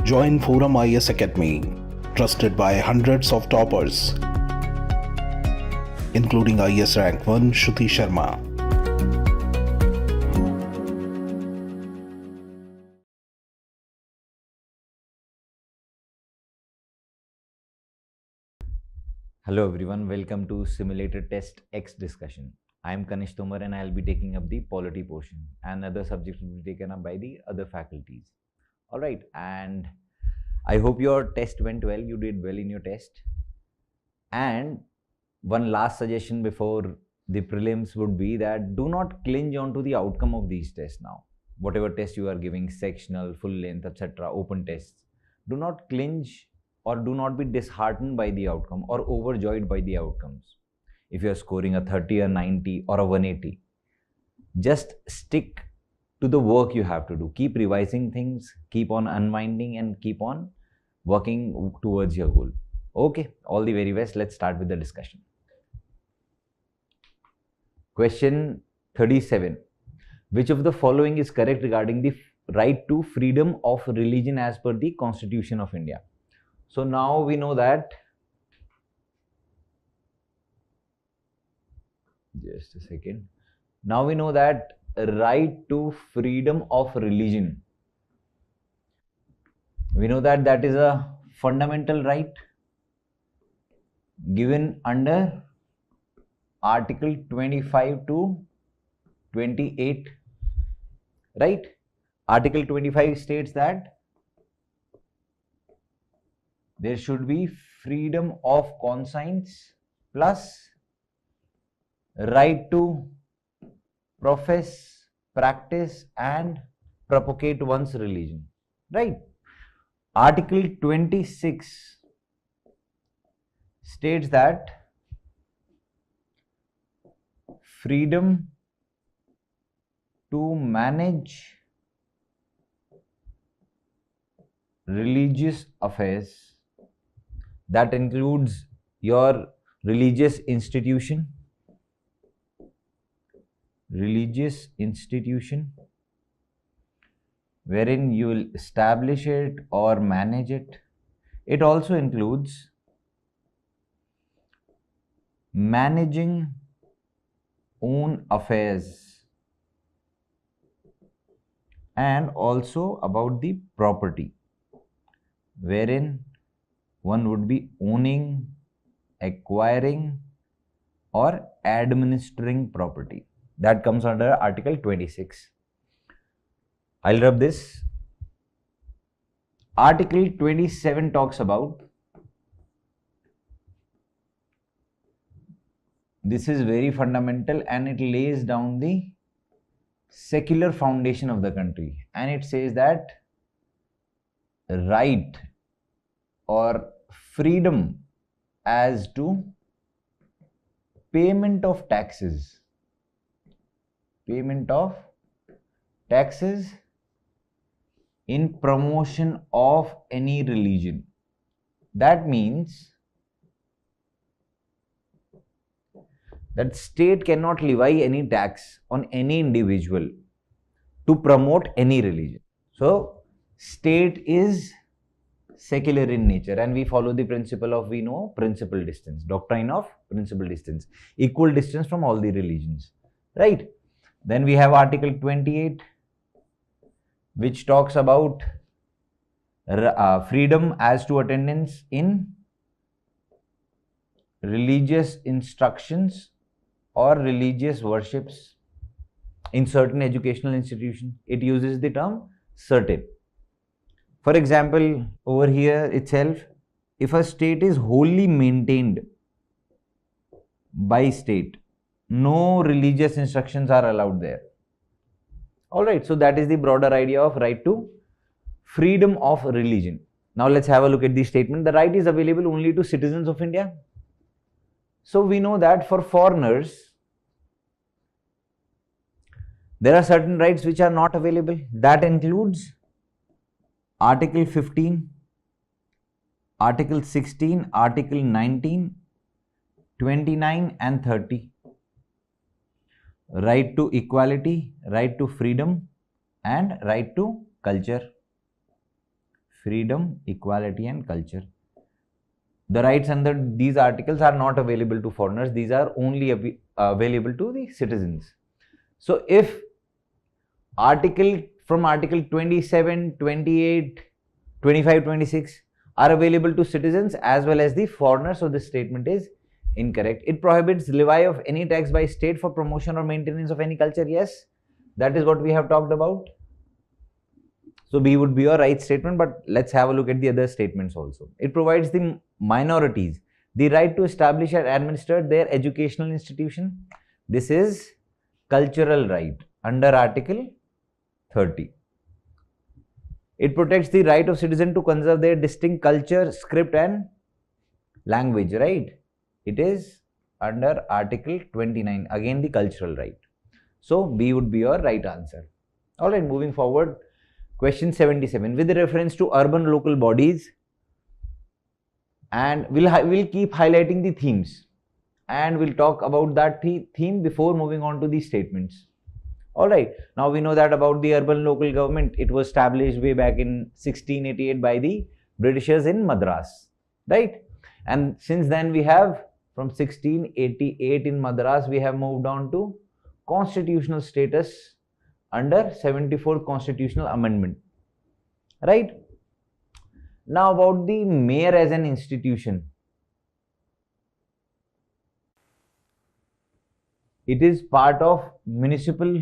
Join Forum IS Academy, trusted by hundreds of toppers, including IS Rank 1 Shruti Sharma. Hello everyone, welcome to Simulator Test X discussion. I am Kanish Tomar and I will be taking up the polity portion, and other subjects will be taken up by the other faculties. Alright, and I hope your test went well, you did well in your test. And one last suggestion before the prelims would be that do not clinch on to the outcome of these tests now. Whatever test you are giving, sectional, full length, etc., open tests, do not clinch or do not be disheartened by the outcome or overjoyed by the outcomes. If you are scoring a 30, a 90 or a 180, just stick to the work you have to do. Keep revising things, keep on unwinding and keep on working towards your goal. Okay, all the very best. Let's start with the discussion. Question 37. Which of the following is correct regarding the right to freedom of religion as per the Constitution of India? So now we know that, just a second, now we know that right to freedom of religion, we know that that is a fundamental right given under Article 25 to 28, right? Article 25 states that there should be freedom of conscience plus right to profess, practice and propagate one's religion, right? Article 26 states that freedom to manage religious affairs, that includes your religious institution wherein you will establish it or manage it. It also includes managing own affairs and also about the property, wherein one would be owning, acquiring or administering property. That comes under Article 26. I'll rub this. Article 27 talks about, this is very fundamental and it lays down the secular foundation of the country, and it says that right or freedom as to payment of taxes in promotion of any religion. That means that state cannot levy any tax on any individual to promote any religion. So state is secular in nature, and we follow the principle of, we know, principal distance, doctrine of principal distance, equal distance from all the religions, right? Then we have Article 28, which talks about freedom as to attendance in religious instructions or religious worships in certain educational institutions. It uses the term certain. For example, over here itself, if a state is wholly maintained by state, no religious instructions are allowed there. Alright, so that is the broader idea of right to freedom of religion. Now let's have a look at the statement. The right is available only to citizens of India. So we know that for foreigners, there are certain rights which are not available. That includes Article 15, Article 16, Article 19, 29 and 30. Right to equality, right to freedom and right to culture. freedom, equality and culture. The rights under these articles are not available to foreigners. These are only available to the citizens. So if from article 27, 28, 25, 26 are available to citizens as well as the foreigners, so this statement is incorrect. It prohibits levy of any tax by state for promotion or maintenance of any culture. Yes, that is what we have talked about. So B would be your right statement, but let's have a look at the other statements also. It provides the minorities the right to establish and administer their educational institution. This is cultural right under Article 30. It protects the right of citizen to conserve their distinct culture, script and language, right? It is under Article 29, again the cultural right. So B would be your right answer. Alright, moving forward. Question 77. With reference to urban local bodies, and we'll keep highlighting the themes and we'll talk about that theme before moving on to the statements. Alright, now we know that about the urban local government. It was established way back in 1688 by the Britishers in Madras, right? And since then we have, from 1688 in Madras, we have moved on to constitutional status under 74th Constitutional Amendment, right? Now about the mayor as an institution. It is part of municipal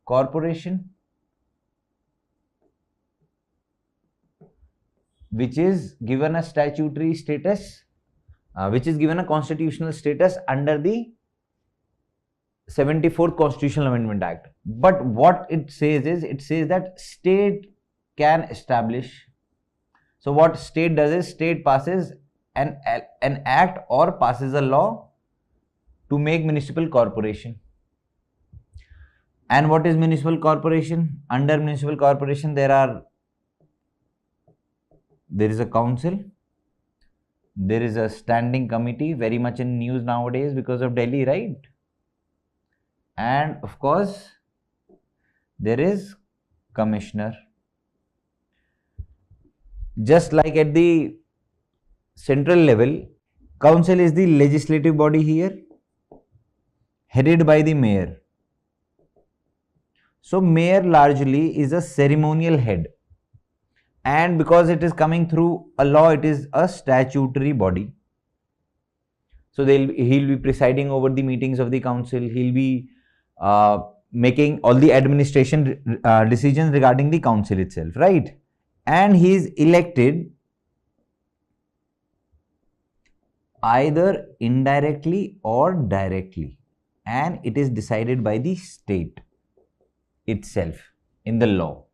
corporation which is given a statutory status, which is given a constitutional status under the 74th Constitutional Amendment Act. But what it says is, it says that state can establish. So what state does is, state passes an act or passes a law to make municipal corporation. And what is municipal corporation? Under municipal corporation there is a council, there is a standing committee, very much in news nowadays because of Delhi, right? And of course there is commissioner. Just like at the central level, council is the legislative body here, headed by the mayor. So mayor largely is a ceremonial head, and because it is coming through a law, it is a statutory body. So he'll be presiding over the meetings of the council. He'll be making all the administration decisions regarding the council itself, right? And he is elected either indirectly or directly, and it is decided by the state itself in the law,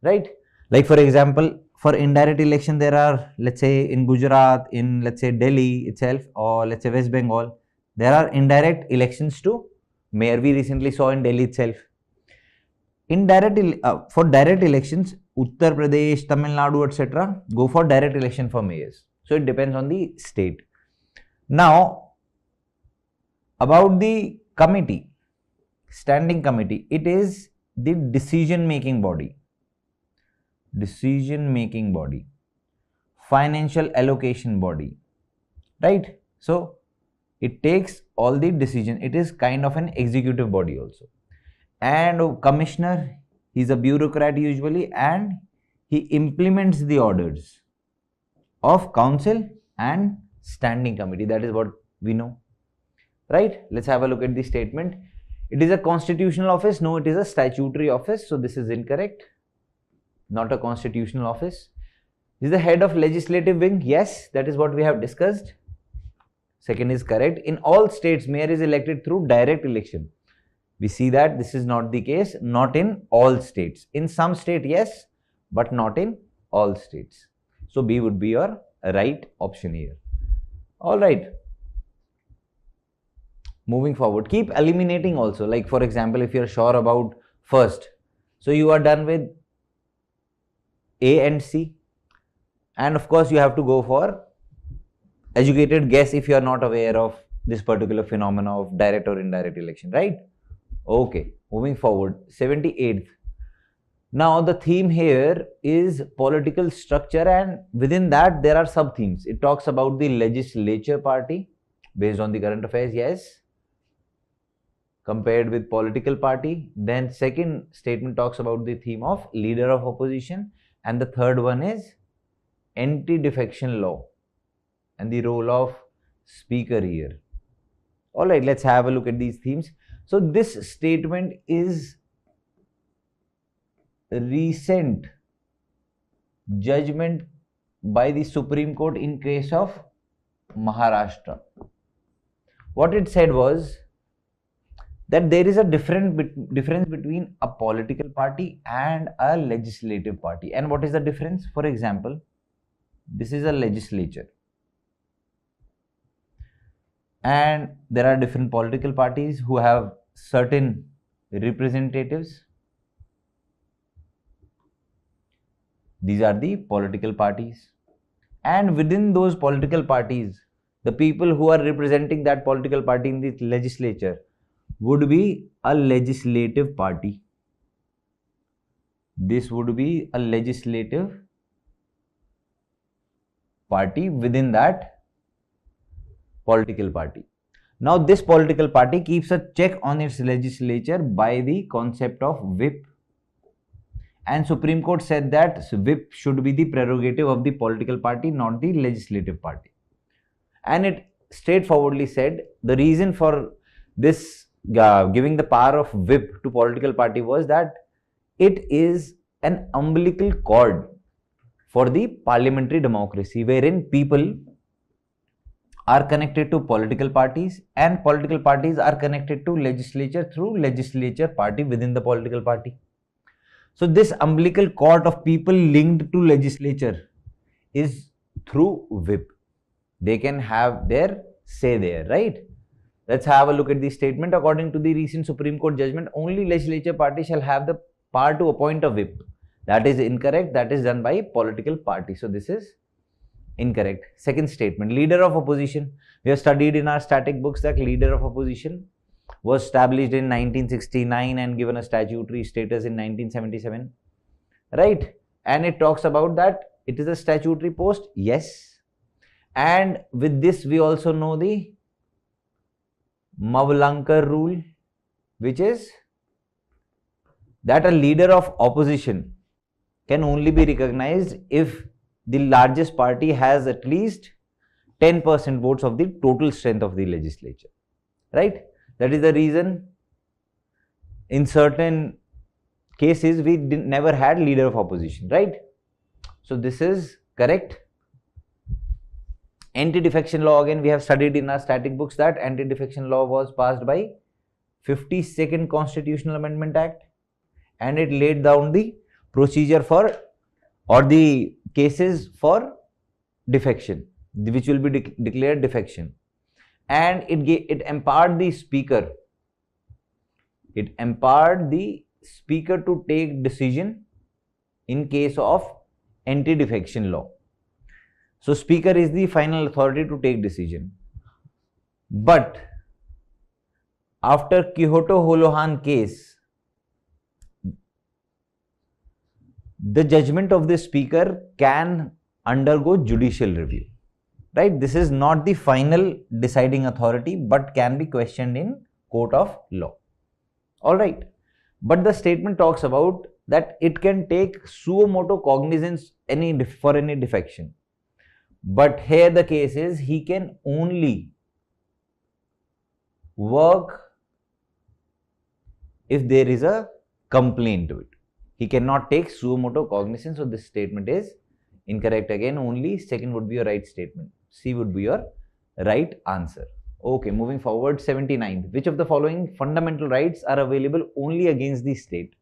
right? Like for example, for indirect election there are, let's say in Gujarat, in let's say Delhi itself, or let's say West Bengal, there are indirect elections to mayor. We recently saw in Delhi itself. For direct elections, Uttar Pradesh, Tamil Nadu, etc. go for direct election for mayors. So it depends on the state. Now about the committee, standing committee, it is the decision making body, financial allocation body, right? So it takes all the decision. It is kind of an executive body also. And commissioner, he is a bureaucrat usually, and he implements the orders of council and standing committee. That is what we know, right? Let's have a look at the statement. It is a constitutional office. No, it is a statutory office. So this is incorrect. Not a constitutional office. Is the head of legislative wing? Yes, that is what we have discussed. Second is correct. In all states, mayor is elected through direct election. We see that this is not the case, not in all states. In some state, yes, but not in all states. So B would be your right option here. All right. Moving forward, keep eliminating also. Like for example, if you are sure about first, so you are done with A and C, and of course you have to go for educated guess if you are not aware of this particular phenomena of direct or indirect election, right? Okay, moving forward, 78th. Now the theme here is political structure, and within that there are sub themes. It talks about the legislature party based on the current affairs, yes, compared with political party. Then second statement talks about the theme of leader of opposition, and the third one is anti-defection law and the role of speaker here. All right, let's have a look at these themes. So this statement is recent judgment by the Supreme Court in case of Maharashtra. What it said was that there is a difference between a political party and a legislative party. And what is the difference? For example, this is a legislature, and there are different political parties who have certain representatives. These are the political parties, and within those political parties, the people who are representing that political party in the legislature would be a legislative party. This would be a legislative party within that political party. Now this political party keeps a check on its legislature by the concept of whip. And Supreme Court said that whip should be the prerogative of the political party, not the legislative party. And it straightforwardly said the reason for this giving the power of whip to political party was that it is an umbilical cord for the parliamentary democracy, wherein people are connected to political parties and political parties are connected to legislature through legislature party within the political party. So this umbilical cord of people linked to legislature is through whip. They can have their say there, right? Let's have a look at the statement. According to the recent Supreme Court judgment, only legislature party shall have the power to appoint a whip. That is incorrect. That is done by political party. So this is incorrect. Second statement, leader of opposition. We have studied in our static books that leader of opposition was established in 1969 and given a statutory status in 1977, right? And it talks about that it is a statutory post, yes. And with this we also know the Mavlankar rule, which is that a leader of opposition can only be recognized if the largest party has at least 10% votes of the total strength of the legislature, right? That is the reason in certain cases we never had leader of opposition, right? So this is correct. Anti-defection law, again we have studied in our static books that anti-defection law was passed by 52nd Constitutional Amendment Act, and it laid down the procedure for or the cases for defection, which will be declared defection. And it empowered the speaker. It empowered the speaker to take decision in case of anti-defection law. So speaker is the final authority to take decision. But after Kyoto Holohan case, the judgment of the speaker can undergo judicial review. Right? This is not the final deciding authority, but can be questioned in court of law. All right. But the statement talks about that it can take suo motu cognizance for any defection. But here the case is he can only work if there is a complaint to it. He cannot take suo motu cognizance. So this statement is incorrect again. Only second would be your right statement. C would be your right answer. Okay, moving forward, 79th. Which of the following fundamental rights are available only against the state?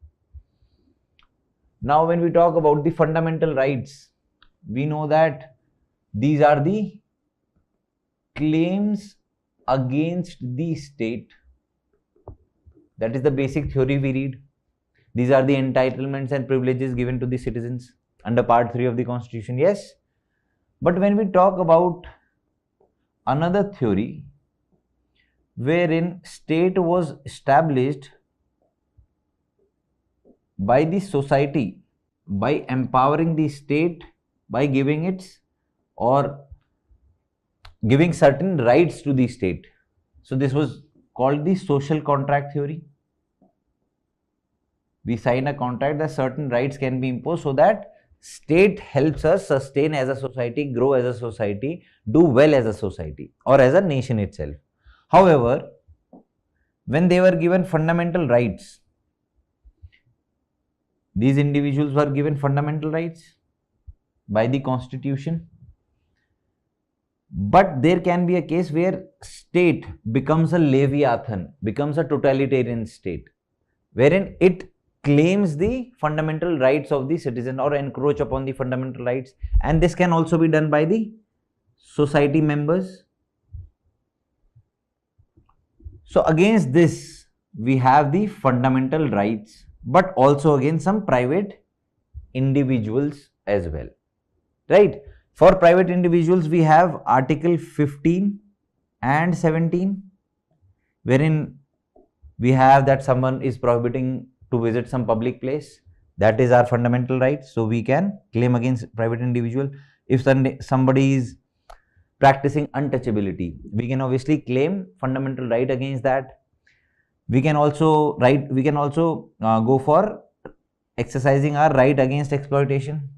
Now, when we talk about the fundamental rights, we know that these are the claims against the state. That is the basic theory we read. These are the entitlements and privileges given to the citizens under Part 3 of the Constitution. Yes. But when we talk about another theory wherein state was established by the society by empowering the state by giving its or giving certain rights to the state. So this was called the social contract theory. We sign a contract that certain rights can be imposed so that state helps us sustain as a society, grow as a society, do well as a society or as a nation itself. However, when they were given fundamental rights, these individuals were given fundamental rights by the constitution, but there can be a case where state becomes a leviathan, becomes a totalitarian state, wherein it claims the fundamental rights of the citizen or encroach upon the fundamental rights, and this can also be done by the society members. So against this we have the fundamental rights, but also against some private individuals as well, right? For private individuals we have article 15 and 17, wherein we have that someone is prohibiting to visit some public place. That is our fundamental right, so we can claim against private individual. If somebody is practicing untouchability, we can obviously claim fundamental right against that. We can also go for exercising our right against exploitation.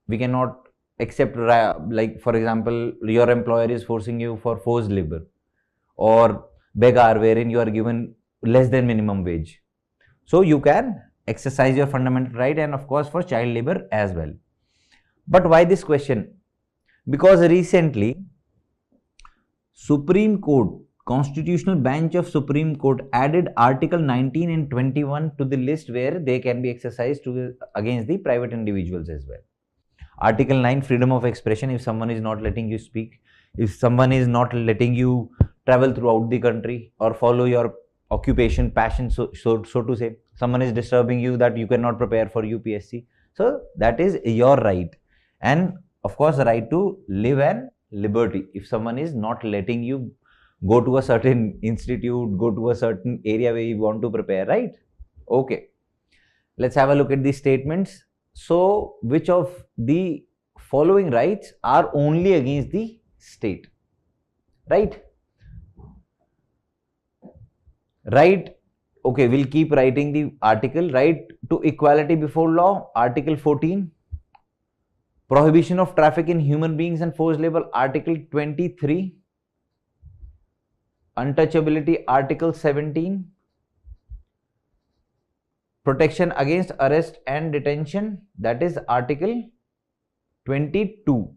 We cannot accept, like for example, your employer is forcing you for forced labor, or beggar, wherein you are given less than minimum wage. So you can exercise your fundamental right, and of course for child labor as well. But why this question? Because recently Supreme Court, Constitutional Bench of Supreme Court added Article 19 and 21 to the list where they can be exercised against the private individuals as well. Article 9, freedom of expression. If someone is not letting you speak, if someone is not letting you travel throughout the country or follow your occupation, passion, so to say, someone is disturbing you that you cannot prepare for UPSC. So that is your right, and of course the right to live and liberty. If someone is not letting you go to a certain institute, go to a certain area where you want to prepare, right? Okay, let's have a look at these statements. So which of the following rights are only against the state, right? Right, okay, we'll keep writing the article. Right to equality before law, Article 14. Prohibition of traffic in human beings and forced labor, Article 23. Untouchability, Article 17. Protection against arrest and detention, that is Article 22.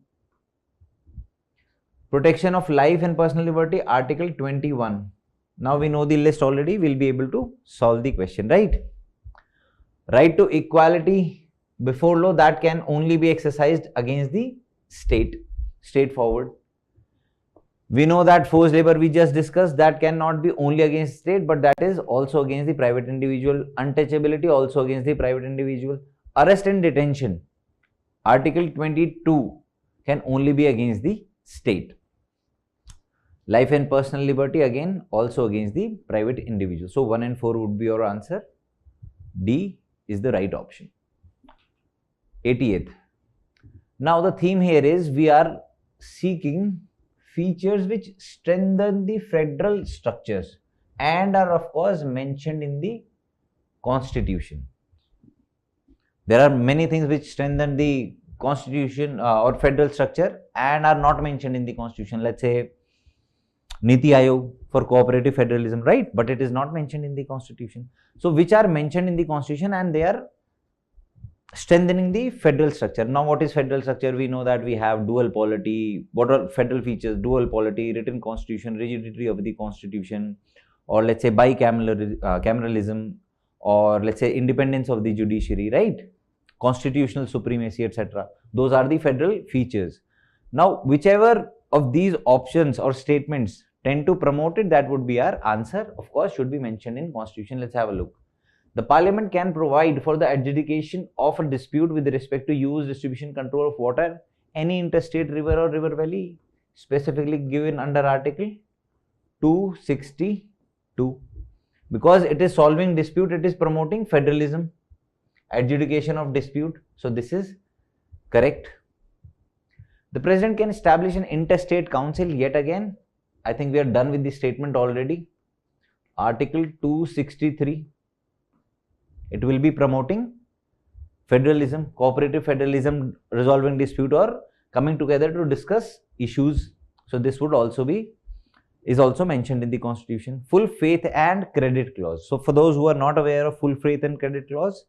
Protection of life and personal liberty, Article 21. Now we know the list already, we'll be able to solve the question, right? Right to equality before law, that can only be exercised against the state, straightforward. We know that forced labor we just discussed, that cannot be only against state, but that is also against the private individual. Untouchability also against the private individual. Arrest and detention, Article 22, can only be against the state. Life and personal liberty, again also against the private individual. So 1 and 4 would be your answer. D is the right option. 88th. Now the theme here is we are seeking features which strengthen the federal structures and are of course mentioned in the constitution. There are many things which strengthen the constitution or federal structure and are not mentioned in the constitution. Let's say Niti Aayog for cooperative federalism, right? But it is not mentioned in the constitution. So which are mentioned in the constitution and they are strengthening the federal structure. Now what is federal structure? We know that we have dual polity. What are federal features? Dual polity, written constitution, rigidity of the constitution, or let's say bicameralism, or let's say independence of the judiciary, right? Constitutional supremacy, etc. Those are the federal features. Now whichever of these options or statements tend to promote it, that would be our answer. Of course should be mentioned in constitution. Let's have a look. The parliament can provide for the adjudication of a dispute with respect to use, distribution, control of water, any interstate river or river valley, specifically given under Article 262. Because it is solving dispute, it is promoting federalism. adjudication of dispute. So this is correct. The president can establish an interstate council. Yet again, I think we are done with the statement already. Article 263. It will be promoting federalism, cooperative federalism, resolving dispute or coming together to discuss issues. So this would also be, is also mentioned in the constitution. Full faith and credit clause. So for those who are not aware of full faith and credit clause,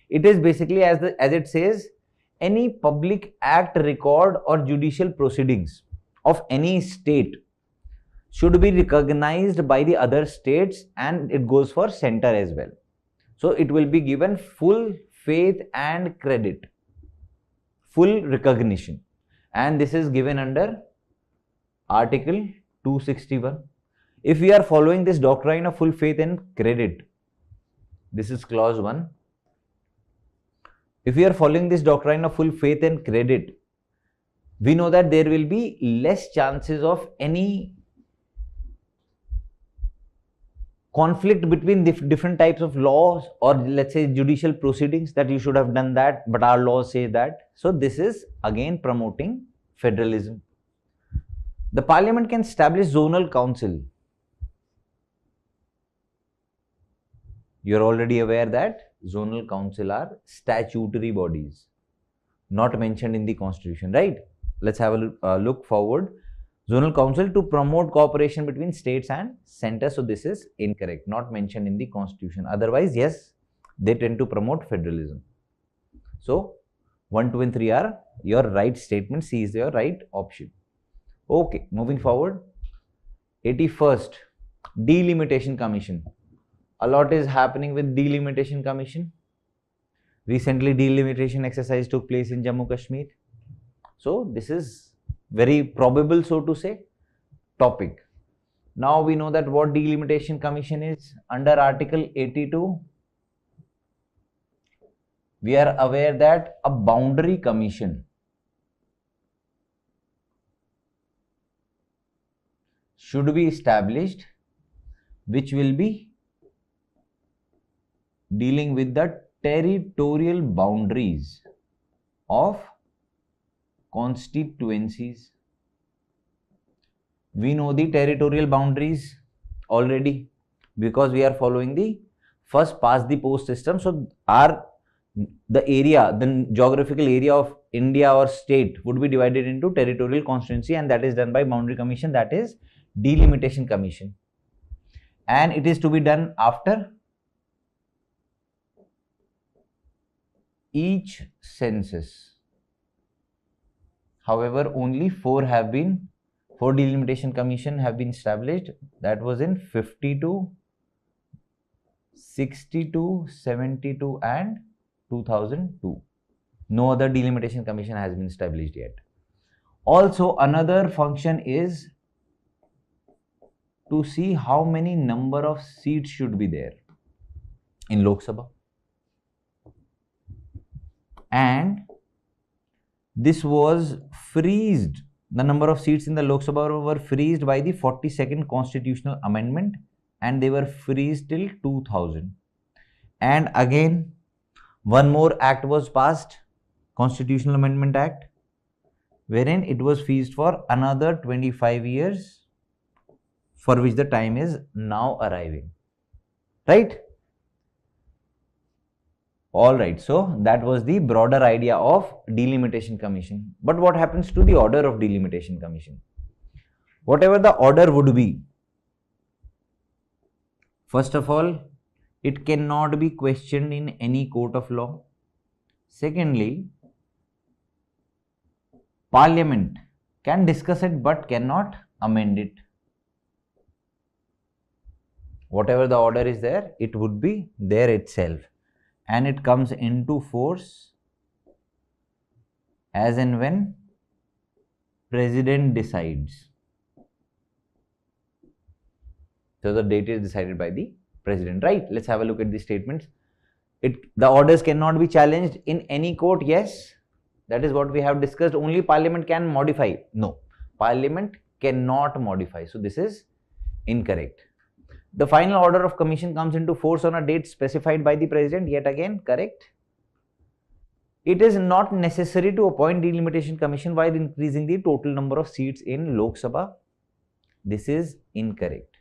it is basically as it says, any public act, record or judicial proceedings of any state should be recognized by the other states, and it goes for center as well. So it will be given full faith and credit, full recognition, and this is given under Article 261. If we are following this doctrine of full faith and credit, this is clause 1. If we are following this doctrine of full faith and credit, we know that there will be less chances of any conflict between different types of laws, or let's say judicial proceedings, that you should have done that but our laws say that. So this is again promoting federalism. The parliament can establish zonal council. You are already aware that zonal council are statutory bodies, not mentioned in the constitution, right? Let's have a look forward. Zonal council to promote cooperation between states and center. So this is incorrect, not mentioned in the constitution. Otherwise, yes, they tend to promote federalism. So 1, 2 and 3 are your right statement. C is your right option. Okay, moving forward. 81st, Delimitation Commission. A lot is happening with Delimitation Commission. Recently, delimitation exercise took place in Jammu Kashmir. So this is very probable, so to say, topic. Now we know that what Delimitation Commission is. Under Article 82, we are aware that a boundary commission should be established, which will be dealing with the territorial boundaries of constituencies. We know the territorial boundaries already because we are following the first past the post system. So the area, the geographical area of India or state would be divided into territorial constituency, and that is done by boundary commission, that is Delimitation Commission, and it is to be done after each census. However, only 4 delimitation commission have been established. That was in 52, 62, 72 and 2002. No other delimitation commission has been established yet. Also, another function is to see how many number of seats should be there in Lok Sabha. And this was freezed. The number of seats in the Lok Sabha were freezed by the 42nd Constitutional Amendment, and they were freezed till 2000. And again, one more act was passed, Constitutional Amendment Act, wherein it was freezed for another 25 years, for which the time is now arriving. Right? Alright, so that was the broader idea of Delimitation Commission. But what happens to the order of Delimitation Commission? Whatever the order would be, first of all, it cannot be questioned in any court of law. Secondly, Parliament can discuss it but cannot amend it. Whatever the order is there, it would be there itself. And it comes into force as and when President decides. So the date is decided by the President, right? Let's have a look at the statements. The orders cannot be challenged in any court. Yes, that is what we have discussed. Only Parliament can modify. No, Parliament cannot modify. So this is incorrect. The final order of commission comes into force on a date specified by the President. Yet again, correct. it is not necessary to appoint delimitation commission while increasing the total number of seats in Lok Sabha. This is incorrect.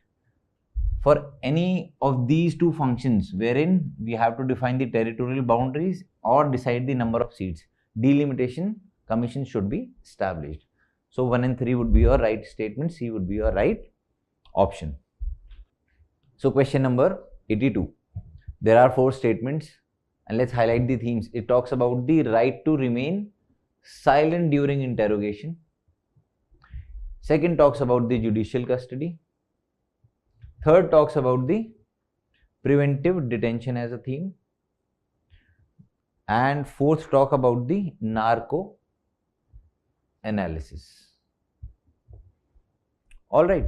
For any of these two functions wherein we have to define the territorial boundaries or decide the number of seats, delimitation commission should be established. So 1 and 3 would be your right statement, C would be your right option. So question number 82. There are 4 statements and let's highlight the themes. It talks about the right to remain silent during interrogation. Second talks about the judicial custody. Third talks about the preventive detention as a theme. And fourth talk about the narco analysis. All right.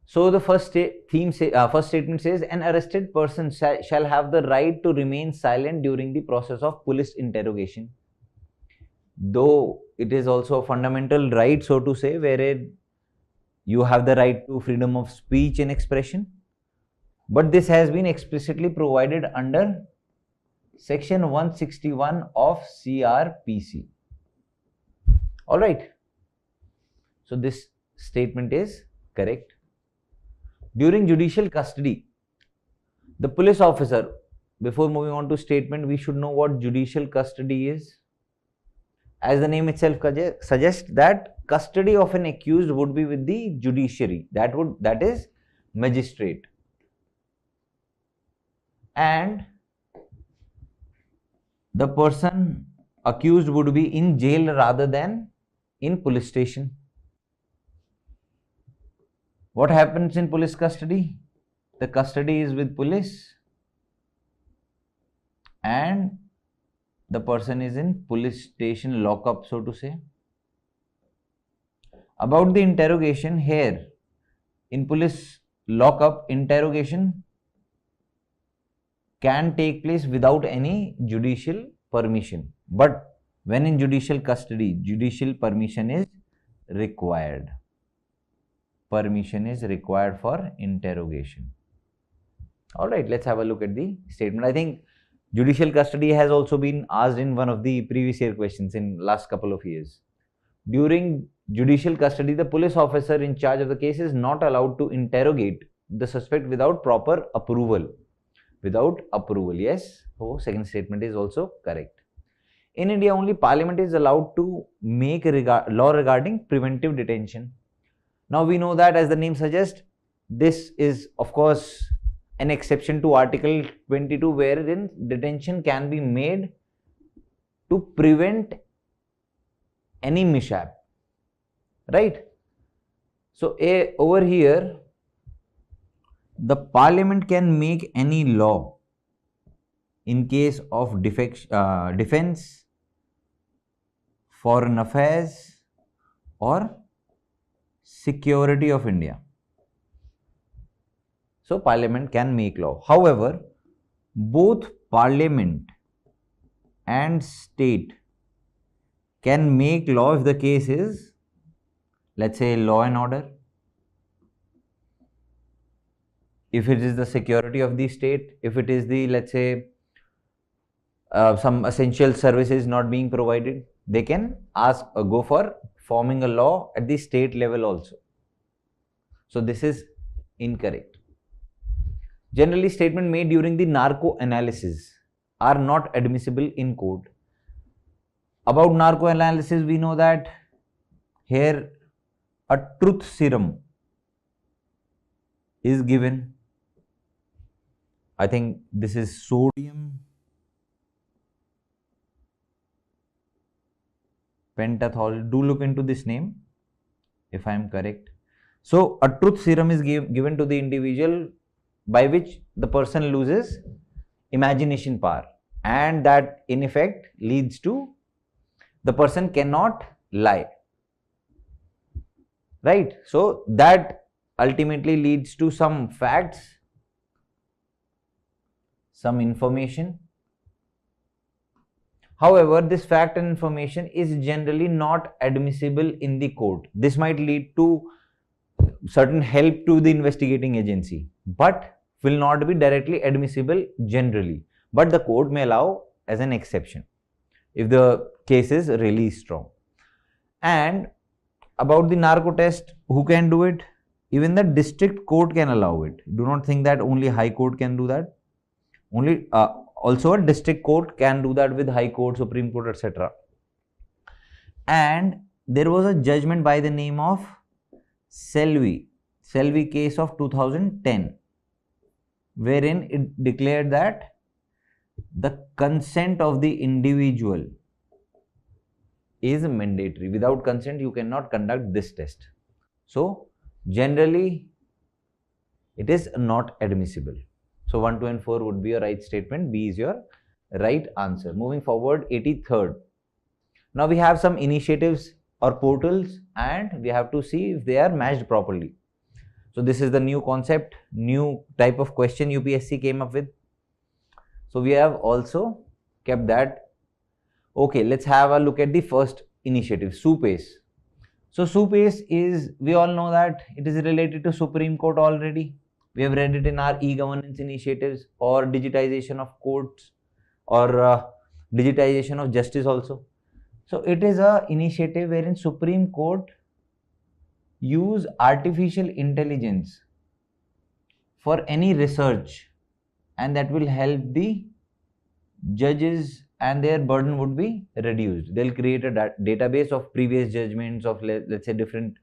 So the first statement says an arrested person shall have the right to remain silent during the process of police interrogation. Though it is also a fundamental right, so to say, wherein you have the right to freedom of speech and expression, but this has been explicitly provided under section 161 of CRPC. All right. So this statement is correct. During judicial custody, the police officer, before moving on to statement, we should know what judicial custody is. As the name itself suggests, that custody of an accused would be with the judiciary, that is magistrate, and the person accused would be in jail rather than in police station. What happens in police custody? The custody is with police and the person is in police station lockup, so to say. About the interrogation, here in police lockup, interrogation can take place without any judicial permission. But when in judicial custody, judicial permission is required. Permission is required for interrogation. All right, let's have a look at the statement. I think judicial custody has also been asked in one of the previous year questions in last couple of years. During judicial custody, the police officer in charge of the case is not allowed to interrogate the suspect without proper approval. Without approval, yes. So second statement is also correct. In India, only Parliament is allowed to make law regarding preventive detention. Now we know that, as the name suggests, this is of course an exception to Article 22, wherein detention can be made to prevent any mishap, right? So over here, the Parliament can make any law in case of defense, foreign affairs, or security of India. So Parliament can make law. However, both Parliament and state can make law if the case is, let's say, law and order. If it is the security of the state, if it is the, let's say, some essential services not being provided, they can go for forming a law at the state level also. So this is incorrect. Generally, statement made during the narco analysis are not admissible in court. About narco analysis, we know that here a truth serum is given. I think this is sodium pentothal. Do look into this name if I am correct. So a truth serum is given to the individual, by which the person loses imagination power, and that in effect leads to the person cannot lie, right? So that ultimately leads to some facts, some information. However, this fact and information is generally not admissible in the court. This might lead to certain help to the investigating agency, but will not be directly admissible generally. But the court may allow as an exception. if the case is really strong. And about the narco test, who can do it? Even the district court can allow it. Do not think that only high court can do that. Only also a district court can do that with high court, supreme court, etc. And there was a judgment by the name of Selvi case of 2010, wherein it declared that the consent of the individual is mandatory. Without consent, you cannot conduct this test. So, generally, it is not admissible. So, 1, 2 and 4 would be your right statement. B is your right answer. Moving forward, 83rd. Now, we have some initiatives or portals and we have to see if they are matched properly. So, this is the new concept, new type of question UPSC came up with. So, we have also kept that. Okay, let's have a look at the first initiative, SUPACE. So, SUPACE is, we all know that it is related to Supreme Court already. We have read it in our e-governance initiatives or digitization of courts or digitization of justice also. So, it is a initiative wherein Supreme Court use artificial intelligence for any research, and that will help the judges and their burden would be reduced. They'll create a database of previous judgments of, let's say, different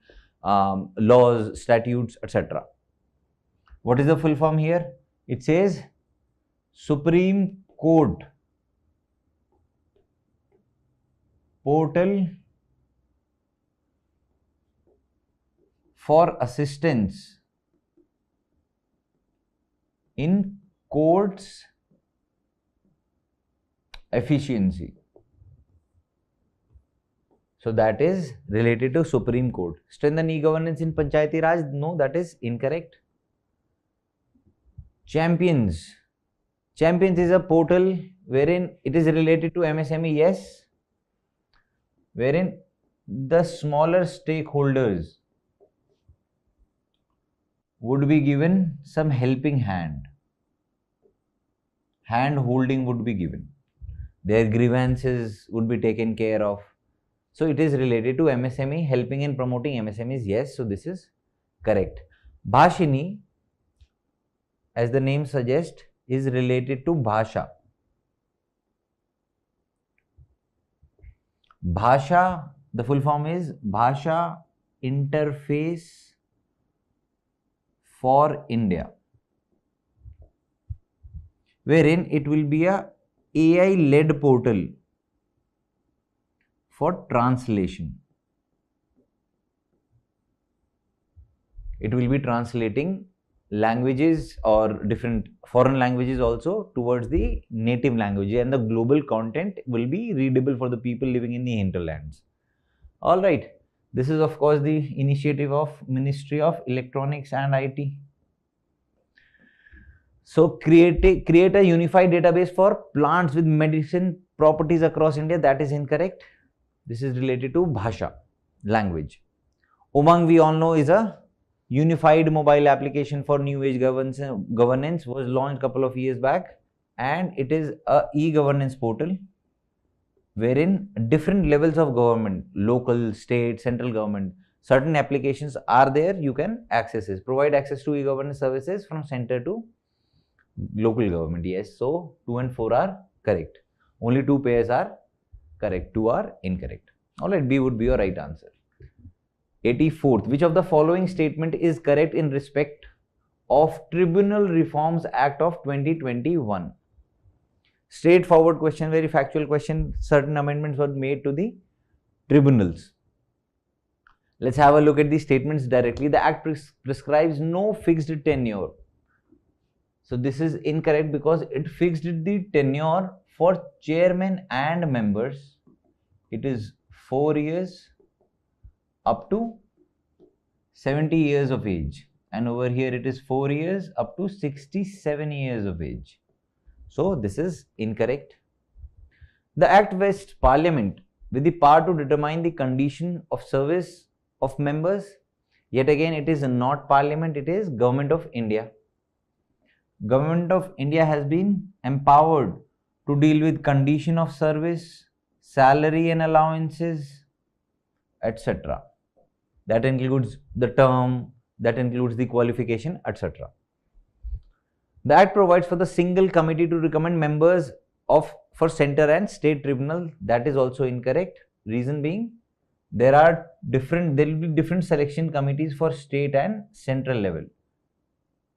laws, statutes, etc. What is the full form here? It says Supreme Court Portal for assistance in courts efficiency. So that is related to Supreme Court. Strengthen e-governance in Panchayati Raj? No, that is incorrect. Champions. Champions is a portal wherein it is related to MSME, yes, wherein the smaller stakeholders would be given some helping hand. Hand holding would be given. Their grievances would be taken care of. So it is related to MSME, helping and promoting MSMEs, yes, so this is correct. Bhashini, as the name suggests, is related to Bhasha. Bhasha, the full form is Bhasha Interface for India, wherein it will be a AI-led portal for translation. It will be translating languages or different foreign languages also towards the native language, and the global content will be readable for the people living in the hinterlands. All right, this is of course the initiative of Ministry of Electronics and IT. So create a unified database for plants with medicine properties across India. That is incorrect. This is related to Bhasha, language. Umang, we all know, is a unified mobile application for new age governance, was launched a couple of years back, and it is a e-governance portal wherein different levels of government, local, state, central government, certain applications are there, you can access it. Provide access to e-governance services from center to local government, yes. So 2 and 4 are correct. Only 2 pairs are correct, 2 are incorrect. Alright, B would be your right answer. 84th, which of the following statement is correct in respect of Tribunal Reforms Act of 2021? Straightforward question, very factual question. Certain amendments were made to the tribunals. Let's have a look at the statements directly. The act prescribes no fixed tenure. So this is incorrect because it fixed the tenure for chairman and members. It is 4 years up to 70 years of age, and over here it is 4 years up to 67 years of age. So this is incorrect. The Act vests Parliament with the power to determine the condition of service of members. Yet again, it is not Parliament, it is Government of India. Government of India has been empowered to deal with condition of service, salary and allowances, etc. That includes the term, that includes the qualification, etc. The Act provides for the single committee to recommend members for center and state tribunal. That is also incorrect. Reason being, there will be different selection committees for state and central level.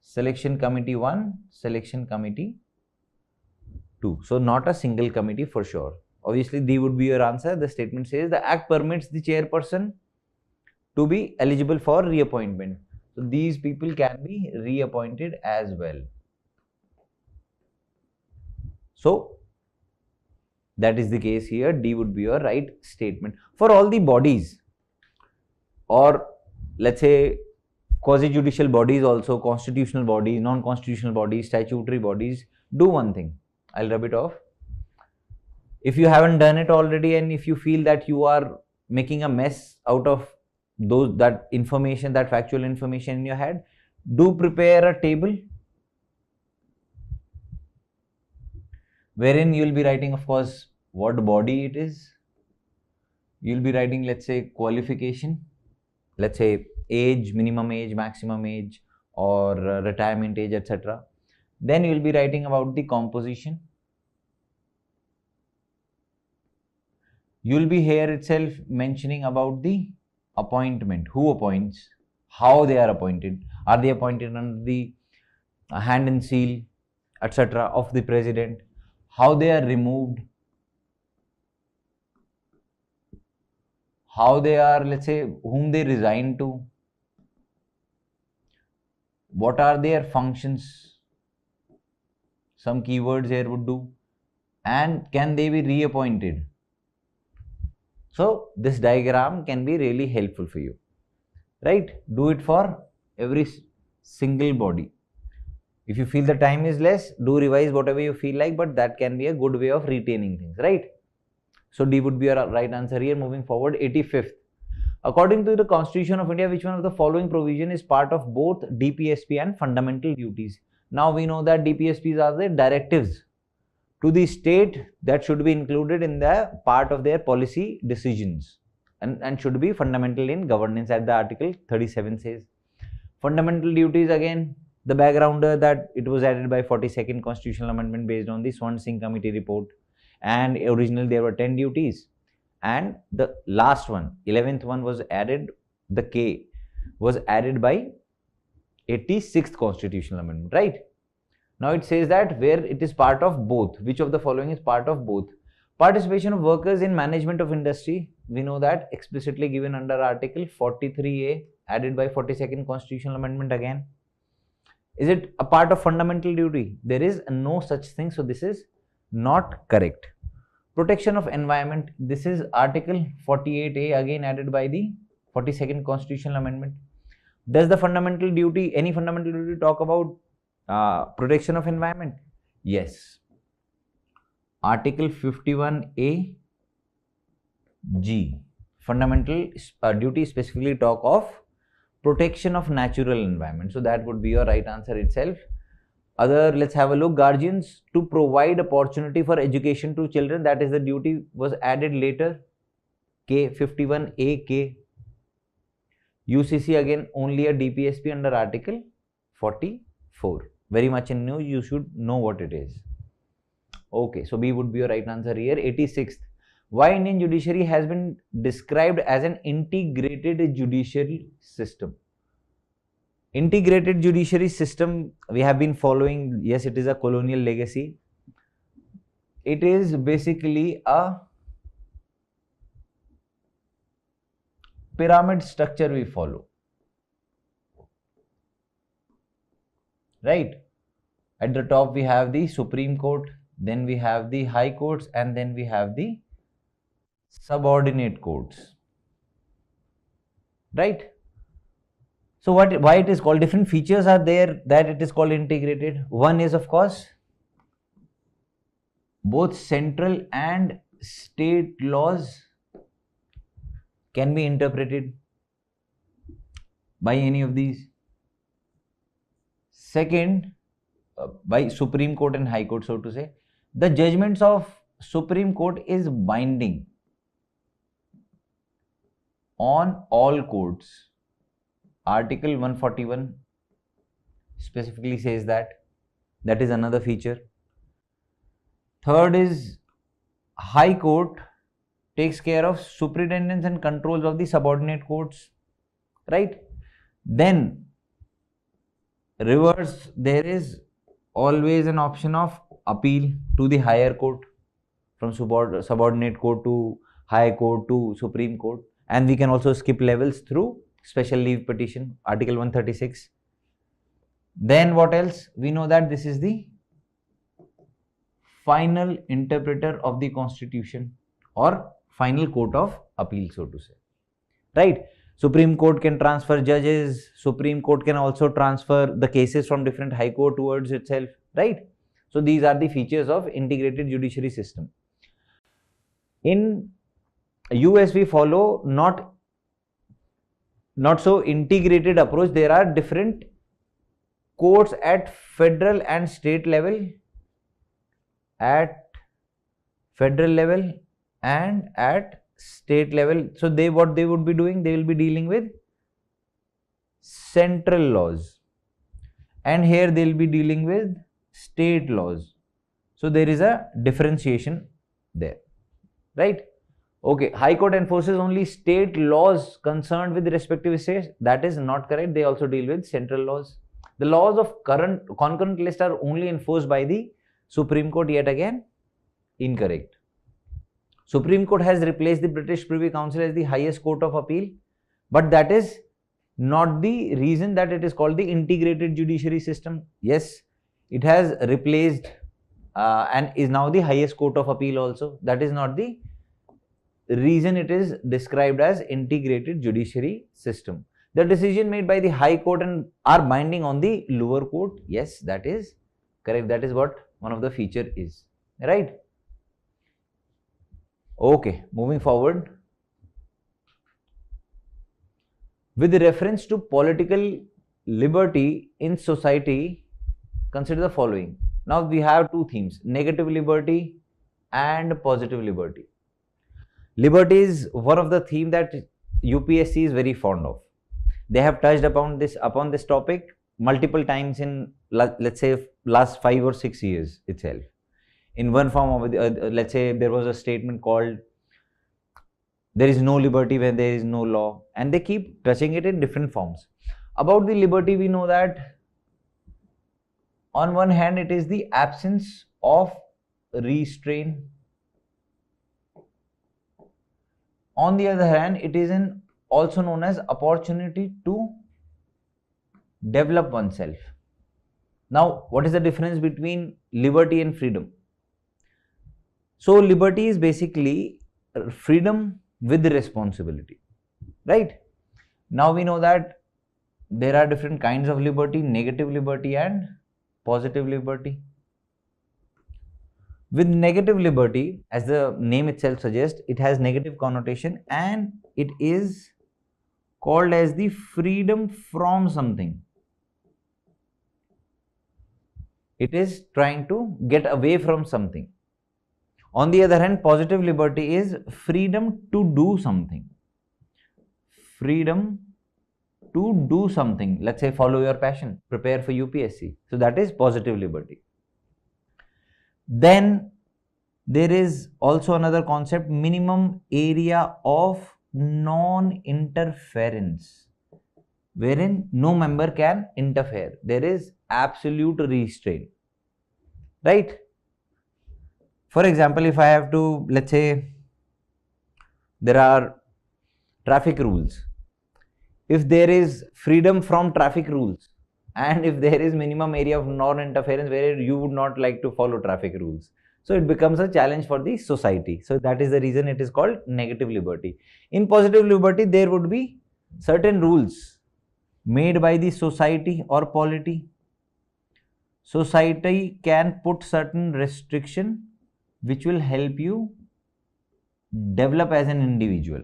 Selection committee 1, selection committee 2. So not a single committee for sure. Obviously, D would be your answer. The statement says the Act permits the chairperson to be eligible for reappointment. So these people can be reappointed as well. So that is the case here. D would be your right statement. For all the bodies, or let's say quasi-judicial bodies also, constitutional bodies, non-constitutional bodies, statutory bodies, do one thing. I'll rub it off. If you haven't done it already, and if you feel that you are making a mess out of that information, that factual information in your head, do prepare a table wherein you will be writing, of course, what body it is. You will be writing, let's say, qualification, let's say age, minimum age, maximum age, or retirement age, etc. Then you will be writing about the composition. You will be here itself mentioning about the appointment, who appoints, how they are appointed, are they appointed under the hand and seal, etc. of the president, how they are removed, how they are, let's say, whom they resign to, what are their functions, some keywords here would do, and can they be reappointed. So this diagram can be really helpful for you, right? Do it for every single body. If you feel the time is less, do revise whatever you feel like, but that can be a good way of retaining things, right? So D would be your right answer here. Moving forward, 85th. According to the Constitution of India, which one of the following provision is part of both DPSP and fundamental duties? Now we know that DPSPs are the directives to the state that should be included in the part of their policy decisions and should be fundamental in governance, as the Article 37 says. Fundamental duties, again, the backgrounder that it was added by 42nd Constitutional Amendment based on the Swan Singh Committee report, and originally there were 10 duties, and the last one, 11th one, was added, the K was added by 86th Constitutional Amendment, right? Now it says that where it is part of both, which of the following is part of both? Participation of workers in management of industry, we know that explicitly given under Article 43A added by 42nd Constitutional Amendment again. Is it a part of fundamental duty? There is no such thing, so this is not correct. Protection of environment, this is Article 48A again added by the 42nd Constitutional Amendment. Does the fundamental duty, any fundamental duty, talk about protection of environment? Yes. Article 51A G, fundamental duty specifically talk of protection of natural environment. So that would be your right answer itself. Other, let's have a look. Guardians to provide opportunity for education to children, that is the duty, was added later. K, 51A K. UCC, again only a DPSP under Article 44. Very much in news, you should know what it is. Okay, so B would be your right answer here. 86th. Why Indian judiciary has been described as an integrated judicial system? Integrated judiciary system we have been following. Yes, it is a colonial legacy. It is basically a pyramid structure we follow, right? At the top we have the Supreme Court, then we have the High Courts, and then we have the subordinate courts, right? So why it is called, different features are there that it is called integrated. One is, of course, both central and state laws can be interpreted by any of these. Second, by Supreme Court and High Court, so to say. The judgments of Supreme Court is binding on all courts. Article 141 specifically says that. That is another feature. Third is High Court takes care of superintendence and controls of the subordinate courts, right? Then reverse, there is always an option of appeal to the higher court, from subordinate court to high court to Supreme Court, and we can also skip levels through special leave petition, Article 136. Then what else? We know that this is the final interpreter of the Constitution, or final court of appeal, so to say, right? Supreme Court can transfer judges. Supreme Court can also transfer the cases from different high court towards itself, right? So these are the features of integrated judiciary system. In US, we follow not so integrated approach. There are different courts at federal and state level, and at state level. So what they would be doing, they will be dealing with central laws, and here they will be dealing with state laws. So there is a differentiation there, right? Okay, High Court enforces only state laws concerned with the respective states. That is not correct. They also deal with central laws. The laws of concurrent list are only enforced by the Supreme Court. Yet again, incorrect. Supreme Court has replaced the British Privy Council as the highest court of appeal, but that is not the reason that it is called the integrated judiciary system. Yes, it has replaced and is now the highest court of appeal also. That is not the reason it is described as integrated judiciary system. The decision made by the High Court and are binding on the lower court. Yes, that is correct. That is what one of the feature is, right? Okay, moving forward. With reference to political liberty in society, consider the following. Now we have two themes: negative liberty and positive liberty. Liberty is one of the theme that UPSC is very fond of. They have touched upon this topic multiple times in, let's say, last 5 or 6 years itself. In one form of let's say there was a statement called there is no liberty when there is no law, and they keep touching it in different forms. About the liberty, we know that on one hand it is the absence of restraint. On the other hand, it is also known as opportunity to develop oneself. Now, what is the difference between liberty and freedom? So, liberty is basically freedom with responsibility, right? Now, we know that there are different kinds of liberty: negative liberty and positive liberty. With negative liberty, as the name itself suggests, it has negative connotation and it is called as the freedom from something. It is trying to get away from something. On the other hand, positive liberty is freedom to do something. Freedom to do something. Let's say follow your passion, prepare for UPSC. So that is positive liberty. Then there is also another concept: minimum area of non-interference, wherein no member can interfere. There is absolute restraint, right? For example, if I have to, let's say, there are traffic rules. If there is freedom from traffic rules, and if there is minimum area of non-interference where you would not like to follow traffic rules, so it becomes a challenge for the society. So that is the reason it is called negative liberty. In positive liberty, there would be certain rules made by the society or polity. Society can put certain restriction which will help you develop as an individual.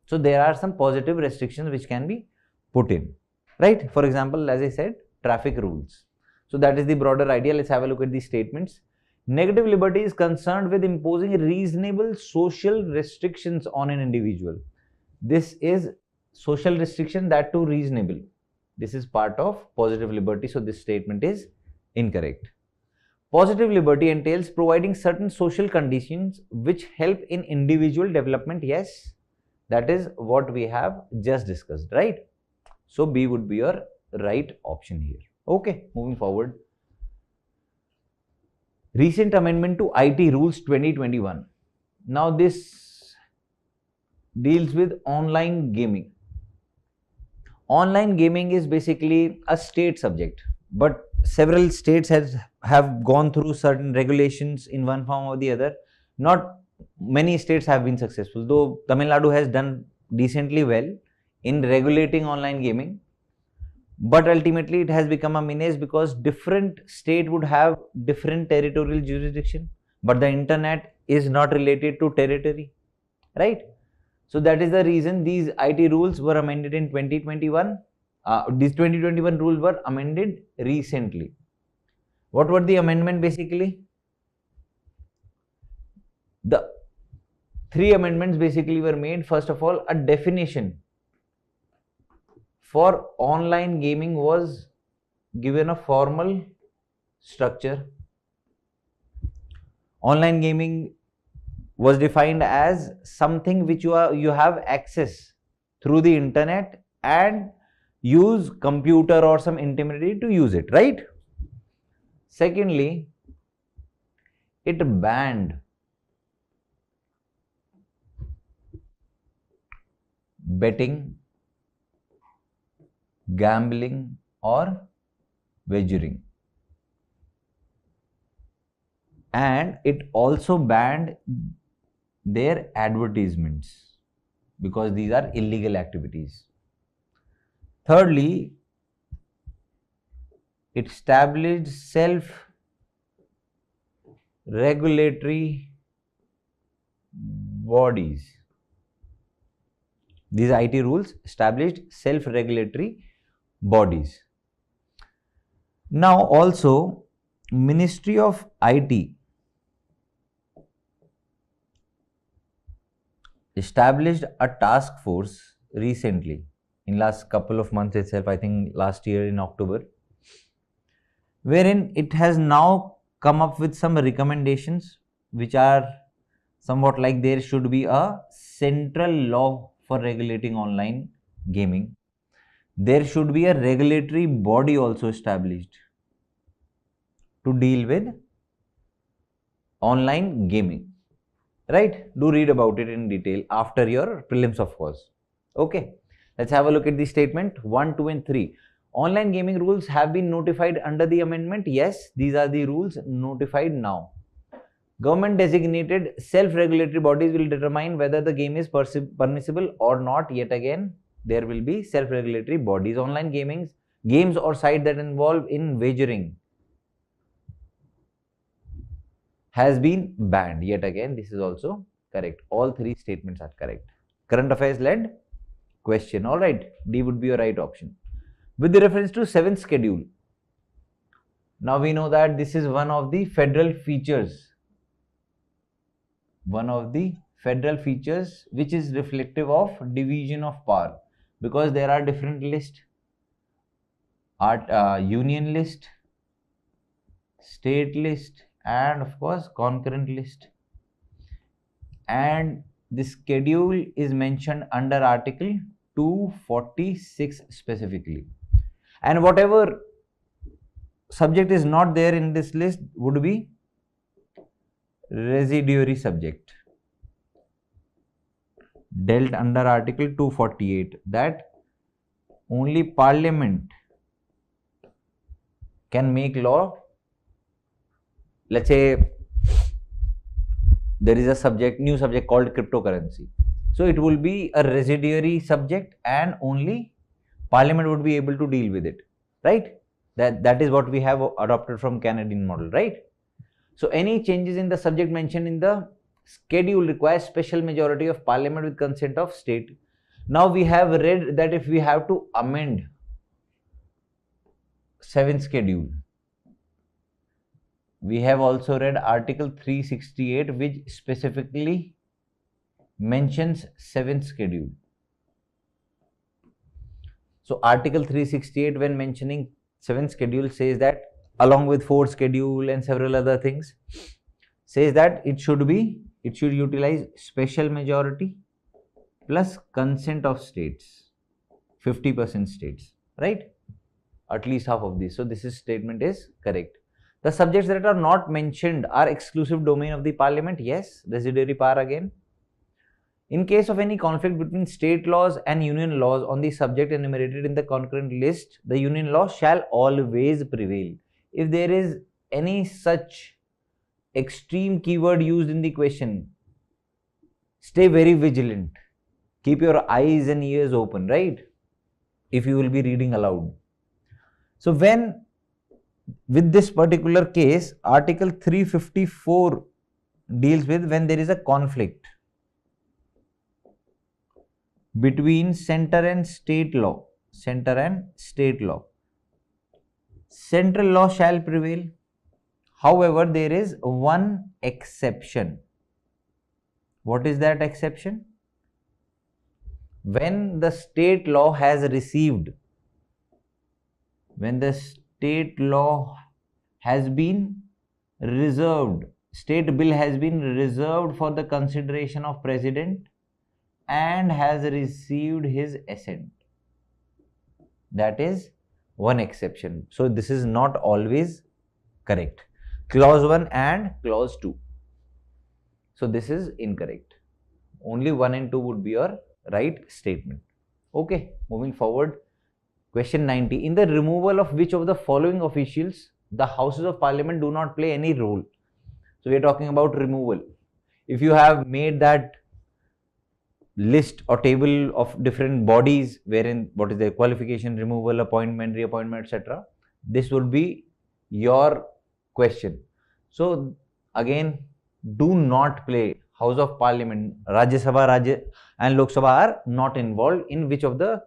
So there are some positive restrictions which can be put in, right? For example, as I said, traffic rules. So that is the broader idea. Let's have a look at these statements. Negative liberty is concerned with imposing reasonable social restrictions on an individual. This is social restriction, that too reasonable. This is part of positive liberty, so this statement is incorrect. Positive liberty entails providing certain social conditions which help in individual development. Yes, that is what we have just discussed, right? So B would be your right option here. Okay, moving forward. Recent amendment to IT rules 2021. Now this deals with online gaming. Online gaming is basically a state subject, but several states have gone through certain regulations in one form or the other. Not many states have been successful, though Tamil Nadu has done decently well in regulating online gaming. But ultimately it has become a menace because different state would have different territorial jurisdiction, but the internet is not related to territory, right? So that is the reason these IT rules were amended in 2021. These 2021 rules were amended recently. What were the amendment basically? The 3 amendments basically were made. First of all, a definition for online gaming was given a formal structure. Online gaming was defined as something which you have access through the internet and use computer or some intermediary to use it, right? Secondly, it banned betting, gambling or wagering, and it also banned their advertisements because these are illegal activities. Thirdly, it established self-regulatory bodies. These IT rules established self-regulatory bodies. Now also, Ministry of IT established a task force recently, in last couple of months itself, I think last year in October, wherein it has now come up with some recommendations which are somewhat like there should be a central law for regulating online gaming. There should be a regulatory body also established to deal with online gaming, right? Do read about it in detail after your prelims, of course. Okay, let's have a look at the statement 1, 2 and 3. Online gaming rules have been notified under the amendment. Yes, these are the rules notified now. Government designated self-regulatory bodies will determine whether the game is permissible or not. Yet again, there will be self-regulatory bodies. Online games or sites that involve in wagering has been banned. Yet again, this is also correct. All 3 statements are correct. Current affairs led question. All right, D would be your right option. With the reference to 7th schedule, now we know that this is one of the federal features. One of the federal features which is reflective of division of power, because there are different lists, union list, state list, and of course concurrent list. And the schedule is mentioned under Article 246 specifically. And whatever subject is not there in this list would be residuary subject dealt under Article 248, that only Parliament can make law. Let's say there is a new subject called cryptocurrency. So it will be a residuary subject and only Parliament would be able to deal with it, right? That is what we have adopted from Canadian model, right? So any changes in the subject mentioned in the schedule requires special majority of Parliament with consent of state. Now we have read that if we have to amend 7th schedule, We have also read Article 368, which specifically mentions 7th schedule. So Article 368, when mentioning 7th schedule, says that along with 4th schedule and several other things, says that it should utilize special majority plus consent of states, 50% states, right? At least half of these. So this statement is correct. The subjects that are not mentioned are exclusive domain of the parliament. Yes, residuary power again. In case of any conflict between state laws and union laws on the subject enumerated in the concurrent list, the union law shall always prevail. If there is any such extreme keyword used in the question, stay very vigilant. Keep your eyes and ears open, right? If you will be reading aloud. So when, with this particular case, Article 354 deals with when there is a conflict between center and state law. Central law shall prevail. However, there is one exception. What is that exception? When the state law has received, when the state law has been reserved, state bill has been reserved for the consideration of president and has received his assent. That is one exception. So this is not always correct. Clause 1 and clause 2. So this is incorrect. Only 1 and 2 would be your right statement. Okay, moving forward. Question 90. In the removal of which of the following officials the Houses of Parliament do not play any role? So we are talking about removal. If you have made that list or table of different bodies wherein what is their qualification, removal, appointment, reappointment, etc., this would be your question. So again, do not play. House of Parliament, Rajya Sabha and Lok Sabha are not involved in which of the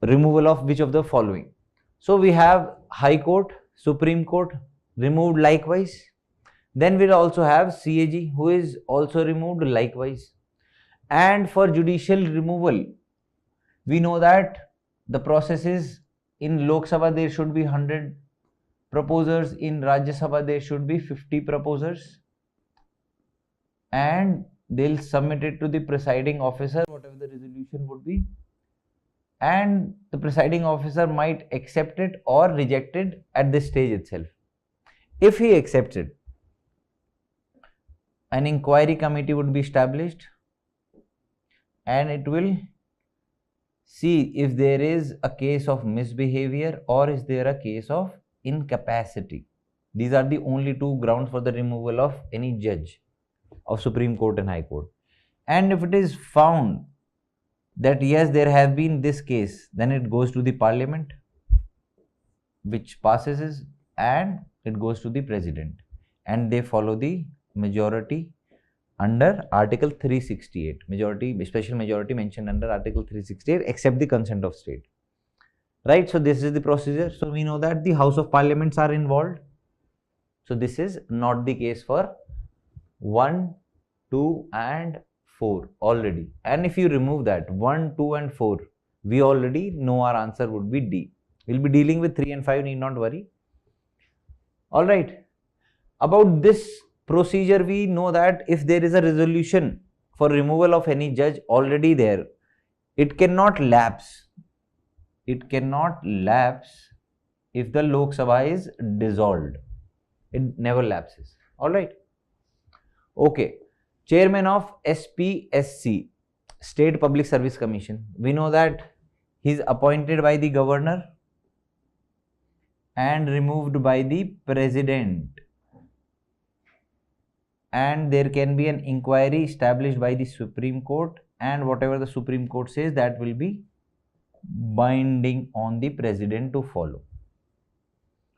removal of which of the following. So we have High Court, Supreme Court removed likewise. Then we'll also have CAG who is also removed likewise. And for judicial removal, we know that the process is in Lok Sabha there should be 100 proposers, in Rajya Sabha there should be 50 proposers, and they'll submit it to the presiding officer, whatever the resolution would be, and the presiding officer might accept it or reject it at this stage itself. If he accepts it, an inquiry committee would be established and it will see if there is a case of misbehavior or is there a case of incapacity. These are the only two grounds for the removal of any judge of Supreme Court and High Court. And if it is found that yes, there have been this case, then it goes to the Parliament, which passes it, and it goes to the President, and they follow the majority under Article 368. Majority, special majority mentioned under Article 368, except the consent of state. Right? So this is the procedure. So we know that the House of Parliaments are involved. So this is not the case for 1, 2 and 4 already. And if you remove that 1, 2 and 4, we already know our answer would be D. We'll be dealing with 3 and 5, need not worry. Alright. About this procedure, we know that if there is a resolution for removal of any judge already there, it cannot lapse. It cannot lapse if the Lok Sabha is dissolved. It never lapses. Alright. Okay. Chairman of SPSC, State Public Service Commission. We know that he is appointed by the governor and removed by the president. And there can be an inquiry established by the Supreme Court, and whatever the Supreme Court says, that will be binding on the president to follow.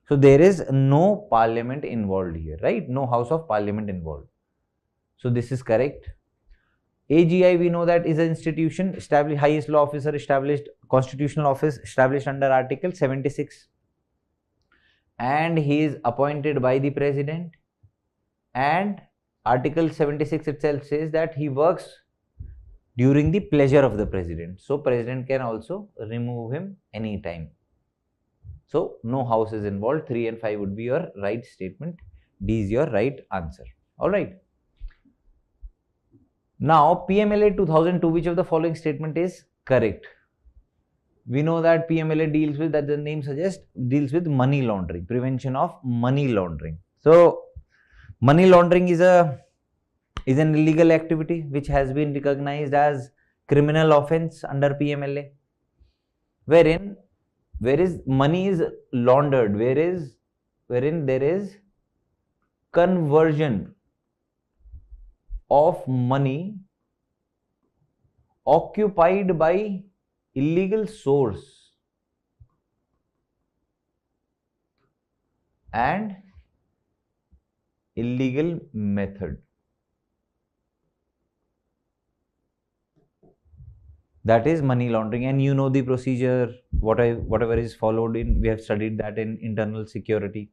So there is no parliament involved here, right? No House of Parliament involved. So this is correct. AGI, we know that is an institution established, highest law officer established, constitutional office established under Article 76. and he is appointed by the president, and Article 76 itself says that he works during the pleasure of the president. So president can also remove him anytime. So no house is involved. 3 and 5 would be your right statement. D is your right answer. All right. Now PMLA 2002, which of the following statement is correct? We know that PMLA deals with, that the name suggests, deals with money laundering, prevention of money laundering. So money laundering is an illegal activity which has been recognized as criminal offense under PMLA, wherein money is laundered, wherein there is conversion of money occupied by illegal source and illegal method. That is money laundering, and you know the procedure, whatever is followed in, we have studied that in internal security,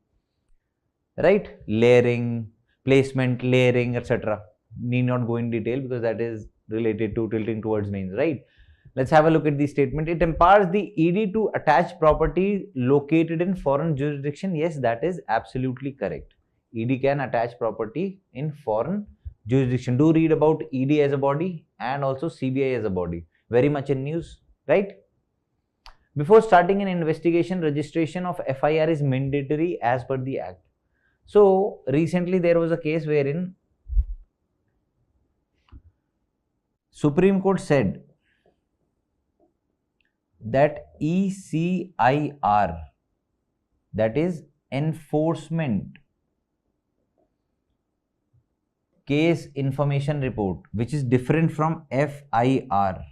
right? Layering, placement, layering, etc. Need not go in detail because that is related to tilting towards means, right? Let's have a look at the statement. It empowers the ED to attach property located in foreign jurisdiction. Yes, that is absolutely correct. ED can attach property in foreign jurisdiction. Do read about ED as a body and also CBI as a body. Very much in news, right? Before starting an investigation, registration of FIR is mandatory as per the Act. So recently there was a case wherein Supreme Court said that ECIR, that is enforcement case information report, which is different from FIR,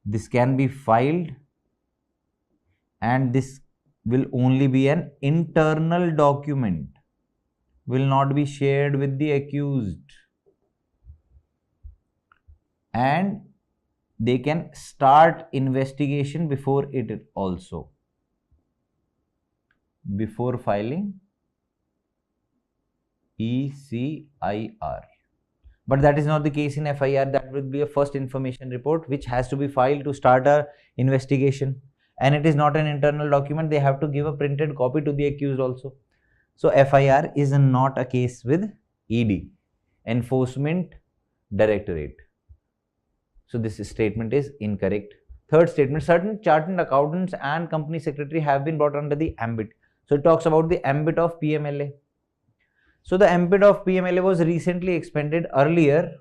this can be filed and this will only be an internal document, will not be shared with the accused, and they can start investigation before it also, before filing ECIR. But that is not the case in FIR. That will be a first information report which has to be filed to start a investigation, and it is not an internal document. They have to give a printed copy to the accused also. So FIR is not a case with ED, Enforcement Directorate. So this statement is incorrect. Third statement, certain chartered accountants and company secretary have been brought under the ambit. So it talks about the ambit of PMLA. So the ambit of PMLA was recently expanded. Earlier,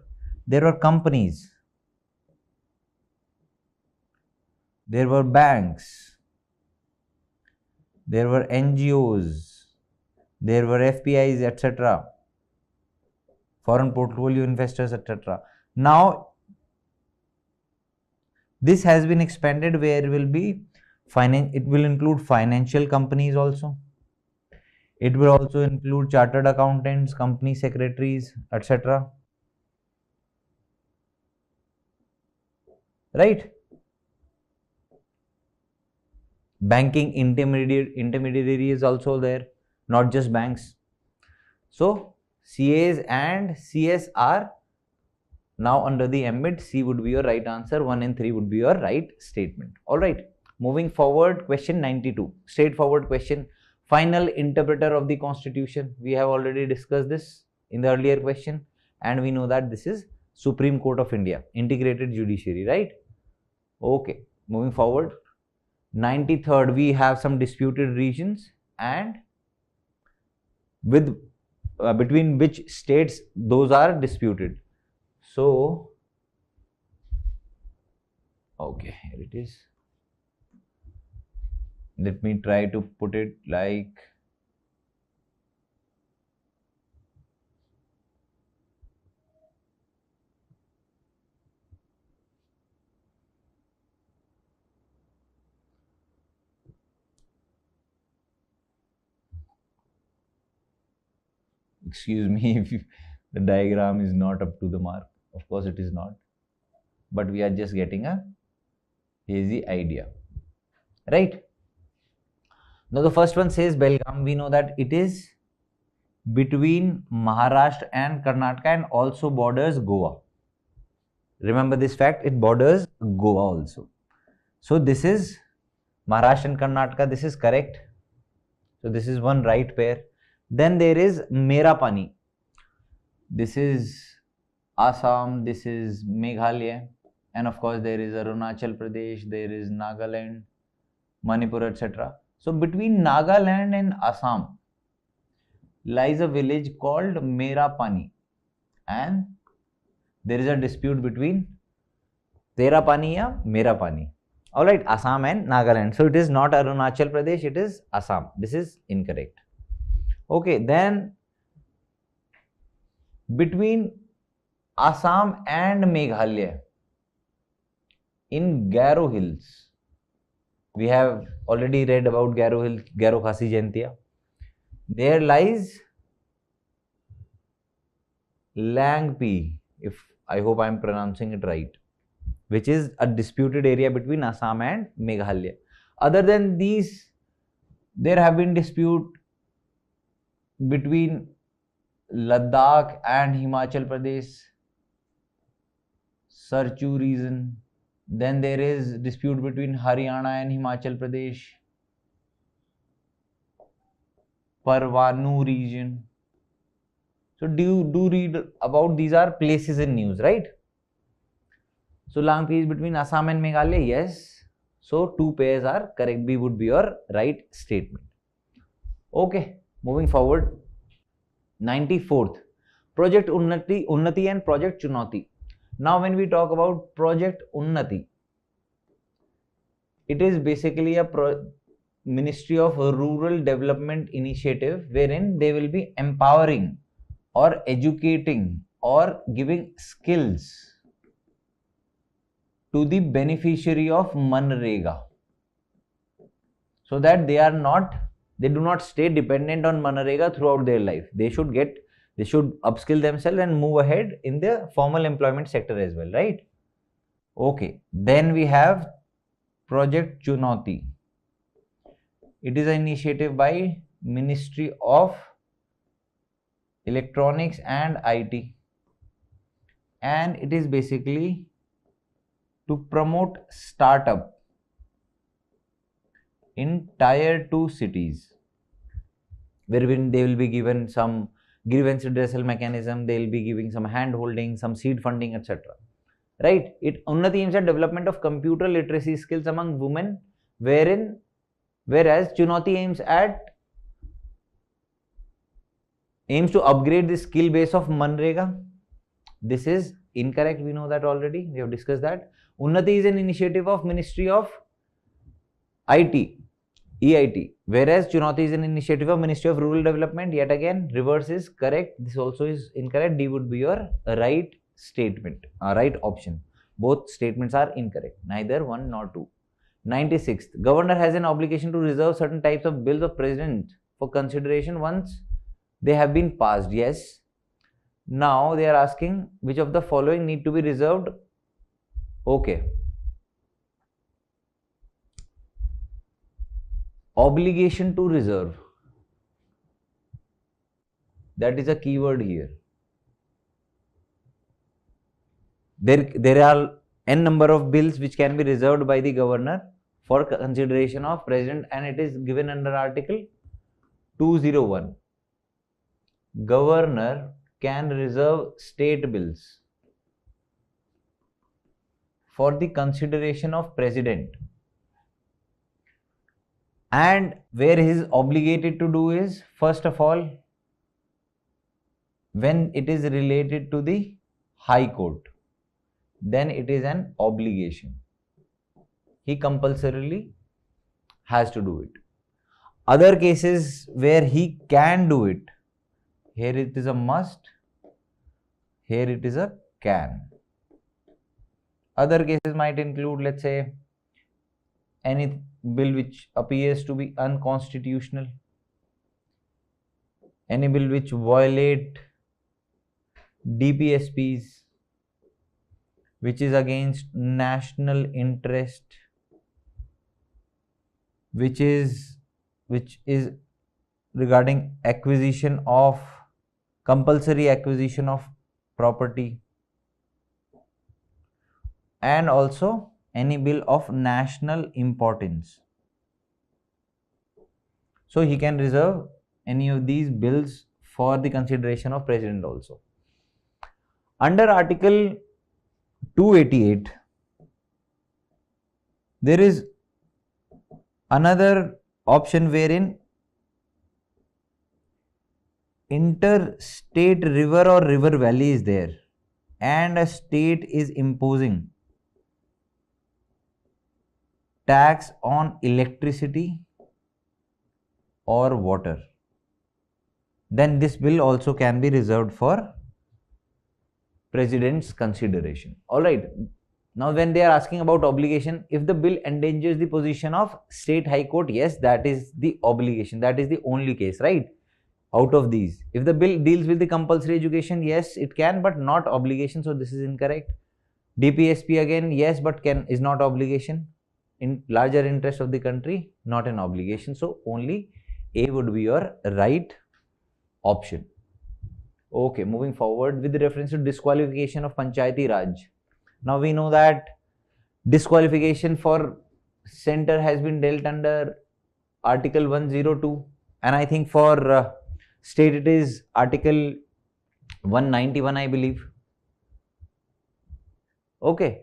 there were companies, there were banks, there were NGOs, there were FPIs, etc., foreign portfolio investors, etc. Now, this has been expanded where it will include financial companies also. It will also include chartered accountants, company secretaries, etc. Right? Banking intermediary is also there, not just banks. So CAs and CS are now under the ambit. C would be your right answer. 1 and 3 would be your right statement. All right. Moving forward, question 92. Straightforward question. Final interpreter of the Constitution. We have already discussed this in the earlier question, and we know that this is Supreme Court of India, integrated judiciary, right? Okay. Moving forward, 93rd, we have some disputed regions, and with between which states those are disputed. So, okay, here it is. Let me try to put it like, excuse me if the diagram is not up to the mark. Of course it is not, but we are just getting a hazy idea, right? Now the first one says Belgaum. We know that it is between Maharashtra and Karnataka and also borders Goa. Remember this fact, it borders Goa also. So this is Maharashtra and Karnataka, this is correct. So this is one right pair. Then there is Mera Pani. This is Assam, this is Meghalaya, and of course there is Arunachal Pradesh, there is Nagaland, Manipur, etc. So between Nagaland and Assam lies a village called Mera Pani, and there is a dispute between Tera Pani ya Mera Pani. Alright, Assam and Nagaland. So it is not Arunachal Pradesh, it is Assam. This is incorrect. Okay, then between Assam and Meghalaya in Garo Hills, we have already read about Garo Hills, Garo Khasi Jaintia. There lies Langpi, if I hope I am pronouncing it right, which is a disputed area between Assam and Meghalaya. Other than these, there have been dispute between Ladakh and Himachal Pradesh, Sarchu region. Then there is dispute between Haryana and Himachal Pradesh, Parvanu region. So do read about these are places in news, right? So Langpi is between Assam and Meghalaya, yes. So two pairs are correct. B would be your right statement. Okay, moving forward. 94th, Project Unnati and Project Chunauti. Now when we talk about Project Unnati, it is basically a Ministry of Rural Development initiative wherein they will be empowering or educating or giving skills to the beneficiary of Manrega, so that they do not stay dependent on Manrega throughout their life. They should upskill themselves and move ahead in the formal employment sector as well, right? Okay, then we have Project Chunauti. It is an initiative by Ministry of Electronics and IT, and it is basically to promote startup in tier 2 cities, wherein they will be given some grievance redressal mechanism, they will be giving some hand holding, some seed funding, etc. Right? Unnati aims at development of computer literacy skills among women, whereas Chunauti aims to upgrade the skill base of Manrega. This is incorrect, we know that already, we have discussed that. Unnati is an initiative of Ministry of IT, EIT, whereas Chunauti is an initiative of Ministry of Rural Development. Yet again, reverse is correct. This also is incorrect. D would be your right statement, right option. Both statements are incorrect, neither one nor two. 96th, Governor has an obligation to reserve certain types of bills of President for consideration once they have been passed. Yes. Now they are asking which of the following need to be reserved. Okay. Obligation to reserve. That is a keyword here. There are n number of bills which can be reserved by the governor for consideration of president, and it is given under Article 201. Governor can reserve state bills for the consideration of president, and where he is obligated to do is, first of all, when it is related to the High Court, then it is an obligation. He compulsorily has to do it. Other cases where he can do it, here it is a must, here it is a can. Other cases might include, let's say, any bill which appears to be unconstitutional, any bill which violate DPSPs, which is against national interest, which is which is regarding acquisition of compulsory acquisition of property, and also any bill of national importance. So he can reserve any of these bills for the consideration of president also. Under Article 288, there is another option wherein interstate river or river valley is there and a state is imposing tax on electricity or water, then this bill also can be reserved for president's consideration. All right. Now, when they are asking about obligation, if the bill endangers the position of state high court, yes, that is the obligation. That is the only case, right? Out of these, if the bill deals with the compulsory education, yes, it can, but not obligation. So this is incorrect. DPSP again, yes, but is not obligation. In larger interest of the country, not an obligation. So only A would be your right option. Okay, moving forward with reference to disqualification of Panchayati Raj. Now we know that disqualification for center has been dealt under Article 102, and I think for state it is Article 191, I believe. Okay.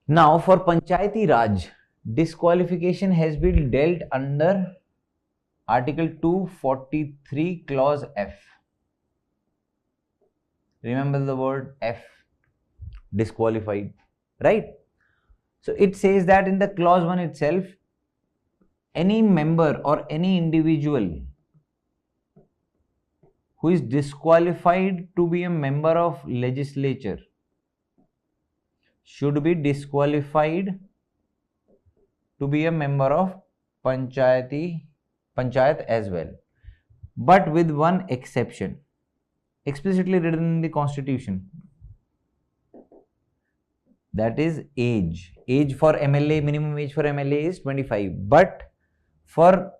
Now for Panchayati Raj, disqualification has been dealt under Article 243, Clause F. Remember the word F, disqualified, right? So it says that in the Clause 1 itself, any member or any individual who is disqualified to be a member of legislature should be disqualified to be a member of panchayat as well, but with one exception explicitly written in the constitution, that is age. Age for MLA, minimum age for MLA is 25, but for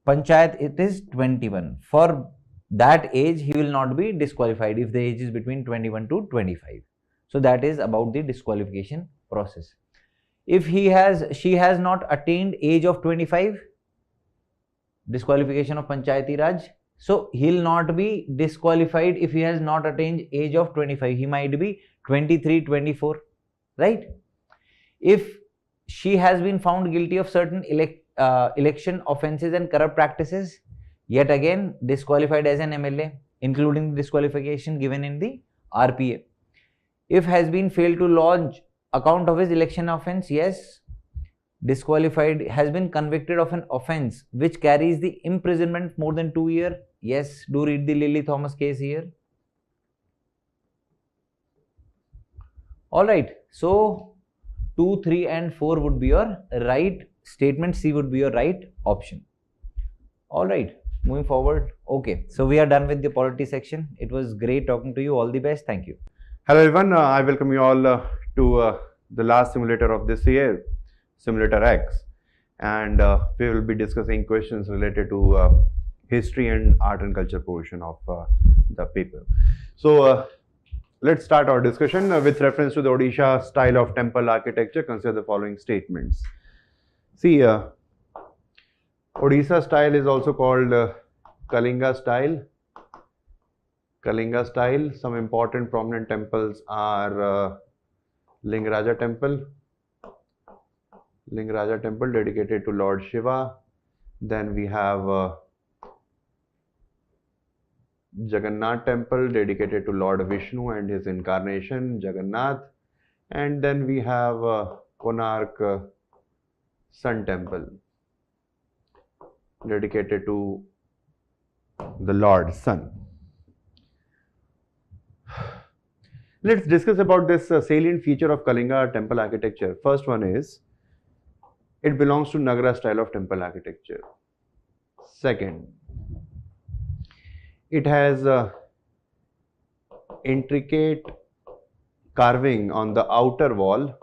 panchayat it is 21. For that age he will not be disqualified if the age is between 21 to 25. So that is about the disqualification process. If she has not attained age of 25, disqualification of Panchayati Raj, so he'll not be disqualified if he has not attained age of 25. He might be 23, 24, right? If she has been found guilty of certain election offences and corrupt practices, yet again disqualified as an MLA, including the disqualification given in the RPA. If has been failed to lodge account of his election offence, yes, disqualified. Has been convicted of an offence which carries the imprisonment more than 2 years, yes, do read the Lily Thomas case here. All right, so 2, 3 and 4 would be your right statement. C would be your right option. All right, moving forward. Okay, so we are done with the polity section. It was great talking to you. All the best. Thank you. Hello everyone, I welcome you all to the last simulator of this year, Simulator X, and we will be discussing questions related to history and art and culture portion of the paper. So let's start our discussion with reference to the Odisha style of temple architecture. Consider the following statements. See, Odisha style is also called Kalinga style. Kalinga style, some important prominent temples are Lingaraja temple dedicated to Lord Shiva. Then we have Jagannath temple dedicated to Lord Vishnu and his incarnation Jagannath. And then we have Konark Sun temple dedicated to the Lord Sun. Let's discuss about this salient feature of Kalinga temple architecture. First one is, it belongs to Nagara style of temple architecture. Second, it has intricate carving on the outer wall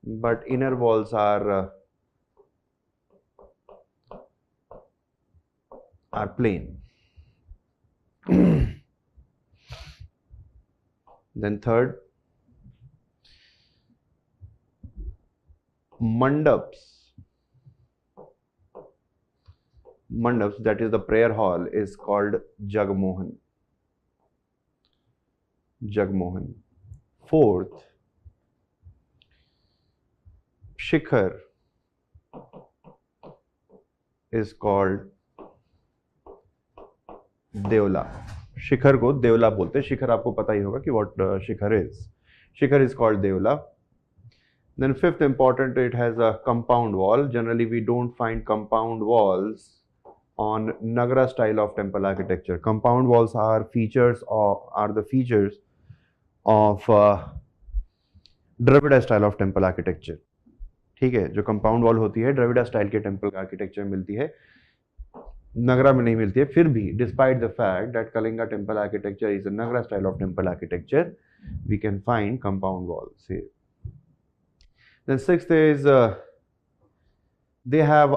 but inner walls are plain. Then third, mandaps, that is the prayer hall, is called Jagmohan. Fourth, Shikhar is called देवला. शिखर को देवला बोलते हैं. शिखर आपको पता ही होगा कि what Shikhar is. Shikhar is called देवला. Then fifth important, it has a compound wall. Generally we don't find compound walls on Nagara style of temple architecture. Compound walls are the features of Dravida style of temple architecture. ठीक है, जो compound wall होती है Dravida style के temple architecture में मिलती है, नगरा में नहीं मिलती है. फिर भी despite the fact that Kalinga temple architecture is a Nagara style of temple architecture, we can find compound walls here. Then sixth is they have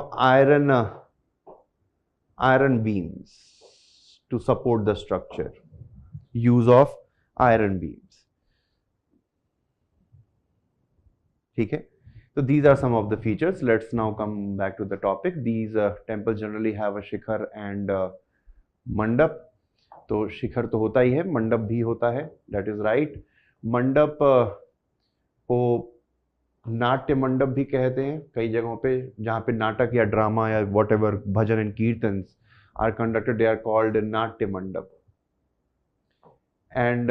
iron beams to support the structure. Use of iron beams. ठीक है. So these are some of the features. Let's now come back to the topic. These temples generally have a shikhar and mandap. तो शिखर तो होता ही है, मंडप भी होता है. That is right. मंडप को नाट्य मंडप भी कहते हैं कई जगहों पे, जहाँ पे नाटक या ड्रामा या whatever bhajan and kirtans are conducted, they are called नाट्य मंडप. And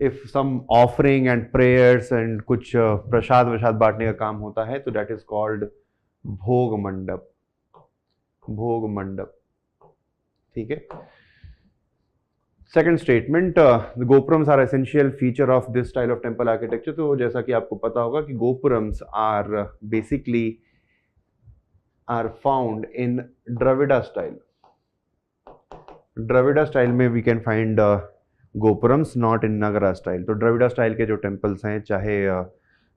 if some offering and prayers and कुछ प्रसाद वसाद बांटने का काम होता है तो that is called भोग मंडप. ठीक है. Second statement, the gopurams are essential feature of this style of temple architecture. तो जैसा कि आपको पता होगा कि gopurams are basically found in Dravida style. Dravida style में we can find gopurams, not in Nagara style. तो द्रविड़ा स्टाइल के जो टेम्पल्स हैं, चाहे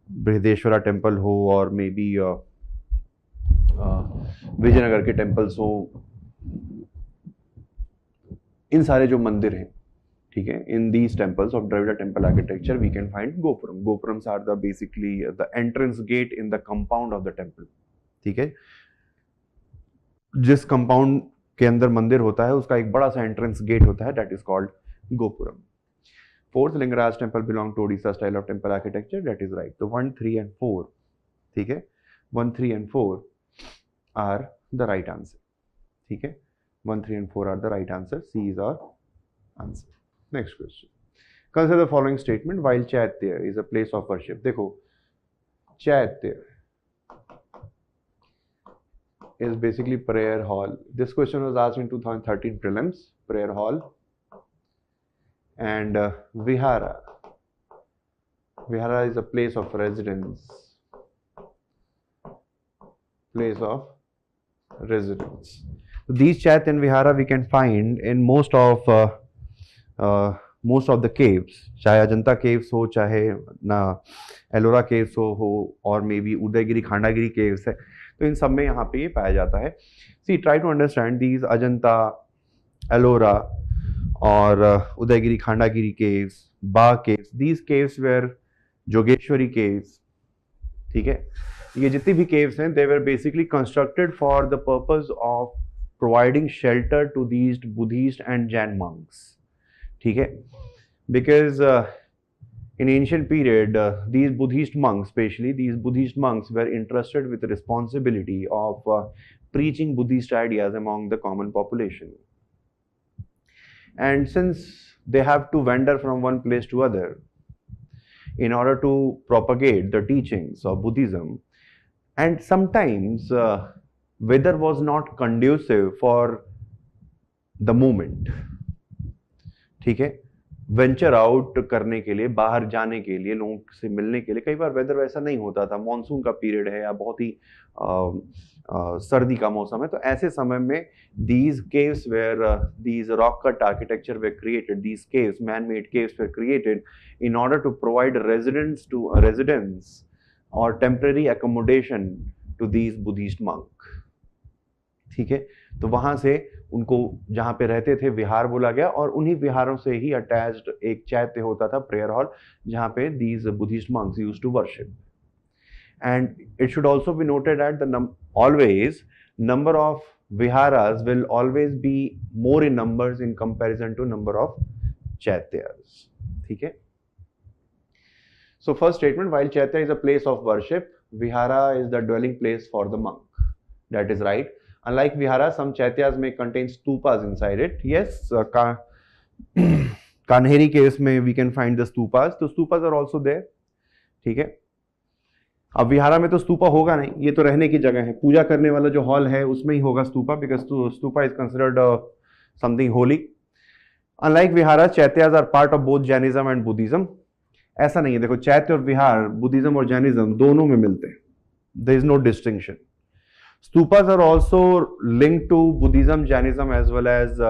बृहदेश्वरा टेम्पल हो और मे बी विजयनगर के टेम्पल्स हो, इन सारे जो मंदिर हैं, ठीक है, in these temples of Dravida temple architecture we can find gopuram. Gopurams are the basically the entrance gate in the compound of the temple. ठीक है. जिस कंपाउंड के अंदर मंदिर होता है उसका एक बड़ा सा एंट्रेंस गेट होता है, that is called Gopuram. Fourth, Lingaraj temple belong to Odisha style of temple architecture. That is right. So 1, 3 and 4. ठीक है. 1, 3 and 4 are the right answer. ठीक है. 1, 3 and 4 are the right answer. C is our answer. Next question. Consider the following statement. While Chaitya is a place of worship. देखो, Chaitya is basically prayer hall. This question was asked in 2013 prelims. Prayer hall. And Vihara is a place of residence. So these Chaitya and Vihara we can find in most of the caves, चाहे Ajanta caves हो, चाहे ना Ellora caves हो और may be Udayagiri खांडागिरी caves है, तो इन सब में यहाँ पे ये पाया जाता है. See, try to understand these Ajanta, Ellora और Udayagiri खांडागिरी caves, Bagh caves, these caves were Jogeshwari caves. ठीक है. ये जितनी भी caves हैं, they were basically constructed for the purpose of providing shelter to these Buddhist and Jain monks. ठीक है. Because in ancient period, these Buddhist monks, especially these Buddhist monks, were entrusted with the responsibility of preaching Buddhist ideas among the common population. And since they have to wander from one place to other in order to propagate the teachings of Buddhism, and sometimes weather was not conducive for the movement. ठीक है. Venture out करने के लिए, बाहर जाने के लिए, लोगों से मिलने के लिए, कई बार वेदर वैसा नहीं होता था, मॉनसून का पीरियड है या बहुत ही सर्दी का मौसम है, तो ऐसे समय में these caves where these rock cut architecture were created, these caves, man-made caves were created in order to provide residence और temporary accommodation to these Buddhist monk. ठीक है, तो वहां से उनको जहां पे रहते थे विहार बोला गया, और उन्हीं विहारों से ही अटैच्ड एक चैत्य होता था, प्रेयर हॉल, जहां पे these Buddhist monks used to worship. And it should also be noted at the always number of viharas will always be more in numbers in comparison to number of chaityas. ठीक है, so first statement, while chaitya is a place of worship, vihara is the dwelling place for the monk. That is right. Unlike vihara, some chaityas may contain stupas inside it. Yes, Kanheri case में we can find the stupas. तो stupas are also there. ठीक है, अब विहारा में तो स्तूपा होगा नहीं, ये तो रहने की जगह है, पूजा करने वाला जो हॉल है उसमें ही होगा stupa, because stupa is considered something holy. Unlike vihara, chaityas are part of both Jainism and Buddhism. ऐसा नहीं है, देखो चैत्य और विहार बुद्धिज्म और जैनिज्म दोनों में मिलते हैं, there is no distinction. Stupas are also linked to Buddhism, Jainism as well as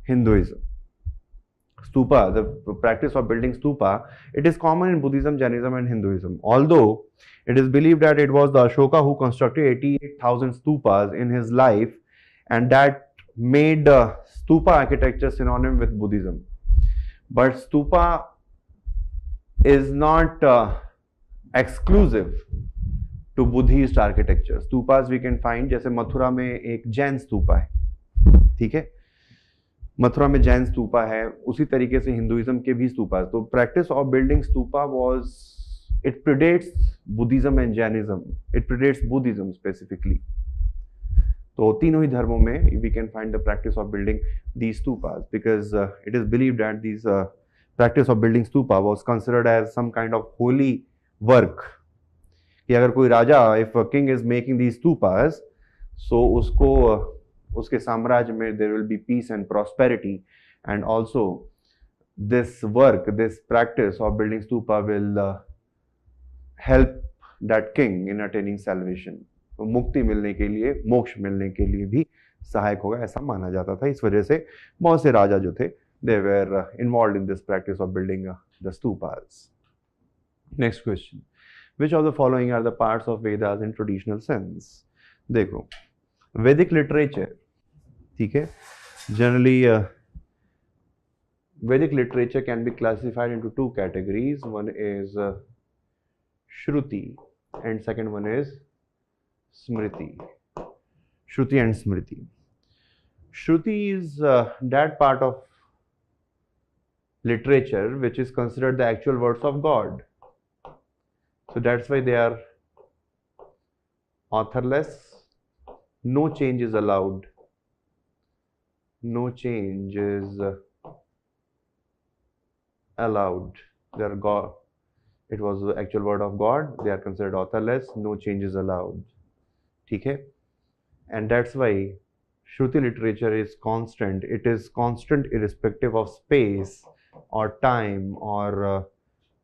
Hinduism. Stupa, the practice of building stupa, it is common in Buddhism, Jainism and Hinduism. Although it is believed that it was the Ashoka who constructed 88,000 stupas in his life, and that made stupa architecture synonym with Buddhism. But stupa is not exclusive to Buddhist architecture. Stupas we can find, जैसे मथुरा में एक जैन स्तूपा है, ठीक है, मथुरा में जैन स्तूपा है, उसी तरीके से हिंदुइज्म के भी स्तूपा। तो practice of building stupa was, it predates Buddhism and Jainism, it predates Buddhism specifically. तो तीनों ही धर्मों में we can find the practice of building these stupas, because it is believed that these practice of building stupa was considered as some kind of holy work, कि अगर कोई राजा, if king is making these stupas, so उसको उसके साम्राज्य में there will be peace and prosperity, and also this work, this practice of building stupa will help that king in attaining salvation. तो मुक्ति मिलने के लिए, मोक्ष मिलने के लिए भी सहायक होगा, ऐसा माना जाता था। इस वजह से बहुत से राजा जो थे, they were involve in this practice of building the stupas. Next question, which of the following are the parts of Vedas in traditional sense? देखो, वैदिक लिटरेचर, ठीक है, generally Vedic literature can be classified into two categories. One is Shruti and second one is Smriti. Shruti and Smriti. Shruti is that part of literature which is considered the actual words of God. So that's why they are authorless. No change is allowed. No change is allowed. They are God. It was the actual word of God. They are considered authorless. No change is allowed. ठीक है? And that's why Shruti literature is constant. It is constant irrespective of space or time or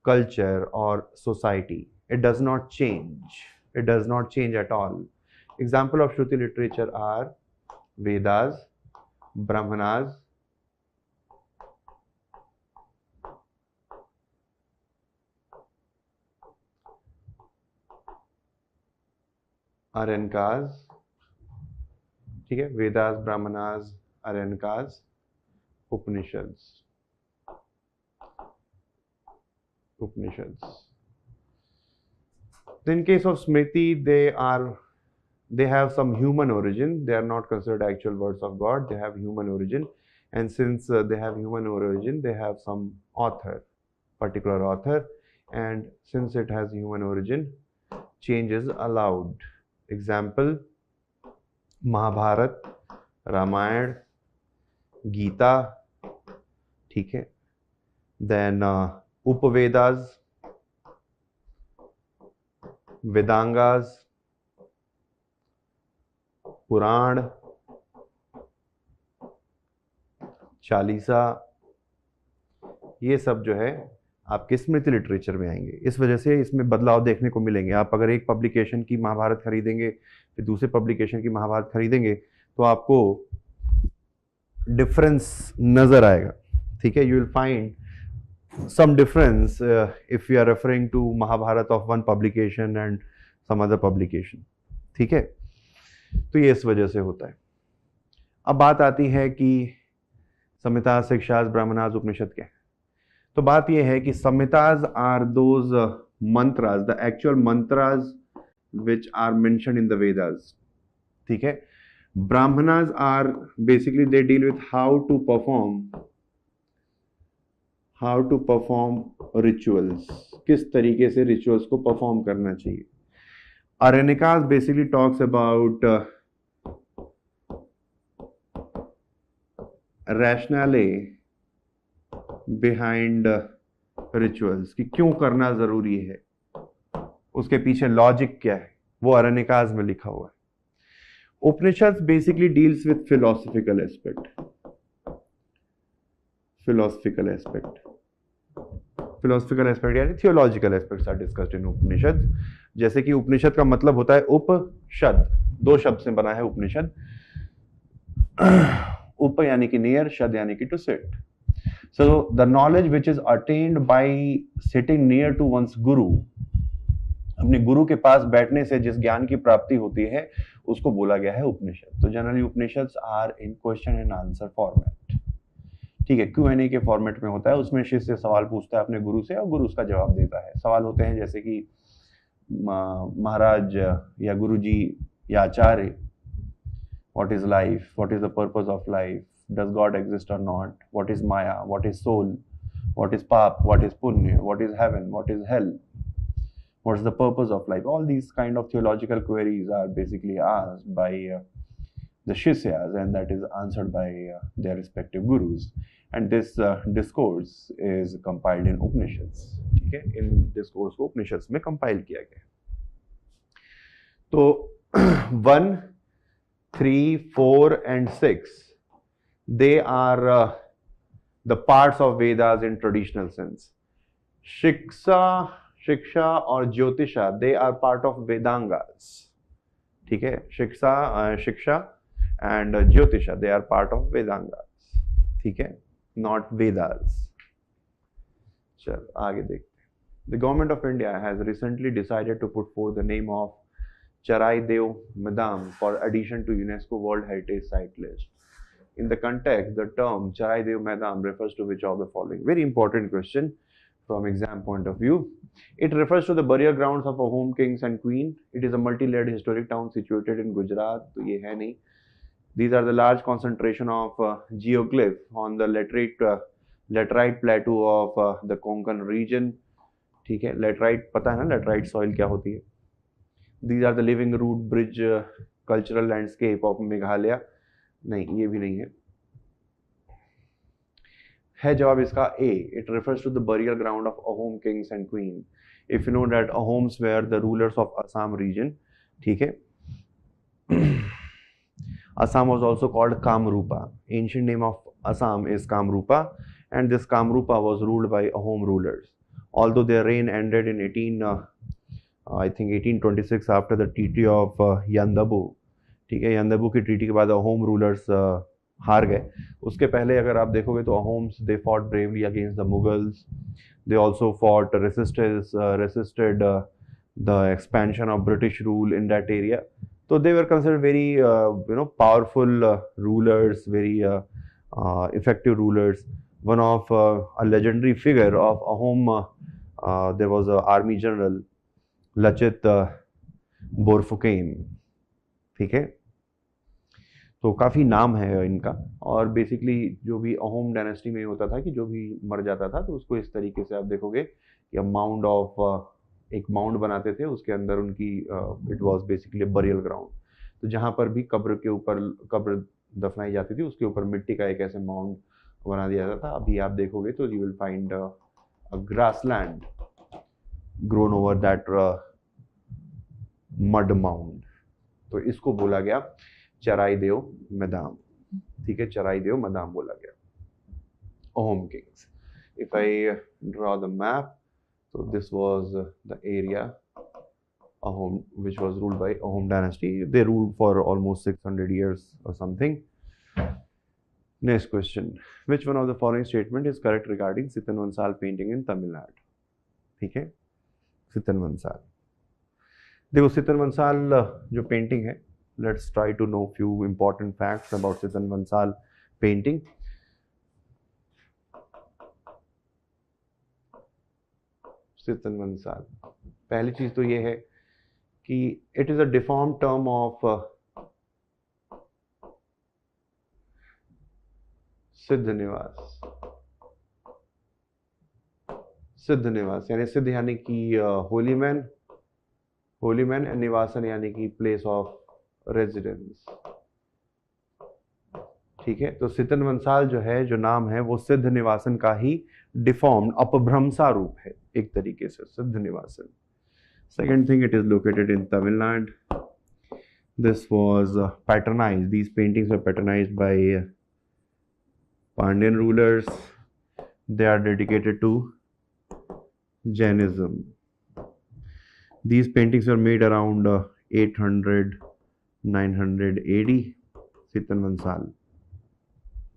culture or society. It does not change. It does not change at all. Example of Shruti literature are Vedas, Brahmanas, Arankas, ठीक है, Vedas, Brahmanas, अरण्यकास, Upanishads, In case of Smriti, they have some human origin. They are not considered actual words of God. They have human origin, and since they have human origin, they have some author, particular author, and since it has human origin, change is allowed. Example, Mahabharat, Ramayan, Gita, ठीक है, then उपवेदास, वेदांगास, पुराण, चालीसा, ये सब जो है आपके स्मृति literature में आएंगे। इस वजह से इसमें बदलाव देखने को मिलेंगे। आप अगर एक पब्लिकेशन की महाभारत खरीदेंगे, फिर दूसरे पब्लिकेशन की महाभारत खरीदेंगे, तो आपको डिफरेंस नजर आएगा, ठीक है। You will find some difference if we are referring to Mahabharata of one publication and some other publication. ठीक है, तो ये इस वजह से होता है. अब बात आती है कि संहिता, शिक्षास, ब्राह्मणास, उपनिषद क्या है. तो बात यह है कि Samhitas are those mantras, the actual mantras which are mentioned in the Vedas. ठीक है. Brahmanas are basically they deal with how to perform rituals, किस तरीके से rituals को perform करना चाहिए. Aranikas basically talks about rationale behind rituals, कि क्यों करना जरूरी है, उसके पीछे लॉजिक क्या है, वो अरण्यकाज में लिखा हुआ है. Upanishad basically deals with philosophical aspect. Philosophical aspect यानी theological aspects are discussed in Upanishad. जैसे कि उपनिषद का मतलब होता है उपशद, दो शब्द से बना है उपनिषद. उप यानी कि नियर, शद यानी कि to sit. So the knowledge which is attained by sitting near to one's guru, अपने गुरु के पास बैठने से जिस ज्ञान की प्राप्ति होती है उसको बोला गया है उपनिषद. तो generally Upanishads are in question and answer format. ठीक है, Q&A के फॉर्मेट में होता है. उसमें शिष्य सवाल पूछता है अपने गुरु से और गुरु उसका जवाब देता है. सवाल होते हैं जैसे कि महाराज या गुरुजी या आचार्य, what is life, what is the purpose of life, does God exist or not, what is Maya, what is soul, what is Pap, what is Punya, what is heaven, what is hell, what is the purpose of life. All these kind of theological queries are basically asked by the Shishyas, and that is answered by their respective gurus. And this discourse is compiled in Upanishads. ठीक है, इन discourse को Upanishads में compile किया गया. तो 1, 3, 4 and 6, they are the parts of Vedas in traditional sense. Shiksha और Jyotisha, they are part of Vedangas. ठीक है, शिक्षा and Jyotisha, they are part of Vedangas. ठीक है, not Vedas. चल आगे देखते हैं. The government of India has recently decided to put forth the name of Charai Dev Madam for addition to UNESCO World Heritage Site list. In the context, the term Charai Dev Madam refers to which of the following? Very important question from exam point of view. It refers to the burial grounds of Ahom kings and queen. It is a multi-layered historic town situated in Gujarat. तो ये है नहीं. These are the large concentration of geoglyph on the laterite plateau of the Konkan region. ठीक है, laterite पता है ना laterite soil क्या होती है. These are the living root bridge cultural landscape of Meghalaya. नहीं, ये भी नहीं है. है जवाब इसका A. It refers to the burial ground of Ahom kings and queen. If you know that Ahoms were the rulers of Assam region. ठीक है. Assam was also called Kamrupa. Ancient name of Assam is Kamrupa, and this Kamrupa was ruled by Ahom rulers. Although their reign ended in 1826 after the treaty of Yandabu. ठीक है, यंदबू की treaty के बाद Ahom rulers हार गए. उसके पहले अगर आप देखोगे तो Ahoms they fought bravely against the Mughals. They also fought resisted the expansion of British rule in that area. So they were considered very powerful rulers, very effective rulers. One of a legendary figure of Ahom, there was an army general Lachit Borfukein. ठीक है, तो काफ़ी नाम है इनका. और basically जो भी अहोम डायनेस्टी में होता था कि जो भी मर जाता था तो उसको इस तरीके से आप देखोगे कि एक माउंड बनाते थे, उसके अंदर उनकी it was basically burial ground. तो जहाँ पर भी कब्र दफनाई जाती थी उसके ऊपर मिट्टी का एक ऐसे माउंड बना दिया जाता था. अभी आप देखोगे तो you will find a grassland grown over that mud mound. तो इसको बोला गया चराई देव मैदाम. ठीक है, चराई देव मैदाम बोला गया. Ahom kings. If I draw the map, so this was the area Ahom, which was ruled by Ahom dynasty. They ruled for almost 600 years or something. Next question, which one of the following statement is correct regarding Sittanavasal painting in Tamil Nadu? ठीक है, सितन वंसाल, देखो सितन वंसाल जो painting है, let's try to know few important facts about Sittanavasal painting. Sittanavasal, पहली चीज तो ये है कि it is a deform term of सिद्ध निवास. सिद्ध निवास यानी सिद्ध यानी कि holy man, holy man, and निवासन यानी कि प्लेस ऑफ रेजिडेंस. ठीक है, तो सितन वंसाल जो है, जो नाम है, वो सिद्ध निवासन का ही डिफॉर्म्ड अपभ्रंशा रूप है एक तरीके से, Siddha Nivasan. Second thing, it is located in Tamil Nadu. This was patronized, these paintings were patronized by Pandyan rulers. They are dedicated to Jainism. These paintings were made around 800-900 AD. सितन वंसाल,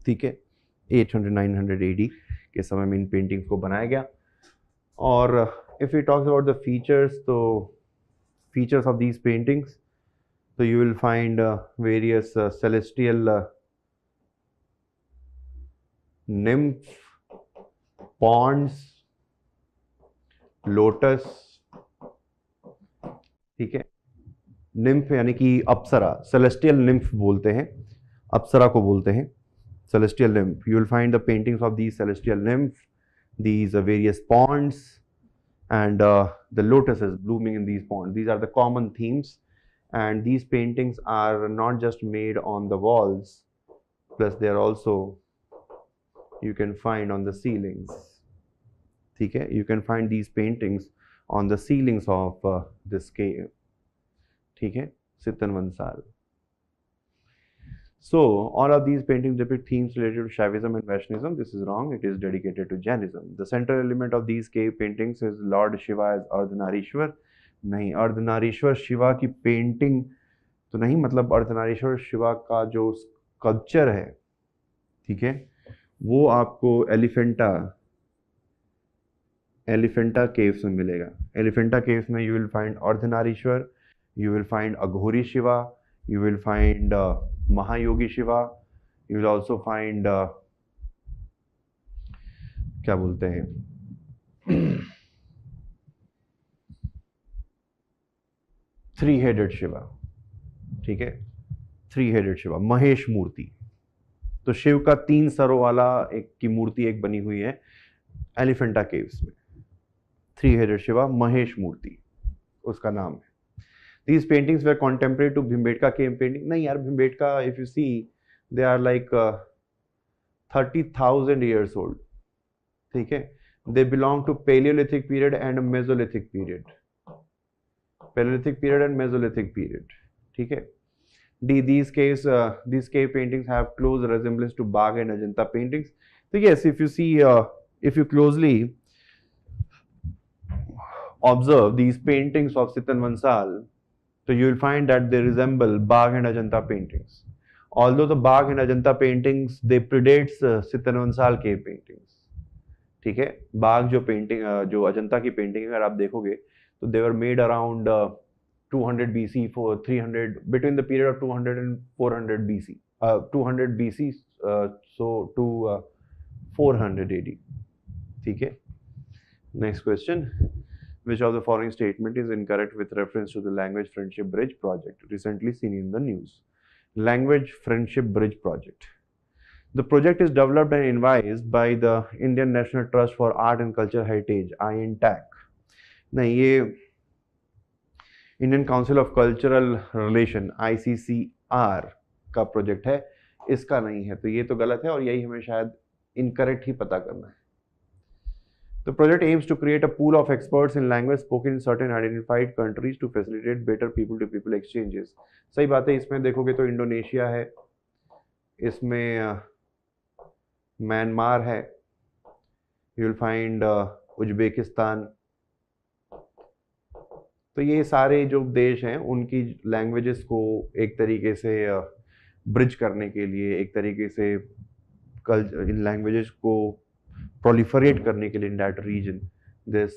ठीक है, 800-900 AD के समय में इन पेंटिंग्स को बनाया गया. और if you talk about the features, तो फीचर्स ऑफ दीज पेंटिंग्स, तो you will find various celestial nymph, ponds, lotus. ठीक है, निम्फ यानी कि अप्सरा, सेलेस्टियल निम्फ बोलते हैं, अप्सरा को बोलते हैं celestial nymph. You will find the paintings of these celestial nymph, these various ponds, and the lotuses blooming in these ponds. These are the common themes, and these paintings are not just made on the walls, plus they are also, you can find on the ceilings. ठीक है, you can find these paintings on the ceilings of this cave. ठीक है, सितन वंसाल. So all of these paintings depict themes related to Shaivism and Vaishnavism. This is wrong. It is dedicated to Jainism. The central element of these cave paintings is Lord Shiva as Ardhanarishwar. नहीं, अर्धनारीश्वर शिवा की painting तो नहीं, मतलब अर्धनारीश्वर शिवा का जो sculpture है, ठीक है, वो आपको एलिफेंटा केव्स में मिलेगा. एलिफेंटा केव्स में you will find Ardhanarishvara, you will find Aghori Shiva, you will find Mahayogi Shiva, you will also find क्या बोलते हैं, थ्री-हेडेड शिवा. ठीक है, थ्री-हेडेड शिवा, महेश मूर्ति. तो शिव का 3 सरों वाला एक की मूर्ति एक बनी हुई है एलिफेंटा केव्स में. थ्री-हेडेड शिवा, महेश मूर्ति उसका नाम है. These paintings were contemporary to Bhimbetka cave painting. नहीं यार, Bhimbetka, if you see, they are like 30,000 years old. ठीक है, they belong to Paleolithic period and Mesolithic period. Paleolithic period and Mesolithic period. ठीक है. These cave paintings have close resemblance to Bagh and Ajanta paintings. So yes, if you see, if you closely observe these paintings of Sitan Vansal, so you will find that they resemble Bagh and Ajanta paintings. Although the Bagh and Ajanta paintings, they predates Sitan Vansal cave paintings. ठीक है, बाघ जो painting, जो अजंता की painting अगर आप देखोगे, तो they were made around 200 BC for 300, between the period of 200 and 400 BC. 200 BC so to 400 AD. ठीक है. Next question. Which of the following statement is incorrect with reference to the Language Friendship Bridge project recently seen in the news? Language Friendship Bridge project. The project is developed and advised by the Indian National Trust for Art and Culture Heritage, INTAC. नहीं, ये Indian Council of Cultural Relation, ICCR का project है, इसका नहीं है. तो ये तो गलत है और यही हमें शायद इनकरेक्ट ही पता करना है. The project aims to create a pool of experts in language spoken in certain identified countries to facilitate better people-to-people exchanges. सही बात है. इसमें देखोगे तो इंडोनेशिया है, इसमें म्यांमार है, you will find उज्बेकिस्तान. तो ये सारे जो देश हैं, उनकी लैंग्वेजेस को एक तरीके से ब्रिज करने के लिए, एक तरीके से इन लैंग्वेजेस को proliferate करने के लिए in that region, this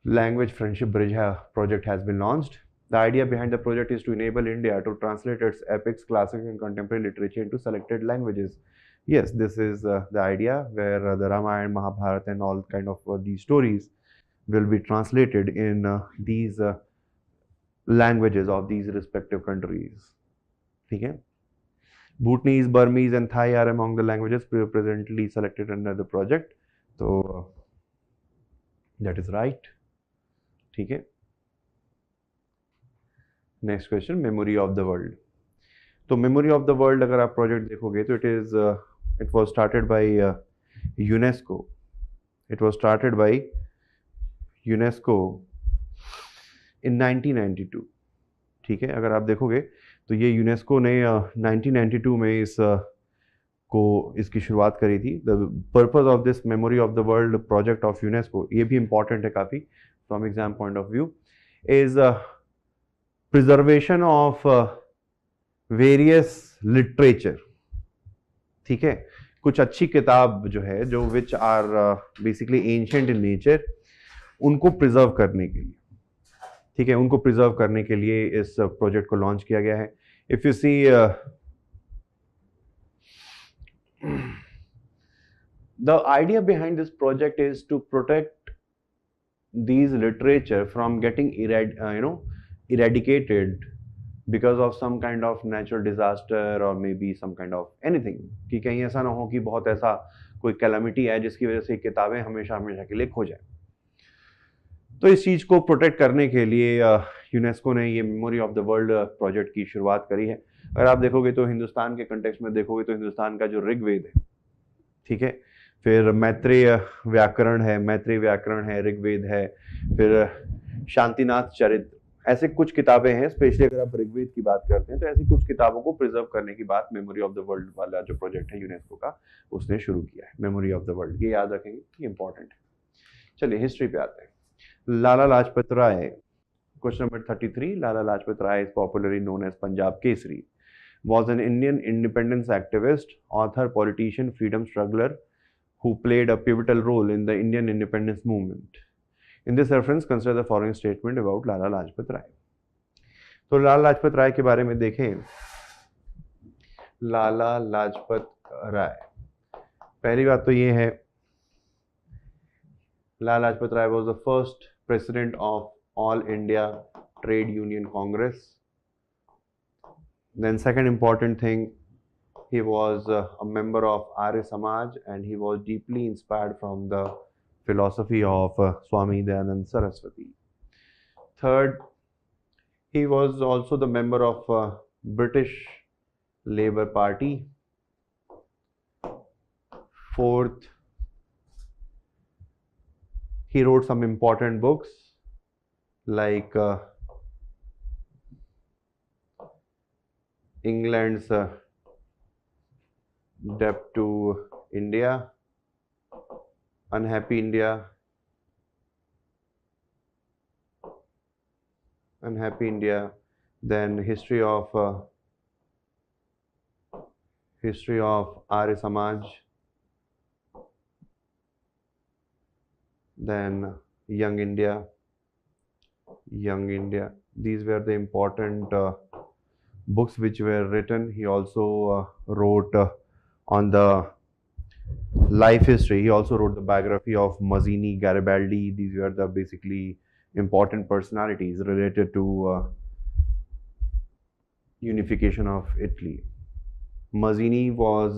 language friendship bridge project has been launched. The idea behind the project is to enable India to translate its epics, classic and contemporary literature into selected languages. Yes, this is the idea where the Ramayana, Mahabharata and all kind of these stories will be translated in these languages of these respective countries. Okay? Bhutanese, Burmese and Thai are among the languages presently selected under the project. So that is right. Okay? Next question, memory of the world. So memory of the world, अगर आप project देखोगे तो it was started by UNESCO. It was started by UNESCO in 1992. ठीक है, अगर आप देखोगे तो ये यूनेस्को ने 1992 में इसकी शुरुआत करी थी. The purpose of this memory of the world project of UNESCO, ये भी इंपॉर्टेंट है काफ़ी from exam point of view, is preservation of various literature. ठीक है, कुछ अच्छी किताब जो है जो which are basically ancient in nature, उनको प्रिजर्व करने के लिए, ठीक है, उनको प्रिजर्व करने के लिए इस प्रोजेक्ट को लॉन्च किया गया है. If you see the idea behind this project is to protect these literature from getting eradicated because of some kind of natural disaster or maybe some kind of anything, कि कहीं ऐसा ना हो कि बहुत ऐसा कोई कैलामिटी है जिसकी वजह से किताबें हमेशा हमेशा के लिए खो जाए. तो इस चीज़ को प्रोटेक्ट करने के लिए यूनेस्को ने ये memory of the world project की शुरुआत करी है. अगर आप देखोगे तो हिंदुस्तान के कंटेक्स्ट में देखोगे तो हिंदुस्तान का जो ऋग्वेद है, ठीक है, फिर मैत्रेय व्याकरण है, ऋग्वेद है, फिर शांतिनाथ चरित्र, ऐसे कुछ किताबें हैं. स्पेशली अगर आप ऋग्वेद की बात करते हैं तो ऐसी कुछ किताबों को प्रिजर्व करने की बात मेमोरी ऑफ द वर्ल्ड वाला जो प्रोजेक्ट है यूनेस्को का, उसने शुरू किया है. मेमोरी ऑफ द वर्ल्ड, ये याद रखेंगे कि इंपॉर्टेंट है. चलिए हिस्ट्री पे आते हैं. Lala Lajpat Rai, question number 33. Lala Lajpat Rai is popularly known as Punjab Kesari, was an Indian independence activist, author, politician, freedom struggler who played a pivotal role in the Indian independence movement. In this reference, consider the following statement about Lala Lajpat Rai. तो लाला लाजपत राय के बारे में देखें. लाला लाजपत राय, पहली बात तो ये है, लाला लाजपत राय was the first president of All India Trade Union Congress. Then second important thing, he was a member of Arya Samaj and he was deeply inspired from the philosophy of Swami Dayanand Saraswati. Third, he was also the member of British Labour Party. Fourth, he wrote some important books like England's Debt to India, Unhappy India, then history of Arya Samaj, then Young India. These were the important books which were written. He also wrote on the life history. He also wrote the biography of Mazzini, Garibaldi. These were the basically important personalities related to unification of Italy. Mazzini was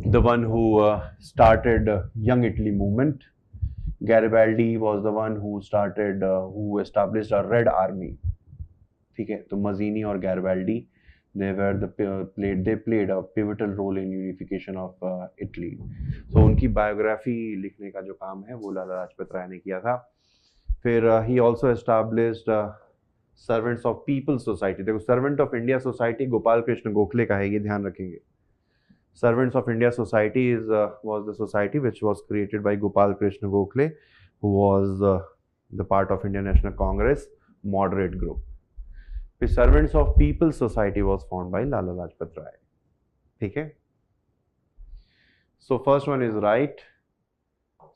the one who started Young Italy movement. Garibaldi was the one who established a Red Army. ठीक है, तो मजीनी और Garibaldi they played a pivotal role in unification of Italy. So उनकी biography लिखने का जो काम है वो लाला लाजपत राय ने किया था. फिर he also established servants of people society. देखो, servant of India society Gopal Krishna Gokhale का है, ये ध्यान रखेंगे. Servants of India society was the society which was created by Gopal Krishna Gokhale, who was the part of Indian National Congress moderate group. फिर servants of peoples society was found by Lala Lajpat Rai. ठीक है, so first one is right,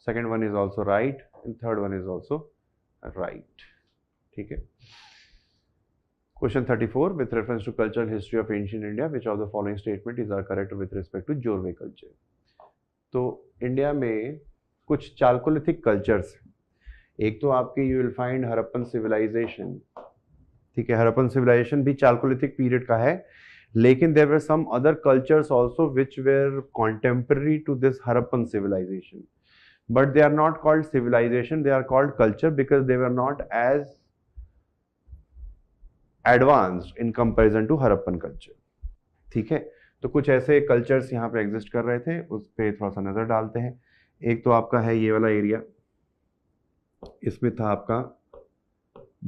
second one is also right and third one is also right. ठीक है, question 34, with reference to cultural history of ancient India which of the following statement is are correct with respect to Jorwe culture. तो India में कुछ Chalcolithic cultures, एक तो आपके you will find Harappan civilisation. ठीक है, हरप्पन सिविलाइजेशन भी चालकोलिथिक पीरियड का है, लेकिन there were some other cultures also which were contemporary to this Harappan civilization, but they are not called civilization, they are called culture because they were not as advanced in comparison to Harappan culture. ठीक है, तो कुछ ऐसे cultures यहाँ पे exist कर रहे थे, उस पर थोड़ा सा नजर डालते हैं। एक तो आपका है ये वाला एरिया, इसमें था आपका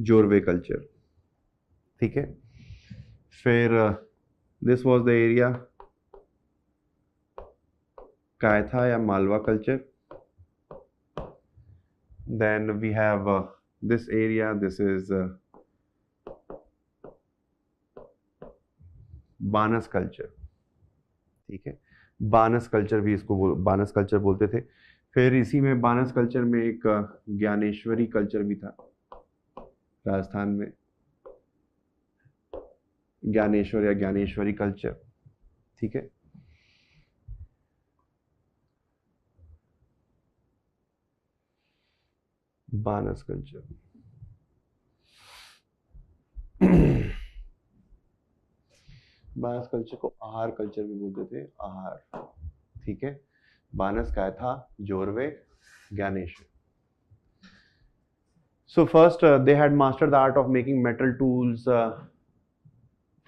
जोरवे कल्चर। ठीक है, फिर this was the area Kayatha या Malwa culture. Then we have this area, this is Banas culture. ठीक है, बानस कल्चर भी इसको बानस कल्चर बोलते थे। फिर इसी में बानस कल्चर में एक ज्ञानेश्वरी कल्चर भी था राजस्थान में, ज्ञानेश्वर या ज्ञानेश्वरी कल्चर। ठीक है, बानस कल्चर। बानस कल्चर को आहार कल्चर भी बोलते थे, आहार। ठीक है, बानस का था Jorwe, Dnyaneshwar. So first they had mastered the art of making metal tools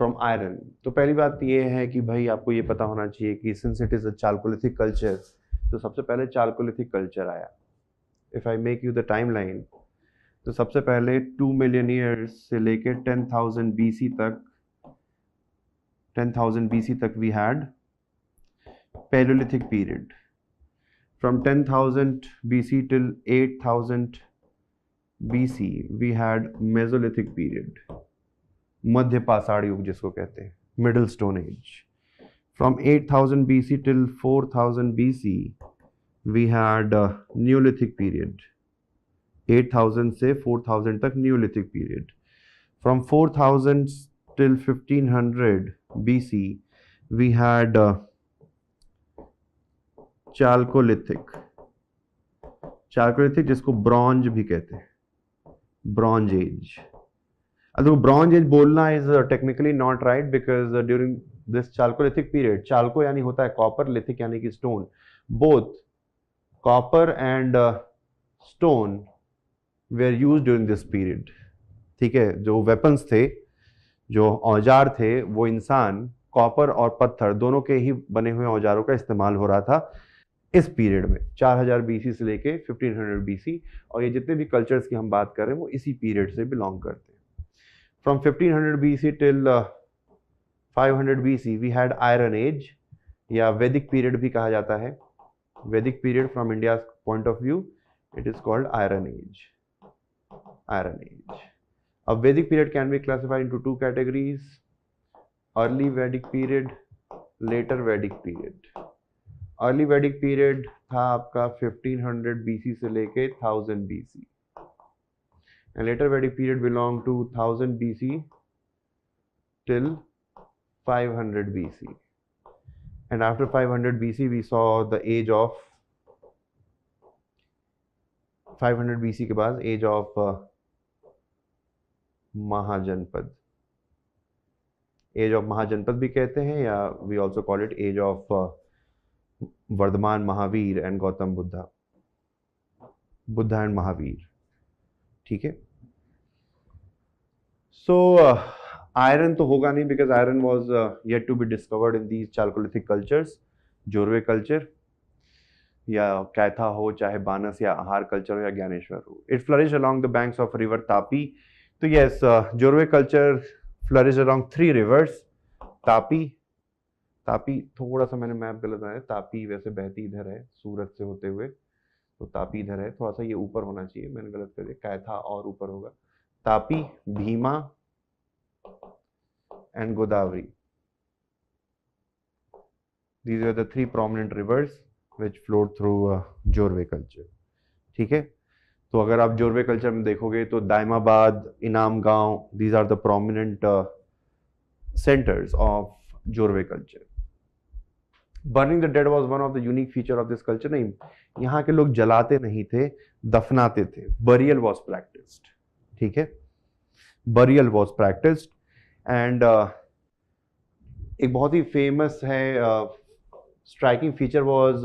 from iron. तो पहली बात ये है कि भाई आपको ये पता होना चाहिए कि since it is a chalcolithic culture, तो सबसे पहले chalcolithic culture आया। If I make you the timeline, तो सबसे पहले 2 million years से लेके 10,000 BC तक, 10,000 BC तक we had Paleolithic period. From 10,000 BC till 8,000 BC we had Mesolithic period, मध्य पाषाण युग जिसको कहते हैं, middle stone age. From 8,000 BC till 4,000 BC we had Neolithic period, 8,000 से 4,000 तक Neolithic period. From 4,000 till 1500 BC we had Chalcolithic, Chalcolithic जिसको bronze भी कहते हैं, ब्रॉन्ज एज। अब ब्रॉन्ज एज बोलना is technically not right because during this Chalcolithic period, chalco यानी होता है कॉपर, लिथिक यानी कि stone, both copper and stone were used during this period. ठीक है, जो वेपन्स थे, जो औजार थे, वो इंसान कॉपर और पत्थर दोनों के ही बने हुए औजारों का इस्तेमाल हो रहा था इस पीरियड में, 4000 BC से लेके 1500 BC। और ये जितने भी कल्चर्स की हम बात कर रहे हैं वो इसी पीरियड से बिलोंग करते हैं। From 1500 BC till 500 BC we had iron age या वैदिक पीरियड भी कहा जाता है। Vedic period from India point of view it is called iron age, iron age. अब Vedic period can be classified into 2 categories, early Vedic period, later Vedic period. Early Vedic period था आपका 1500 BC से लेके 1000 BC, and later Vedic period belonged to 1000 BC till 500 BC, and after 500 BC we saw the age of 500 BC के बाद age of Mahajanapada, age of Mahajanapada भी कहते हैं, या we also call it age of Vardhaman Mahavir and Gautam Buddha, Buddha and Mahavir. ठीक है, so iron तो होगा नहीं because iron was yet to be discovered in these Chalcolithic cultures, Jorwe culture या कैथा हो, चाहे बानस या आहार कल्चर हो या ज्ञानेश्वर हो। It flourish along the banks of river Tapi. तो yes, Jorwe culture flourish along 3 rivers, Tapi, Tapi थोड़ा सा मैंने मैप गलत बनाया, तापी वैसे बहती इधर है सूरत से होते हुए, तो तापी इधर है, थोड़ा सा ये ऊपर होना चाहिए, मैंने गलत कर दिया, कैथा और ऊपर होगा, Tapi, Bhima and Godavari. These are the three prominent rivers which flowed through Jorwe culture. ठीक है, तो अगर आप जोरवे कल्चर में देखोगे तो दाइमाबाद, इनाम गांव, these are the prominent centers of Jorwe culture. Burning the dead was one of the unique feature of this culture. नहीं, यहाँ के लोग जलाते नहीं थे, दफनाते थे. Burial was practiced. ठीक है, burial was practiced and एक बहुत ही फेमस है striking feature was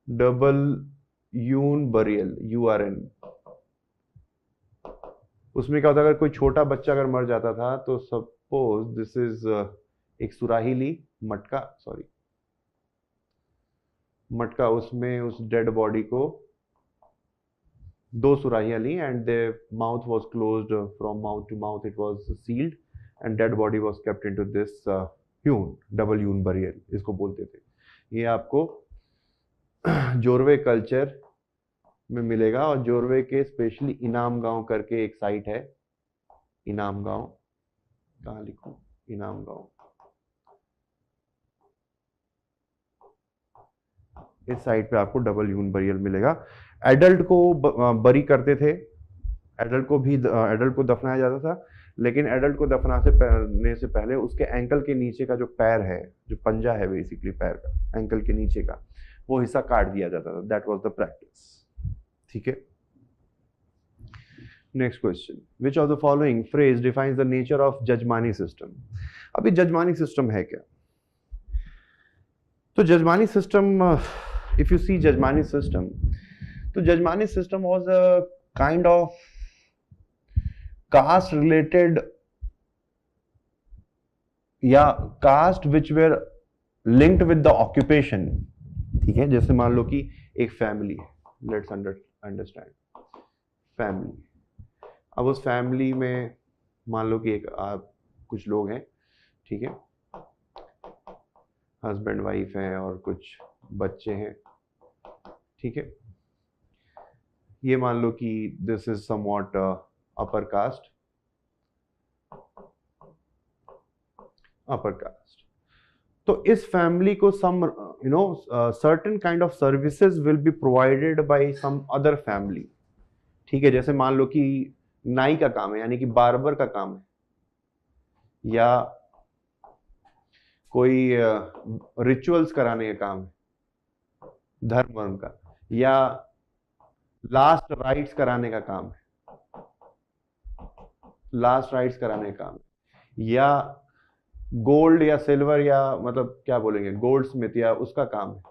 double urn burial, URN. उसमें क्या होता है, अगर कोई छोटा बच्चा अगर मर जाता था तो सपोज दिस इज एक सुराही ली, मटका, उसमें उस डेड बॉडी को दो सुराहियां ली and the mouth was closed, from mouth to mouth it was sealed and dead body was kept into this urn, double urn burial इसको बोलते थे. ये आपको जोरवे कल्चर में मिलेगा और जोरवे के स्पेशली इनाम गांव करके एक साइट है. इनाम गांव कहाँ लिखूं, इनाम गांव, इस साइट पे आपको डबल यून बरियल मिलेगा. एडल्ट को बरी करते थे, एडल्ट को दफनाया जाता था, लेकिन एडल्ट को दफनाने से पहले उसके एंकल के नीचे का जो पैर है, जो पंजा है बेसिकली पैर का, एंकल के नीचे का वो हिस्सा काट दिया जाता था. That was the practice. ठीक है, next question, which of the following phrase defines the nature of jajmani system. अभी जजमानी सिस्टम है क्या? तो jajmani system, if you see jajmani system, तो jajmani system was a kind of caste related या caste which were linked with the occupation. ठीक है, जैसे मान लो कि एक फैमिली है, लेट्स अंडरस्टैंड फैमिली. अब उस फैमिली में मान लो कि कुछ लोग हैं, ठीक है, हस्बैंड वाइफ हैं और कुछ बच्चे हैं. ठीक है, ये मान लो कि this is somewhat upper caste. तो इस फैमिली को some certain kind of services will be provided by some other family. ठीक है, जैसे मान लो कि नाई का काम है, यानी कि बार्बर का काम है, या कोई रिचुअल्स कराने का काम है, धर्म वर्म का, या लास्ट राइट्स कराने का काम है, या गोल्ड या सिल्वर या मतलब क्या बोलेंगे, गोल्ड स्मिथ या उसका काम है.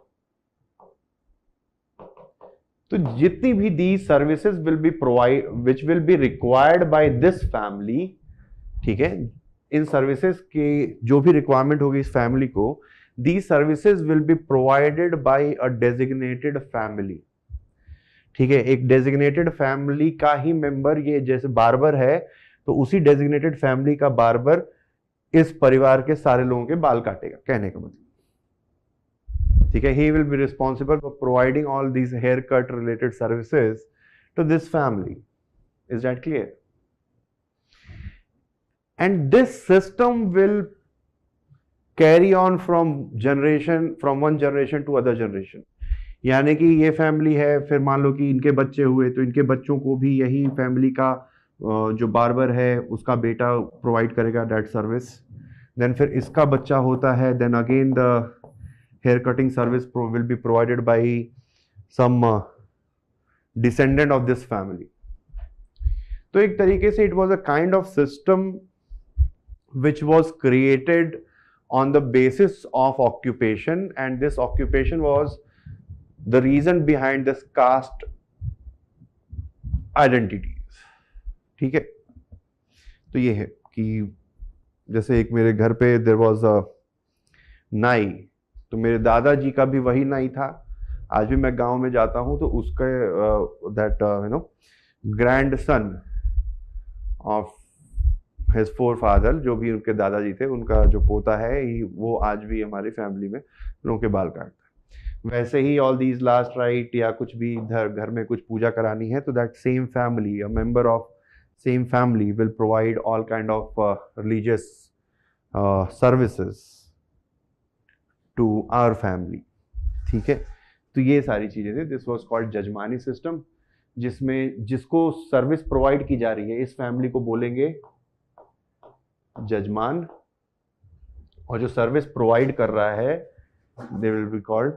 तो जितनी भी the services will B provide which will be required by this family. ठीक है, इन सर्विसेज के जो भी रिक्वायरमेंट होगी इस फैमिली को, the services will be provided bye a designated family. ठीक है, एक डेजिग्नेटेड फैमिली का ही मेंबर, ये जैसे बार्बर है तो उसी डेजिग्नेटेड फैमिली का बार्बर इस परिवार के सारे लोगों के बाल काटेगा, कहने का मतलब. ठीक है, he will be responsible for providing all these haircut related services to this family. Is that clear? And this system will carry on from one generation to other generation. यानी कि ये फैमिली है, फिर मान लो कि इनके बच्चे हुए तो इनके बच्चों को भी यही फैमिली का जो बार्बर है उसका बेटा प्रोवाइड करेगा दैट सर्विस. देन फिर इसका बच्चा होता है, then again the hair cutting service will be provided by some descendant of this family. तो एक तरीके से it was a kind of system which was created on the basis of occupation, and this occupation was the reason behind this caste identities. ठीक है, तो ये है कि जैसे एक मेरे घर पे there was a नाई, तो मेरे दादाजी का भी वही नाई था. आज भी मैं गांव में जाता हूं तो उसके that grand son of his forefather, जो भी उनके दादाजी थे, उनका जो पोता है वो आज भी हमारी फैमिली में लोगों के बाल काटता है. वैसे ही ऑल दीज लास्ट राइट या कुछ भी इधर घर में कुछ पूजा करानी है तो that same family, a member of same family will provide all kind of religious services to our family. ठीक है, तो ये सारी चीजें थी. दिस वाज कॉल्ड जजमानी सिस्टम, जिसमें जिसको सर्विस प्रोवाइड की जा रही है इस फैमिली को बोलेंगे जजमान, और जो सर्विस प्रोवाइड कर रहा है they will be called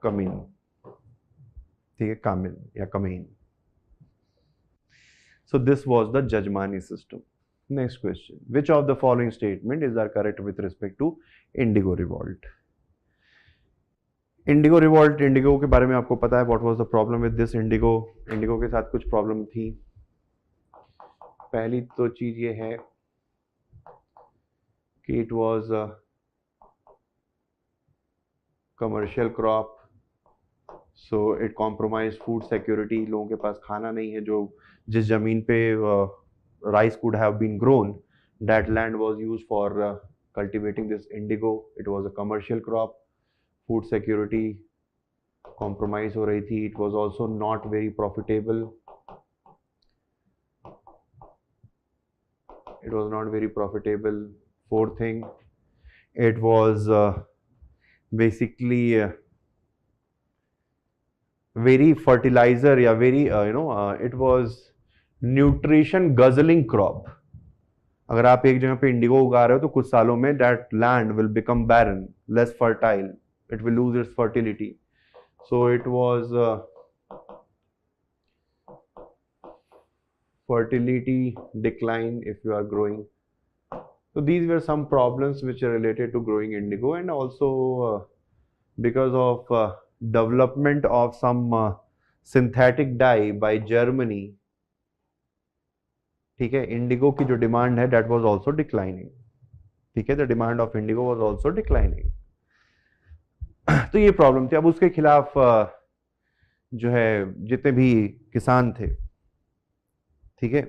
kamin. ठीक है, कामिल या kamin. So this was the jajmani system. Next question, which of the following statement is are correct with respect to indigo revolt. Indigo revolt, indigo के बारे में आपको पता है. What was the problem with this indigo. Indigo के साथ कुछ problem थी. पहली तो चीज ये है कि it was commercial crop, so it compromise food security. लोगों के पास खाना नहीं है. जो जिस जमीन पे rice could have been grown, that land was used for cultivating this indigo. It was a commercial crop. Food security compromise हो रही थी. It was also not very profitable. It was not very profitable. Fourth thing, it was basically very fertilizer, yeah, very it was nutrition guzzling crop. अगर आप एक जगह पे Indigo उगा रहे हो तो कुछ सालों में that land will become barren, less fertile. It will lose its fertility. So it was fertility decline if you are growing. So these were some problems which are related to growing indigo, and also because of development of some synthetic dye by Germany. ठीक है, Indigo की जो demand है that was also declining. ठीक है, the demand of indigo was also declining. तो ये problem थी. अब उसके खिलाफ जो है जितने भी किसान थे, ठीक है,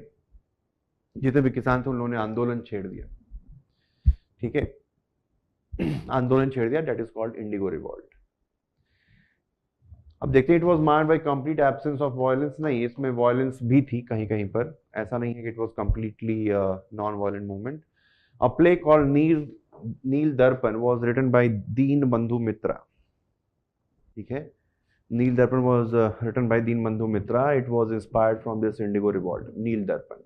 जितने भी किसान थे उन लोगों ने आंदोलन छेड़ दिया. ठीक है, आंदोलन छेड़ दिया. That is called Indigo revolt. अब देखते हैं, it was marked by complete absence of violence. नहीं, इसमें वायलेंस भी थी कहीं कहीं पर. ऐसा नहीं है कि it was completely non violent movement. A play called Neel Darpan was written by दीन बंधु मित्रा. ठीक है, नील दर्पण was written by दीन बंधु मित्रा. It was inspired from this indigo revolt. नील दर्पण,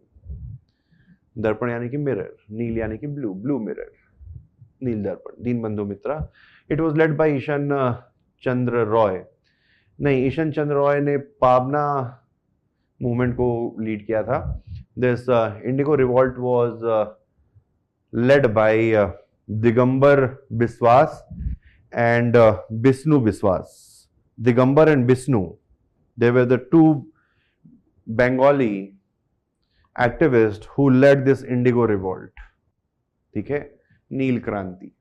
दर्पण यानी कि मिरर, नील यानी कि ब्लू, ब्लू मिरर, नील दर्पण, दीन बंधु मित्रा. It was led by Ishan चंद्र रॉय. नहीं, ईशन चंद्र रॉय ने पावना मूवमेंट को लीड किया था. This indigo revolt was led by Digambar Biswas and Bisnu Biswas. Digambar and Bisnu, they were the two Bengali activists who led this indigo revolt. ठीक है, नील क्रांति.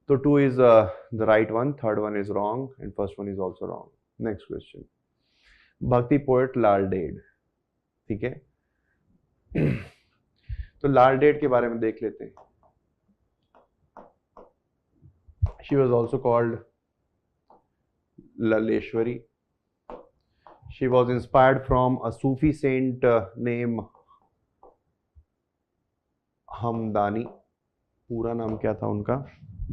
तो 2 is the right one, third one is wrong, and first one is also wrong. Next question. भक्ति poet लाल dead. ठीक है, तो लाल dead के बारे में देख लेते हैं. She was also called Laleshwari. She was inspired from a Sufi saint named Hamdani. पूरा नाम क्या था उनका?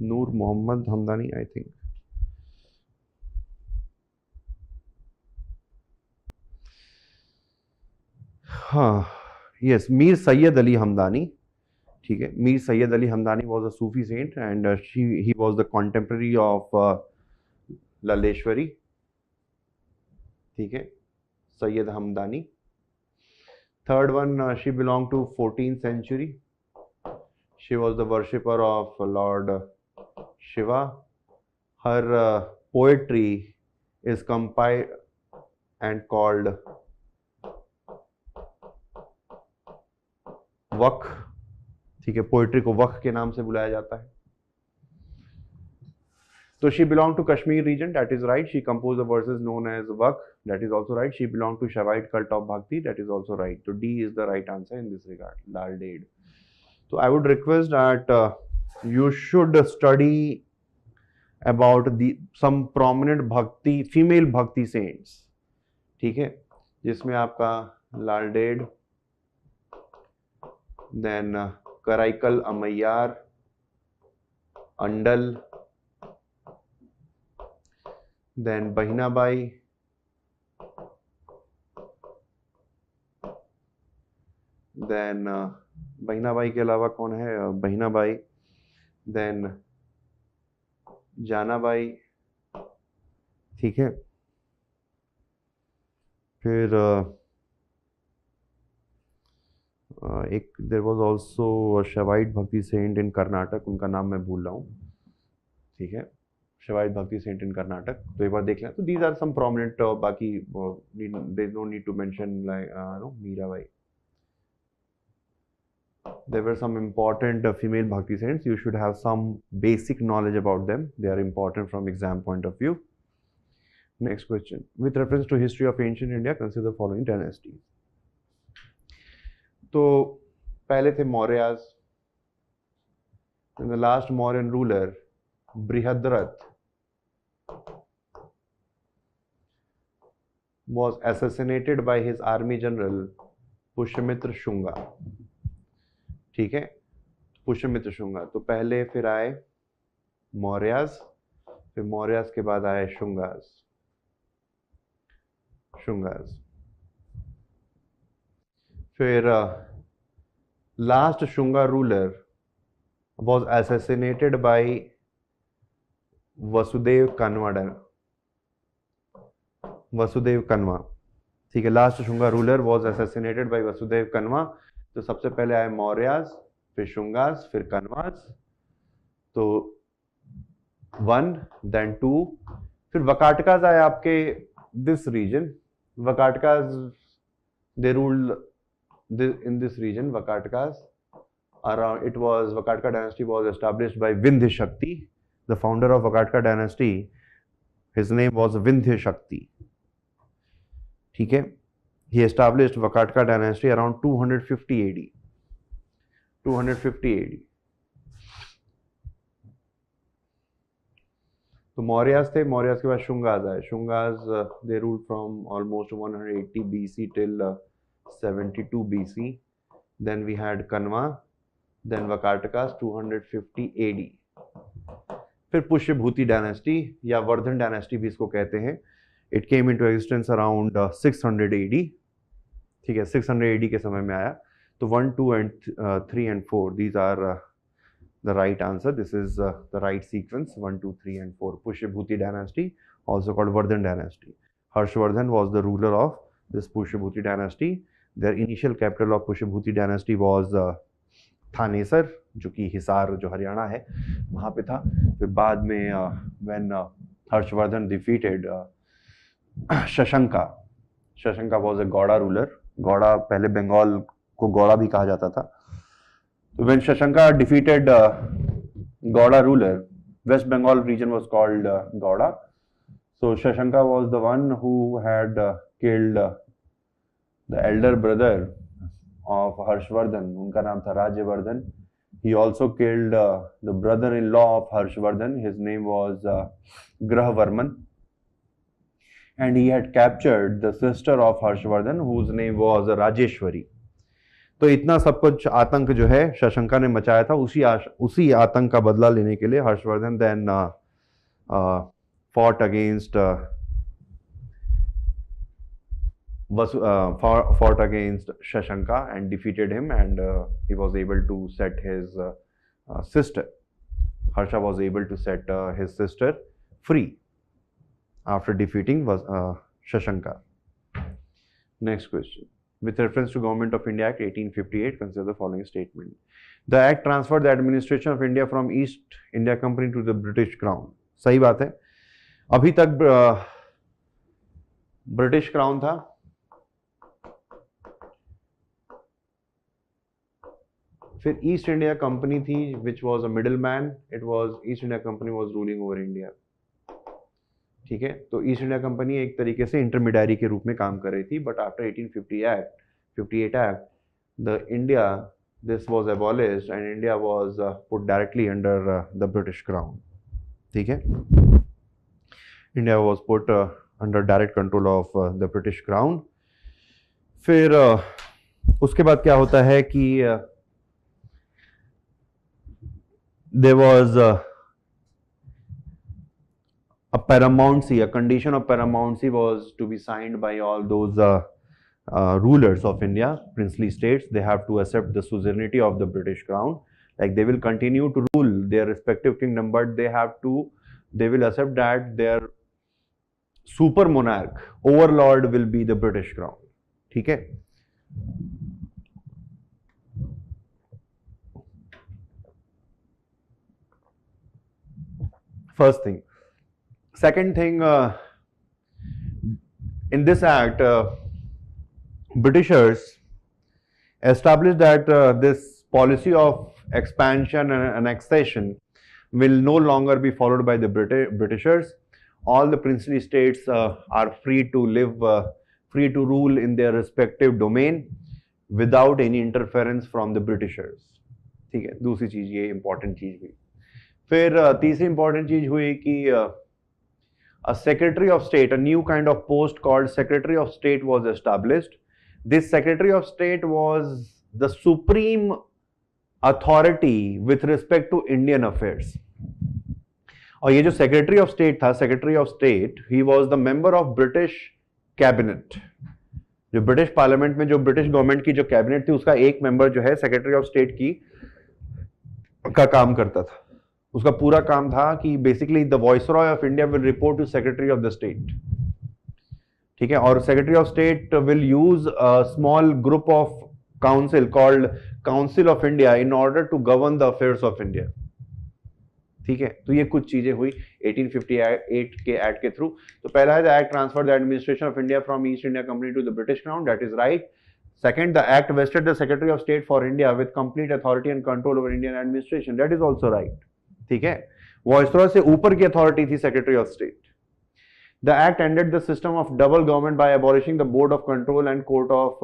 नूर मोहम्मद हमदानी, आई थिंक. हाँ, यस, मीर सैयद अली हमदानी. ठीक है, Mir Syed Ali Hamdani was a Sufi saint and he was the contemporary of Laleshwari. ठीक है, Syed Hamdani. Third one, she belonged to 14th century. She was the worshipper of Lord Shiva. Her poetry is compiled and called वक्फ. ठीक है, poetry को वक्फ के नाम से बुलाया जाता है. So she belonged to Kashmir region, that is right. She composed the verses known as Waqf, that is also right. She belonged to Shaivite cult of Bhakti, that is also right. So D is the right answer in this regard, Lal Ded. So I would request that you should study about some prominent Bhakti, female Bhakti saints. ठीक है, जिसमें आपका लालडेड, then Karaikal Ammaiyar, अंडल, then Bahinabai, then Bahinabai के अलावा कौन है, Bahinabai, then Janabai, ठीक है। फिर एक देर वॉज ऑल्सो शवाइट भक्ति सेंट इन कर्नाटक, उनका नाम मैं भूल रहा हूँ, ठीक है, शवाइट भक्ति सेंट इन कर्नाटक, तो एक बार देख लें। तो दीज आर सम प्रोमिनेंट, बाकी there no need to mention like no Mirabai. There were some important female bhakti saints. You should have some basic knowledge about them. They are important from exam point of view. Next question. With reference to history of ancient India, consider the following dynasties. तो पहले थे Mauryas. And the last Mauryan ruler, Brihadrat, was assassinated by his army general Pushyamitra Shunga. ठीक है, पुष्यमित्र शुंगा. तो पहले फिर आए मौर्यास, फिर मौर्यास के बाद आए शुंगास. फिर last Shunga ruler was assassinated by Vasudev Kanva. ठीक है, last Shunga ruler was assassinated by Vasudev Kanva. तो सबसे पहले आए मौर्यास, फिर शुंगास, फिर कन्वास. तो 1, then 2, फिर वकाटकास आए आपके this region. Vakatakas they ruled in this region. Vakatkas around, it was, Vakatka dynasty was established by Vindhya Shakti. The founder of Vakatka dynasty, his name was Vindhya Shakti. ठीक है, he established Vakatka dynasty around 250 AD. 250 AD. तो मौर्यास थे, मौर्यास के बाद शुंगास आए. शुंगास they ruled from almost 180 BC till 72 BC. Then we had Kanwa, then Vakatkas 250 AD. फिर Pushyabhuti dynasty या Vardhan dynasty भी इसको कहते हैं. It came into existence around 600 AD. ठीक है, 600 AD के समय में आया. तो 1, 2 and 3 and 4, these are the right answer. This is the right sequence, 1, 2, 3 and 4. Pushyabhuti dynasty, also called Vardhan dynasty. Harshvardhan was the ruler of this Pushyabhuti dynasty. Their initial capital of Pushyabhuti dynasty was Thanesar, जो कि हिसार जो हरियाणा है वहाँ पे था. फिर बाद में when Harshvardhan defeated शशंका. शशंका was a Gowda ruler. Gowda पहले बंगाल को गौड़ा भी कहा जाता था. So when Shashanka defeated Gauda ruler, West Bengal region was called Gauda. So Shashanka was the one who had killed the elder brother of Harshvardhan. Unka naam tha Rajyavardhan. He also killed the brother-in-law of Harshvardhan. His name was Grahavarman. And he had captured the sister of Harshvardhan, whose name was Rajeshwari. तो इतना सब कुछ आतंक जो है शशंका ने मचाया था, उसी आतंक का बदला लेने के लिए Harshavardhan then fought against Shashanka and defeated him, and he was able to set his sister. Harsha was able to set his sister free after defeating Shashanka. Next question. With reference to Government of India Act 1858, consider the following statement. The Act transferred the administration of India from East India Company to the British Crown. सही बात है. अभी तक British crown था. फिर east India company थी, which was a middleman. It was East India Company was ruling over India. ठीक है, तो ईस्ट इंडिया कंपनी एक तरीके से इंटरमीडियरी के रूप में काम कर रही थी. But after 1858 act the India this was abolished and India was put directly under the British crown. ठीक है, India was put under direct control of the British crown. फिर उसके बाद क्या होता है कि there was a paramountcy, a condition of paramountcy was to be signed by all those rulers of India, princely states. They have to accept the suzerainty of the British crown. Like they will continue to rule their respective kingdom, but they will accept that their super monarch, overlord will be the British crown. ठीक है? First thing. Second thing, in this act, Britishers established that this policy of expansion and annexation will no longer be followed by the Britishers. All the princely states are free to live, free to rule in their respective domain without any interference from the Britishers. ठीक है, दूसरी चीज ये important चीज हुई. फिर तीसरी important चीज हुई कि a Secretary of State, a new kind of post called Secretary of State was established. This Secretary of State was the supreme authority with respect to Indian affairs. और ये जो Secretary of State था, Secretary of State, he was the member of British Cabinet. जो British parliament में जो British government की जो cabinet थी उसका एक मेंबर जो है सेक्रेटरी ऑफ स्टेट की का काम करता था. उसका पूरा काम था कि basically the viceroy of India will report to secretary of the state. ठीक है, और secretary of state will use a small group of council called council of India in order to govern the affairs of India. ठीक है, तो ये कुछ चीजें हुई 1858 के एक्ट के थ्रू. तो पहला है the act transfer the administration of India from East India Company to the British crown, that is right. Second, the act vested the Secretary of State for India with complete authority and control over Indian administration. That is also right. ठीक है, viceroy से ऊपर की authority थी secretary of state. The act ended the system of double government by abolishing the board of control and court of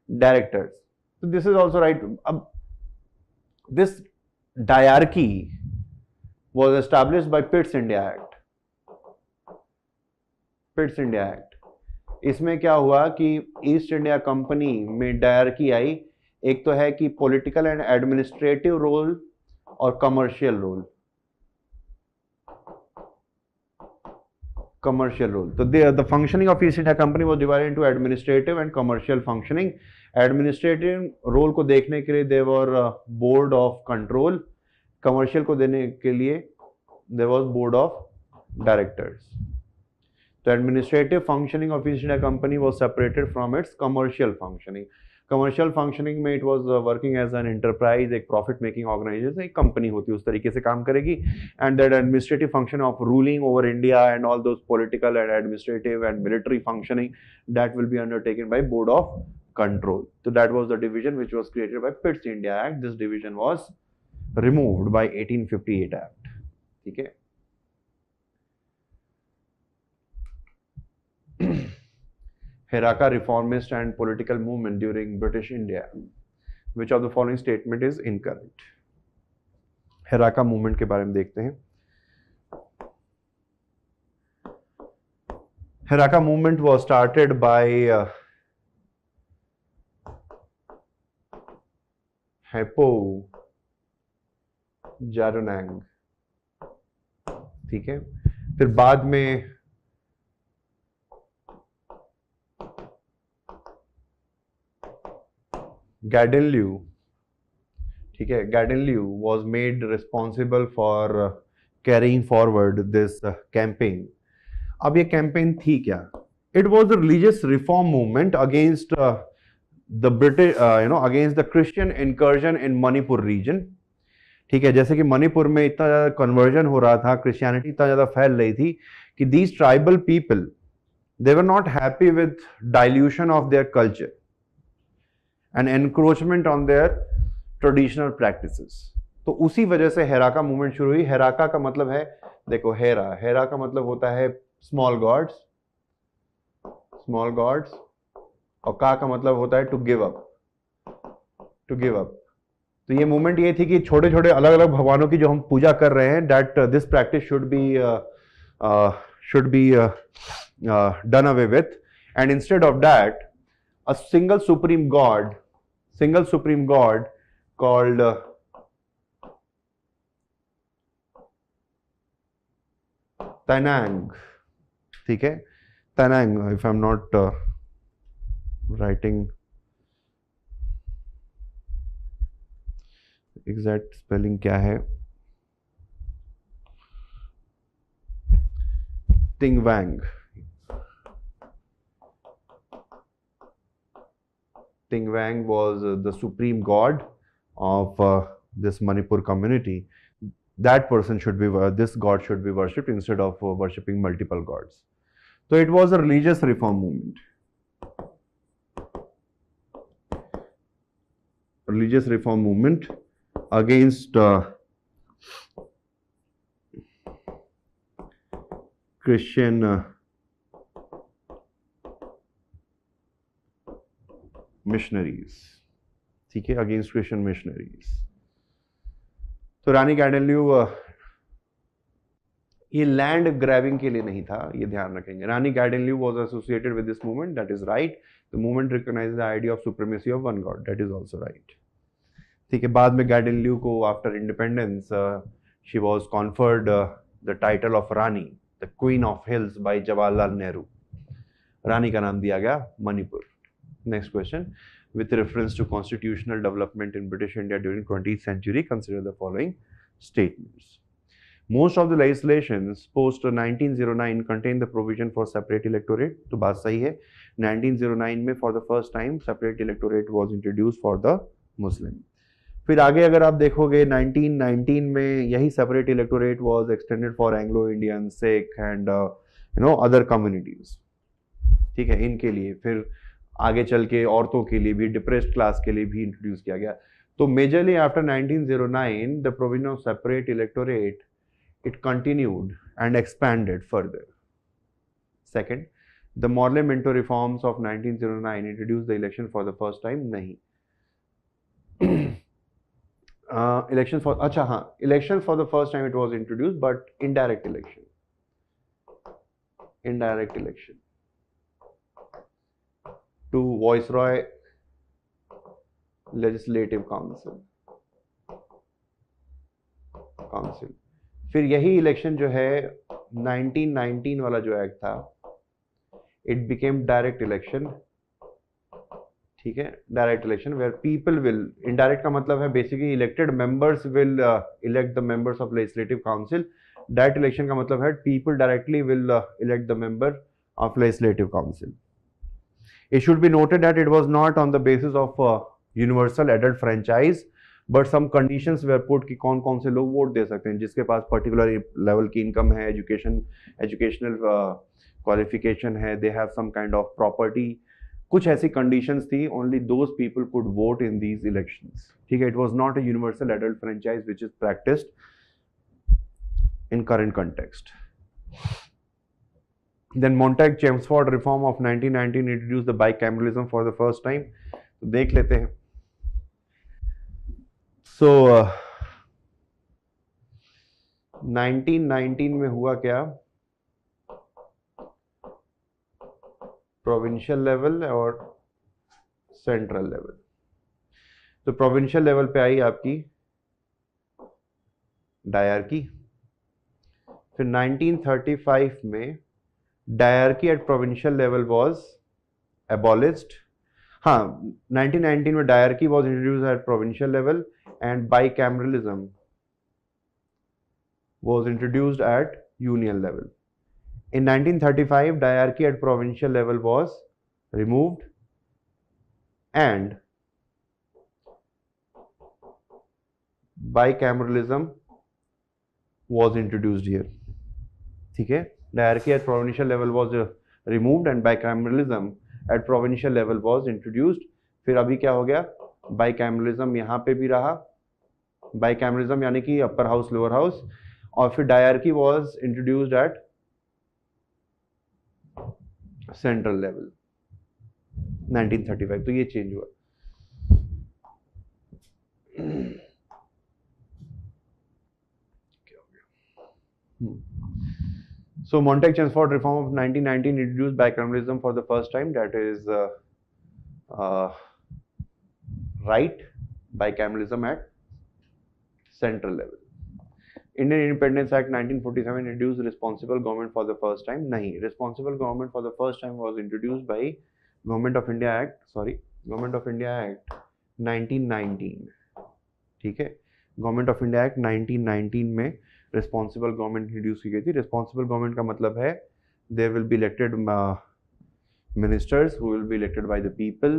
directors. So this is also right. This diarchy was established by Pitt's India Act. Pitt's India Act. इसमें क्या हुआ कि east India company में dyarchy आई. एक तो है कि political and administrative role और कमर्शियल रोल. तो the functioning of East India Company was divided into administrative and commercial functioning. Administrative role को देखने के लिए there were board of control. Commercial को देने के लिए there was board of directors. The administrative functioning of East India Company was separated from its commercial functioning. Commercial functioning में it was working as an enterprise, एक profit making organization, एक company होती है उस तरीके से काम करेगी. And that administrative function of ruling over India and all those political and administrative and military functioning, that will be undertaken by Board of Control. So that was the division which was created by Pitt's India Act. This division was removed by 1858 Act. ठीक है. Heraka reformist and political movement during British India. Which of the following statement is incorrect? Heraka movement के बारे में देखते हैं. Heraka movement was started by Heppo Jaronang. ठीक है, फिर बाद में Gadinliu, ठीक है, Gadinliu was made responsible for carrying forward this campaign. अब ये campaign थी क्या? It was a religious reform movement against the British, against the Christian incursion in Manipur region. ठीक है, जैसे कि मणिपुर में इतना ज़्यादा कन्वर्जन हो रहा था, क्रिश्चियनिटी इतना ज़्यादा फैल रही थी कि these tribal people, they were not happy with dilution of their culture and encroachment on their traditional practices. तो उसी वजह से हेराका मूवमेंट शुरू हुई. हेराका का मतलब है, देखो, हेरा का मतलब होता है स्मॉल गॉड्स, और का मतलब होता है टू गिव अप. तो ये मूवमेंट ये थी कि छोटे छोटे अलग अलग भगवानों की जो हम पूजा कर रहे हैं, that this practice should be done away with, and instead of that a single supreme god called Tanang. ठीक है, Tanang, if I'm not writing exact spelling क्या है, Tingwang. Tingwang was the supreme god of this Manipur community. That person should be, this god should be worshipped instead of worshipping multiple gods. So it was a religious reform movement. Religious reform movement against Christian missionaries. ठीक है, against Christian missionaries. तो रानी कैंडलू ये land grabbing के लिए नहीं था, ये ध्यान रखेंगे. Rani Gaidinliu was associated with this movement, that is right. The movement recognises the idea of supremacy of one god, that is also right. ठीक है, बाद में कैंडलू को after independence she was conferred the title of Rani, the queen of hills by Jawaharlal Nehru. Rani का नाम दिया गया Manipur. Next question. With reference to constitutional development in British India during 20th century, consider the following statements. Most of the legislations post 1909 contain the provision for separate electorate. तो बात सही है. 1909 में for the first time separate electorate was introduced for the Muslim. फिर आगे अगर आप देखोगे 1919 में यही separate electorate was extended for Anglo-Indian, Sikh and other communities. ठीक है, इनके लिए. फिर आगे चल के औरतों के लिए भी, डिप्रेस्ड क्लास के लिए भी इंट्रोड्यूस किया गया. तो majorly after 1909 the provision of separate electorate it continued and expanded further. Second, the Morley Minto reforms of 1909 introduce the election for the first time. नहीं, इलेक्शन फॉर, अच्छा हाँ, election for the first time it was introduce but indirect election. To Viceroy Legislative Council. फिर यही election जो है 1919 वाला जो act था, इट बिकेम डायरेक्ट इलेक्शन. ठीक है, direct election where people will, indirect का मतलब है basically elected members will elect the members of legislative council. Direct election का मतलब है people directly will elect the member of legislative council. It should be noted that it was not on the basis of universal adult franchise, but some conditions were put कि कौन कौन से लोग vote दे सकते हैं, जिसके पास पर्टिकुलर लेवल की इनकम है, एजुकेशनल क्वालिफिकेशन है, they have some kind of property. कुछ ऐसी कंडीशंस थी, only those people could vote in these elections. ठीक है, it was not a universal adult franchise which is practised in current context. Then Montague-Chelmsford reform of 1919 introduced the bicameralism for the first time. तो देख लेते हैं. So 1919 में हुआ क्या, provincial level और सेंट्रल लेवल. तो प्रोविंशियल लेवल पे आई आपकी डायरकी. फिर 1935 में diarchy at provincial level was abolished. हाँ, 1919 में diarchy was introduced at provincial level and bicameralism was introduced at union level. In 1935, diarchy at provincial level was removed and bicameralism was introduced here. ठीक है, diarchy at provincial level was removed and bicameralism at provincial level was introduced. फिर अभी क्या हो गया, bicameralism यहाँ पे भी रहा, bicameralism यानी कि अपर हाउस लोअर हाउस, और फिर diarchy was introduced at central level 1935. तो ये चेंज हुआ. So Montague-Chelmsford reform of 1919 introduced bicameralism for the first time, that is right bicameralism at central level. Indian Independence Act 1947 introduced responsible government for the first time. नहीं, responsible government for the first time was introduced by Government of India Act 1919. ठीक है, Government of India Act 1919 में responsible government introduce की गई थी. Responsible government का मतलब है there will be elected ministers who will be elected by the people,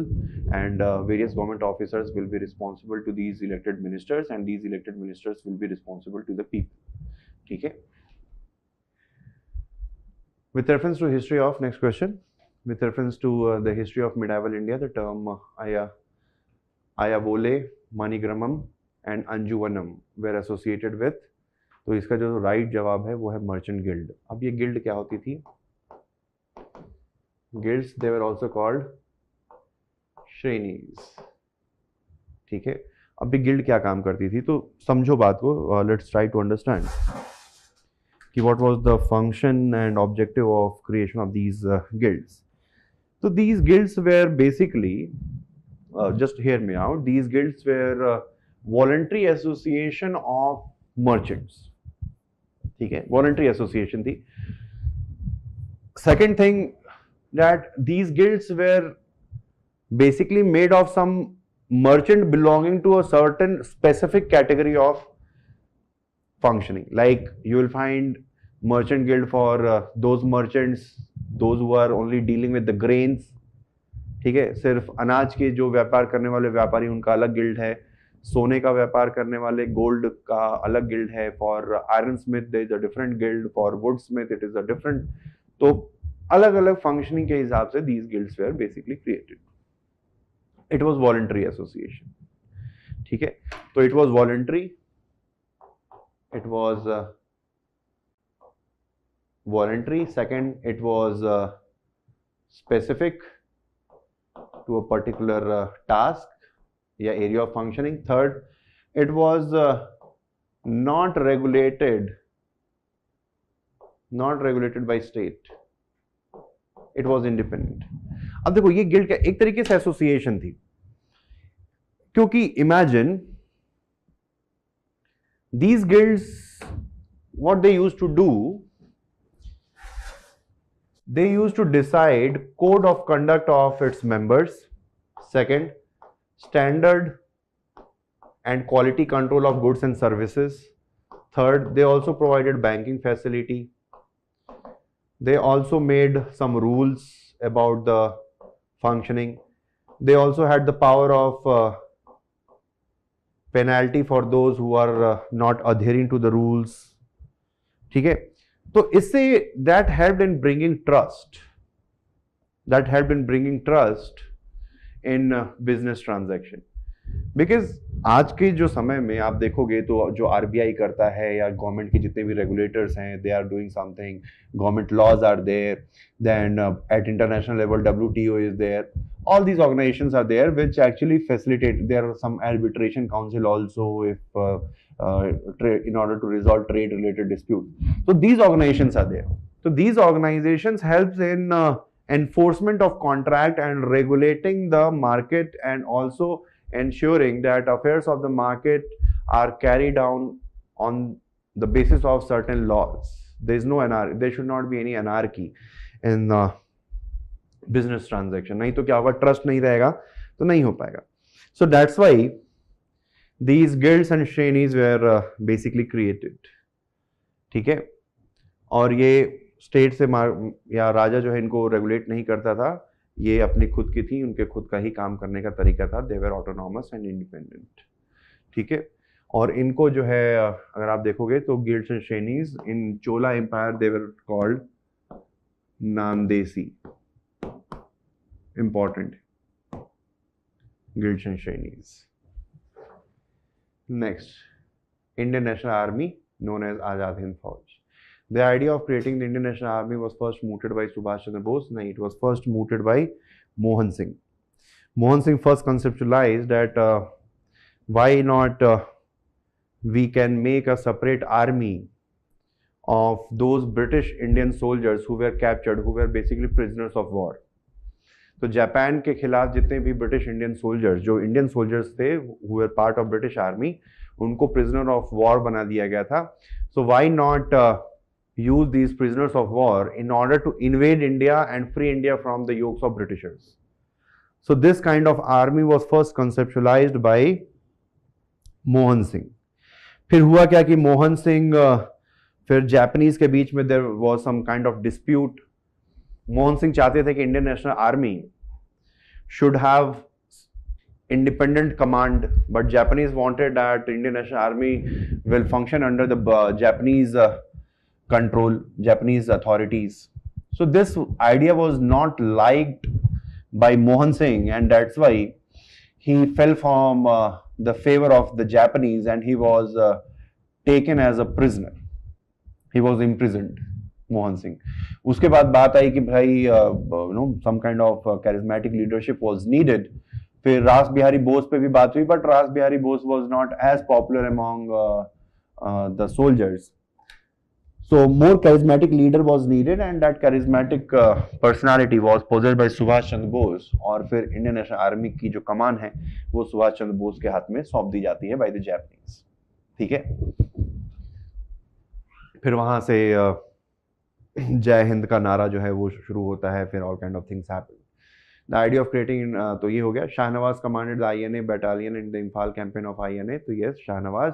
and various government officers will be responsible to these elected ministers, and these elected ministers will be responsible to the people. ठीक है. With reference to history of, next question, with reference to the history of medieval India, the term Ayavole, Manigramam and Anjuvanam were associated with. तो इसका जो right जवाब है वो है merchant guild. अब ये गिल्ड क्या होती थी? Guilds, they were also called श्रेणीज. ठीक है. अब ये गिल्ड क्या काम करती थी, तो समझो बात को. लेट्स ट्राई टू अंडरस्टैंड कि what was the function and objective of creation of these guilds. So these guilds were basically, just hear me out, these guilds were voluntary association of merchants. ठीक है, voluntary association थी. Second thing, that these guilds were basically made of some merchant belonging to a certain specific category of functioning. Like you will find merchant guild for those merchants, those who are only dealing with the grains. ठीक है, सिर्फ अनाज के जो व्यापार करने वाले व्यापारी, उनका अलग गिल्ड है. सोने का व्यापार करने वाले गोल्ड का अलग गिल्ड है. For iron smith there is a different guild, for wood smith it is a different. तो अलग अलग फंक्शनिंग के हिसाब से these guilds were basically created. It was voluntary association. ठीक है, तो it was voluntary, it was voluntary. Second, it was specific to a particular task या area of functioning. Third, it was not regulated by state. It was independent. अब देखो ये guild क्या एक तरीके से एसोसिएशन थी, क्योंकि imagine these guilds, what they used to do, they used to decide code of conduct of its members. Second, standard and quality control of goods and services. Third, they also provided banking facility. They also made some rules about the functioning. They also had the power of penalty for those who are not adhering to the rules. ठीक है, तो इससे that helped in bringing trust. That helped in bringing trust in business transaction. Because आज के जो समय में आप देखोगे तो जो आरबीआई करता है या गवर्नमेंट के जितने भी रेगुलेटर्स हैं, they are doing something, government laws are there, then at international level WTO is there, all these organizations are there which actually facilitate. There are some arbitration council also if in order to resolve trade related disputes. So these organizations are there. So these organizations helps in enforcement of contract and regulating the market, and also ensuring that affairs of the market are carried down on the basis of certain laws. There is no anarchy. There should not be any anarchy in business transaction. नहीं तो क्या होगा, trust नहीं रहेगा तो नहीं हो पाएगा. So that's why these guilds and श्रेणीज were basically created. ठीक है, और ये स्टेट से या राजा जो है इनको रेगुलेट नहीं करता था, ये अपनी खुद की थी, उनके खुद का ही काम करने का तरीका था. दे वर ऑटोनॉमस एंड इंडिपेंडेंट. ठीक है, और इनको जो है अगर आप देखोगे तो guilds and shrenis in Chola empire they were called Nanadesi. Important, guilds and shrenis. Next, Indian national army known as Azad Hind Fauj. The idea of creating the Indian National Army was first mooted by Subhash Chandra Bose. No, it was first mooted by Mohan Singh. Mohan Singh first conceptualized that why not we can make a separate army of those British Indian soldiers who were captured, who were basically prisoners of war. तो Japan के खिलाफ जितने भी British Indian soldiers, जो Indian soldiers थे who were part of British army, उनको prisoner of war बना दिया गया था. So why not use these prisoners of war in order to invade India and free India from the yokes of Britishers. So this kind of army was first conceptualized by Mohan Singh. फिर हुआ क्या कि मोहन सिंह फिर Japanese के बीच में there was some kind of dispute. Mohan Singh चाहते थे कि Indian national Army should have independent command, but Japanese wanted that Indian National Army will function under the Japanese control, Japanese authorities. So this idea was not liked by Mohan Singh, and that's why he fell from the favor of the Japanese, and he was taken as a prisoner. He was imprisoned, Mohan Singh. उसके बाद बात आई कि भाई some kind of charismatic leadership was needed. फिर रास बिहारी बोस पे भी बात हुई, बट रास Bihari Bose was not as popular among the soldiers. So more charismatic leader was needed, and that charismatic personality was possessed by Subhash Chandra Bose. और फिर इंडियन नेशनल आर्मी की जो कमान है वो सुभाष चंद्र बोस के हाथ में सौंप दी जाती है बाय द जापानीज. ठीक है. फिर वहां से जय हिंद का नारा जो है वो शुरू होता है. फिर all kind of things happen. The idea of creating तो ये हो गया. Shahnawaz commanded the INA battalion in the Imphal campaign of INA. तो yes, Shahnawaz.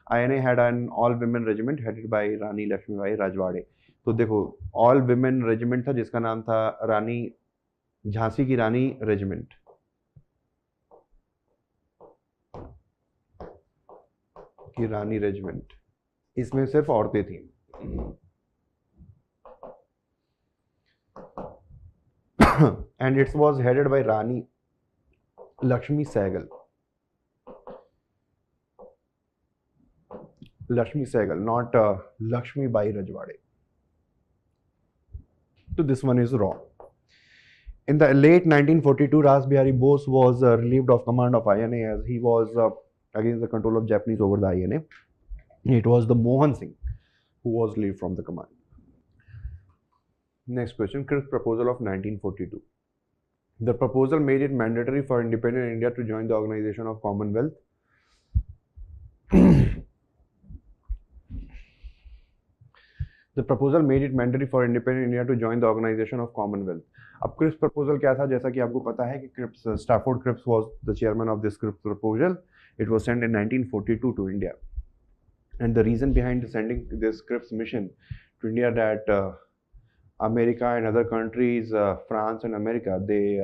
INA had an all-women regiment headed by रानी लक्ष्मीबाई राजवाड़े. तो देखो all-women regiment था जिसका नाम था रानी झांसी की रानी रेजिमेंट. की रानी रेजिमेंट. इसमें सिर्फ औरतें थी. And it was headed by Rani Lakshmi Sehgal. Lakshmi Sehgal, not Lakshmi Bai Rajwade. So this one is wrong. In the late 1942, Ras Bihari Bose was relieved of command of INA as he was against the control of Japanese over the INA. It was the Mohan Singh who was relieved from the command. Next question, Cripps proposal of 1942. The proposal made it mandatory for independent India to join the Organization of Commonwealth. The proposal made it mandatory for independent India to join the Organization of Commonwealth. अब Cripps proposal क्या था? जैसा कि आपको पता है कि Cripps, Stafford Cripps was the chairman of this Cripps proposal. It was sent in 1942 to India. And the reason behind sending this Cripps mission to India that America and other countries, France and America, they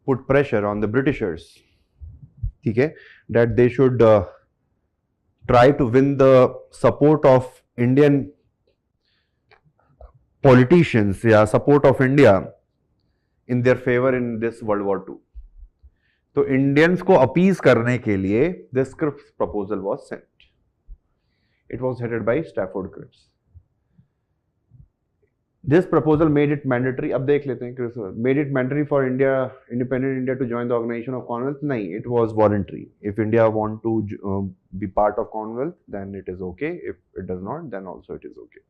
put pressure on the Britishers, okay, that they should try to win the support of Indian politicians, yeah, support of India in their favor in this World War II. तो Indians को appease करने के लिए this Cripps proposal was sent. It was headed by Stafford Cripps. This proposal made it mandatory. अब देख लेते हैं Cripps. Made it mandatory for India, independent India, to join the Organization of Commonwealth. नहीं, it was voluntary. If India want to be part of Commonwealth, then it is okay. If it does not, then also it is okay.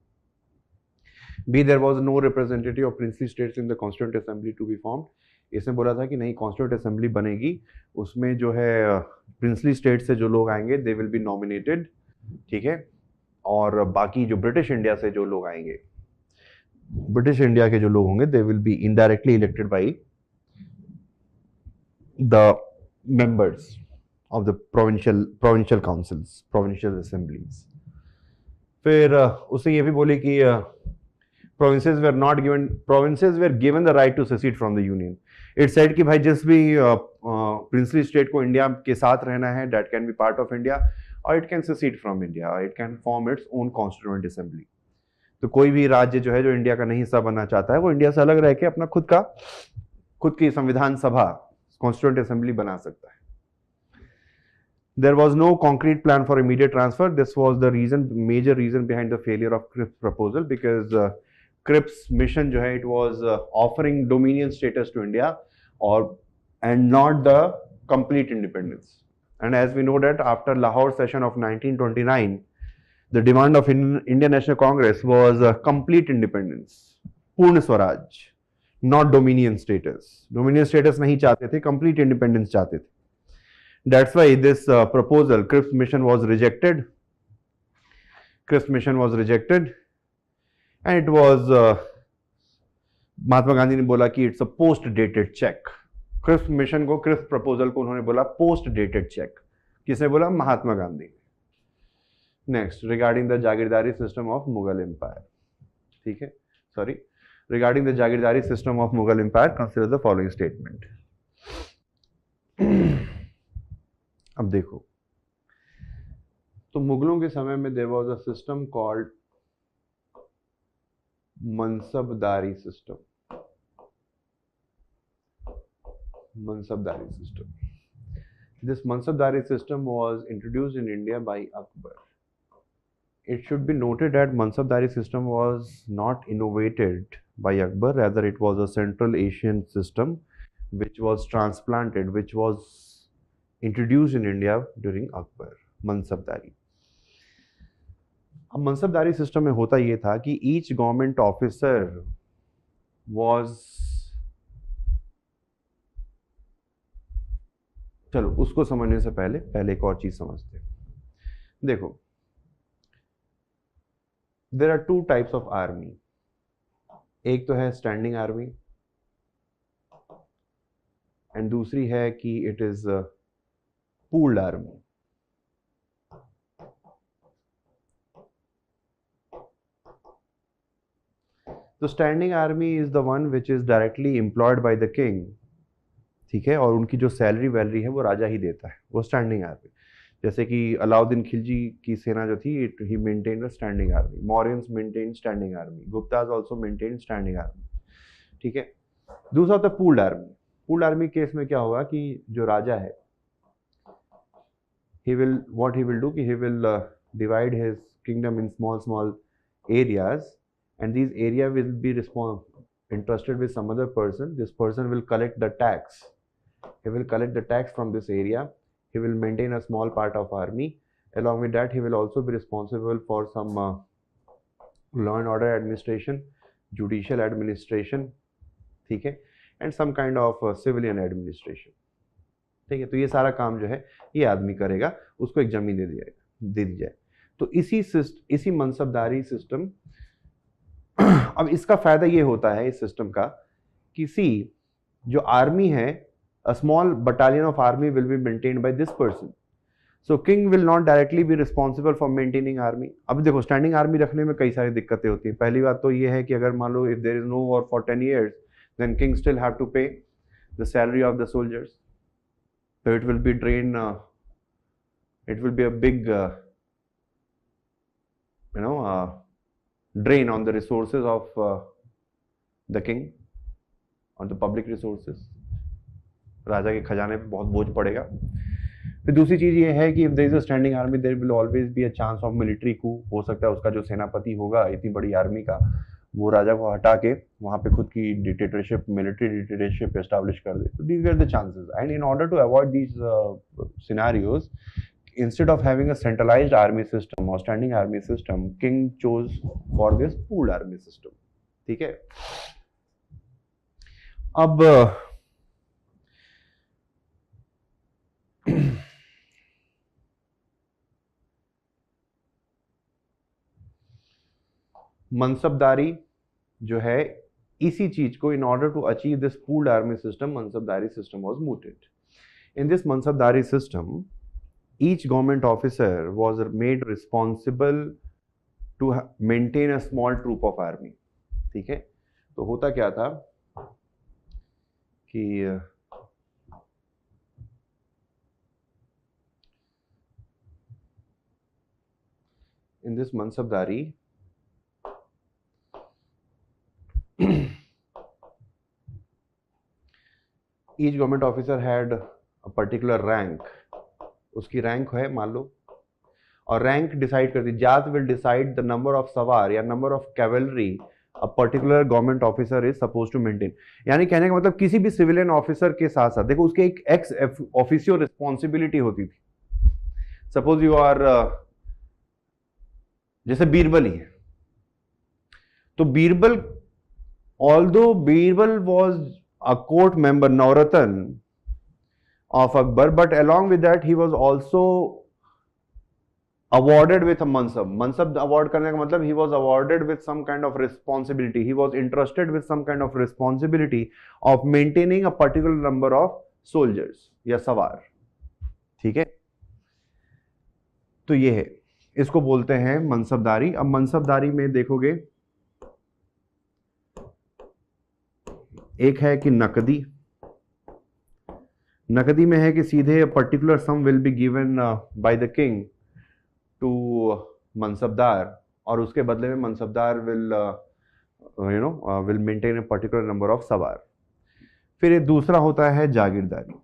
B, there was no representative of princely states in the Constituent Assembly to be formed. इसने बोला था कि नहीं, Constituent Assembly बनेगी, उसमें जो है princely states से जो लोग आएंगे, they will be nominated, ठीक है, और बाकी जो ब्रिटिश इंडिया से जो लोग आएंगे, ब्रिटिश इंडिया के जो लोग होंगे, they will be indirectly elected by the members of the provincial councils, provincial assemblies. फिर उसने ये भी बोली कि provinces were given the right to secede from the union. It said कि भाई जिस भी princely state को इंडिया के साथ रहना है, that can be part of India, or it can secede from India, or it can form its own constituent assembly. तो कोई भी राज्य जो है जो इंडिया का नहीं हिस्सा बनना चाहता है, वो इंडिया से अलग रह के अपना खुद की संविधान सभा, कॉन्स्टिट्यूएंट असेंबली बना सकता है. There was no concrete plan for immediate transfer. This was the major reason behind the failure of Cripps proposal, because Cripps mission जो है, it was offering dominion status to India and not the complete independence. And as we know that after Lahore session of 1929, the demand of Indian National Congress was complete independence, Purna Swaraj, not dominion status. Dominion status नहीं चाहते थे, complete independence चाहते थे. That's why this proposal, Cripps mission was rejected. Cripps mission was rejected, and it was Mahatma Gandhi ने बोला कि it's a post dated cheque. Cripps mission को, Cripps proposal को उन्होंने बोला पोस्ट डेटेड चेक. किसने बोला? Mahatma Gandhi. Next, regarding the jagirdari system of Mughal empire. ठीक है, sorry, regarding the jagirdari system of Mughal empire consider the following statement. अब देखो, तो मुगलों के समय में there was a system called mansabdari system. Mansabdari system. This Mansabdari system was introduced in India by Akbar. It should be noted that Mansabdari system was not innovated by Akbar, rather it was a Central Asian system which was transplanted, which was introduced in India during Akbar. Mansabdari. अब मनसबदारी system में होता ये था कि each government officer was, चलो उसको समझने से पहले एक और चीज समझते हैं. देखो, there are two types of army. एक तो है स्टैंडिंग आर्मी एंड दूसरी है कि इट इज पूल्ड आर्मी. तो standing army is the one which is directly employed by the king. ठीक है, और उनकी जो सैलरी वैलरी है वो राजा ही देता है, वो स्टैंडिंग आर्मी. जैसे कि अलाउद्दीन खिलजी की सेना जो थी, he maintain a standing army. Mauryans maintain standing army. Guptas also maintain standing army. ठीक है. दूसरा होता है pooled army. Pooled army case में क्या होगा कि जो राजा है, he will do कि he will divide his kingdom in small areas, and these area will be entrusted with some other person. This person will collect the tax. He will collect the tax from this area. He will maintain a small part of army. Along with that, he will also be responsible for some law and order administration, judicial administration, ठीक है, and some kind of civilian administration. ठीक है, तो ये सारा काम जो है ये आदमी करेगा, उसको एक जमीन दे दी जाए. तो इसी मनसबदारी सिस्टम. अब इसका फायदा ये होता है इस सिस्टम का कि जो आर्मी है, a small battalion of army will be maintained by this person. So king will not directly be responsible for maintaining army. अब देखो, स्टैंडिंग आर्मी रखने में कई सारी दिक्कतें होती हैं. पहली बात तो ये है कि अगर मान लो if there is no war for 10 years, then king still have to pay the salary of the soldiers. So it will be it will be a big drain on the resources of the king, on the public resources. राजा के खजाने पे बहुत बोझ पड़ेगा. फिर दूसरी चीज ये है कि if there is a standing army, there will always be a chance of military coup. हो सकता है उसका जो सेनापति होगा इतनी बड़ी आर्मी का, वो राजा को हटा के वहाँ पे खुद की डिक्टेटरशिप, मिलिट्री डिक्टेटरशिप एस्टैब्लिश कर दे. तो these were the chances. And in order to avoid these scenarios, instead of having a centralized army system or standing army system, king chose for this pooled army system. ठीक है. अब मनसबदारी जो है, इसी चीज को, in order to achieve this pooled army system, Mansabdari system was mooted. In this Mansabdari system, each government officer was made responsible to maintain a small troop of army. ठीक है. तो होता क्या था कि in this Mansabdari, each government officer had a particular rank. उसकी rank है मान लो, और रैंक डिसाइड करती, जात will decide the number of सवार या number of cavalry a particular government officer is suppose to maintain. यानी कहने का मतलब किसी भी सिविलियन ऑफिसर के साथ साथ देखो उसके एक एक्स ऑफिशियो रिस्पॉन्सिबिलिटी होती थी. सपोज यू आर जैसे बीरबल ही है, तो Birbal Although Birbal was a court member, Nauratan of Akbar, but along with that he was also awarded with a mansab. Mansab award करने का मतलब he was awarded with some kind of responsibility. He was entrusted with some kind of responsibility of maintaining a particular number of soldiers या सवार. ठीक है, तो ये है, इसको बोलते हैं मनसबदारी. अब मनसबदारी में देखोगे एक है कि नकदी. नकदी में है कि सीधे particular sum will be given by the king to mansabdar, और उसके बदले में mansabdar will will maintain a particular number of sawar. फिर एक दूसरा होता है जागीरदारी.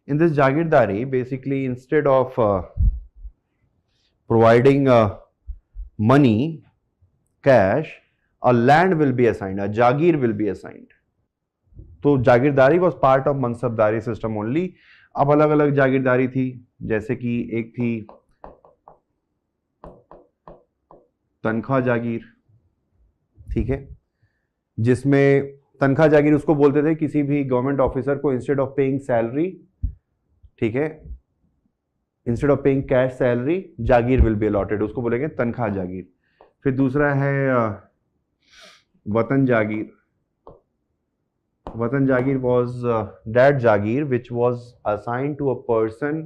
In this jagirdari, basically instead of providing money, cash, a land will be assigned, a jagir will be assigned. तो जागीरदारी was part of मनसबदारी system only. अब अलग अलग जागीरदारी थी, जैसे कि एक थी तनख्वाह जागीर. ठीक है, जिसमें तनख्वाह जागीर उसको बोलते थे किसी भी गवर्नमेंट ऑफिसर को इंस्टेड ऑफ पेइंग सैलरी, ठीक है, instead of paying cash salary, Jagir will be allotted, उसको बोलेंगे तनख्वाह जागीर. फिर दूसरा है वतन जागीर. वतन जागीर was that Jagir which was assigned to a person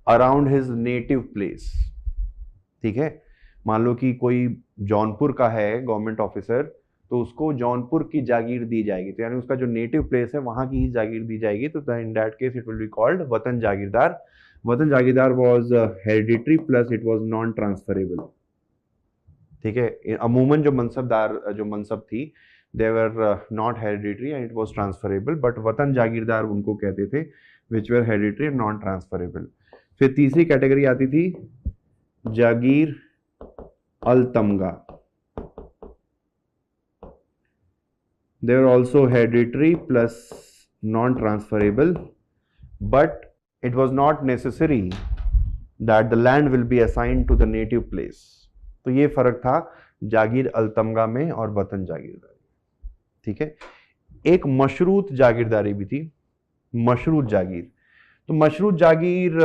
around his native place. ठीक है, मान लो कि कोई जौनपुर का है गवर्नमेंट ऑफिसर, तो उसको जौनपुर की जागीर दी जाएगी, तो यानी उसका जो नेटिव प्लेस है वहां की ही जागीर दी जाएगी. तो in that case it will be called watan jagirdar. Watan jagirdar was hereditary plus it was non transferable. ठीक है, अमूमन जो मनसब थी they were not hereditary and it was transferable, but watan jagirdar उनको कहते थे which were hereditary and non transferable. फिर तीसरी कैटेगरी आती थी जागीर अल तमगा. They were also hereditary plus non-transferable, but it was not necessary that the land will be assigned to the native place. तो ये फर्क था जागीर अल-तमगा में और वतन जागीरदारी. ठीक है, एक मशरूत जागीरदारी भी थी, मशरूत जागीर. तो मशरूत जागीर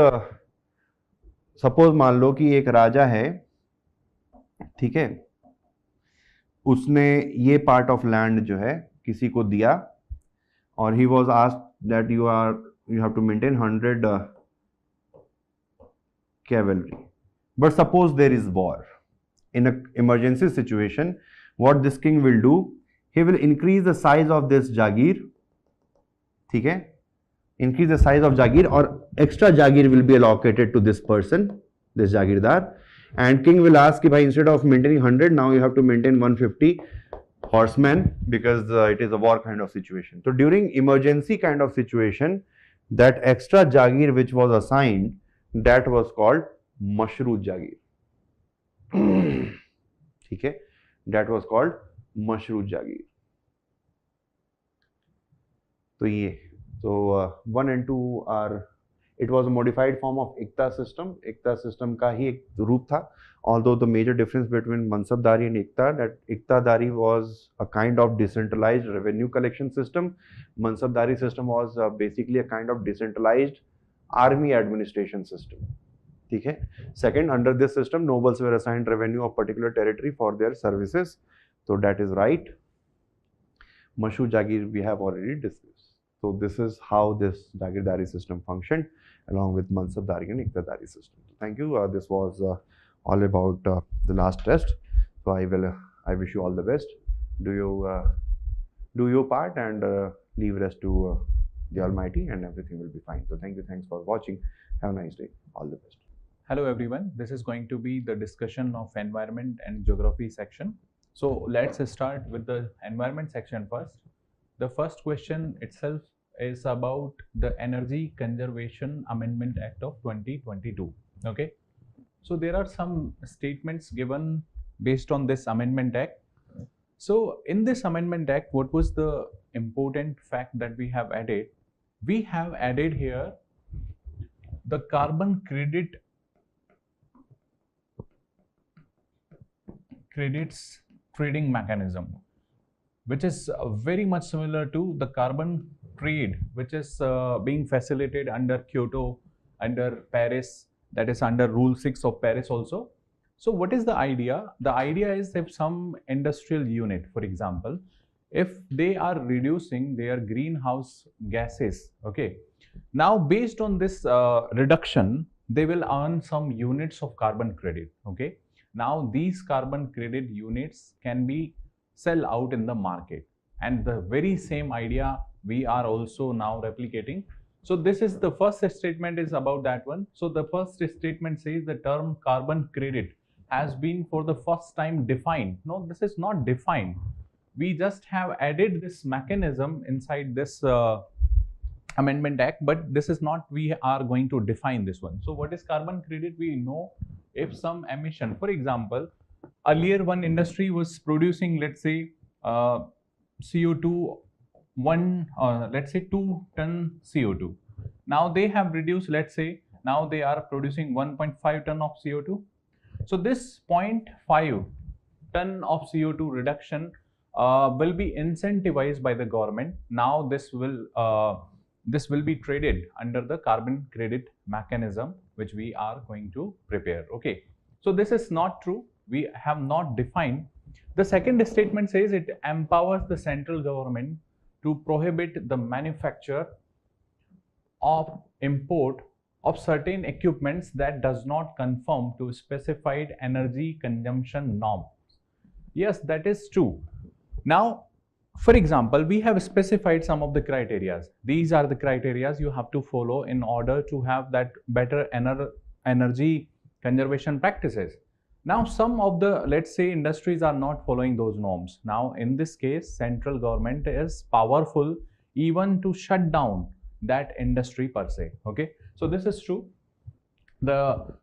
सपोज मान लो कि एक राजा है, ठीक है, उसने ये पार्ट ऑफ लैंड जो है किसी को दिया, और he was asked that you have to maintain 100 cavalry. But suppose there is war in a emergency situation, what this king will do, he will increase the size of this jagir. ठीक है, increase the size of jagir, और extra jagir will be allocated to this person, this jagirdar. And king will ask if instead of maintaining 100, now you have to maintain 150 horsemen because it is a war kind of situation. So during emergency kind of situation, that extra jagir which was assigned, that was called mashroot jagir. ठीक है, that was called mashroot jagir. तो ये, so 1 and 2 are, it was a modified form of Ikta system. Ikta system का ही एक रूप था. Although the major difference between Mansabdari and Ikta, that Iktadari was a kind of decentralized revenue collection system. Mansabdari system was basically a kind of decentralized army administration system. ठीक है. Second, under this system, nobles were assigned revenue of particular territory for their services. So that is right. Mashru Jagir we have already discussed. So this is how this Jagirdari system functioned, along with Mansabdari and Iktadari system. Thank you. This was all about the last test. So I wish you all the best. Do your part and leave rest to the Almighty, and everything will be fine. So thank you. Thanks for watching. Have a nice day. All the best. Hello everyone. This is going to be the discussion of environment and geography section. So let's start with the environment section first. The first question itself is about the Energy Conservation Amendment Act of 2022. Okay, so there are some statements given based on this Amendment Act. So in this Amendment Act, what was the important fact that we have added? We have added here the carbon credit credits trading mechanism, which is very much similar to the carbon trade, which is being facilitated under Kyoto, under Paris, that is under Rule 6 of Paris also. So what is the idea? The idea is if some industrial unit, for example, if they are reducing their greenhouse gases, okay, now based on this reduction, they will earn some units of carbon credit, okay. Now these carbon credit units can be sell out in the market, and the very same idea we are also now replicating. So this is the first statement is about that one. So the first statement says the term carbon credit has been for the first time defined. No, this is not defined. We just have added this mechanism inside this Amendment Act, but this is not, we are going to define this one. So what is carbon credit? We know if some emission, for example, earlier one industry was producing, let's say, CO2, let's say 2 ton CO2. Now they have reduced, let's say, now they are producing 1.5 ton of CO2. So this 0.5 ton of CO2 reduction will be incentivized by the government. Now this will be traded under the carbon credit mechanism, which we are going to prepare. Okay, so this is not true. We have not defined. The second statement says it empowers the central government to prohibit the manufacture of import of certain equipments that does not conform to specified energy consumption norms. Yes, that is true. Now, for example, we have specified some of the criteria. These are the criteria you have to follow in order to have that better energy conservation practices. Now, some of the, let's say, industries are not following those norms. Now, in this case, central government is powerful even to shut down that industry per se. Okay, so this is true. The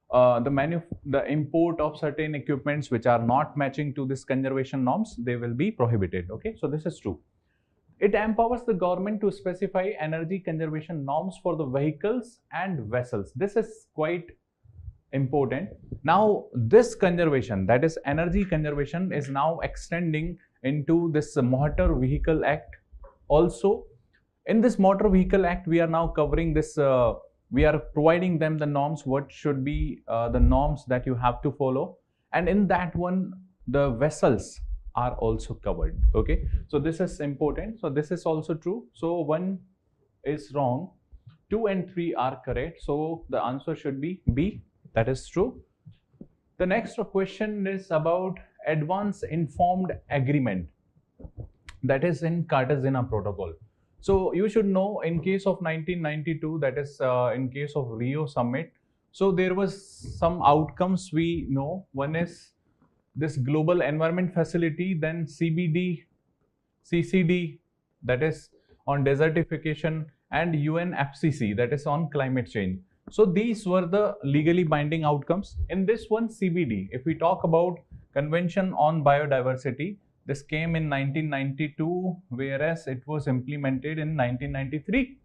import of certain equipments which are not matching to this conservation norms, they will be prohibited. Okay, so this is true. It empowers the government to specify energy conservation norms for the vehicles and vessels. This is quite important. Now this conservation, that is energy conservation, is now extending into this Motor Vehicle Act. Also in this Motor Vehicle Act, we are now covering this, we are providing them the norms, what should be the norms that you have to follow, and in that one the vessels are also covered. Okay, so this is important. So this is also true. So 1 is wrong, 2 and 3 are correct. So the answer should be B. That is true. The next question is about Advance Informed Agreement, that is in Cartagena Protocol. So you should know, in case of 1992, that is in case of Rio Summit, so there was some outcomes we know. One is this Global Environment Facility, then CBD, CCD, that is on desertification, and UNFCCC, that is on climate change. So these were the legally binding outcomes. In this one, CBD, if we talk about Convention on Biodiversity, this came in 1992, whereas it was implemented in 1993.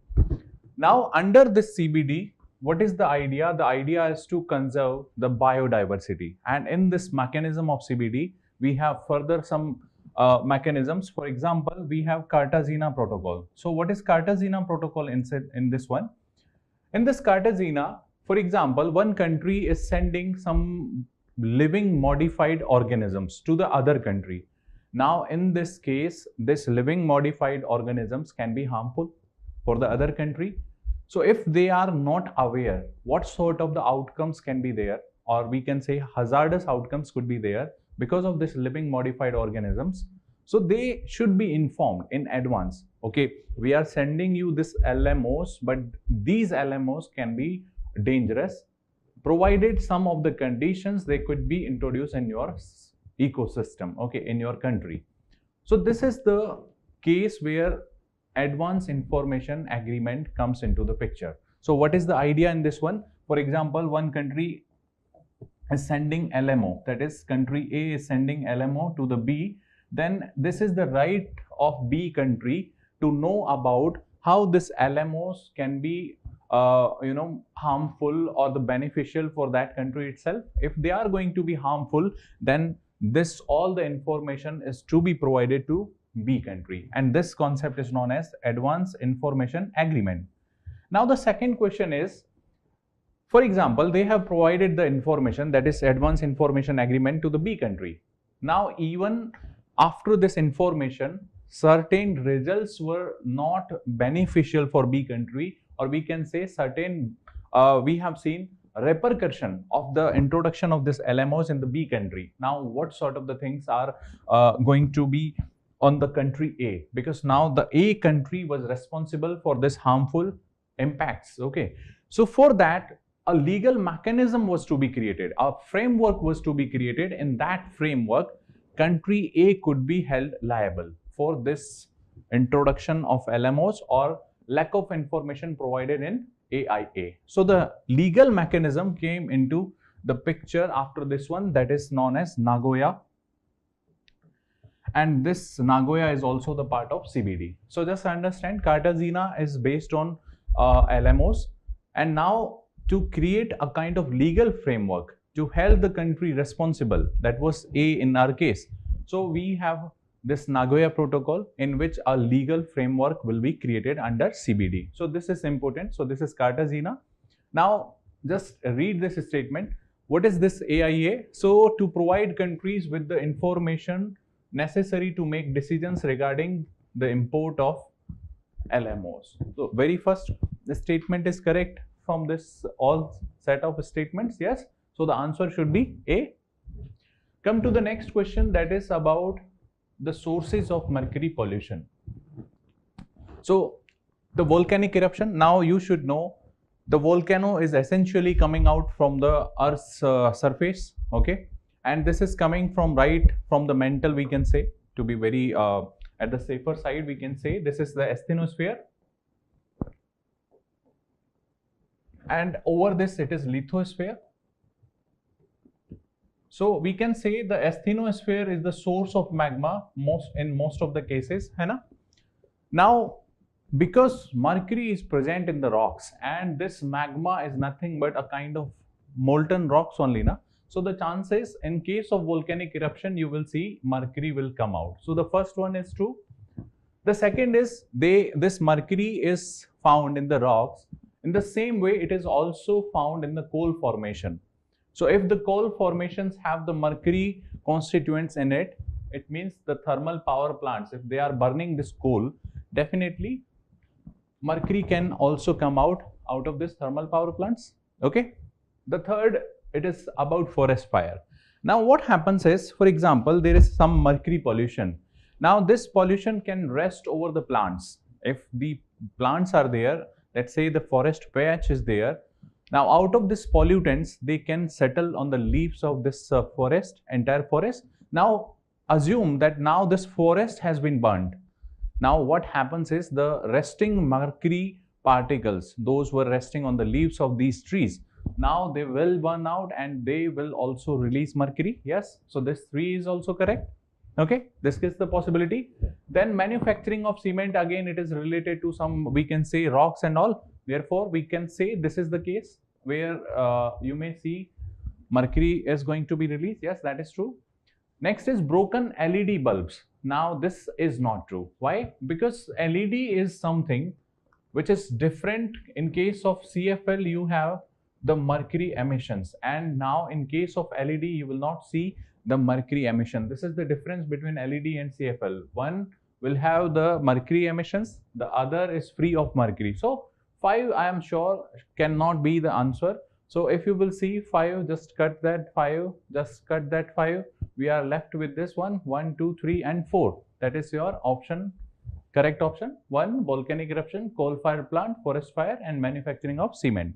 Now, under this CBD, what is the idea? The idea is to conserve the biodiversity. And in this mechanism of CBD, we have further some mechanisms. For example, we have Cartagena Protocol. So what is Cartagena Protocol in this one? In this Cartagena, for example, one country is sending some living modified organisms to the other country. Now, in this case, this living modified organisms can be harmful for the other country. So if they are not aware what sort of the outcomes can be there, or we can say hazardous outcomes could be there because of this living modified organisms, so they should be informed in advance. Okay, we are sending you this LMOs, but these LMOs can be dangerous, provided some of the conditions they could be introduced in your ecosystem, okay, in your country. So this is the case where Advance Information Agreement comes into the picture. So what is the idea in this one? For example, one country is sending LMO, that is country A is sending LMO to the B, then this is the right of B country to know about how this LMOs can be harmful or the beneficial for that country itself. If they are going to be harmful, then this all the information is to be provided to B country, and this concept is known as Advance Information Agreement. Now the second question is, for example, they have provided the information, that is Advance Information Agreement, to the B country. Now even after this information, certain results were not beneficial for B country, or we can say certain we have seen repercussion of the introduction of this LMOs in the B country. Now what sort of the things are going to be on the country A, because now the A country was responsible for this harmful impacts. Okay, so for that a legal mechanism was to be created, a framework was to be created. In that framework, country A could be held liable for this introduction of LMOs or lack of information provided in AIA. So the legal mechanism came into the picture after this one, that is known as Nagoya, and this Nagoya is also the part of CBD. So just understand, Cartagena is based on LMOs, and now to create a kind of legal framework to hold the country responsible, that was A in our case. So we have this Nagoya protocol in which a legal framework will be created under CBD. So this is important. So this is Cartagena. Now just read this statement. What is this AIA? So to provide countries with the information necessary to make decisions regarding the import of LMOs. So very first, the statement is correct from this all set of statements. Yes. So the answer should be A. Come to the next question, that is about the sources of mercury pollution. So the volcanic eruption, now you should know the volcano is essentially coming out from the Earth's surface. Okay, and this is coming from right from the mantle, we can say, to be very at the safer side, we can say this is the asthenosphere, and over this it is lithosphere. So we can say the asthenosphere is the source of magma in most of the cases, है ना? Now because mercury is present in the rocks, and this magma is nothing but a kind of molten rocks only, na? So the chances in case of volcanic eruption, you will see mercury will come out. So the first one is true. The second is this mercury is found in the rocks. In the same way, it is also found in the coal formation. So if the coal formations have the mercury constituents in it, it means the thermal power plants, if they are burning this coal, definitely mercury can also come out of this thermal power plants. Okay. The third, it is about forest fire. Now what happens is, for example, there is some mercury pollution. Now this pollution can rest over the plants. If the plants are there, let's say the forest patch is there. Now out of this pollutants, they can settle on the leaves of this entire forest. Now assume that now this forest has been burned. Now what happens is the resting mercury particles, those were resting on the leaves of these trees, now they will burn out and they will also release mercury. Yes, so this 3 is also correct. Okay, this is the possibility. Then manufacturing of cement, again it is related to some, we can say, rocks and all. Therefore we can say this is the case where you may see mercury is going to be released. Yes, that is true. Next is broken LED bulbs. Now this is not true. Why? Because LED is something which is different. In case of CFL, you have the mercury emissions, and now in case of LED, you will not see the mercury emission. This is the difference between LED and CFL. One will have the mercury emissions, the other is free of mercury. So 5, I am sure, cannot be the answer. So if you will see 5, just cut that 5, just cut that 5. We are left with this one, 1, 2, 3 and 4. That is your option, correct option. 1, volcanic eruption, coal-fired plant, forest fire and manufacturing of cement.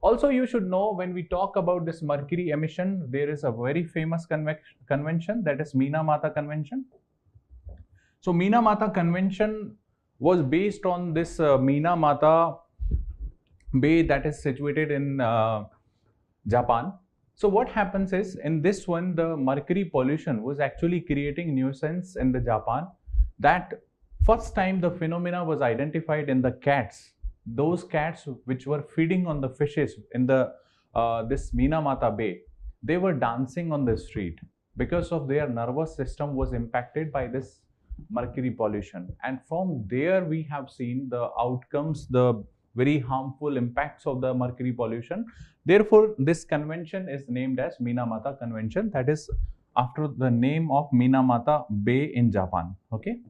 Also, you should know, when we talk about this mercury emission, there is a very famous convention, that is Minamata Convention. So Minamata Convention was based on this Minamata Bay that is situated in Japan. So what happens is, in this one, the mercury pollution was actually creating nuisance in the Japan. That first time the phenomena was identified in the cats. Those cats which were feeding on the fishes in the this Minamata Bay, they were dancing on the street. because of their nervous system was impacted by this mercury pollution, and from there we have seen the outcomes, the very harmful impacts of the mercury pollution. Therefore, this convention is named as Minamata Convention, that is after the name of Minamata Bay in Japan. Okay.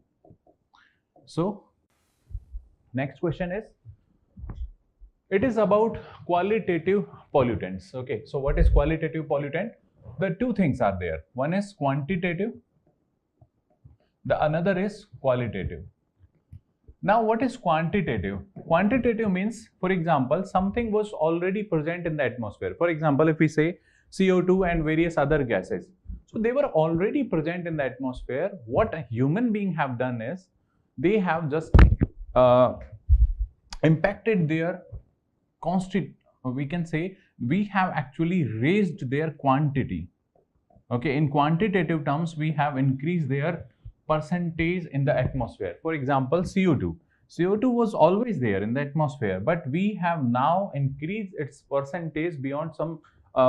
So, next question is, it is about qualitative pollutants. Okay. So, what is qualitative pollutant? The two things are there. One is quantitative, the another is qualitative. Now, what is quantitative? Quantitative means, for example, something was already present in the atmosphere. For example, if we say CO2 and various other gases, so they were already present in the atmosphere. What a human being have done is, they have just impacted their we can say we have actually raised their quantity. Okay, in quantitative terms, we have increased their percentage in the atmosphere. For example, CO2. CO2 was always there in the atmosphere, but we have now increased its percentage beyond some,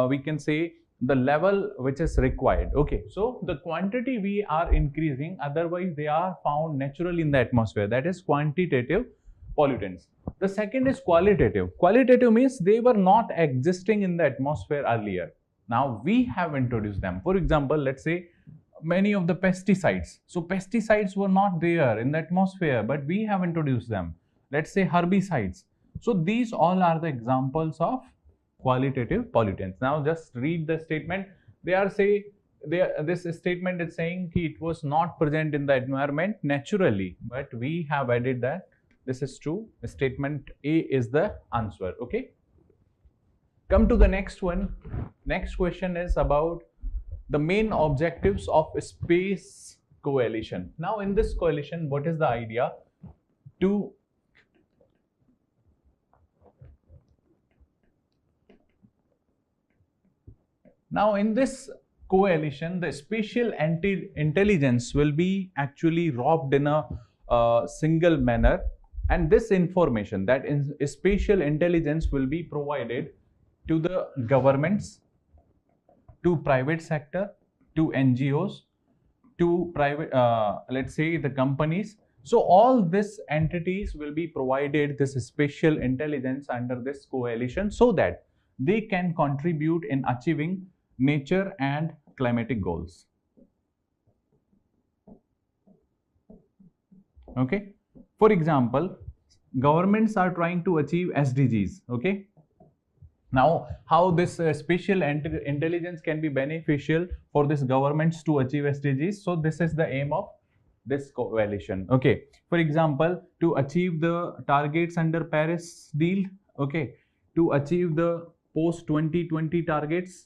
we can say, the level which is required. Okay, so the quantity we are increasing, otherwise they are found naturally in the atmosphere. That is quantitative pollutants. The second is qualitative. Qualitative means they were not existing in the atmosphere earlier. Now we have introduced them. For example, let's say many of the pesticides. So pesticides were not there in the atmosphere, but we have introduced them. Let's say herbicides. So these all are the examples of qualitative pollutants. Now just read the statement. This statement is saying it was not present in the environment naturally, but we have added that this is true. Statement A is the answer. Okay. Come to the next one. Next question is about the main objectives of space coalition. Now in this coalition, what is the idea? Now in this coalition, the spatial intelligence will be actually robbed in a single manner, and this information, that is spatial intelligence, will be provided to the governments, to private sector, to NGOs, to private, let's say the companies. So all these entities will be provided this spatial intelligence under this coalition, so that they can contribute in achieving nature and climatic goals. Okay. For example, governments are trying to achieve SDGs. Okay. Now, how this spatial intelligence can be beneficial for these governments to achieve SDGs? So this is the aim of this coalition. Okay. For example, to achieve the targets under Paris deal. Okay. To achieve the post 2020 targets.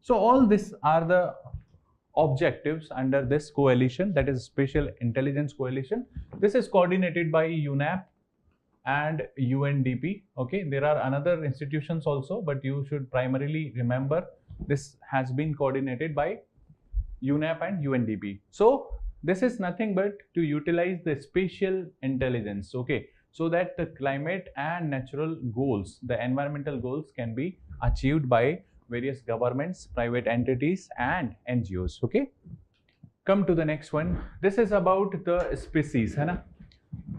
So all these are the objectives under this coalition, that is Spatial Intelligence Coalition. This is coordinated by UNEP and UNDP. Okay, there are another institutions also, but you should primarily remember this has been coordinated by UNEP and UNDP. So this is nothing but to utilize the spatial intelligence, okay, so that the climate and natural goals, the environmental goals, can be achieved by various governments, private entities and NGOs. Okay, come to the next one. This is about the species, hai na?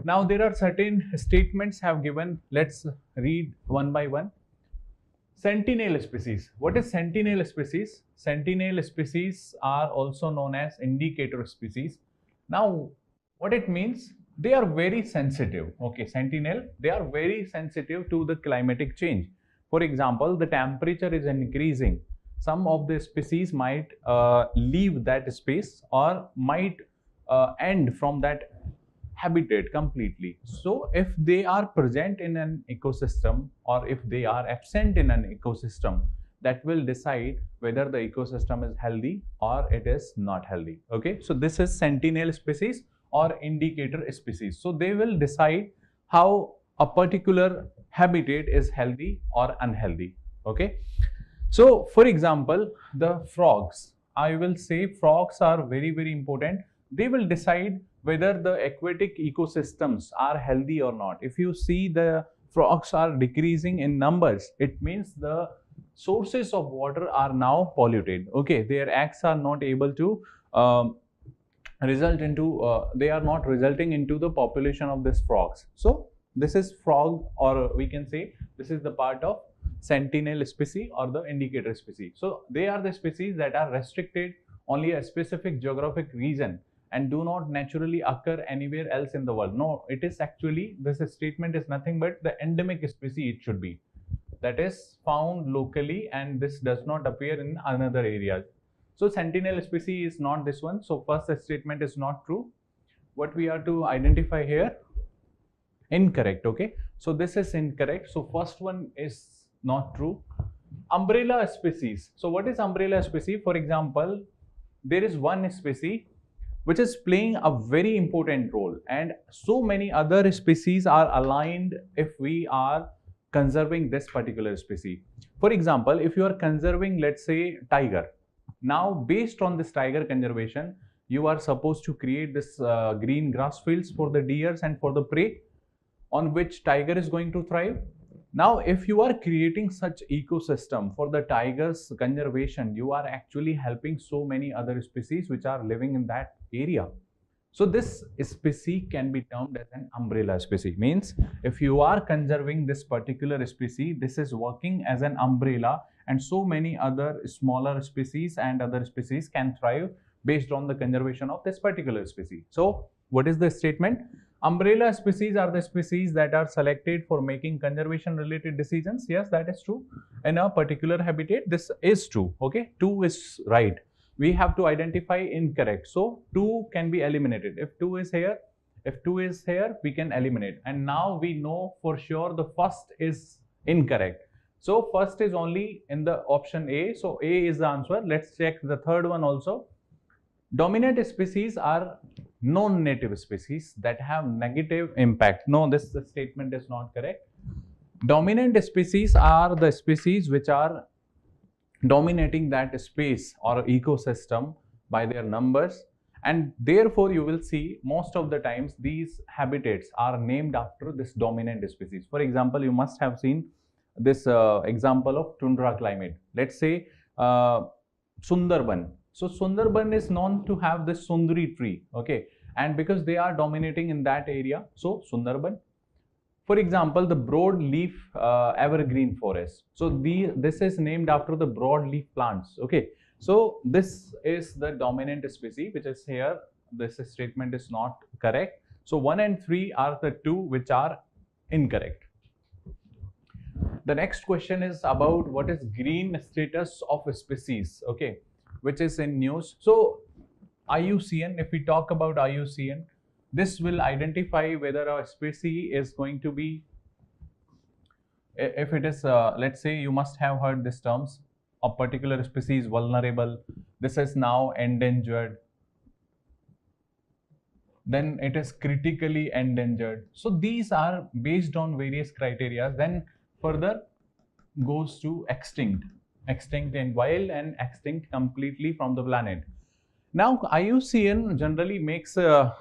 Now there are certain statements have given. Let's read one by one. Sentinel species. What is sentinel species? Sentinel species are also known as indicator species. Now what it means? They are very sensitive. Okay, sentinel, they are very sensitive to the climatic change. For example, the temperature is increasing. Some of the species might leave that space or might end from that habitat completely. So if they are present in an ecosystem or if they are absent in an ecosystem, that will decide whether the ecosystem is healthy or it is not healthy. Okay, so this is sentinel species or indicator species. So they will decide how a particular habitat is healthy or unhealthy. Okay, so for example, the frogs, I will say frogs are very, very important. They will decide whether the aquatic ecosystems are healthy or not. If you see the frogs are decreasing in numbers, it means the sources of water are now polluted. Okay, their acts are not able to result into they are not resulting into the population of these frogs. So this is frog, or we can say this is the part of sentinel species or the indicator species. So they are the species that are restricted only a specific geographic region and do not naturally occur anywhere else in the world. No, it is actually, this statement is nothing but the endemic species it should be, that is found locally, and this does not appear in another areas. So sentinel species is not this one. So first statement is not true. What we are to identify here? Incorrect. Okay, so this is incorrect. So first one is not true. Umbrella species. So what is umbrella species? For example, there is one species which is playing a very important role, and so many other species are aligned if we are conserving this particular species. For example, if you are conserving, let's say, tiger, now based on this tiger conservation, you are supposed to create this green grass fields for the deers and for the prey on which tiger is going to thrive. Now if you are creating such ecosystem for the tigers conservation, you are actually helping so many other species which are living in that area. So this species can be termed as an umbrella species. Means if you are conserving this particular species, this is working as an umbrella, and so many other smaller species and other species can thrive based on the conservation of this particular species. So what is the statement? Umbrella species are the species that are selected for making conservation related decisions. Yes, that is true. In a particular habitat, this is true. Okay, 2 is right. We have to identify incorrect. So 2 can be eliminated. If 2 is here, we can eliminate. And now we know for sure the first is incorrect. So first is only in the option A. So A is the answer. Let's check the third one also. Dominant species are non-native species that have negative impact. No, this statement is not correct. Dominant species are the species which are dominating that space or ecosystem by their numbers, and therefore you will see most of the times these habitats are named after this dominant species. For example, you must have seen this example of tundra climate. Let's say Sundarban. So Sundarban is known to have this Sundari tree, okay, and because they are dominating in that area, so Sundarban. For example, the broadleaf evergreen forest. So this is named after the broadleaf plants, okay. So this is the dominant species which is here. This statement is not correct. So 1 and 3 are the 2 which are incorrect. The next question is about what is green status of a species, okay, which is in news. So IUCN, if we talk about IUCN, this will identify whether a species is going to be, if it is, let's say you must have heard these terms, a particular species vulnerable, this is now endangered, then it is critically endangered. So these are based on various criteria, then further goes to extinct in wild and extinct completely from the planet. Now IUCN generally makes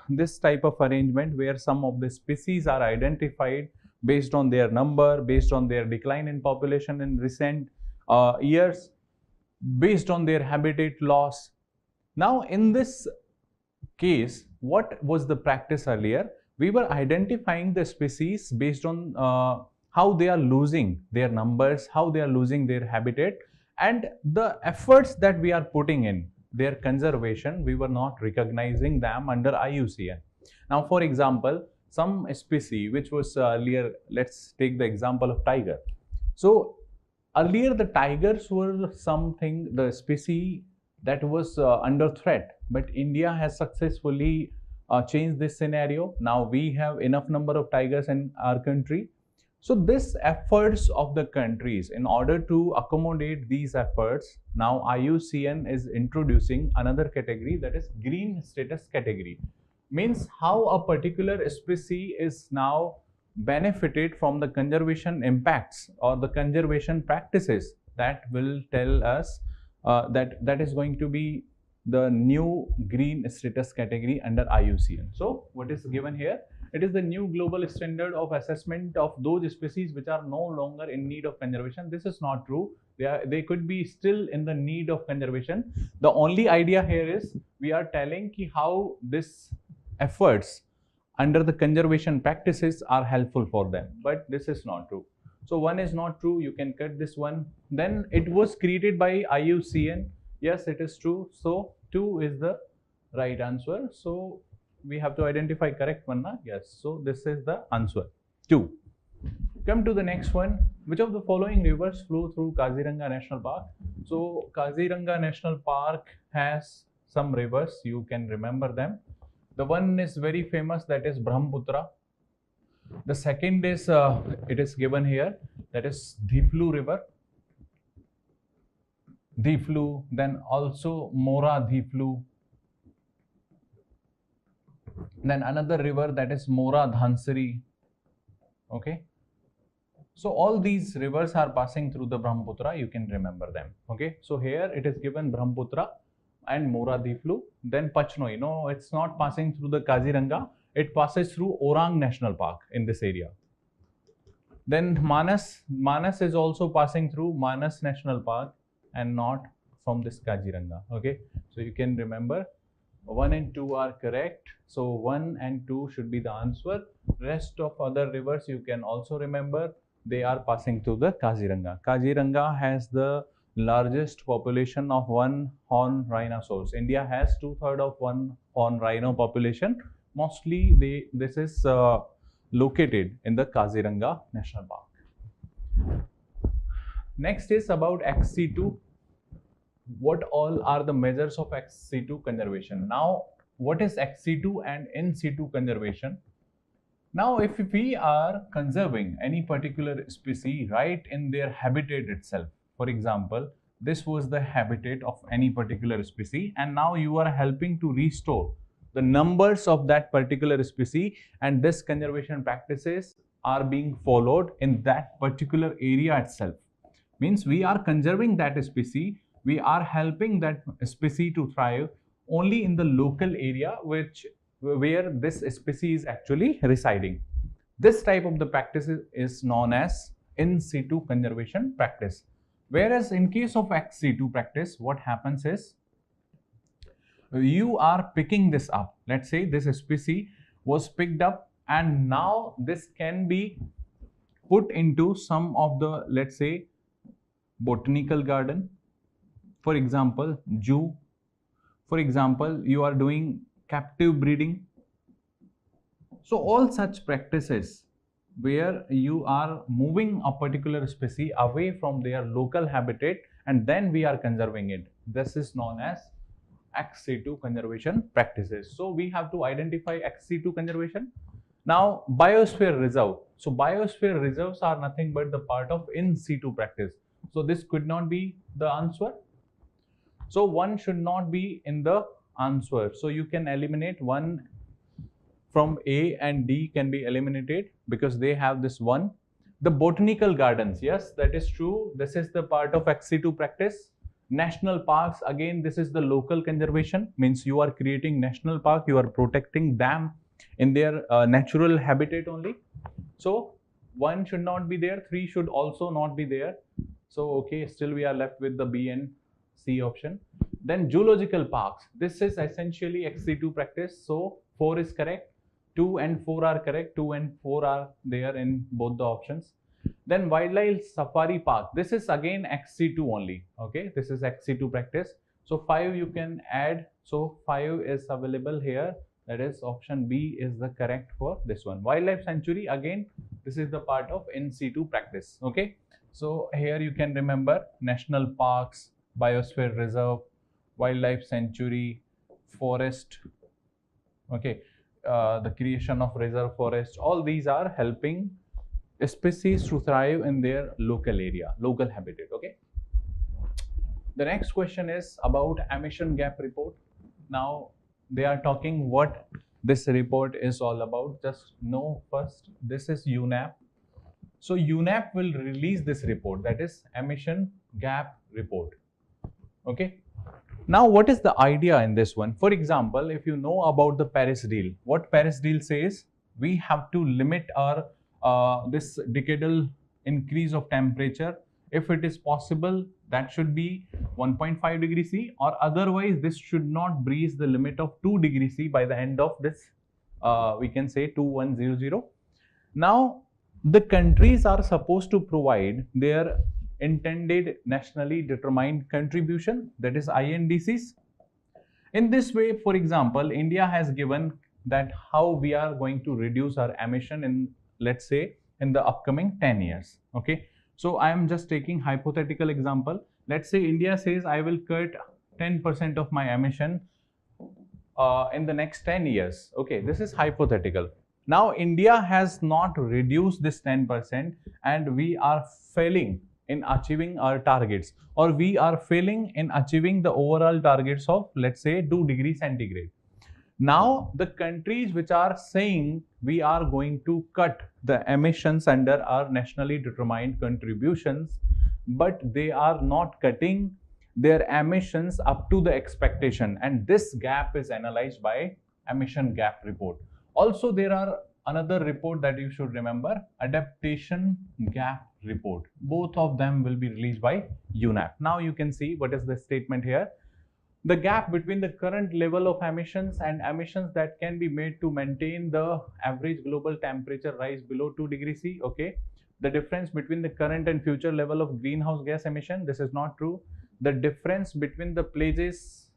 this type of arrangement where some of the species are identified based on their number, based on their decline in population in recent years, based on their habitat loss. Now in this case, what was the practice earlier? We were identifying the species based on how they are losing their numbers, how they are losing their habitat, and the efforts that we are putting in their conservation, we were not recognizing them under IUCN. Now, for example, some species which was earlier, let's take the example of tiger. So earlier the tigers were something, the species that was under threat, but India has successfully changed this scenario. Now we have enough number of tigers in our country. So this efforts of the countries, in order to accommodate these efforts, now IUCN is introducing another category, that is green status category. Means how a particular species is now benefited from the conservation impacts or the conservation practices, that will tell us that is going to be the new green status category under IUCN. So what is given here? It is the new global standard of assessment of those species which are no longer in need of conservation. This is not true. They could be still in the need of conservation. The only idea here is we are telling how this efforts under the conservation practices are helpful for them, but this is not true. So one is not true, you can cut this one. Then it was created by IUCN. Yes, it is true. So 2 is the right answer. So we have to identify correct one, na? Yes, so this is the answer 2. Come to the next one. Which of the following rivers flow through Kaziranga National Park? So Kaziranga National Park has some rivers, you can remember them. The one is very famous, that is Brahmaputra. The second is, it is given here, that is Deeplu River. Deeplu, then also Mora Deeplu. Then another river, that is Mora Dhansari. Okay. So all these rivers are passing through the Brahmaputra, you can remember them. Okay. So here it is given Brahmaputra and Mora Deeplu. Then Pachnoi. No, it's not passing through the Kaziranga. It passes through Orang National Park in this area. Then Manas. Manas is also passing through Manas National Park and not from this Kaziranga. Okay. So you can remember 1 and 2 are correct. So 1 and 2 should be the answer. Rest of other rivers you can also remember. They are passing through the Kaziranga. Kaziranga has the largest population of one-horn rhinoceros. India has 2/3 of one-horn rhino population. Mostly this is located in the Kaziranga National Park. Next is about XC2. What all are the measures of XC2 conservation? Now, what is XC2 and in situ conservation? Now, if we are conserving any particular species right in their habitat itself, for example, this was the habitat of any particular species, and now you are helping to restore the numbers of that particular species, and this conservation practices are being followed in that particular area itself. Means we are conserving that species, we are helping that species to thrive only in the local area where this species is actually residing. This type of the practice is known as in situ conservation practice. Whereas in case of XC2 practice, what happens is you are picking this up. Let's say this species was picked up and now this can be put into some of the, let's say, botanical garden, for example, zoo. For example, you are doing captive breeding. So all such practices where you are moving a particular species away from their local habitat and then we are conserving it. This is known as XC2 conservation practices. So we have to identify XC2 conservation. Now, biosphere reserve. So biosphere reserves are nothing but the part of in situ practice. So this could not be the answer. So 1 should not be in the answer. So you can eliminate 1 from A and D can be eliminated because they have this 1. The botanical gardens, yes, that is true. This is the part of XC2 practice. National parks, again, this is the local conservation, means you are creating national park, you are protecting them in their natural habitat only. So 1 should not be there, 3 should also not be there. So okay, still we are left with the B and C option. Then zoological parks, this is essentially XC2 practice. So 4 is correct, 2 and 4 are correct, 2 and 4 are there in both the options. Then wildlife safari park, this is again XC2 only. Okay, this is XC2 practice. So 5 you can add. So 5 is available here. That is option B is the correct for this one. Wildlife sanctuary, again, this is the part of in situ practice. Okay, so here you can remember national parks, biosphere reserve, wildlife sanctuary, forest. Okay, the creation of reserve forest, all these are helping species to thrive in their local area, local habitat. Okay. The next question is about emission gap report. Now they are talking what this report is all about. Just know first, this is UNAP. So UNAP will release this report, that is emission gap report. Okay. Now what is the idea in this one? For example, if you know about the Paris deal, what Paris deal says, we have to limit our this decadal increase of temperature. If it is possible, that should be 1.5 degrees C, or otherwise this should not breach the limit of 2 degrees C by the end of this we can say 2100. Now the countries are supposed to provide their intended nationally determined contribution, that is INDCs. In this way, for example, India has given that how we are going to reduce our emission in, let's say, in the upcoming 10 years. Okay, so I am just taking hypothetical example. Let's say India says I will cut 10% of my emission in the next 10 years. Okay, this is hypothetical. Now India has not reduced this 10% and we are failing in achieving our targets, or we are failing in achieving the overall targets of, let's say, 2 degrees centigrade. Now the countries which are saying we are going to cut the emissions under our nationally determined contributions, but they are not cutting their emissions up to the expectation, and this gap is analyzed by emission gap report. Also there are another report that you should remember, adaptation gap report. Both of them will be released by UNEP. Now you can see what is the statement here. The gap between the current level of emissions and emissions that can be made to maintain the average global temperature rise below 2 degrees C. Okay, the difference between the current and future level of greenhouse gas emission, this is not true. The difference between the pledges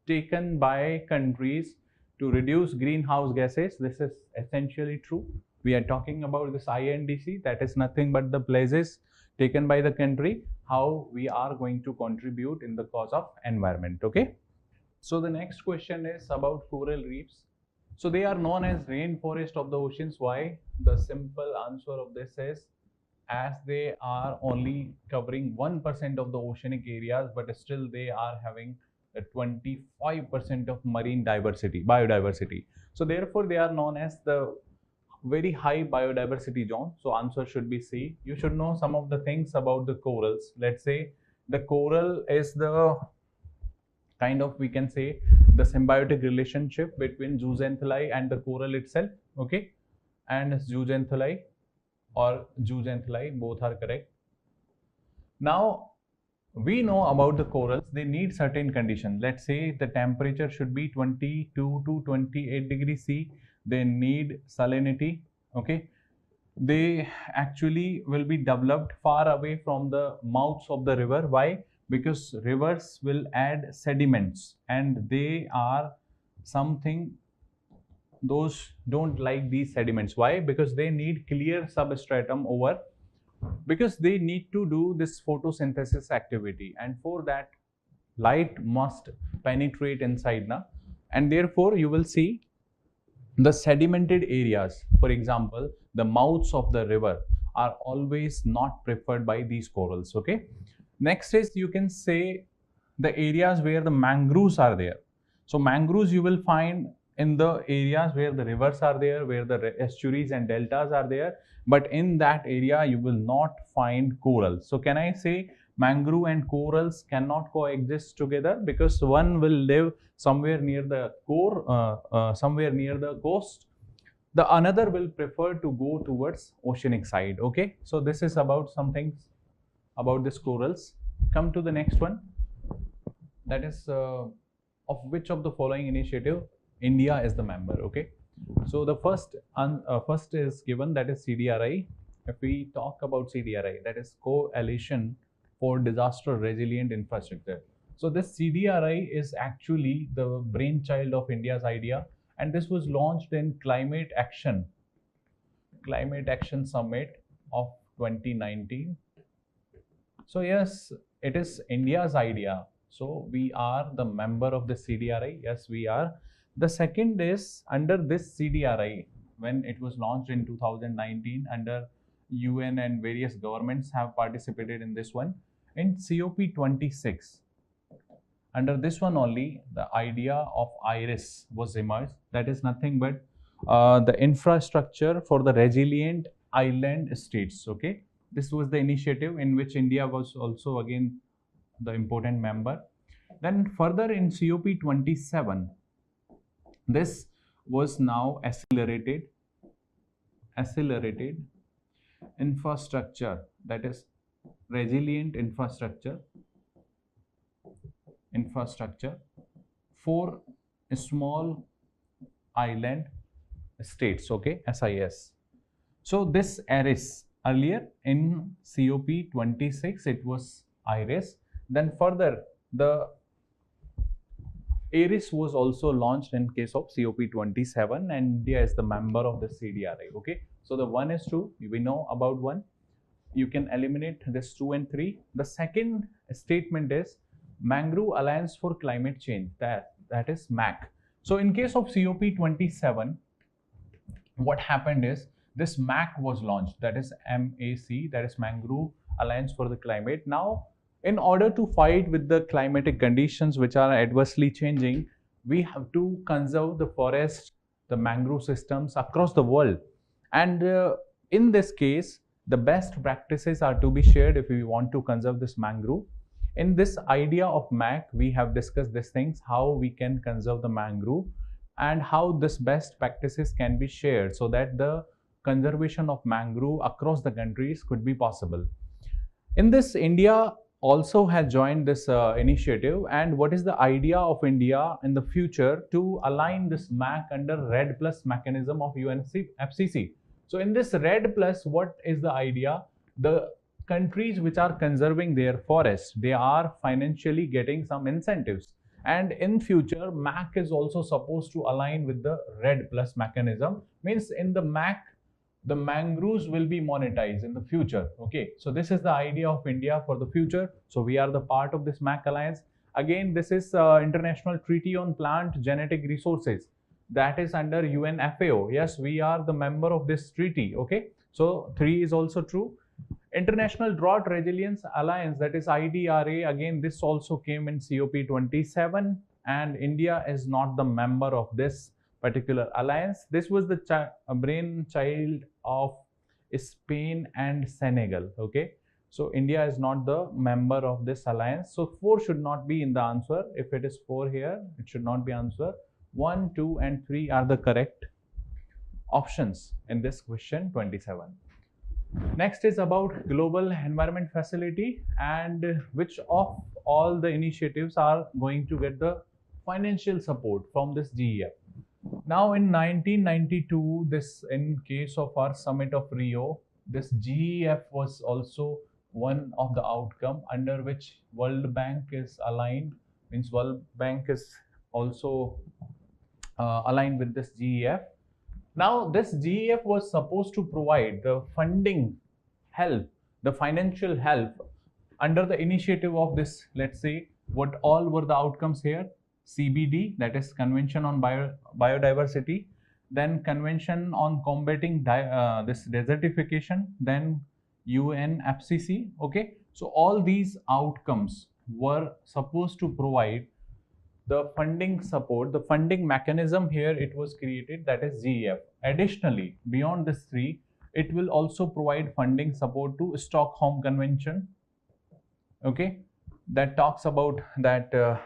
taken by countries to reduce greenhouse gases, this is essentially true. We are talking about this INDC, that is nothing but the pledges taken by the country, how we are going to contribute in the cause of environment. Okay, so the next question is about coral reefs. So they are known as rainforest of the oceans. Why? The simple answer of this is, as they are only covering 1% of the oceanic areas, but still they are having 25% of marine biodiversity. So therefore they are known as the very high biodiversity zone. So answer should be C. You should know some of the things about the corals. Let's say the coral is the kind of, we can say, the symbiotic relationship between zooxanthellae and the coral itself. Okay, and zooxanthellae or zooxanthellae, both are correct. Now we know about the corals, they need certain conditions. Let's say the temperature should be 22 to 28 degrees C. They need salinity. Okay, they actually will be developed far away from the mouths of the river. Why? Because rivers will add sediments and they are something, those don't like these sediments. Why? Because they need clear substratum over, because they need to do this photosynthesis activity, and for that light must penetrate inside now, and therefore you will see the sedimented areas, for example the mouths of the river, are always not preferred by these corals. Okay, next is, you can say, the areas where the mangroves are there. So mangroves you will find in the areas where the rivers are there, where the estuaries and deltas are there, but in that area you will not find corals. So can I say mangrove and corals cannot coexist together, because one will live somewhere near the somewhere near the coast, the another will prefer to go towards oceanic side. Okay, so this is about some things about this corals. Come to the next one, that is of which of the following initiative India is the member. Okay, so the first is given, that is CDRI. If we talk about CDRI, that is Coalition for Disaster Resilient Infrastructure. So this CDRI is actually the brainchild of India's idea, and this was launched in Climate Action Summit of 2019. So yes, it is India's idea. So we are the member of the CDRI. Yes, we are. The second is, under this CDRI, when it was launched in 2019, under UN and various governments have participated in this one. In COP26, under this one only, the idea of IRIS was emerged. That is nothing but the infrastructure for the resilient island states. Okay, this was the initiative in which India was also again the important member. Then further in COP27, this was now accelerated accelerated infrastructure, that is resilient infrastructure for small island states, okay, SIS. So this ARIS, earlier in COP 26 it was IRIS, then further the ARIS was also launched in case of COP 27, and India is the member of the CDRI, okay. So the 1 is 2, we know about 1, you can eliminate this 2 and 3. The second statement is Mangrove Alliance for Climate Change, that is MAC. So in case of COP 27, what happened is this MAC was launched, that is MAC, that is Mangrove Alliance for the Climate. Now, in order to fight with the climatic conditions which are adversely changing, we have to conserve the forests, the mangrove systems across the world. And in this case, the best practices are to be shared if we want to conserve this mangrove. In this idea of MAC, we have discussed these things, how we can conserve the mangrove and how this best practices can be shared so that the conservation of mangrove across the countries could be possible. In this, India also has joined this initiative, and what is the idea of India in the future to align this MAC under RED Plus mechanism of UNFCCC. So in this RED Plus, what is the idea? The countries which are conserving their forests, they are financially getting some incentives, and in future MAC is also supposed to align with the RED Plus mechanism. Means in the MAC, the mangroves will be monetized in the future, okay. So this is the idea of India for the future. So we are the part of this MAC alliance. Again, this is International Treaty on Plant Genetic Resources, that is under UNFAO. Yes, we are the member of this treaty, okay. So 3 is also true. International Drought Resilience Alliance, that is IDRA, again this also came in COP 27, and India is not the member of this particular alliance. This was the brainchild of Spain and Senegal, okay. So India is not the member of this alliance. So 4 should not be in the answer. If it is 4 here, it should not be answer. 1, 2 and 3 are the correct options in this question 27. Next is about Global Environment Facility, and which of all the initiatives are going to get the financial support from this GEF. Now in 1992, this in case of our summit of Rio, this GEF was also one of the outcome under which World Bank is aligned. Means World Bank is also aligned with this GEF. Now this GEF was supposed to provide the funding help, the financial help under the initiative of this, let's say, what all were the outcomes here? CBD, that is Convention on Biodiversity, then Convention on Combating this desertification, then UNFCCC, okay. So all these outcomes were supposed to provide the funding support, the funding mechanism here it was created, that is GEF. Additionally, beyond this 3, it will also provide funding support to Stockholm Convention, okay, that talks about that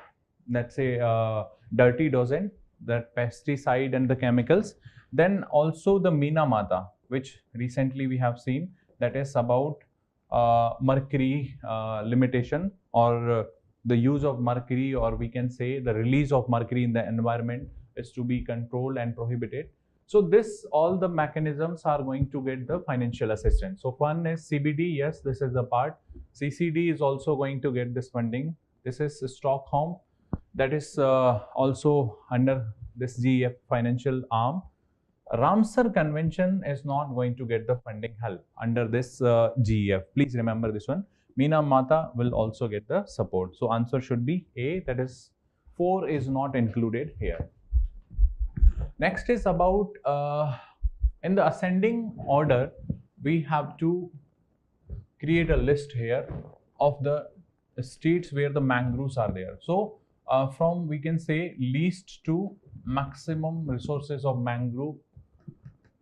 let's say dirty dozen, that pesticide and the chemicals. Then also the Minamata, which recently we have seen, that is about mercury limitation, or the use of mercury, or we can say the release of mercury in the environment is to be controlled and prohibited. So this, all the mechanisms are going to get the financial assistance. So one is CBD, yes, this is the part. CCD is also going to get this funding. This is Stockholm, that is also under this GEF financial arm. Ramsar Convention is not going to get the funding help under this GEF. Please remember this one. Minamata will also get the support. So answer should be A, that is 4 is not included here. Next is about in the ascending order, we have to create a list here of the states where the mangroves are there. So from, we can say, least to maximum resources of mangrove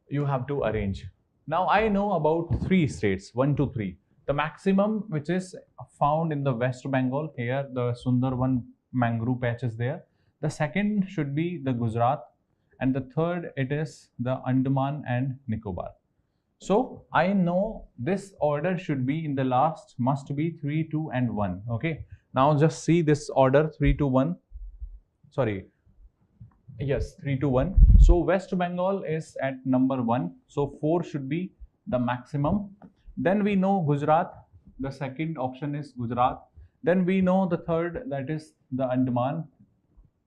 you have to arrange. Now I know about 3 states, 1 to 3. The maximum which is found in the West Bengal, here the Sundarban mangrove patch is there. The second should be the Gujarat, and the third it is the Andaman and Nicobar. So I know this order should be in the last must be 3, 2 and 1. Okay. Now just see this order 3, 2, 1. Sorry. Yes, 3, 2, 1. So West Bengal is at number 1. So 4 should be the maximum. Then we know Gujarat. The second option is Gujarat. Then we know the third, that is the Andaman.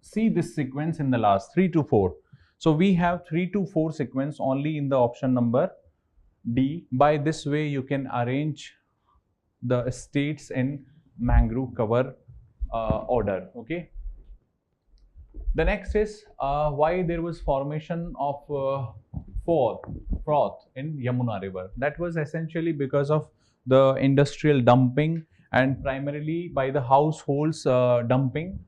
See this sequence in the last 3 to 4. So we have 3 to 4 sequence only in the option number D. By this way you can arrange the states in mangrove cover order. Okay. The next is why there was formation of froth in Yamuna river. That was essentially because of the industrial dumping and primarily by the households dumping.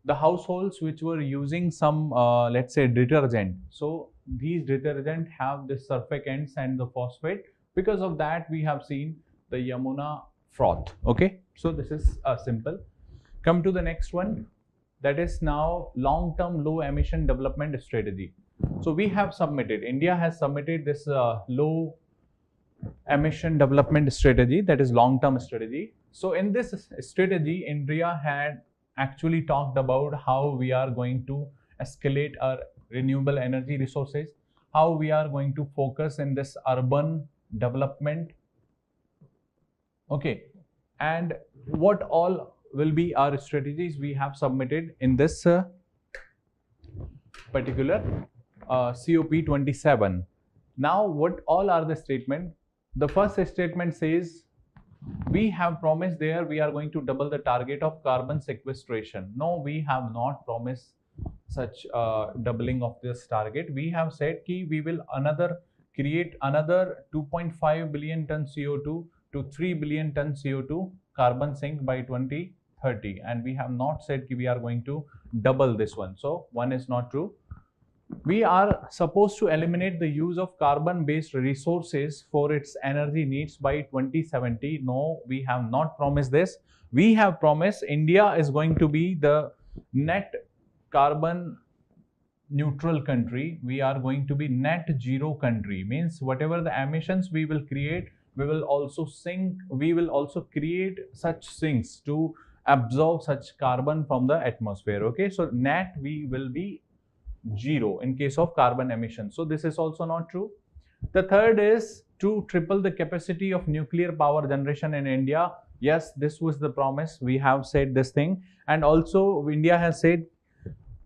The households which were using some let's say detergent. So these detergent have the surfactants and the phosphate. Because of that we have seen the Yamuna froth. Okay. So this is simple. Come to the next one. That is now long-term low emission development strategy. So we have submitted, India has submitted this low emission development strategy, that is long-term strategy. So in this strategy, India had actually talked about how we are going to escalate our renewable energy resources, how we are going to focus in this urban development. Okay, and what all will be our strategies we have submitted in this particular COP27. Now, what all are the statements? The first statement says we have promised there we are going to double the target of carbon sequestration. No, we have not promised such doubling of this target. We have said ki we will create another 2.5 billion ton CO2 to 3 billion ton CO2 carbon sink by 2030, and we have not said ki we are going to double this one. So one is not true. We are supposed to eliminate the use of carbon based resources for its energy needs by 2070. No, we have not promised this. We have promised India is going to be the net carbon neutral country. We are going to be net zero country. Means whatever the emissions we will create, we will also create such sinks to absorb such carbon from the atmosphere. Okay, so net we will be zero in case of carbon emissions. So this is also not true. The third is to triple the capacity of nuclear power generation in India. Yes, this was the promise. We have said this thing, and also India has said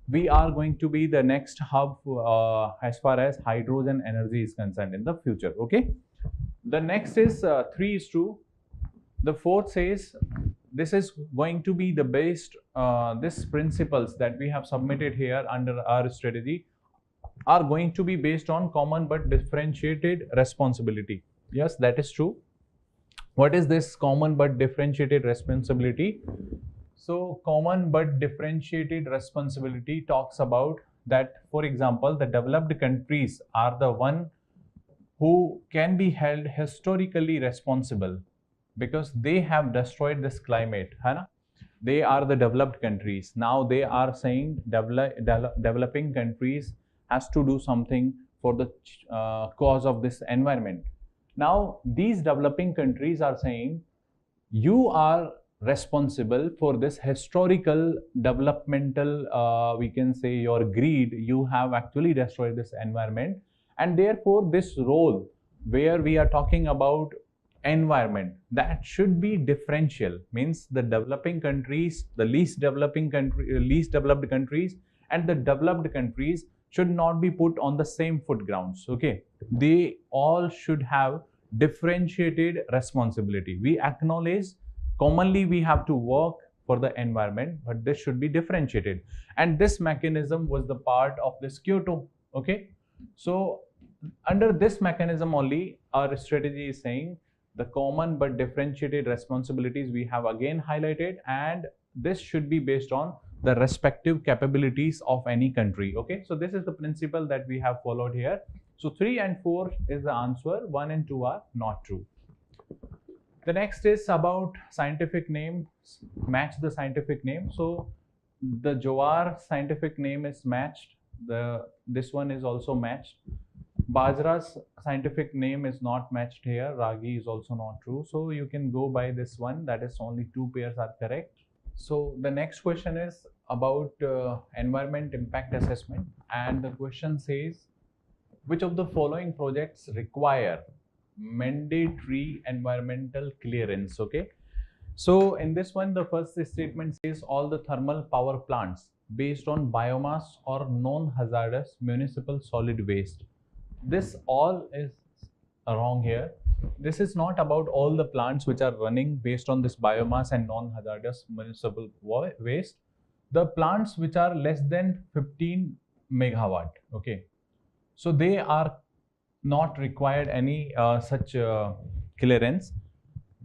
we are going to be the next hub as far as hydrogen energy is concerned in the future. Okay. The next is 3 is true. The fourth says this is going to be the based this principles that we have submitted here under our strategy are going to be based on common but differentiated responsibility. Yes, that is true. What is this common but differentiated responsibility? So common but differentiated responsibility talks about that, for example, the developed countries are the one who can be held historically responsible because they have destroyed this climate. They are the developed countries. Now they are saying developing countries has to do something for the cause of this environment. Now these developing countries are saying you are responsible for this historical developmental we can say your greed. You have actually destroyed this environment, and therefore this role where we are talking about environment, that should be differential. Means the developing countries, the least developed countries and the developed countries should not be put on the same foot grounds. Okay, they all should have differentiated responsibility. We acknowledge commonly we have to work for the environment, but this should be differentiated, and this mechanism was the part of this Kyoto. Okay, so under this mechanism only our strategy is saying the common but differentiated responsibilities we have again highlighted, and this should be based on the respective capabilities of any country. Okay, so this is the principle that we have followed here. So 3 and 4 is the answer, 1 and 2 are not true. The next is about scientific name. Match the scientific name. So the Jowar scientific name is matched. This one is also matched. Bajra's scientific name is not matched here. Ragi is also not true. So you can go by this one, that is only 2 pairs are correct. So the next question is about environment impact assessment, and the question says, which of the following projects require mandatory environmental clearance? Okay, so in this one, the first statement says all the thermal power plants based on biomass or non-hazardous municipal solid waste. This all is wrong here. This is not about all the plants which are running based on this biomass and non-hazardous municipal waste. The plants which are less than 15 megawatt, okay, so they are not required any such clearance.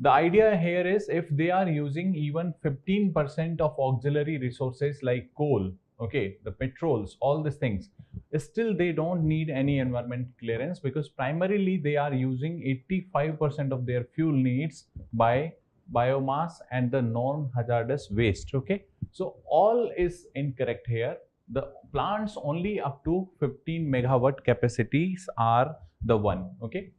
The idea here is if they are using even 15% of auxiliary resources like coal, okay, the petrols, all these things, still they don't need any environment clearance, because primarily they are using 85% of their fuel needs by biomass and the non-hazardous waste. Okay, so all is incorrect here. The plants only up to 15 megawatt capacities are the one. Okay,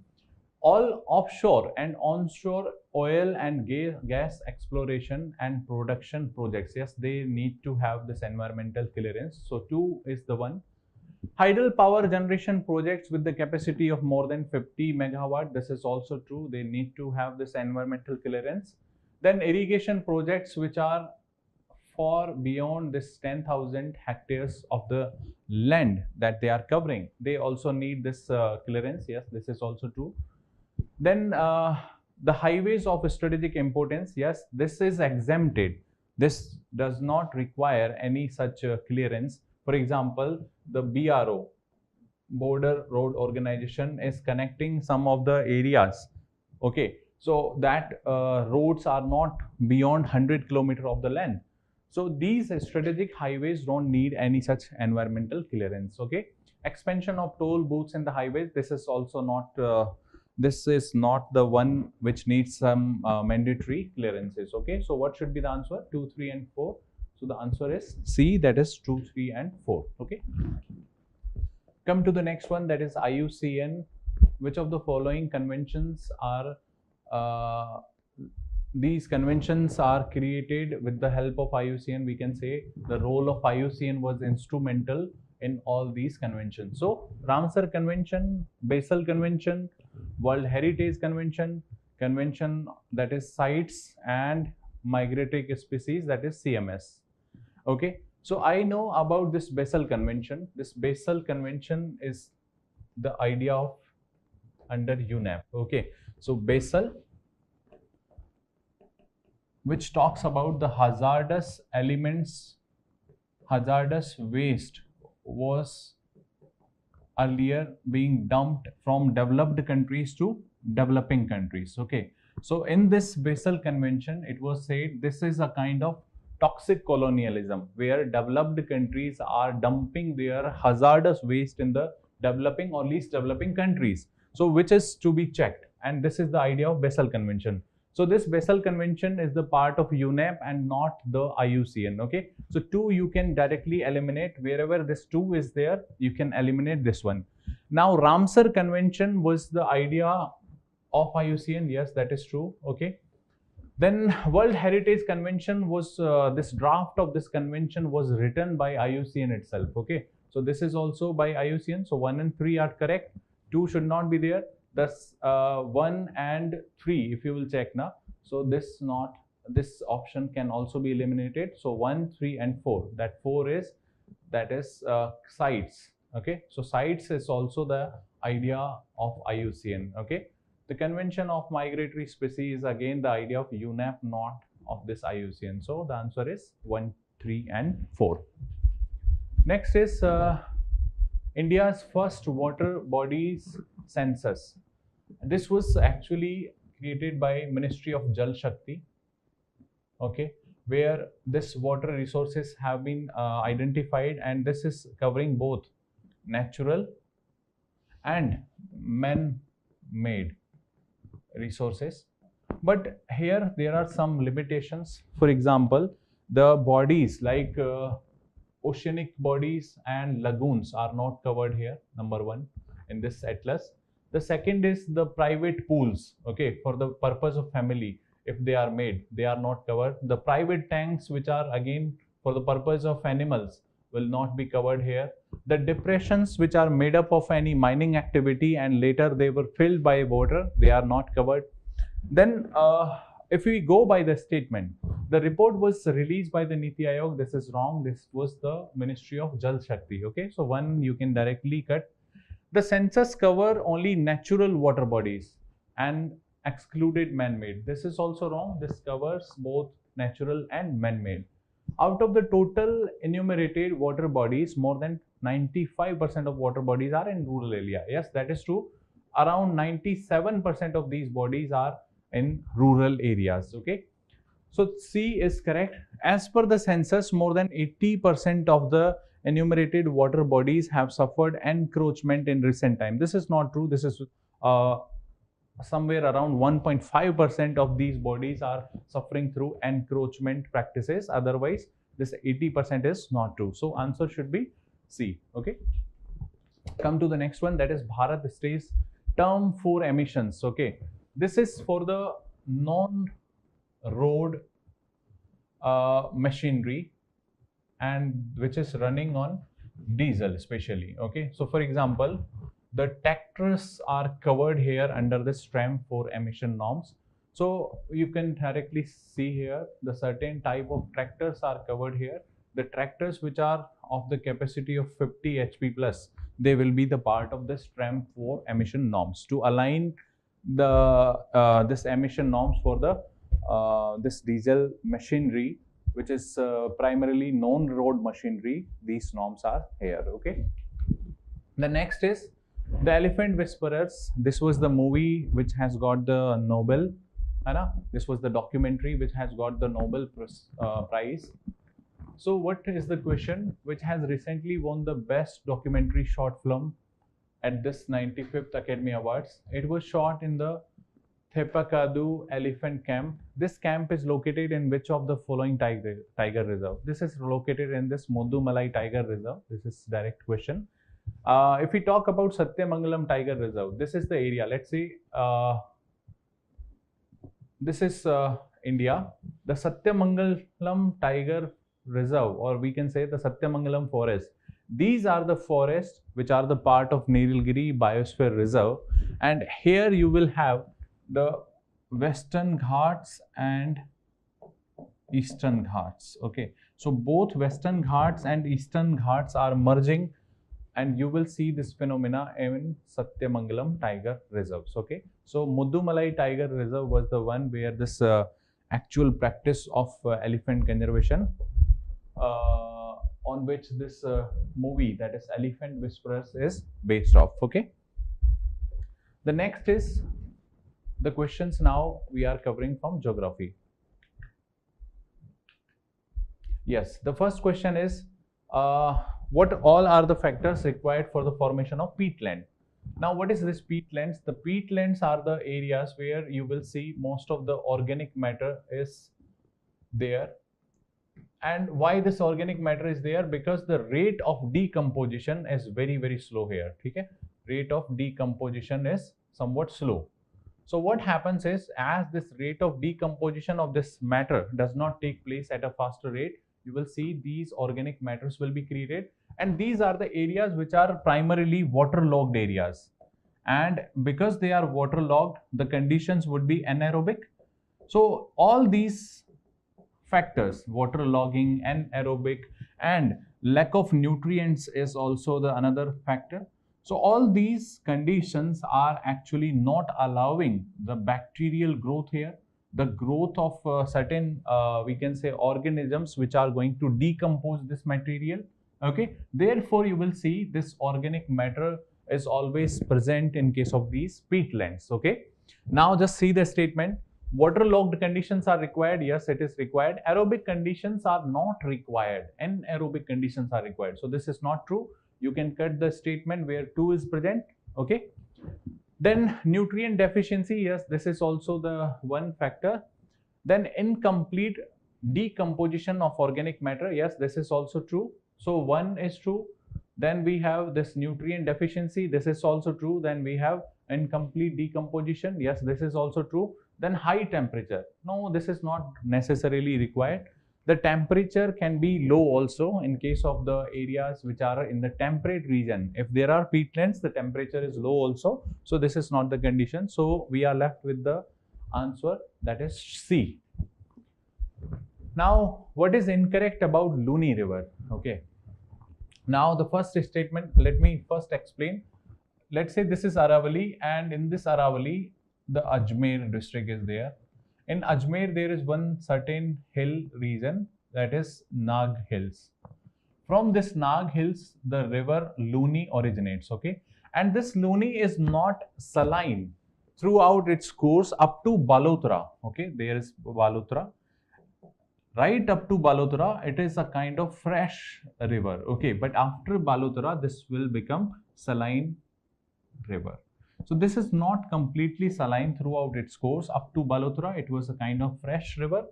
all offshore and onshore oil and gas exploration and production projects, yes, they need to have this environmental clearance. So 2 is the one. Hydel power generation projects with the capacity of more than 50 megawatt, this is also true, they need to have this environmental clearance. Then irrigation projects which are for beyond this 10,000 hectares of the land that they are covering, they also need this clearance, yes, this is also true. Then the highways of strategic importance, yes, this is exempted, this does not require any such clearance. For example, the BRO, Border Road Organization, is connecting some of the areas, okay, so that roads are not beyond 100 kilometers of the length. So these strategic highways don't need any such environmental clearance. Okay, expansion of toll booths in the highways, this is also not this is not the one which needs some mandatory clearances. Okay, so what should be the answer? 2, 3 and 4. So the answer is C, that is 2, 3 and 4. Okay, come to the next one, that is IUCN. Which of the following conventions are these conventions are created with the help of IUCN? We can say the role of IUCN was instrumental in all these conventions. So Ramsar Convention, Basel Convention, World Heritage Convention, Convention that is Sites and Migratory Species, that is CMS. Okay, so I know about this Basel Convention. This Basel Convention is the idea of under UNEP. Okay, so Basel, which talks about the hazardous elements, hazardous waste was earlier being dumped from developed countries to developing countries. Okay, so in this Basel Convention, it was said this is a kind of toxic colonialism where developed countries are dumping their hazardous waste in the developing or least developing countries. So which is to be checked, and this is the idea of Basel Convention. So this Basel Convention is the part of UNEP and not the IUCN. Okay, so 2 you can directly eliminate. Wherever this 2 is there, you can eliminate this one. Now Ramsar Convention was the idea of IUCN. Yes, that is true. Okay, then World Heritage Convention was this draft of this convention was written by IUCN itself. Okay, so this is also by IUCN. So 1 and 3 are correct. 2 should not be there. Thus 1 and 3, if you will check now, so this option can also be eliminated. So 1, 3 and 4, that 4 is, that is sites. Okay, so sites is also the idea of IUCN. Okay, the Convention of Migratory Species is again the idea of UNEP, not of this IUCN. So the answer is 1, 3 and 4. Next is India's first water bodies census. This was actually created by Ministry of Jal Shakti, okay, where this water resources have been identified, and this is covering both natural and man-made resources. But here there are some limitations. For example, the bodies like oceanic bodies and lagoons are not covered here, number 1. in this atlas. The second is the private pools, okay, for the purpose of family. If they are made, they are not covered. The private tanks, which are again for the purpose of animals, will not be covered here. The depressions, which are made up of any mining activity and later they were filled by water, they are not covered. Then if we go by the statement, the report was released by the Niti Aayog. This is wrong. This was the Ministry of Jal Shakti. Okay, so one you can directly cut. The census cover only natural water bodies and excluded man-made. This is also wrong. This covers both natural and man-made. Out of the total enumerated water bodies, more than 95% of water bodies are in rural area. Yes, that is true. Around 97% of these bodies are in rural areas. Okay, so C is correct. As per the census, more than 80% of the enumerated water bodies have suffered encroachment in recent time. This is not true. This is somewhere around 1.5% of these bodies are suffering through encroachment practices. Otherwise, this 80% is not true. So answer should be C. Okay. Come to the next one, that is Bharat states term for emissions. Okay. This is for the non-road machinery and which is running on diesel especially. Okay. So for example, the tractors are covered here under this TREM for emission norms. So you can directly see here the certain type of tractors are covered here. The tractors which are of the capacity of 50 HP plus, they will be the part of this TREM for emission norms to align the this emission norms for the this diesel machinery, which is primarily non-road machinery. These norms are here. Okay. The next is The Elephant Whisperers. This was the movie which has got the Nobel. This was the documentary which has got the Nobel Prize. So what is the question which has recently won the best documentary short film at this 95th Academy Awards? It was shot in the Thepakadu Elephant Camp. This camp is located in which of the following tiger reserve? This is located in this Mudumalai Tiger Reserve. This is direct question. If we talk about Satyamangalam Tiger Reserve, this is the area. Let's see. This is India. The Satyamangalam Tiger Reserve, or we can say the Satyamangalam Forest. These are the forests which are the part of Nilgiri Biosphere Reserve, and here you will have the Western Ghats and Eastern Ghats. Okay, so both Western Ghats and Eastern Ghats are merging, and you will see this phenomena in Satyamangalam Tiger Reserves. Okay, so Mudumalai Tiger Reserve was the one where this actual practice of elephant conservation on which this movie, that is Elephant Whisperers, is based off. Okay, the next is the questions now we are covering from geography. Yes, the first question is what all are the factors required for the formation of peatland? Now, what is this peatlands? The peatlands are the areas where you will see most of the organic matter is there. And why this organic matter is there? Because the rate of decomposition is very, very slow here. Okay? Rate of decomposition is somewhat slow. So what happens is, as this rate of decomposition of this matter does not take place at a faster rate, you will see these organic matters will be created, and these are the areas which are primarily waterlogged areas, and because they are waterlogged, the conditions would be anaerobic. So all these factors, waterlogging, anaerobic, and lack of nutrients is also the another factor. So all these conditions are actually not allowing the bacterial growth here, the growth of certain we can say organisms which are going to decompose this material. Okay, therefore you will see this organic matter is always present in case of these peatlands. Okay, now just see the statement. Waterlogged conditions are required. Yes, it is required. Aerobic conditions are not required. Anaerobic conditions are required. So this is not true. You can cut the statement where 2 is present. Okay. Then nutrient deficiency. Yes, this is also the one factor. Then incomplete decomposition of organic matter. Yes, this is also true. So 1 is true. Then we have this nutrient deficiency. This is also true. Then we have incomplete decomposition. Yes, this is also true. Then high temperature. No, this is not necessarily required. The temperature can be low also in case of the areas which are in the temperate region. If there are peatlands, the temperature is low also. So this is not the condition. So we are left with the answer, that is C. Now, what is incorrect about Luni River? Okay. Now, the first statement, let me first explain. Let's say this is Aravalli, and in this Aravalli, the Ajmer district is there. In Ajmer, there is one certain hill region, that is Nag Hills. From this Nag Hills, the river Luni originates, okay? And this Luni is not saline throughout its course up to Balotra, okay? There is Balotra. Right up to Balotra, it is a kind of fresh river, okay? But after Balotra, this will become saline river. So this is not completely saline throughout its course. Up to Balotra, it was a kind of fresh river,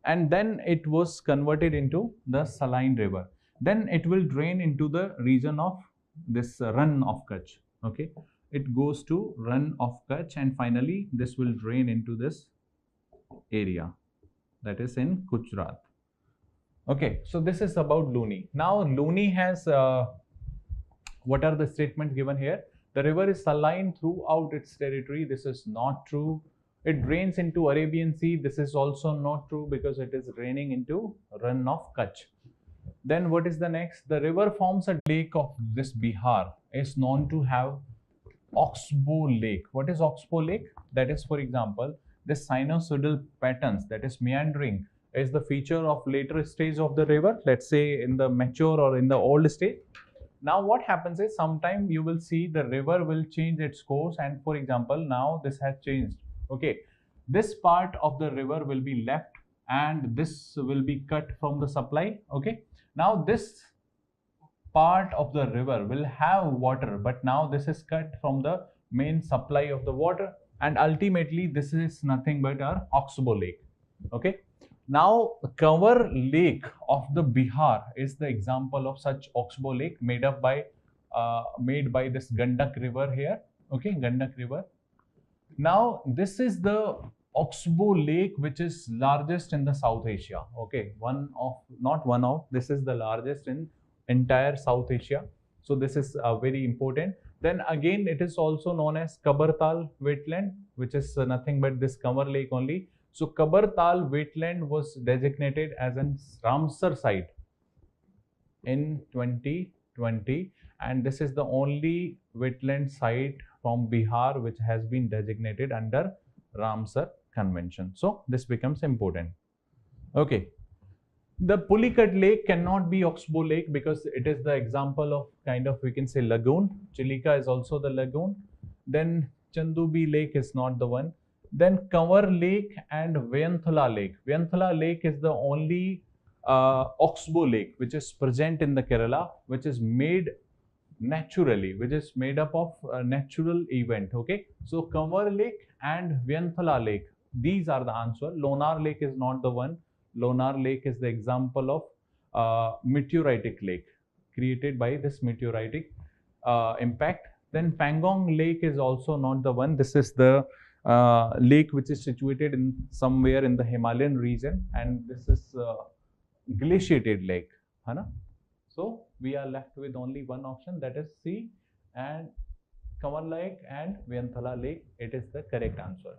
and then it was converted into the saline river. Then it will drain into the region of this Run of Kutch. Okay, it goes to Run of Kutch, and finally this will drain into this area, that is in Gujarat. Okay, so this is about Luni. Now Luni has what are the statements given here? The river is saline throughout its territory. This is not true. It drains into Arabian Sea. This is also not true because it is draining into Run of Kutch. Then what is the next? The river forms a lake of this Bihar, is known to have oxbow lake. What is oxbow lake? That is, for example, the sinusoidal patterns, that is meandering, is the feature of later stage of the river, let's say in the mature or in the old stage. Now what happens is, sometime you will see the river will change its course, and for example, now this has changed. Okay, this part of the river will be left and this will be cut from the supply. Okay, now this part of the river will have water, but now this is cut from the main supply of the water, and ultimately this is nothing but our oxbow lake. Okay, now Kanwar Lake of the Bihar is the example of such oxbow lake made by this Gandak river here. Okay, Gandak river. Now this is the oxbow lake which is largest in the South Asia. Okay, this is the largest in entire South Asia. So this is very important. Then again, it is also known as Kabartal wetland, which is nothing but this Kanwar lake only. So Kabartal wetland was designated as an Ramsar site in 2020, and this is the only wetland site from Bihar which has been designated under Ramsar Convention. So this becomes important. Okay. The Pulikat lake cannot be oxbow lake because it is the example of kind of, we can say, lagoon. Chilika is also the lagoon. Then Chandubi lake is not the one. Then Kanwar lake and Vayanthala lake. Vayanthala lake is the only oxbow lake which is present in the Kerala, which is made naturally, which is made up of a natural event. Okay, so Kanwar lake and Vayanthala lake, these are the answer. Lonar lake is not the one. Lonar lake is the example of meteoritic lake created by this meteoritic impact. Then Pangong lake is also not the one. This is the lake which is situated in somewhere in the Himalayan region, and this is glaciated lake. So we are left with only one option, that is C, and Kanwar lake and Vayanthala lake. It is the correct answer.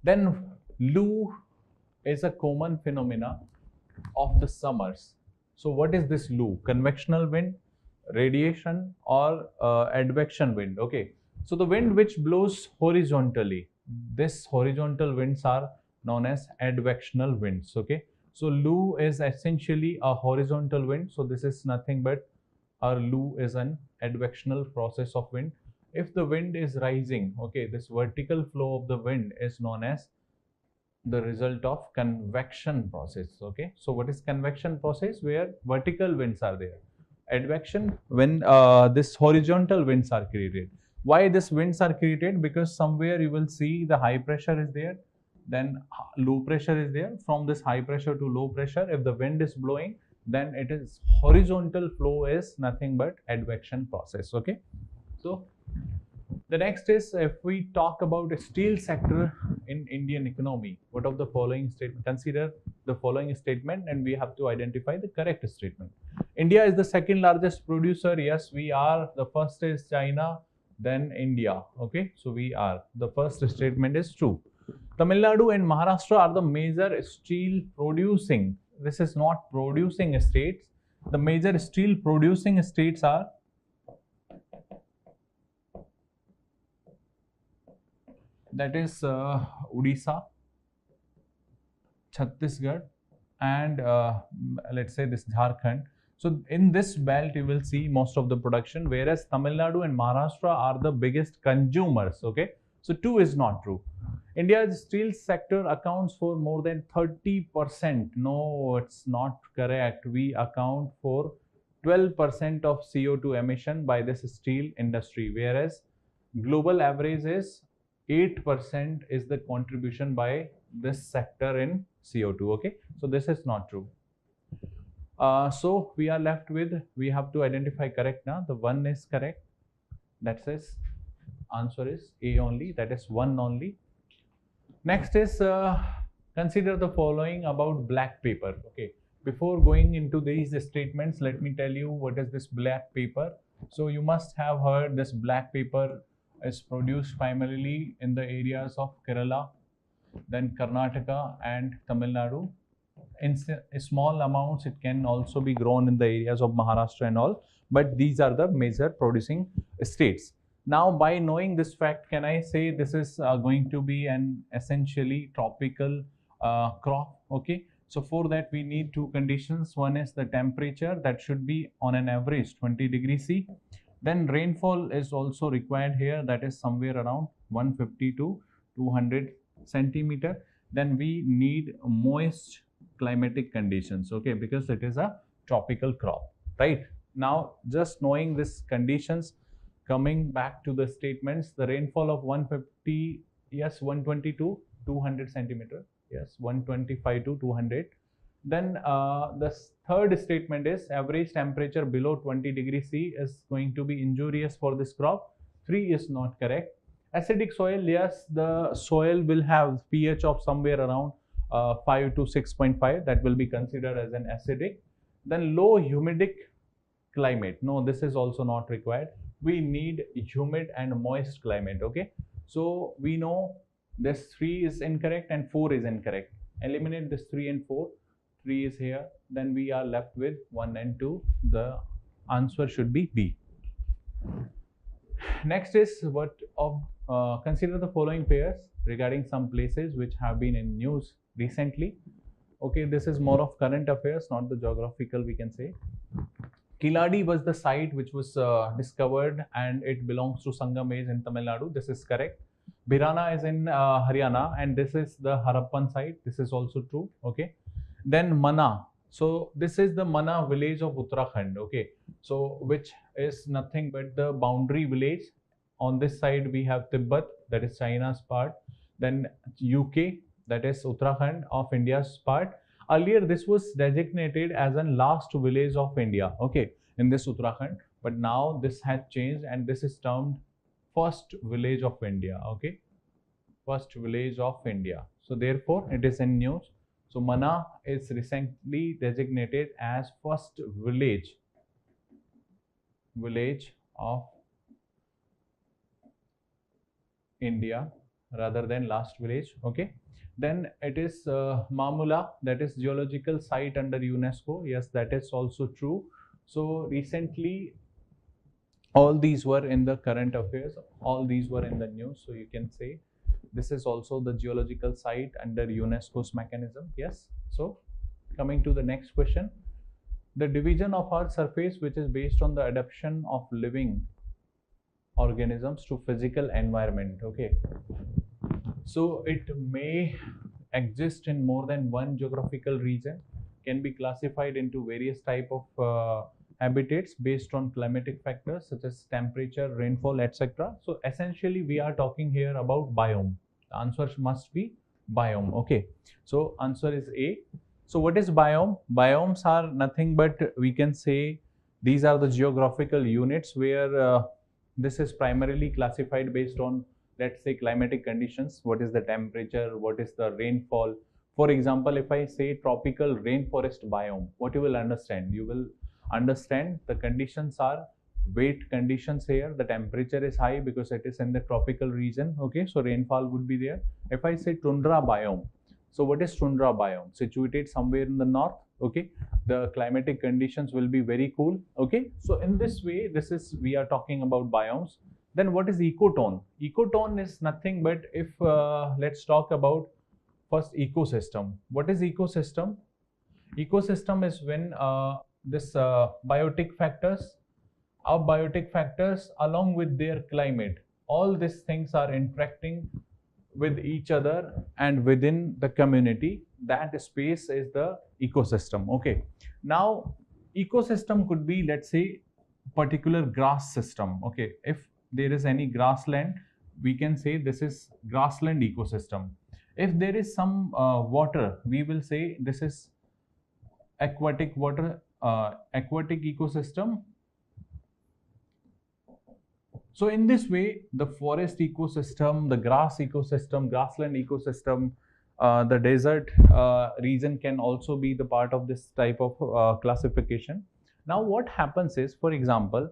Then Lu is a common phenomena of the summers. So what is this Lu? Convectional wind, radiation, or advection wind? Okay, so the wind which blows horizontally, this horizontal winds are known as advectional winds. Okay, so Lu is essentially a horizontal wind. So this is nothing but our Lu is an advectional process of wind. If the wind is rising, okay, this vertical flow of the wind is known as the result of convection process. Okay, so what is convection process? Where vertical winds are there. Advection, when this horizontal winds are created. Why these winds are created? Because somewhere you will see the high pressure is there, then low pressure is there. From this high pressure to low pressure, if the wind is blowing, then it is horizontal flow is nothing but advection process. Okay, so the next is, if we talk about a steel sector in Indian economy, what of the following statement? Consider the following statement and we have to identify the correct statement. India is the second largest producer. Yes, we are. The first is China, then India. Okay, so we are. The first statement is true. Tamil Nadu and Maharashtra are the major steel producing. This is not producing states. The major steel producing states are that is Odisha, Chhattisgarh, and let's say this Jharkhand. So in this belt you will see most of the production, whereas Tamil Nadu and Maharashtra are the biggest consumers. Okay, so 2 is not true. India's steel sector accounts for more than 30%. No, it's not correct. We account for 12% of CO2 emission by this steel industry, whereas global average is 8% is the contribution by this sector in CO2. Okay, so this is not true. So we are left with, we have to identify correct now. The 1 is correct. That says answer is A only, that is 1 only. Next is consider the following about black paper. Okay, before going into these statements, let me tell you what is this black paper. So you must have heard this black paper is produced primarily in the areas of Kerala, then Karnataka and Tamil Nadu. In small amounts, it can also be grown in the areas of Maharashtra and all, but these are the major producing states. Now, by knowing this fact, can I say this is going to be an essentially tropical crop? Okay, so for that we need 2 conditions. One is the temperature, that should be on an average 20 degrees C. Then rainfall is also required here, that is somewhere around 150 to 200 centimeter. Then we need moist climatic conditions, okay, because it is a tropical crop, right? Now, just knowing these conditions, coming back to the statements, the rainfall of 150, yes, 120 to 200 centimeter, yes, 125 to 200. Then the third statement is average temperature below 20 degrees C is going to be injurious for this crop. 3 is not correct. Acidic soil, yes, the soil will have pH of somewhere around 5 to 6.5, that will be considered as an acidic. Then low humidic climate, no, this is also not required. We need humid and moist climate. Okay, so we know this 3 is incorrect and 4 is incorrect. Eliminate this 3 and 4. 3 is here, then we are left with 1 and 2. The answer should be B. Next is what of consider the following pairs regarding some places which have been in news recently. Okay, this is more of current affairs, not the geographical, we can say. Kiladi was the site which was discovered and it belongs to Sangam age in Tamil Nadu. This is correct. Birana is in Haryana and this is the Harappan site. This is also true. Okay. Then Mana. So this is the Mana village of Uttarakhand. Okay. So which is nothing but the boundary village. On this side we have Tibet, that is China's part. Then UK, that is Uttarakhand of India's part. Earlier this was designated as a last village of India, okay, in this Uttarakhand, but now this has changed and this is termed first village of India, okay, first village of India. So therefore it is in news. So Mana is recently designated as first village of India rather than last village, okay. Then it is Mamula, that is geological site under UNESCO. Yes, that is also true. So recently all these were in the current affairs, all these were in the news. So you can say this is also the geological site under UNESCO's mechanism. Yes. So coming to the next question, the division of Earth's surface which is based on the adaptation of living organisms to physical environment, okay. So it may exist in more than one geographical region, can be classified into various type of habitats based on climatic factors such as temperature, rainfall, etc. So essentially we are talking here about biome. The answer must be biome, okay. So answer is A. So what is biome? Biomes are nothing but, we can say, these are the geographical units where this is primarily classified based on, let's say, climatic conditions. What is the temperature? What is the rainfall? For example, if I say tropical rainforest biome, what you will understand? You will understand the conditions are wet conditions here. The temperature is high because it is in the tropical region. Okay, so rainfall would be there. If I say tundra biome, so what is tundra biome? Situated somewhere in the north. Okay, the climatic conditions will be very cool. Okay, so in this way, this is, we are talking about biomes. Then what is ecotone? Ecotone is nothing but, if let's talk about first ecosystem. What is ecosystem? Ecosystem is when this biotic factors, our biotic factors along with their climate, all these things are interacting with each other and within the community. That space is the ecosystem. Okay, now ecosystem could be, let's say, particular grass system. Okay, if there is any grassland, we can say this is grassland ecosystem. If there is some water, we will say this is aquatic water, aquatic ecosystem. So in this way, the forest ecosystem, the grass ecosystem, grassland ecosystem, the desert region can also be the part of this type of classification. Now what happens is, for example,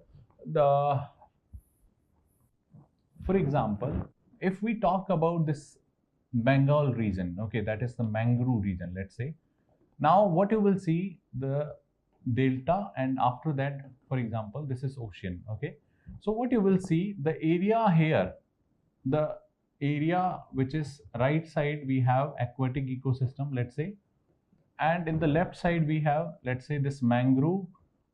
if we talk about this Bengal region, okay, that is the mangrove region, let's say. Now what you will see, the delta, and after that, for example, this is ocean. Okay, so what you will see, the area here, the area which is right side, we have aquatic ecosystem, let's say, and in the left side we have, let's say, this mangrove,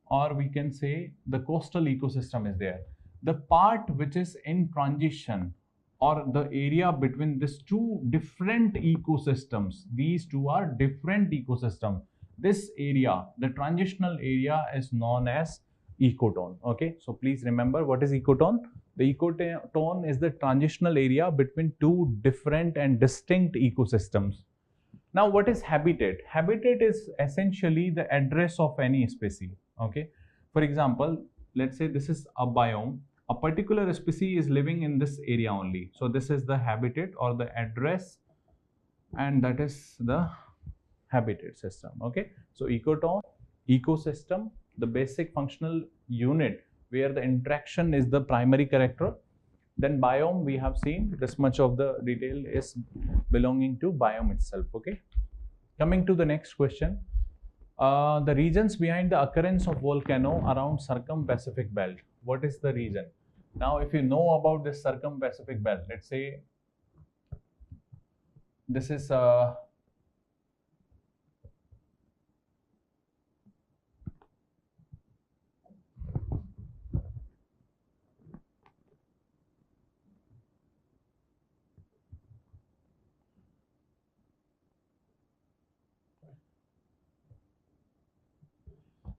or we can say the coastal ecosystem is there. The part which is in transition, or the area between these two different ecosystems, these two are different ecosystems. This area, the transitional area, is known as ecotone. Okay, so please remember, what is ecotone? The ecotone is the transitional area between two different and distinct ecosystems. Now what is habitat? Habitat is essentially the address of any species. Okay, for example, let's say this is a biome. A particular species is living in this area only. So this is the habitat or the address, and that is the habitat system. Okay, so ecotone, ecosystem, the basic functional unit where the interaction is the primary character. Then biome, we have seen this much of the detail is belonging to biome itself. Okay, coming to the next question. The regions behind the occurrence of volcano around circum-Pacific belt. What is the reason? Now, if you know about this circum-Pacific belt, let's say this is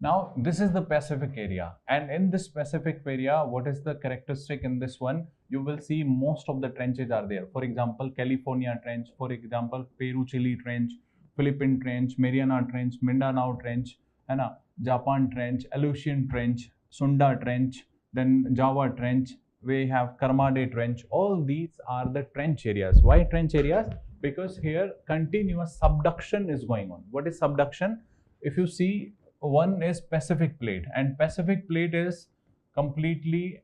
now this is the Pacific area, and in this Pacific area, what is the characteristic in this one? You will see most of the trenches are there. For example, California Trench, for example, Peru-Chile Trench, Philippine Trench, Mariana Trench, Mindanao Trench, and Japan Trench, Aleutian Trench, Sunda Trench, then Java Trench, we have Kermadec Trench. All these are the trench areas. Why trench areas? Because here continuous subduction is going on. What is subduction? If you see, one is Pacific plate, and Pacific plate is completely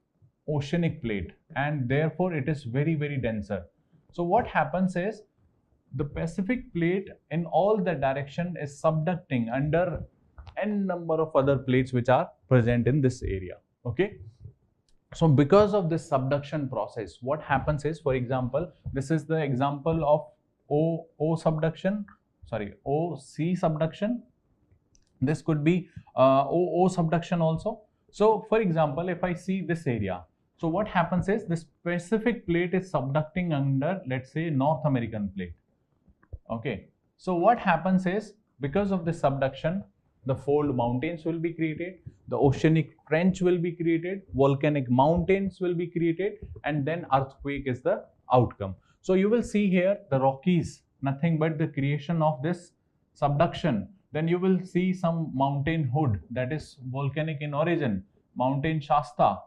oceanic plate, and therefore it is very, very denser. So what happens is, the Pacific plate in all the direction is subducting under n number of other plates which are present in this area. Okay, so because of this subduction process, what happens is, for example, this is the example of OC subduction. This could be OO subduction also. So for example, if I see this area, so what happens is, this Pacific plate is subducting under, let's say, North American plate. Okay, so what happens is, because of this subduction, the fold mountains will be created, the oceanic trench will be created, volcanic mountains will be created, and then earthquake is the outcome. So you will see here the Rockies, nothing but the creation of this subduction, then you will see some mountain hood that is volcanic in origin, mountain Shasta,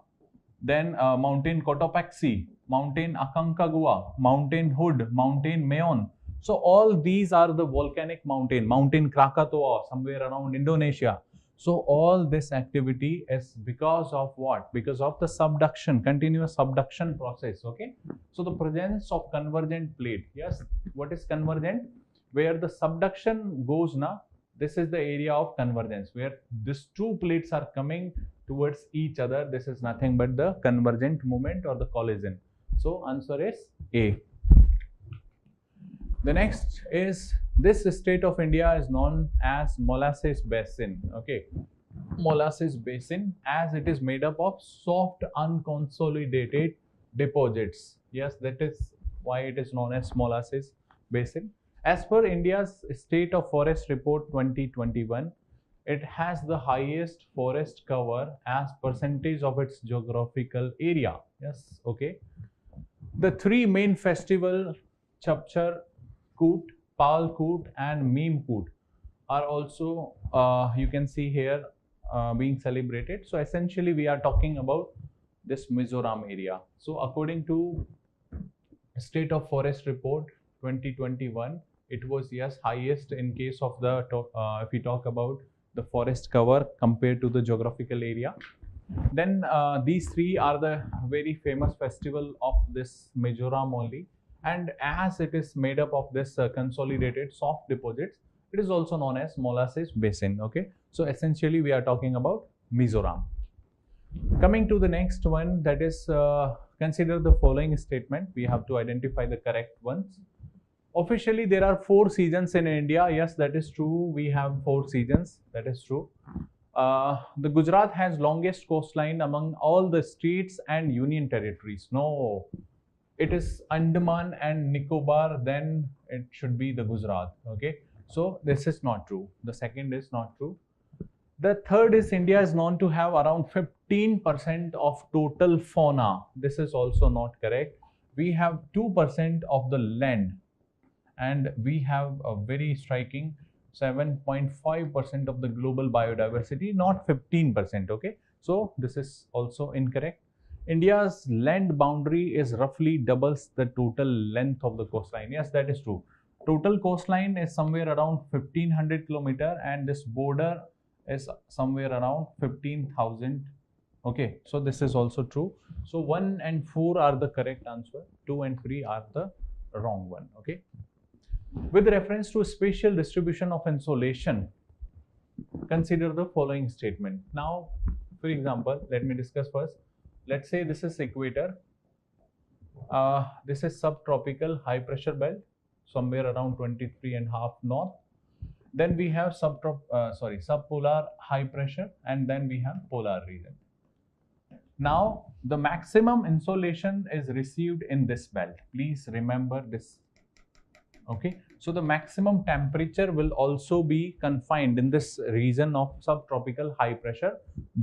then mountain Cotopaxi, mountain Aconcagua, mountain Hood, mountain Mayon. So all these are the volcanic mountain, mountain Krakatoa, somewhere around Indonesia. So all this activity is because of what? Because of the subduction, continuous subduction process. Okay. So the presence of convergent plate. Yes. What is convergent? Where the subduction goes now, this is the area of convergence, where these two plates are coming towards each other. This is nothing but the convergent movement or the collision. So answer is A. The next is, this state of India is known as molasses basin. Okay, molasses basin, as it is made up of soft unconsolidated deposits. Yes, that is why it is known as molasses basin. As per India's State of Forest Report 2021, it has the highest forest cover as percentage of its geographical area. Yes, okay. The three main festivals, Chapchar Koot, Pal Koot and Meme Koot, are also, you can see here, being celebrated. So essentially we are talking about this Mizoram area. So according to State of Forest Report 2021, it was, yes, highest in case of the, if we talk about the forest cover compared to the geographical area. Then these three are the very famous festival of this Mizoram only. And as it is made up of this consolidated soft deposits, it is also known as molasses basin. Okay, so essentially we are talking about Mizoram. Coming to the next one, that is, consider the following statement. We have to identify the correct ones. Officially, there are 4 seasons in India. Yes, that is true. We have 4 seasons. That is true. The Gujarat has longest coastline among all the states and union territories. No, it is Andaman and Nicobar. Then it should be the Gujarat. Okay, so this is not true. The second is not true. The third is, India is known to have around 15% of total fauna. This is also not correct. We have 2% of the land, and we have a very striking 7.5% of the global biodiversity, not 15%. Okay, so this is also incorrect. India's land boundary is roughly doubles the total length of the coastline. Yes, that is true. Total coastline is somewhere around 1500 kilometer, and this border is somewhere around 15,000. Okay, so this is also true. So 1 and 4 are the correct answer. 2 and 3 are the wrong one. Okay. With reference to spatial distribution of insolation, consider the following statement. Now, for example, let me discuss first. Let's say this is equator. This is subtropical high pressure belt, somewhere around 23.5 north. Then we have subpolar high pressure, and then we have polar region. Now, the maximum insolation is received in this belt. Please remember this. Okay, so the maximum temperature will also be confined in this region of subtropical high pressure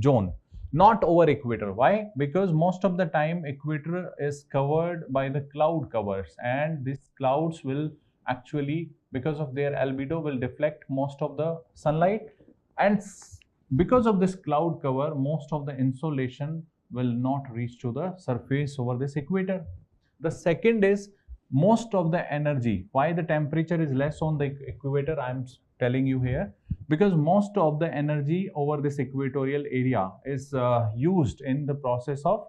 zone, not over equator. Why? Because most of the time equator is covered by the cloud covers, and these clouds will actually, because of their albedo, will deflect most of the sunlight, and because of this cloud cover, most of the insolation will not reach to the surface over this equator. The second is, most of the energy. Why the temperature is less on the equator? I am telling you here, because most of the energy over this equatorial area is used in the process of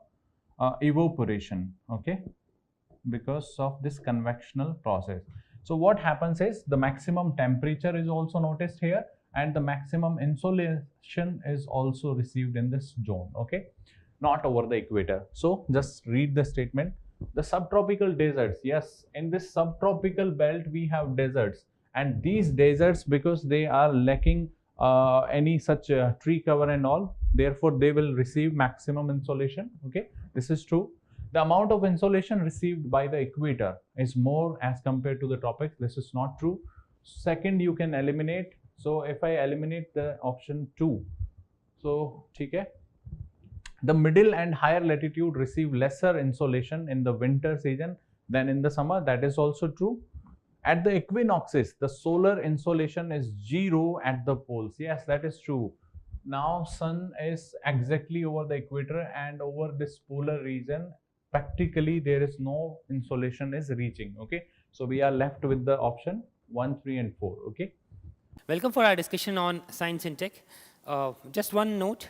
evaporation. Okay, because of this convectional process. So what happens is, the maximum temperature is also noticed here, and the maximum insolation is also received in this zone. Okay, not over the equator. So just read the statement. The subtropical deserts, yes, in this subtropical belt we have deserts, and these deserts, because they are lacking any such tree cover and all, therefore they will receive maximum insolation. Okay, this is true. The amount of insolation received by the equator is more as compared to the tropics. This is not true. Second, you can eliminate. So if I eliminate the option 2, so okay, the middle and higher latitude receive lesser insolation in the winter season than in the summer. That is also true. At the equinoxes, the solar insolation is 0 at the poles. Yes, that is true. Now sun is exactly over the equator, and over this polar region practically there is no insolation is reaching. Okay, so we are left with the option 1, 3 and 4. Okay. Welcome for our discussion on science and tech. Just one note,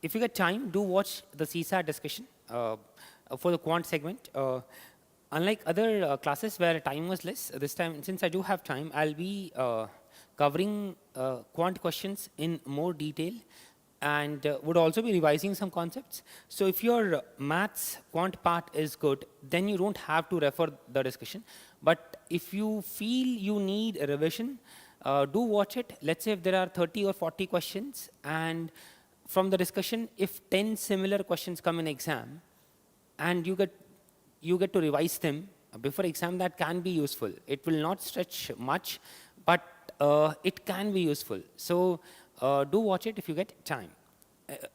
if you get time, do watch the CSAT discussion for the quant segment. Unlike other classes where time was less, this time, since I do have time, I'll be covering quant questions in more detail and would also be revising some concepts. So if your maths quant part is good, then you don't have to refer the discussion. But if you feel you need a revision, do watch it. Let's say if there are 30 or 40 questions, and from the discussion, if 10 similar questions come in exam, and you get to revise them before exam, that can be useful. It will not stretch much, but it can be useful. So do watch it if you get time.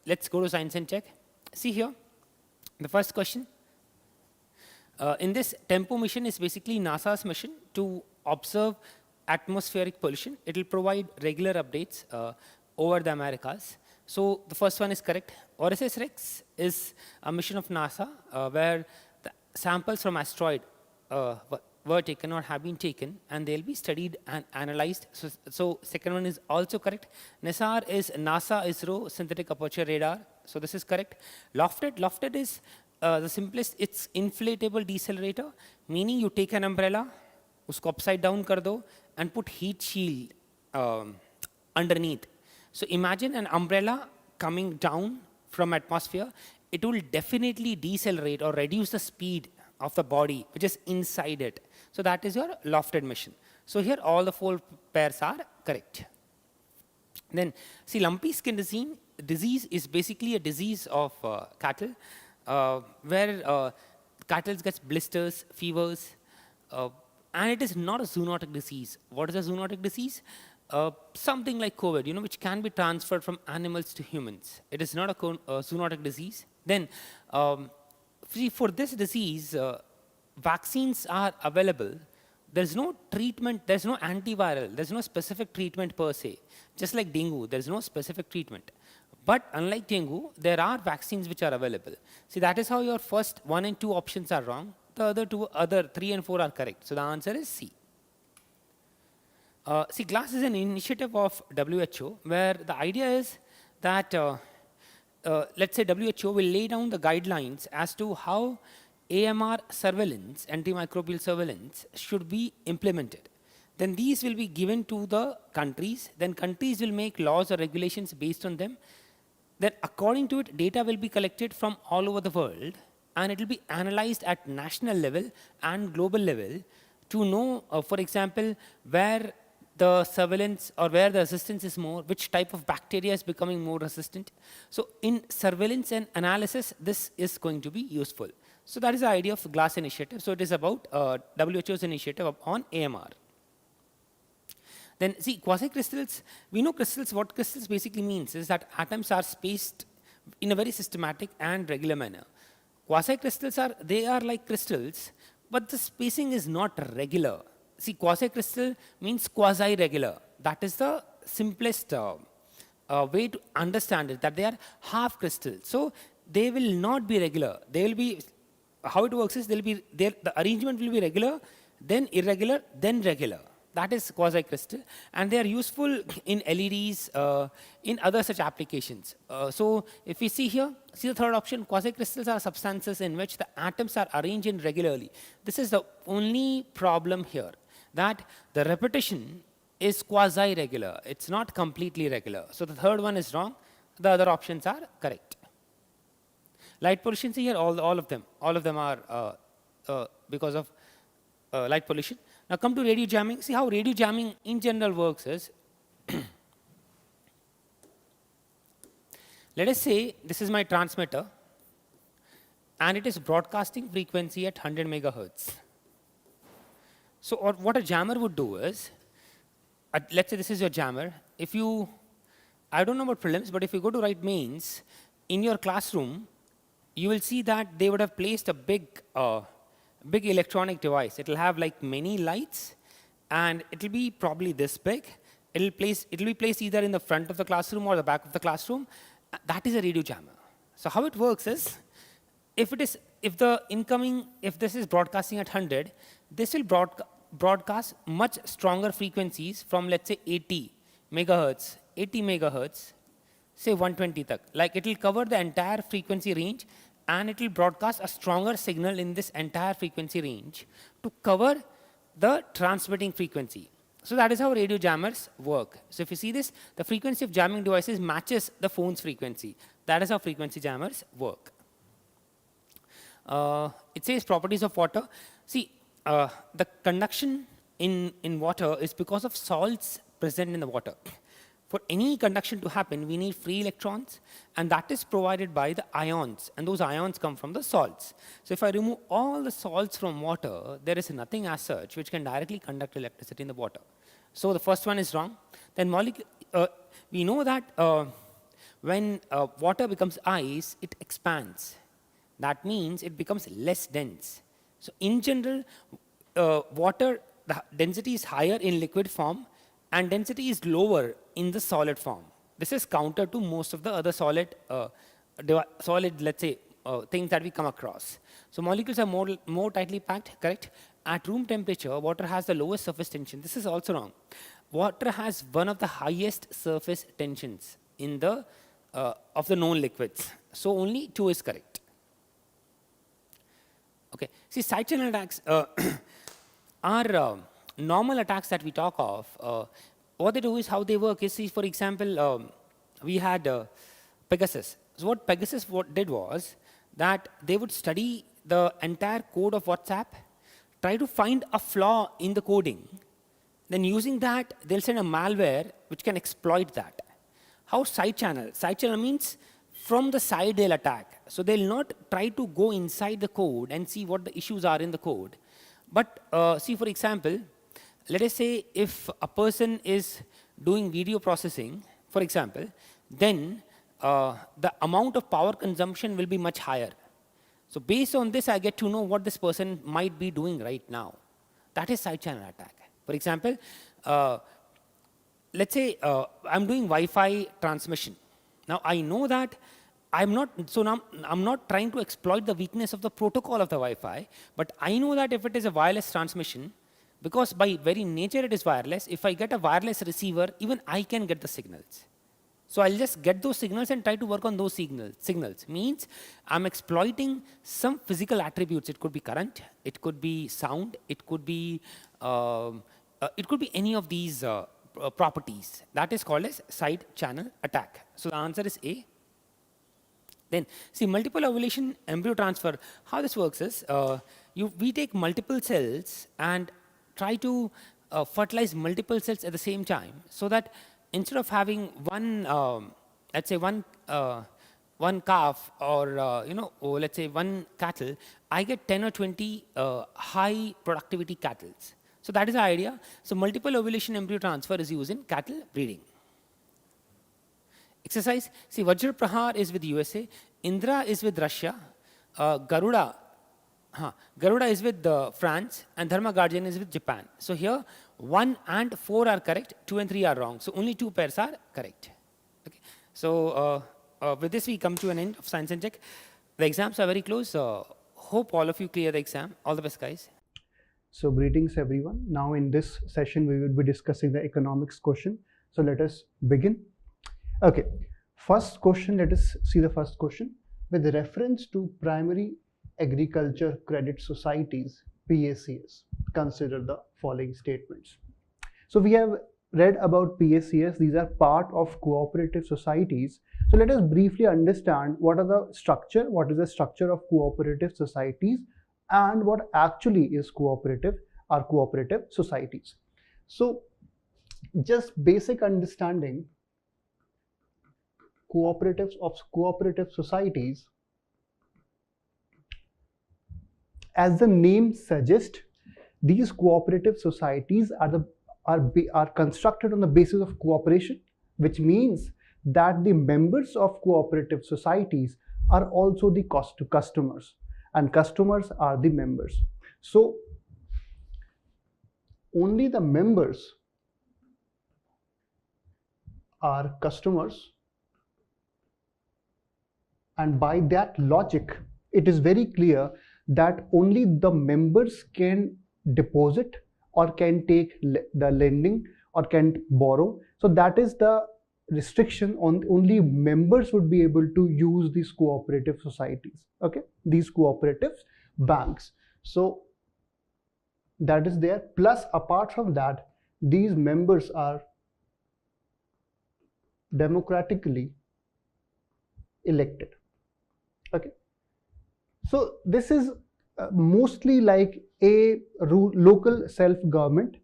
Let's go to science and tech. See here, the first question. In this, TEMPO mission is basically NASA's mission to observe atmospheric pollution. It will provide regular updates over the Americas. So the first one is correct. OSS-REx is a mission of NASA where the samples from asteroid were taken or have been taken, and they'll be studied and analyzed. So second one is also correct. NESAR is NASA ISRO synthetic aperture radar. So this is correct. Lofted is the simplest. It's inflatable decelerator, meaning you take an umbrella, usko upside down kar do, and put heat shield underneath. So imagine an umbrella coming down from atmosphere. It will definitely decelerate or reduce the speed of the body which is inside it. So that is your lofted mission. So here all the 4 pairs are correct. Then see, lumpy skin disease is basically a disease of cattle where cattle gets blisters, fevers, and it is not a zoonotic disease. What is a zoonotic disease? Something like COVID, which can be transferred from animals to humans. It is not a zoonotic disease. Then, see, for this disease, vaccines are available. There's no treatment, there's no antiviral, there's no specific treatment per se. Just like dengue, there's no specific treatment. But unlike dengue, there are vaccines which are available. See, that is how your first 1 and 2 options are wrong. The other 3 and 4 are correct. So the answer is C. See, GLASS is an initiative of WHO where the idea is that, let's say WHO will lay down the guidelines as to how AMR surveillance, antimicrobial surveillance, should be implemented. Then these will be given to the countries. Then countries will make laws or regulations based on them. Then according to it, data will be collected from all over the world, and it will be analyzed at national level and global level to know, for example, where the surveillance or where the resistance is more, which type of bacteria is becoming more resistant. So in surveillance and analysis, this is going to be useful. So that is the idea of the GLASS initiative. So it is about WHO's initiative on AMR. Then see, quasi-crystals, we know crystals. What crystals basically means is that atoms are spaced in a very systematic and regular manner. Quasi-crystals they are like crystals, but the spacing is not regular. See, quasi-crystal means quasi-regular. That is the simplest way to understand it, that they are half crystals. So they will not be regular. They will be, how it works is, the arrangement will be regular, then irregular, then regular. That is quasi-crystal, and they are useful in LEDs, in other such applications. So if we see here, see the third option, quasi-crystals are substances in which the atoms are arranged in regularly. This is the only problem here, that the repetition is quasi-regular. It's not completely regular. So the third one is wrong. The other options are correct. Light pollution, see here, all of them are because of light pollution. Now come to radio jamming. See how radio jamming in general works is, let us say this is my transmitter and it is broadcasting frequency at 100 megahertz. So what a jammer would do is, let's say this is your jammer. If you, I don't know about prelims, but if you go to write mains, in your classroom, you will see that they would have placed a big big electronic device. It'll have like many lights, and it'll be probably this big. It'll be placed either in the front of the classroom or the back of the classroom. That is a radio jammer. So how it works is, if this is broadcasting at 100, this will broadcast much stronger frequencies from, let's say, 80 megahertz, say 120 tak. Like, it will cover the entire frequency range, and it will broadcast a stronger signal in this entire frequency range to cover the transmitting frequency. So that is how radio jammers work. So if you see this, the frequency of jamming devices matches the phone's frequency. That is how frequency jammers work. It says properties of water. See, the conduction in water is because of salts present in the water. For any conduction to happen, we need free electrons, and that is provided by the ions, and those ions come from the salts. So if I remove all the salts from water, there is nothing as such which can directly conduct electricity in the water. So the first one is wrong. Then we know that when water becomes ice, it expands. That means it becomes less dense. So in general, water, the density is higher in liquid form, and density is lower in the solid form. This is counter to most of the other solid, let's say, things that we come across. So molecules are more tightly packed, correct? At room temperature, water has the lowest surface tension. This is also wrong. Water has one of the highest surface tensions in the of the known liquids. So only 2 is correct. Okay. See, side channel attacks are normal attacks that we talk of. What they do is, how they work is, see, for example, we had Pegasus. So what Pegasus did was that they would study the entire code of WhatsApp, try to find a flaw in the coding, then using that, they'll send a malware which can exploit that. How side channel? Side channel means from the side they'll attack. So they'll not try to go inside the code and see what the issues are in the code. But see, for example, let us say if a person is doing video processing, for example, then the amount of power consumption will be much higher. So based on this, I get to know what this person might be doing right now. That is side channel attack. For example, let's say I'm doing Wi-Fi transmission. Now I know that I'm not trying to exploit the weakness of the protocol of the Wi-Fi, but I know that if it is a wireless transmission, because by very nature it is wireless, if I get a wireless receiver, even I can get the signals. So I'll just get those signals and try to work on those signals. Means I'm exploiting some physical attributes. It could be current, it could be sound, it could be any of these properties. That is called as side channel attack. So the answer is A. Then see, multiple ovulation embryo transfer. How this works is, we take multiple cells and try to fertilize multiple cells at the same time, so that instead of having one, let's say one calf, or let's say one cattle, I get 10 or 20 high productivity cattle. So that is the idea. So multiple ovulation embryo transfer is used in cattle breeding. Exercise. See, Vajra Prahar is with USA, Indra is with Russia, Garuda is with France, and Dharma Guardian is with Japan. So here 1 and 4 are correct, 2 and 3 are wrong. So only 2 pairs are correct. Okay. So with this we come to an end of Science and Tech. The exams are very close. Hope all of you clear the exam. All the best, guys. So greetings everyone. Now in this session we will be discussing the economics question. So let us begin. Okay, first question, let us see the first question. With reference to primary agriculture credit societies, PACS, consider the following statements. So we have read about PACS. These are part of cooperative societies. So let us briefly understand what is the structure of cooperative societies, and what actually is cooperative societies. So just basic understanding cooperative societies. As the name suggests, these cooperative societies are constructed on the basis of cooperation, which means that the members of cooperative societies are also the customers, and customers are the members. So only the members are customers, and by that logic it is very clear that only the members can deposit or can take the lending or can borrow. So that is the restriction on only members would be able to use these cooperative societies, okay, these cooperative banks. So that is there. Plus, apart from that, these members are democratically elected, okay. So this is mostly like a local self-government.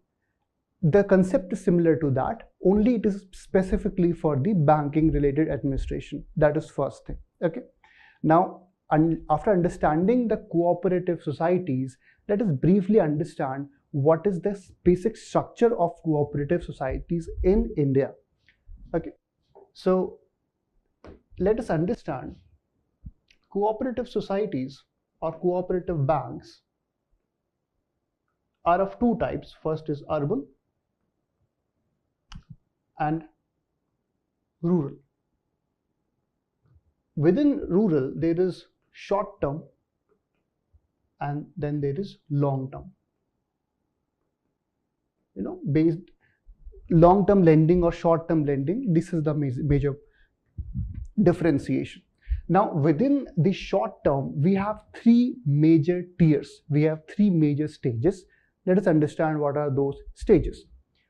The concept is similar to that, only it is specifically for the banking related administration. That is first thing, okay. Now, after understanding the cooperative societies, let us briefly understand what is the basic structure of cooperative societies in India, okay. So let us understand cooperative societies or cooperative banks are of two types. First is urban and rural. Within rural, there is short term and then there is long term. Based long term lending or short term lending, this is the major differentiation. Now, within the short term, we have three major tiers. We have three major stages. Let us understand what are those stages.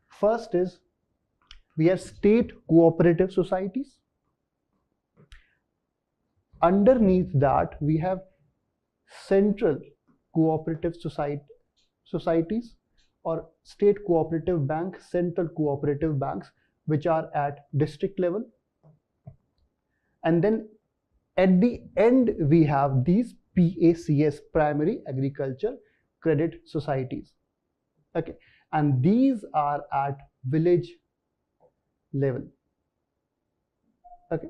First is we have state cooperative societies. Underneath that, we have central cooperative societies or state cooperative banks, central cooperative banks, which are at district level. And then at the end, we have these PACS, primary agriculture credit societies, okay, and these are at village level, okay.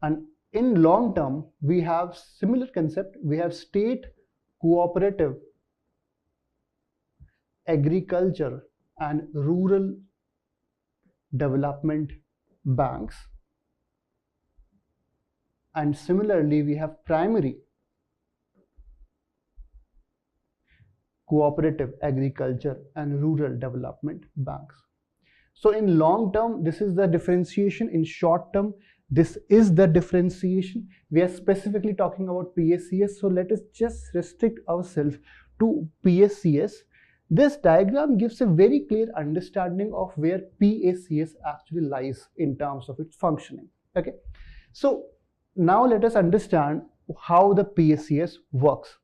And in long term, we have similar concept. We have state cooperative agriculture and rural development banks, and similarly we have primary cooperative agriculture and rural development banks. So in long term, this is the differentiation. In short term, this is the differentiation. We are specifically talking about PACS, so let us just restrict ourselves to PACS. This diagram gives a very clear understanding of where PACS actually lies in terms of its functioning, okay. So now let us understand how the PACS works.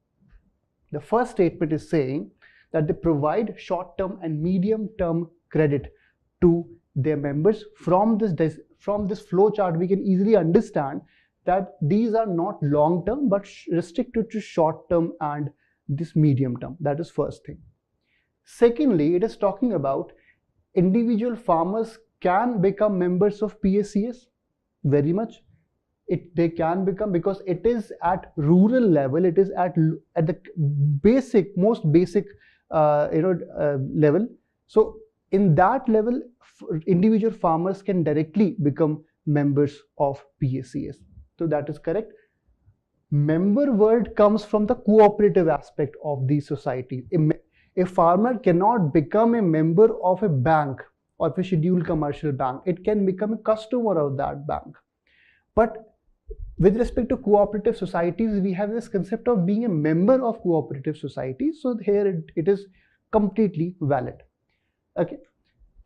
The first statement is saying that they provide short-term and medium-term credit to their members. From this flow chart, we can easily understand that these are not long-term but restricted to short-term and this medium-term. That is first thing. Secondly, it is talking about individual farmers can become members of PACS. Very much. They can become, because it is at rural level, it is at the most basic level. So in that level, individual farmers can directly become members of PACS. So that is correct. Member word comes from the cooperative aspect of the society. A farmer cannot become a member of a bank or of a scheduled commercial bank. It can become a customer of that bank. But with respect to cooperative societies, we have this concept of being a member of cooperative societies. So here it is completely valid. Okay.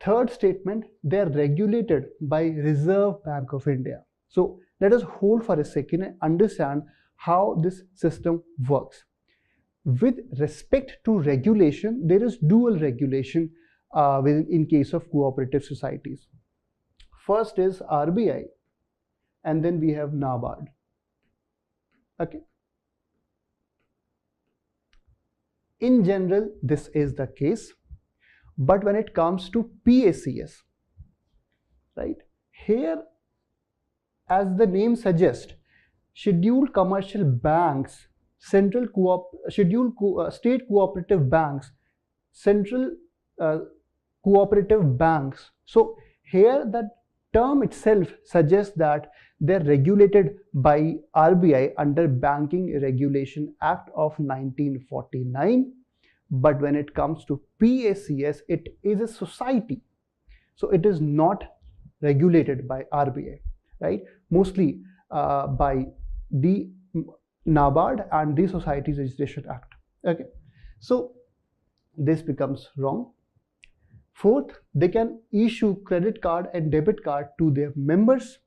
Third statement, they are regulated by Reserve Bank of India. So let us hold for a second and understand how this system works. With respect to regulation, there is dual regulation in case of cooperative societies. First is RBI, and then we have NABARD. Okay. In general, this is the case, but when it comes to PACS, right, here, as the name suggests, scheduled commercial banks state cooperative banks, central cooperative banks. So here the term itself suggests that they're regulated by RBI under Banking Regulation Act of 1949. But when it comes to PACS, it is a society. So it is not regulated by RBI, right? Mostly by the NABARD and the Societies Registration Act. Okay, so this becomes wrong. Fourth, they can issue credit card and debit card to their members.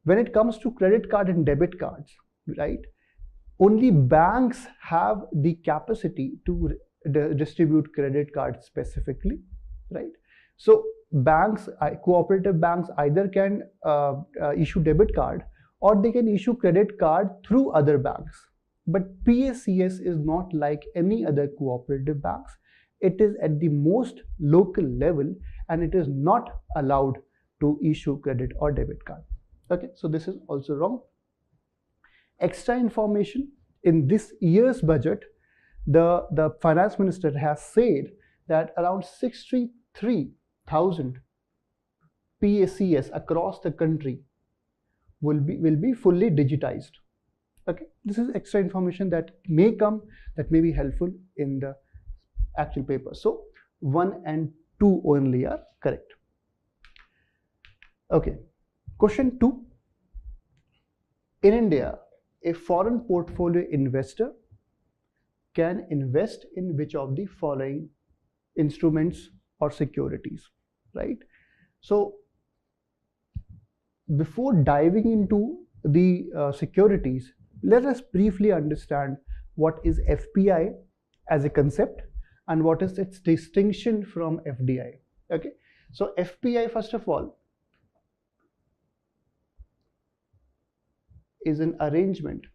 When it comes to credit card and debit cards, right, only banks have the capacity to distribute credit cards specifically, right? So banks, cooperative banks either can issue debit card or they can issue credit card through other banks. But PACS is not like any other cooperative banks. It is at the most local level and it is not allowed to issue credit or debit card. Okay, so this is also wrong. Extra information: in this year's budget, the finance minister has said that around 63,000 PACS across the country will be fully digitized. Okay, this is extra information that may come, that may be helpful in the actual paper. So 1 and 2 only are correct. Okay, question 2. In India, a foreign portfolio investor can invest in which of the following instruments or securities, right? So before diving into the securities, let us briefly understand what is FPI as a concept and what is its distinction from FDI. Okay, so FPI, first of all, is an arrangement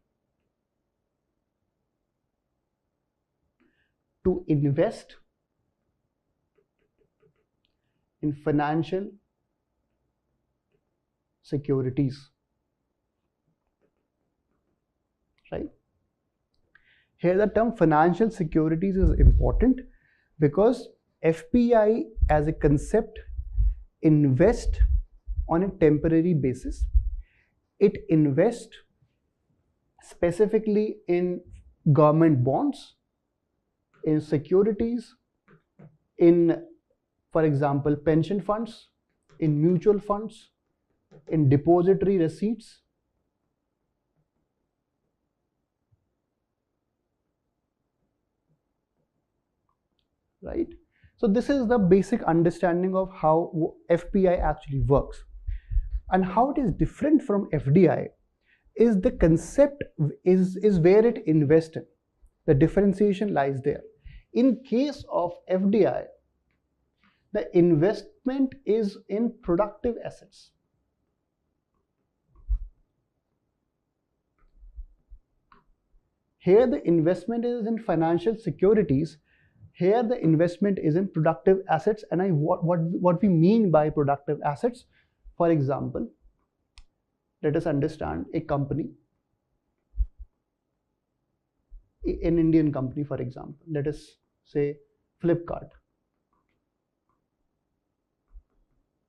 to invest in financial securities, right? Here the term financial securities is important because FPI as a concept invests on a temporary basis. It invests specifically in government bonds, in securities, in, for example, pension funds, in mutual funds, in depository receipts. Right? So this is the basic understanding of how FPI actually works. And how it is different from FDI is the concept is where it invests in. The differentiation lies there. In case of FDI, the investment is in productive assets. Here the investment is in financial securities. Here the investment is in productive assets. And what we mean by productive assets, for example, let us understand a company, an Indian company, for example, let us say Flipkart.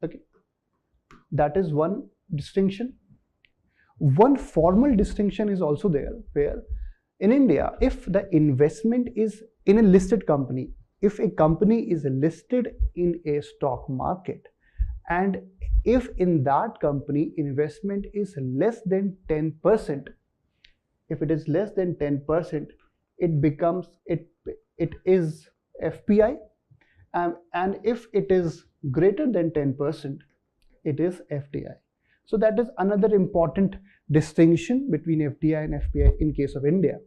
Okay, that is one distinction. One formal distinction is also there, where in India, if the investment is in a listed company, if a company is listed in a stock market, and if in that company investment is less than 10%, if it is less than 10%, it becomes, it is FPI, and if it is greater than 10%, it is FDI. So that is another important distinction between FDI and FPI in case of India.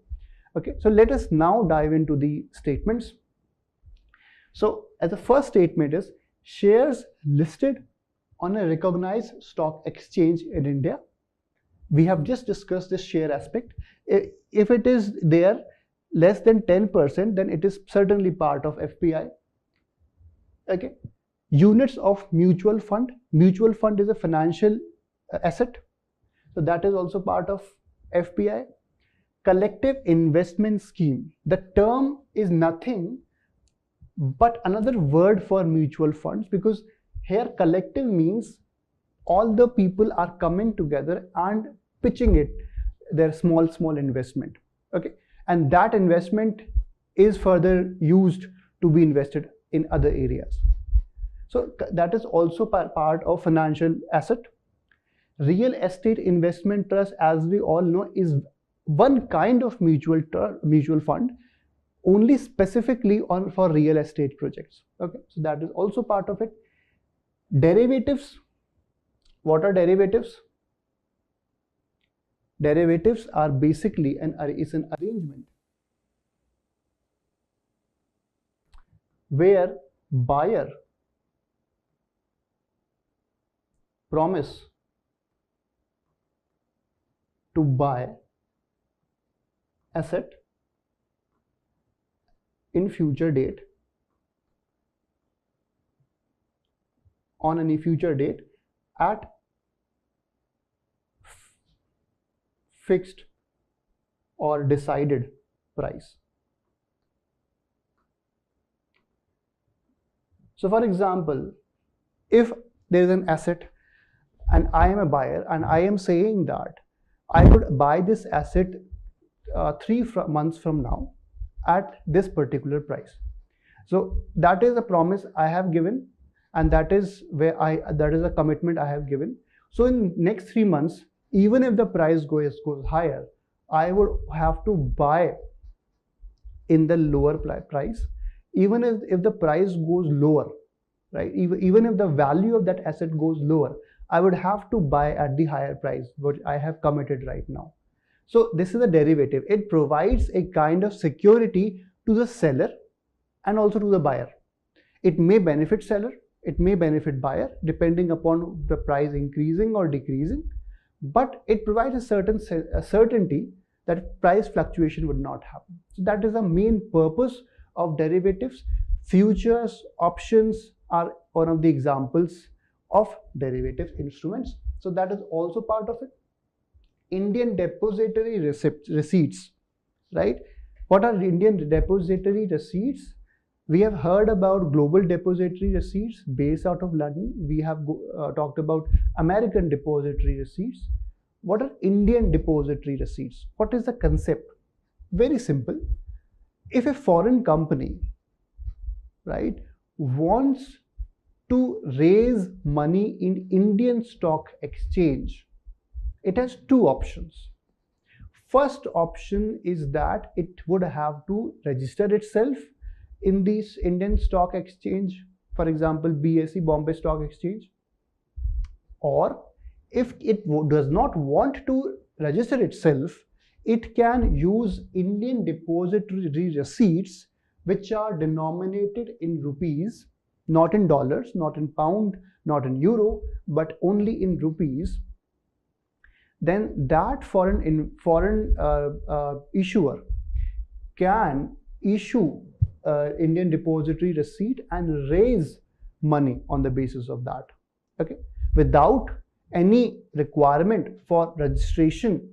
Okay, so let us now dive into the statements. So as the first statement is, shares listed on a recognized stock exchange in India. We have just discussed this share aspect. If it is there less than 10%, then it is certainly part of FPI. Okay. Units of mutual fund. Mutual fund is a financial asset. So that is also part of FPI. collective investment scheme. The term is nothing but another word for mutual funds, because here collective means all the people are coming together and pitching it, their small investment. Okay, and that investment is further used to be invested in other areas. So that is also part of financial asset. Real estate investment trust, as we all know, is one kind of mutual fund, only specifically for real estate projects. Okay, so that is also part of it. Derivatives. What are derivatives? Derivatives are basically an arrangement where buyer promise to buy asset in future date, on any future date, at fixed or decided price. So for example, if there is an asset and I am a buyer and I am saying that I would buy this asset 3 months from now at this particular price. So that is a promise I have given, and that is a commitment I have given. So in next 3 months, even if the price goes higher, I would have to buy in the lower price. Even if the price goes lower, right? Even if the value of that asset goes lower, I would have to buy at the higher price, what I have committed right now. So this is a derivative. It provides a kind of security to the seller and also to the buyer. It may benefit seller, it may benefit buyer, depending upon the price increasing or decreasing, but it provides a certain certainty that price fluctuation would not happen. So that is the main purpose of derivatives. Futures, options are one of the examples of derivative instruments. So that is also part of it. Indian depository receipts, right? What are Indian depository receipts? We have heard about global depository receipts based out of London. We have talked about American depository receipts. What are Indian depository receipts? What is the concept? Very simple. If a foreign company, right, wants to raise money in Indian stock exchange, it has two options. First option is that it would have to register itself in this Indian stock exchange, for example, BSE, Bombay Stock Exchange. Or if it does not want to register itself, it can use Indian depository receipts, which are denominated in rupees, not in dollars, not in pound, not in euro, but only in rupees. Then that foreign issuer can issue Indian depository receipt and raise money on the basis of that, okay, without any requirement for registration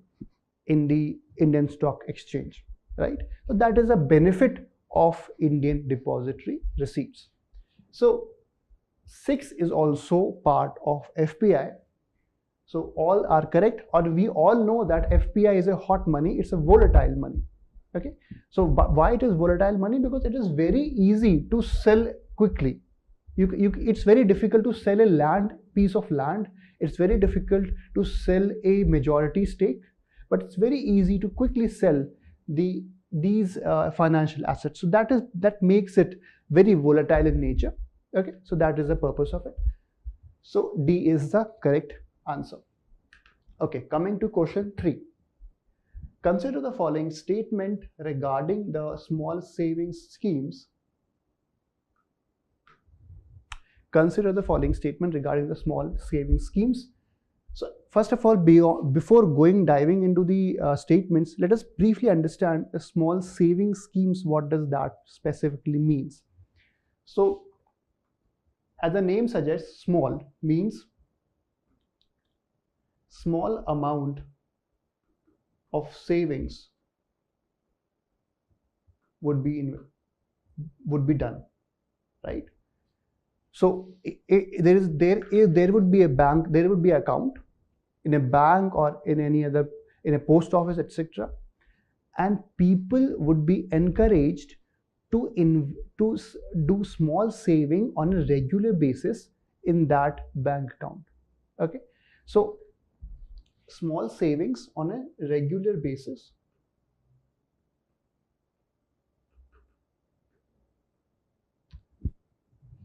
in the Indian stock exchange, right? So that is a benefit of Indian depository receipts. So 6 is also part of FPI. So all are correct, or we all know that FPI is a hot money, it's a volatile money. Okay, so why it is volatile money? Because it is very easy to sell quickly. It's very difficult to sell a piece of land. It's very difficult to sell a majority stake, but it's very easy to quickly sell these financial assets. So that makes it very volatile in nature. Okay, so that is the purpose of it. So D is the correct answer. Okay, coming to question 3. Consider the following statement regarding the small savings schemes. Consider the following statement regarding the small savings schemes. So first of all, before diving into the statements, let us briefly understand the small savings schemes. What does that specifically means? So as the name suggests, small means small amount of savings would be done, right? So there would be a bank, there would be an account in a bank or in any other, in a post office, etc. And people would be encouraged to do small saving on a regular basis in that bank account. Okay, so small savings on a regular basis.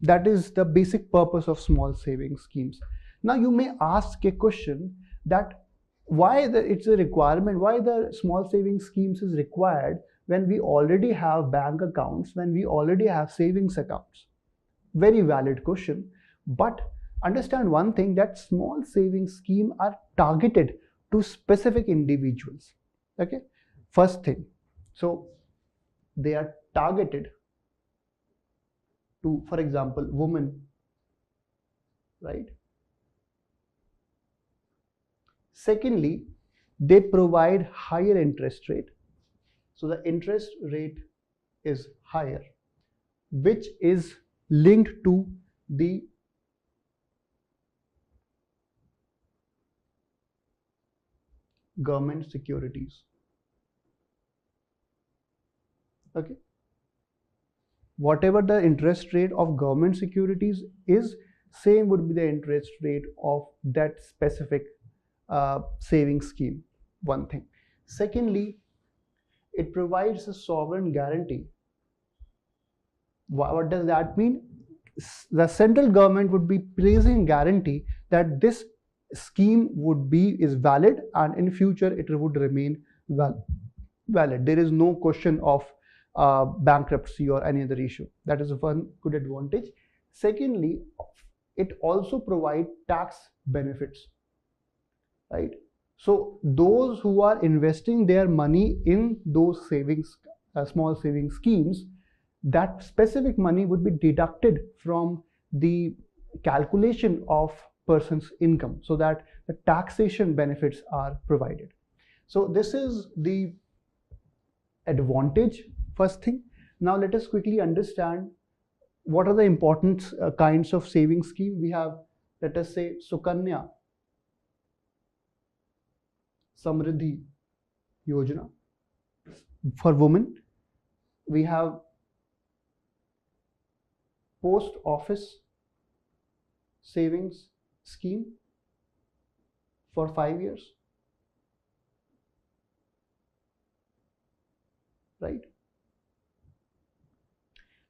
That is the basic purpose of small savings schemes. Now you may ask a question that why it's a requirement, why the small savings schemes is required when we already have bank accounts, when we already have savings accounts. Very valid question, but understand one thing, that small savings scheme are targeted to specific individuals. Okay, first thing, so they are targeted to, for example, women, right? Secondly, they provide higher interest rate. So the interest rate is higher, which is linked to the government securities. Okay, whatever the interest rate of government securities is, same would be the interest rate of that specific saving scheme. One thing. Secondly, it provides a sovereign guarantee. What does that mean? The central government would be placing guarantee that this scheme is valid, and in future it would remain valid. There is no question of bankruptcy or any other issue. That is one good advantage. Secondly, it also provides tax benefits, right? So those who are investing their money in those savings, small savings schemes, that specific money would be deducted from the calculation of person's income, so that the taxation benefits are provided. So this is the advantage, first thing. Now let us quickly understand what are the important kinds of savings scheme. We have, let us say, Sukanya Samriddhi Yojana for women. We have post office savings scheme for 5 years, right?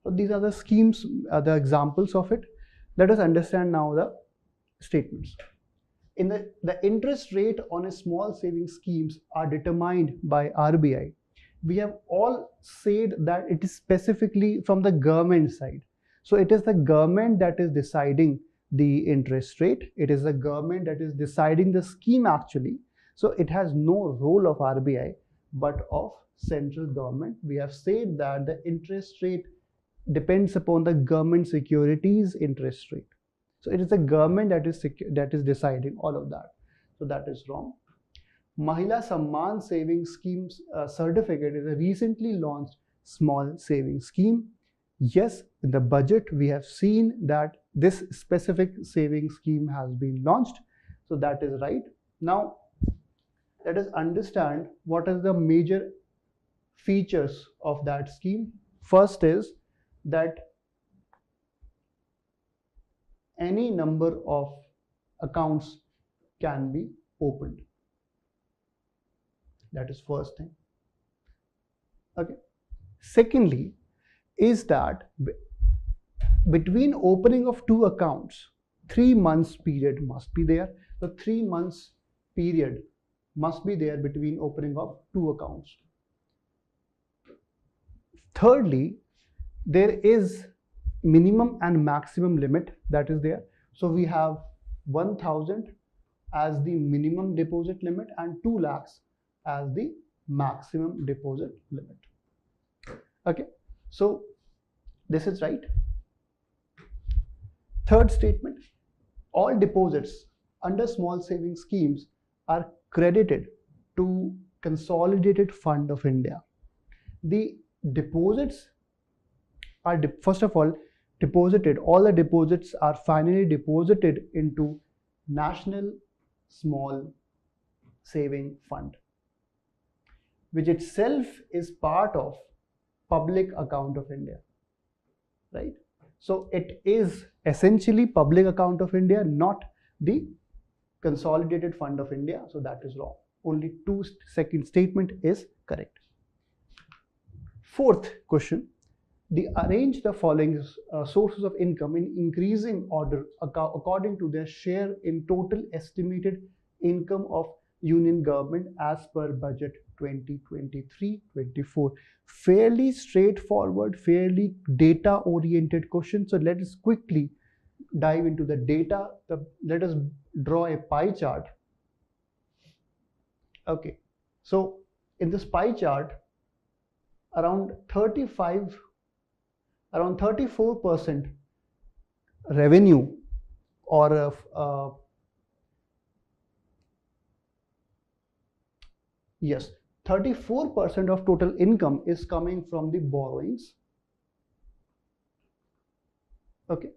So these are the schemes, the examples of it. Let us understand now the statements. In the interest rate on a small savings schemes are determined by RBI. We have all said that it is specifically from the government side. So it is the government that is deciding the interest rate. It is the government that is deciding the scheme actually. So it has no role of RBI but of central government. We have said that the interest rate depends upon the government securities interest rate. So it is the government that is deciding all of that. So that is wrong. Mahila Samman Savings Schemes certificate is a recently launched small savings scheme. Yes, in the budget we have seen that this specific savings scheme has been launched. So that is right. Now let us understand what are the major features of that scheme. First is that any number of accounts can be opened. That is first thing. Okay. Secondly is that between opening of two accounts, 3 months period must be there. The 3 months period must be there between opening of two accounts. Thirdly, there is minimum and maximum limit that is there. So we have 1,000 as the minimum deposit limit and 2 lakhs as the maximum deposit limit. Okay, so this is right. Third statement, all deposits under small savings schemes are credited to Consolidated Fund of India. The deposits are first of all deposited, all the deposits are finally deposited into National Small Saving Fund, which itself is part of public account of India, right? So it is essentially public account of India, not the consolidated fund of India. So that is wrong. Only second statement is correct. Fourth question, arrange the following sources of income in increasing order according to their share in total estimated income of Union government as per budget 2023-24. Fairly straightforward, fairly data oriented question. So let us quickly dive into the data. Let us draw a pie chart. Okay, so in this pie chart, around 34% revenue, or yes, 34% of total income is coming from the borrowings. Okay,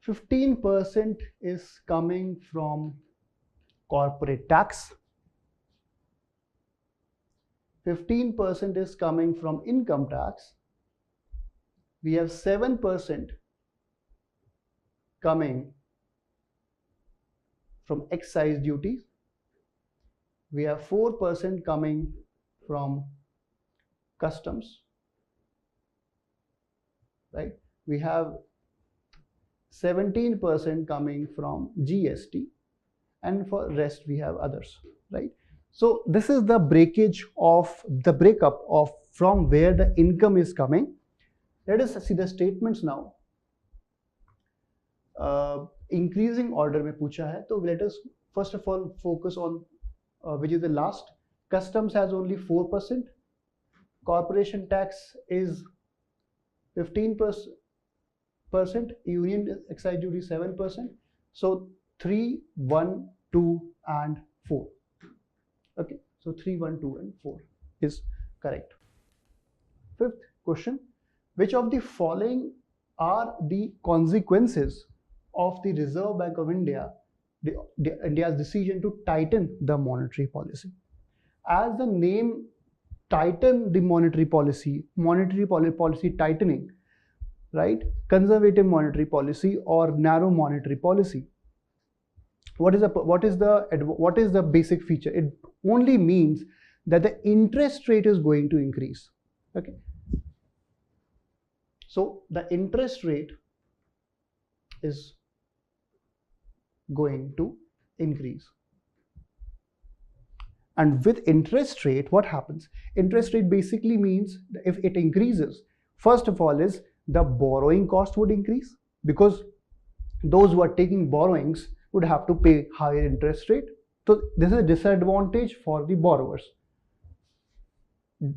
15% is coming from corporate tax, 15% is coming from income tax, we have 7% coming from excise duties, we have 4% coming from customs, right? We have 17% coming from GST, and for rest we have others, right? So this is the breakup of from where the income is coming. Let us see the statements now. Increasing order में पूछा है, तो let us first of all focus on which is the last. Customs has only 4%, corporation tax is 15%, union excise duty 7%. So 3, 1, 2 and 4. Okay, so 3, 1, 2 and 4 is correct. Fifth question, which of the following are the consequences of the Reserve Bank of India, India's decision to tighten the monetary policy? As the name tighten the monetary policy tightening, right? Conservative monetary policy or narrow monetary policy. What is the basic feature? It only means that the interest rate is going to increase. Okay. So the interest rate is going to increase. And with interest rate, what happens? Interest rate basically means if it increases, first of all is the borrowing cost would increase, because those who are taking borrowings would have to pay higher interest rate. So this is a disadvantage for the borrowers.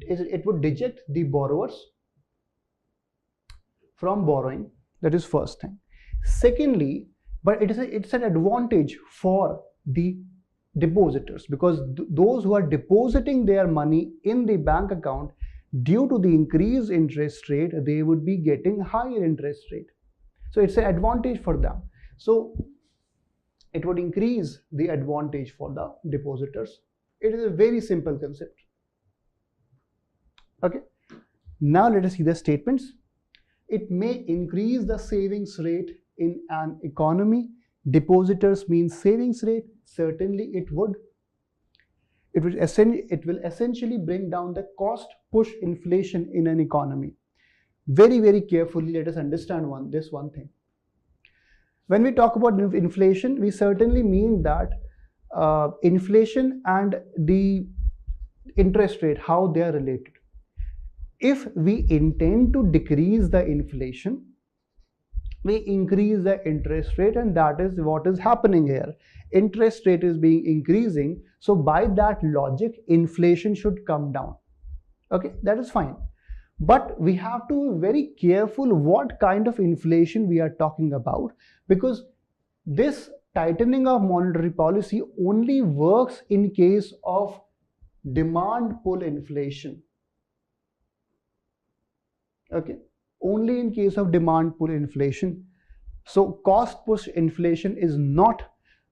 It would deject the borrowers from borrowing. That is first thing. Secondly, but it's an advantage for the depositors, because those who are depositing their money in the bank account, due to the increased interest rate, they would be getting higher interest rate. So it's an advantage for them. So it would increase the advantage for the depositors. It is a very simple concept. Okay. Now let us see the statements. It may increase the savings rate in an economy. Depositors means savings rate. Certainly it would. It will essentially bring down the cost push inflation in an economy. Very, very carefully, let us understand this one thing. When we talk about inflation, we certainly mean that inflation and the interest rate, how they are related. If we intend to decrease the inflation, we increase the interest rate, and that is what is happening here. Interest rate is increasing, so by that logic, inflation should come down. Okay, that is fine. But we have to be very careful what kind of inflation we are talking about, because this tightening of monetary policy only works in case of demand pull inflation. Okay, only in case of demand pull inflation. So cost push inflation is not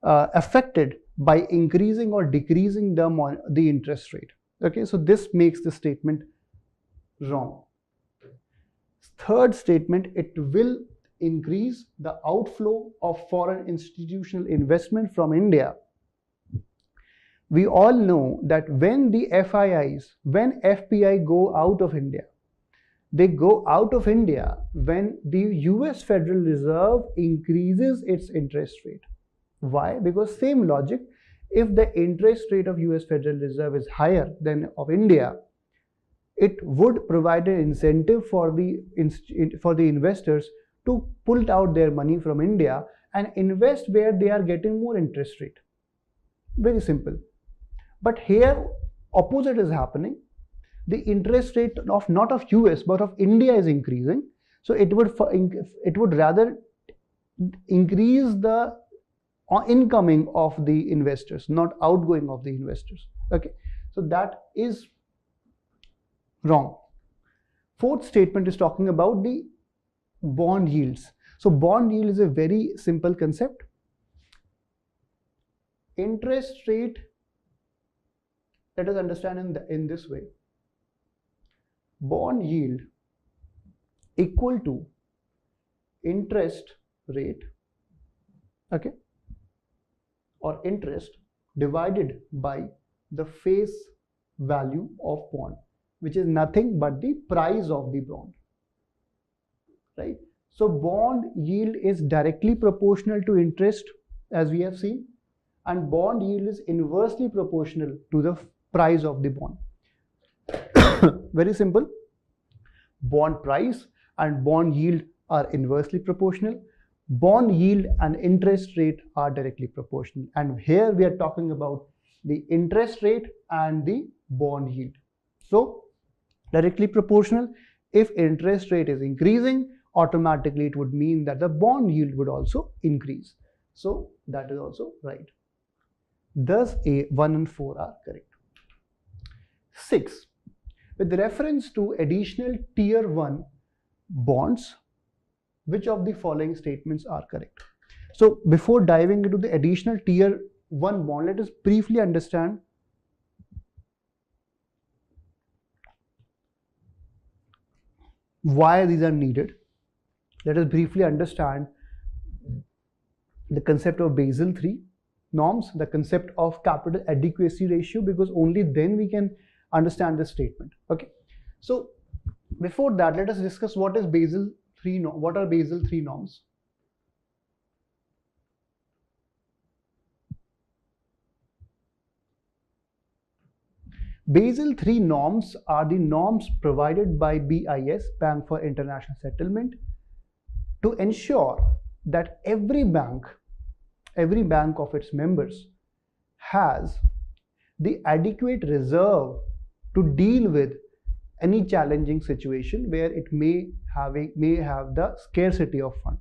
affected by increasing or decreasing the interest rate. Okay, so this makes the statement wrong. Third statement, it will increase the outflow of foreign institutional investment from India. We all know that when the FIIs, when FPI go out of India, they go out of India when the US Federal Reserve increases its interest rate. Why? Because same logic, if the interest rate of US Federal Reserve is higher than of India, it would provide an incentive for the investors to pull out their money from India and invest where they are getting more interest rate. Very simple. But here opposite is happening. The interest rate of not of US but of India is increasing. So it would rather increase the incoming of the investors, not outgoing of the investors. Okay, so that is wrong. Fourth statement is talking about the bond yields. So bond yield is a very simple concept. Interest rate, let us understand in this way. Bond yield equal to interest rate, okay, or interest divided by the face value of bond, which is nothing but the price of the bond, right? So bond yield is directly proportional to interest, as we have seen, and bond yield is inversely proportional to the price of the bond. Very simple. Bond price and bond yield are inversely proportional. Bond yield and interest rate are directly proportional. And here we are talking about the interest rate and the bond yield. So directly proportional. If interest rate is increasing, automatically it would mean that the bond yield would also increase. So that is also right. Thus A 1 and 4 are correct. 6. With reference to additional tier 1 bonds, which of the following statements are correct? So before diving into the additional tier 1 bond, let us briefly understand why these are needed. Let us briefly understand the concept of Basel III norms, the concept of capital adequacy ratio, because only then we can understand this statement. Okay, so before that, let us discuss what is Basel III norm. What are Basel III norms? Basel III norms are the norms provided by BIS, Bank for International Settlement, to ensure that every bank of its members has the adequate reserve to deal with any challenging situation where it may have the scarcity of fund.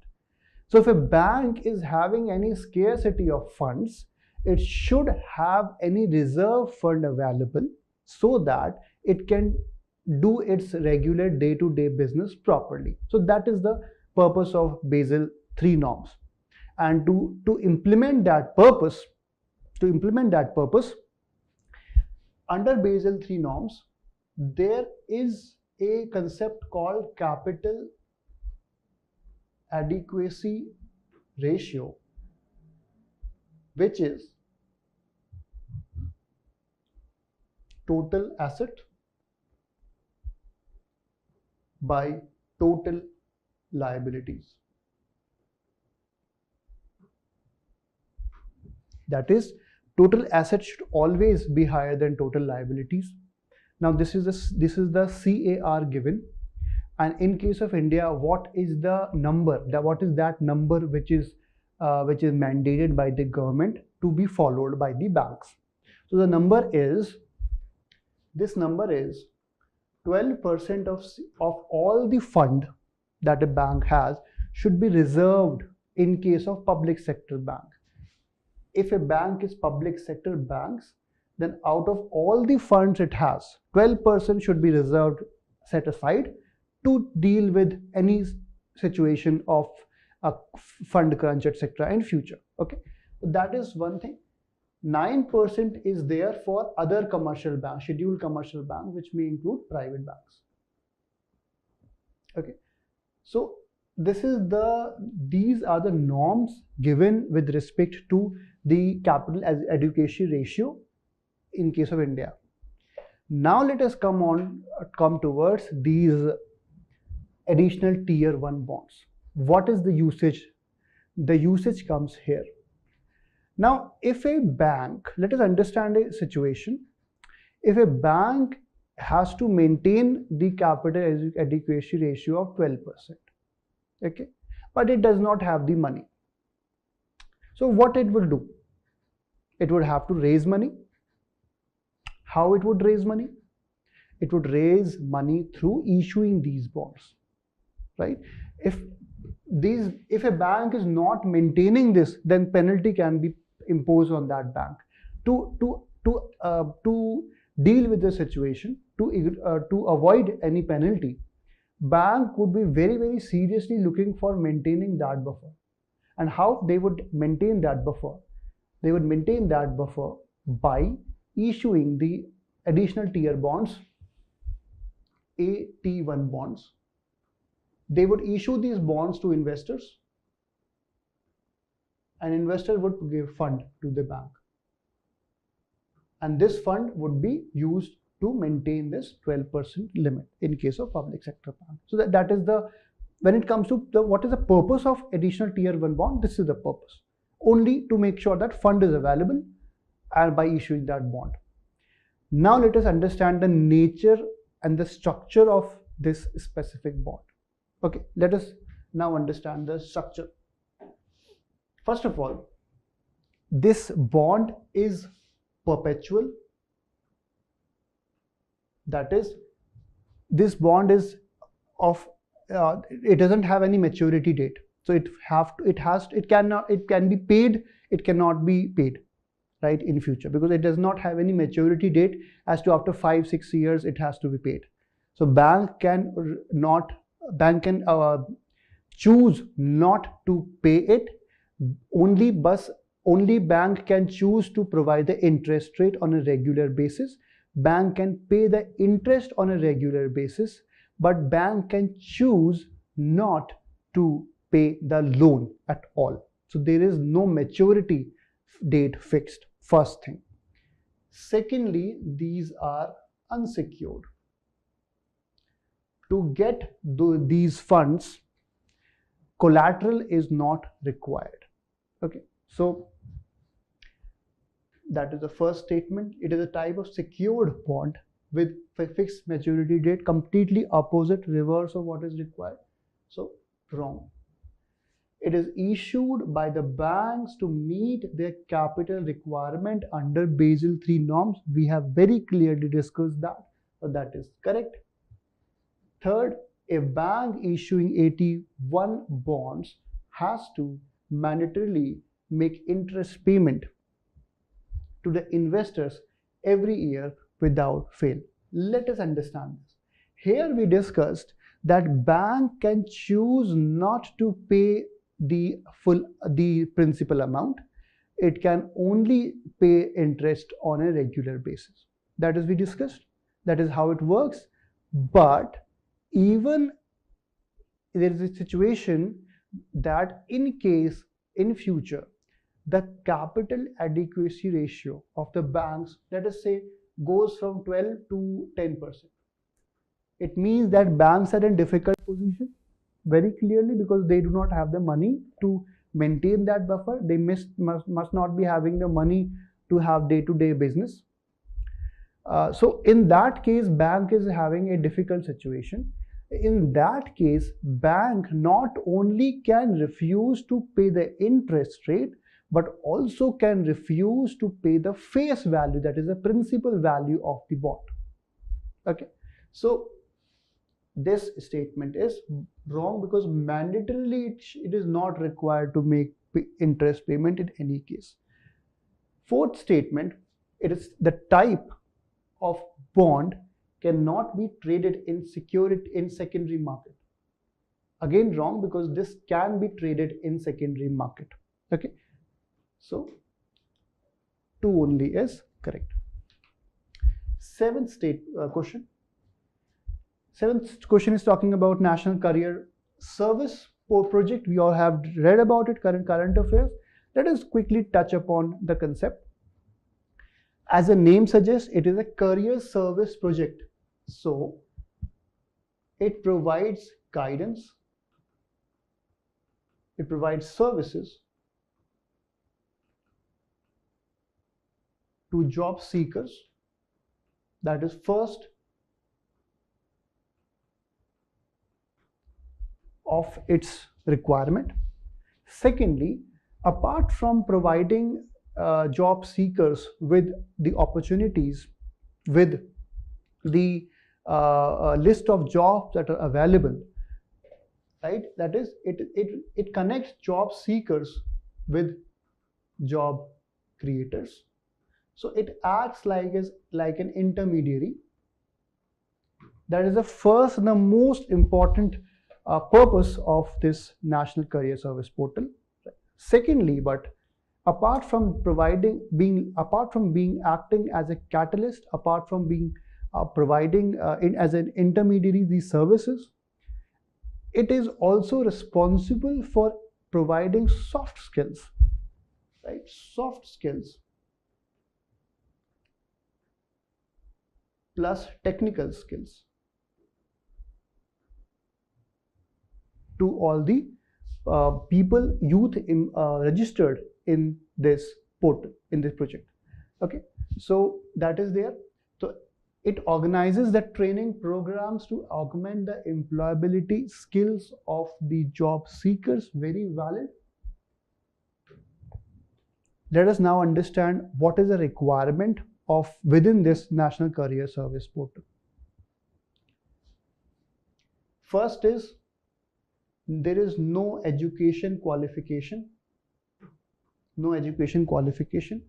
So if a bank is having any scarcity of funds, it should have any reserve fund available so that it can do its regular day-to-day business properly. So that is the purpose of Basel III norms. And to implement that purpose, under Basel III norms, there is a concept called capital adequacy ratio, which is total asset by total liabilities. That is, total assets should always be higher than total liabilities. Now this is the CAR given, and in case of India, what is the number? What is that number which is mandated by the government to be followed by the banks? So the number is, this number is 12% of all the fund that a bank has should be reserved in case of public sector bank. If a bank is public sector banks, then out of all the funds it has, 12% should be reserved, set aside to deal with any situation of a fund crunch, etc. in future. Okay, that is one thing. 9% is there for other commercial banks, scheduled commercial banks, which may include private banks. Okay, so these are the norms given with respect to the capital adequacy ratio in case of India. Now let us come towards these additional tier 1 bonds. What is the usage? The usage comes here. Now, if a bank, let us understand a situation. If a bank has to maintain the capital adequacy ratio of 12%, okay, but it does not have the money. So what it will do? It would have to raise money. How it would raise money? It would raise money through issuing these bonds, right? If a bank is not maintaining this, then penalty can be imposed on that bank. To deal with the situation, to avoid any penalty, bank would be very, very seriously looking for maintaining that buffer. And how they would maintain that buffer? They would maintain that buffer by issuing the additional tier bonds, AT1 bonds. They would issue these bonds to investors, and investor would give fund to the bank, and this fund would be used to maintain this 12% limit in case of public sector bank. So that is the, when it comes to what is the purpose of additional tier 1 bond, this is the purpose, only to make sure that fund is available and by issuing that bond. Now let us understand the nature and the structure of this specific bond. Okay, let us now understand the structure. First of all, this bond is perpetual. That is, this bond is of it doesn't have any maturity date. So it can be paid, it cannot be paid, right, in future, because it does not have any maturity date as to after 5-6 years it has to be paid. So bank can choose not to pay it. Only bank can choose to provide the interest rate on a regular basis. Bank can pay the interest on a regular basis, but bank can choose not to pay the loan at all. So there is no maturity date fixed, first thing. Secondly, these are unsecured. To get these funds, collateral is not required. Okay, so that is the first statement. It is a type of secured bond with fixed maturity date, completely opposite, reverse of what is required. So wrong. It is issued by the banks to meet their capital requirement under Basel III norms. We have very clearly discussed that, so that is correct. Third, a bank issuing AT1 bonds has to mandatorily make interest payment to the investors every year without fail. Let us understand this. Here we discussed that bank can choose not to pay the principal amount. It can only pay interest on a regular basis. That is we discussed. That is how it works. But even there is a situation that in case in future the capital adequacy ratio of the banks, let us say, goes from 12 to 10%. It means that banks are in difficult position very clearly, because they do not have the money to maintain that buffer. They must not be having the money to have day-to-day business. So in that case, bank is having a difficult situation. In that case, bank not only can refuse to pay the interest rate, but also can refuse to pay the face value, that is the principal value of the bond. Okay, so this statement is wrong, because mandatorily it is not required to make interest payment in any case. Fourth statement, it is the type of bond cannot be traded in secondary market. Again wrong, because this can be traded in secondary market. Okay, so 2 only is correct. Seventh question. Seventh question is talking about National Career Service project. We all have read about it, current affairs. Let us quickly touch upon the concept. As the name suggests, it is a career service project. So it provides guidance, it provides services to job seekers. That is first of its requirement. Secondly, apart from providing job seekers with the opportunities, with the list of jobs that are available, right? That is, it connects job seekers with job creators. So it acts like an intermediary. That is the first and the most important purpose of this National Career Service portal. Secondly, but apart from acting as a catalyst, apart from being providing as an intermediary these services, it is also responsible for providing soft skills, right? Soft skills plus technical skills to all the people, youth registered in this portal, in this project. Okay, so that is there. So it organizes the training programs to augment the employability skills of the job seekers. Very valid. Let us now understand what is the requirement of within this National Career Service portal. First is, there is no education qualification. No education qualification.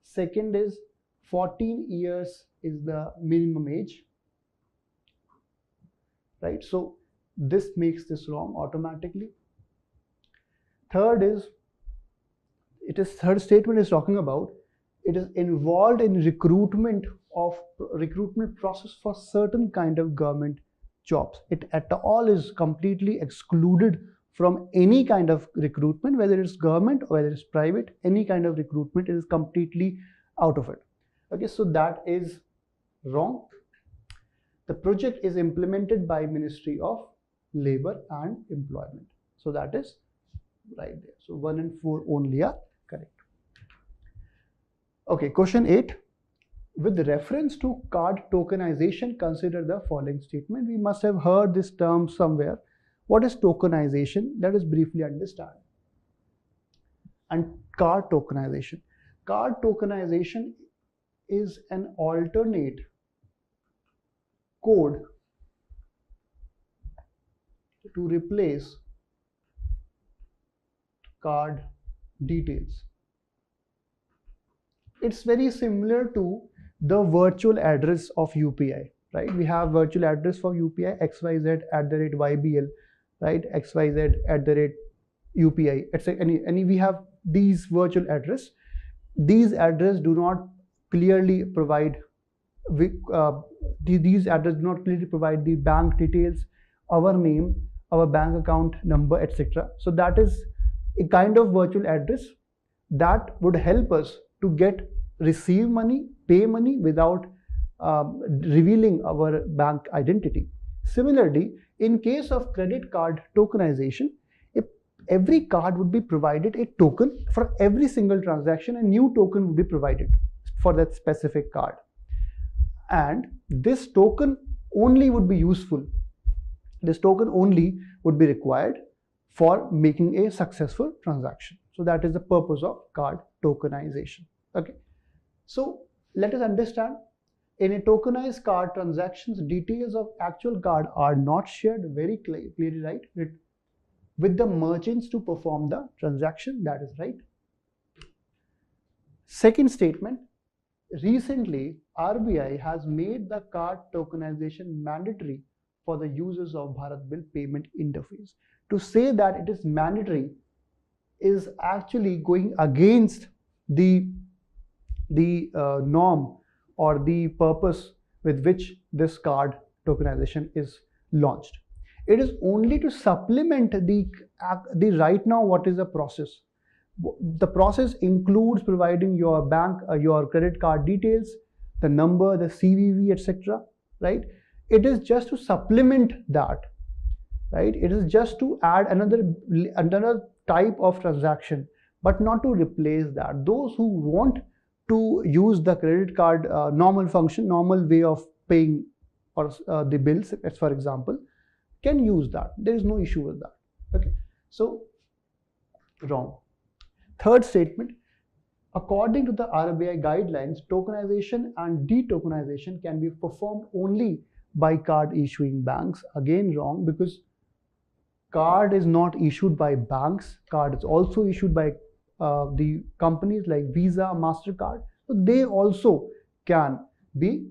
Second is, 14 years is the minimum age, right? So this makes this wrong automatically. Third is, third statement is talking about it is involved in recruitment process for certain kind of government jobs. It at all is completely excluded from any kind of recruitment, whether it's government or whether it's private. Any kind of recruitment is completely out of it. Okay, so that is wrong. The project is implemented by Ministry of Labor and Employment. So that is right there. So 1 and 4 only are correct. Okay, question 8. With reference to card tokenization, consider the following statement. We must have heard this term somewhere. What is tokenization? Let us briefly understand. And card tokenization. Card tokenization is an alternate code to replace card details. It's very similar to the virtual address of UPI, right? We have virtual address for UPI, xyz@ybl, right? xyz@UPI, etc. And we have these virtual address. These address do not clearly provide these address do not clearly provide the bank details, our name, our bank account number, etc. So that is a kind of virtual address that would help us to receive money, pay money without revealing our bank identity. Similarly, in case of credit card tokenization, if every card would be provided a token for every single transaction, a new token would be provided for that specific card. And this token only would be useful. This token only would be required for making a successful transaction. So that is the purpose of card tokenization. Okay. So let us understand, in a tokenized card transactions, details of actual card are not shared, very clearly, right? With the merchants to perform the transaction, that is right. Second statement recently RBI has made the card tokenization mandatory for the users of Bharat Bill payment interface. To say that it is mandatory is actually going against the norm or the purpose with which this card tokenization is launched. It is only to supplement the right now what is the process. The process includes providing your bank, your credit card details, the number, the CVV, etc. Right? It is just to supplement that. Right? It is just to add another type of transaction, but not to replace that. Those who want to use the credit card normal function, normal way of paying or the bills, as for example, can use that. There is no issue with that. Okay, so wrong. Third statement, according to the RBI guidelines, tokenization and de-tokenization can be performed only by card issuing banks. Again wrong, because card is not issued by banks. Card is also issued by the companies like Visa, MasterCard. So they also can be,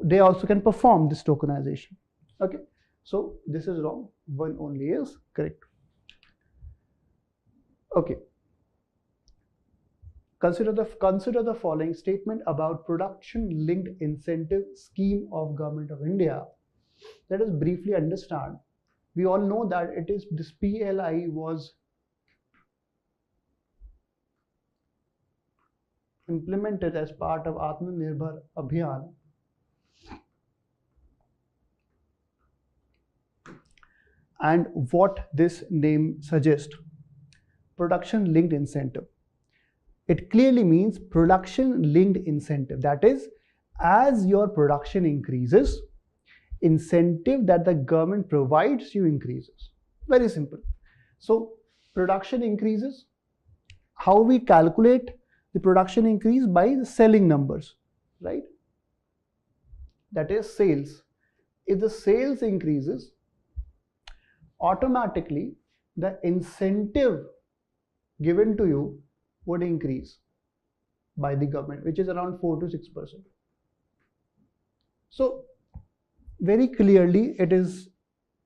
they also can perform this tokenization. Okay, so this is wrong. One only is correct. Okay. Consider the following statement about production-linked incentive scheme of Government of India. Let us briefly understand. We all know that it is this PLI was implemented as part of Atmanirbhar Abhiyan. And what this name suggests, production-linked incentive. It clearly means production-linked incentive. That is, as your production increases, incentive that the government provides you increases. Very simple. So production increases. How we calculate the production increase? By the selling numbers, right? That is sales. If the sales increases, automatically the incentive given to you would increase by the government, which is around 4 to 6%. So very clearly it is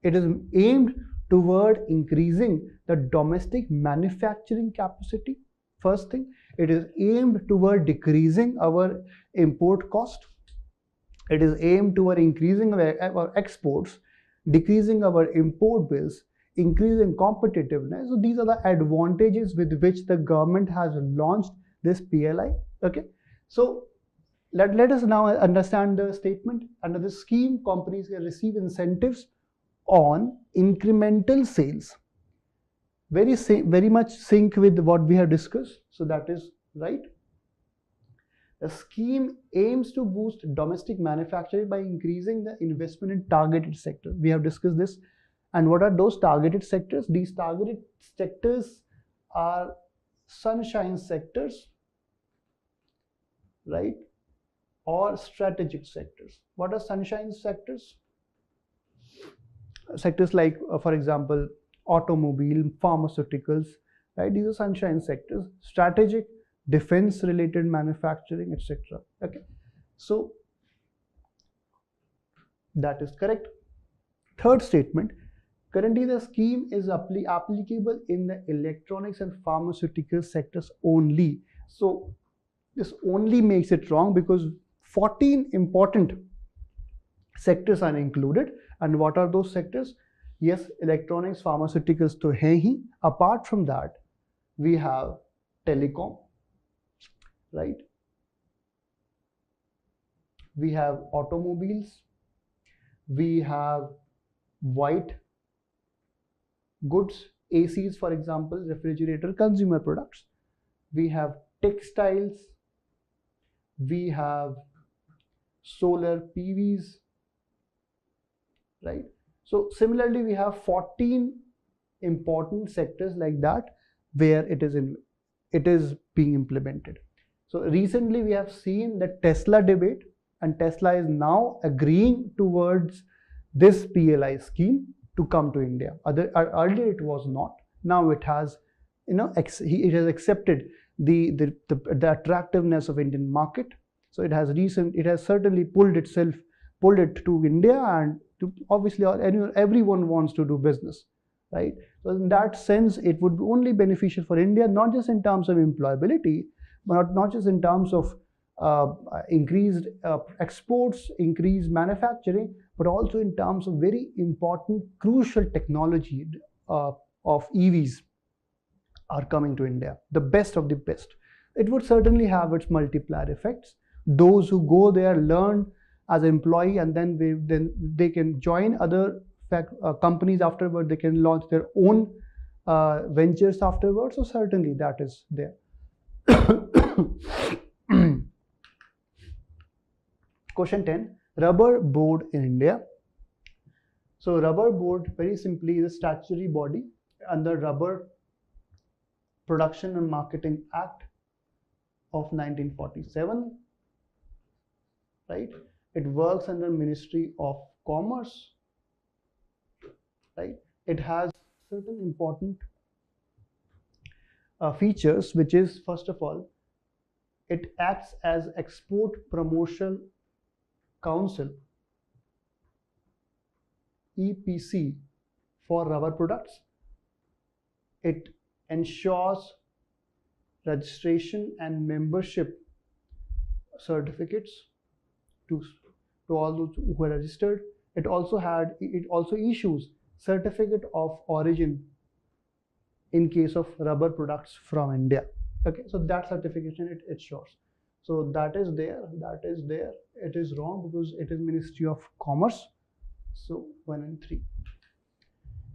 aimed toward increasing the domestic manufacturing capacity. First thing, it is aimed toward decreasing our import cost. It is aimed toward increasing our exports, decreasing our import bills, increasing competitiveness. So these are the advantages with which the government has launched this PLI. Okay, so let us now understand the statement. Under the scheme, companies can receive incentives on incremental sales. Very much sync with what we have discussed. So that is right. The scheme aims to boost domestic manufacturing by increasing the investment in targeted sectors. We have discussed this. And what are those targeted sectors? These targeted sectors are sunshine sectors, right? Or strategic sectors. What are sunshine sectors? Sectors like, for example, automobile, pharmaceuticals, right? These are sunshine sectors. Strategic, defense related manufacturing, etc. Okay, so that is correct. Third statement, currently the scheme is applicable in the electronics and pharmaceutical sectors only. So this only makes it wrong, because 14 important sectors are included. And what are those sectors? Yes, electronics, pharmaceuticals to hai hi. Apart from that, we have telecom, right? We have automobiles, we have white goods, ACs, for example, refrigerator, consumer products. We have textiles, we have solar PVs, right? So similarly, we have 14 important sectors like that where it is being implemented. So recently we have seen the Tesla debate, and Tesla is now agreeing towards this PLI scheme to come to India. Earlier it was not. Now it has, it has accepted the attractiveness of Indian market. So it has certainly pulled it to India, and obviously everyone wants to do business, right? So in that sense, it would be only beneficial for India, not just in terms of employability, but not just in terms of increased exports, increased manufacturing, but also in terms of very important, crucial technology of EVs are coming to India, the best of the best. It would certainly have its multiplier effects. Those who go there learn as an employee, and then they can join other companies afterward. They can launch their own ventures afterwards. So certainly that is there. Question 10, rubber board in India. So rubber board, very simply, is a statutory body under Rubber Production and Marketing Act of 1947, right? It works under Ministry of Commerce, right? It has certain important features, which is, first of all, it acts as Export Promotion Council, EPC, for rubber products. It ensures registration and membership certificates to all those who are registered. It also issues certificate of origin in case of rubber products from India. Okay, so that certification it ensures. So that is there. It is wrong because it is Ministry of Commerce. So 1 and 3.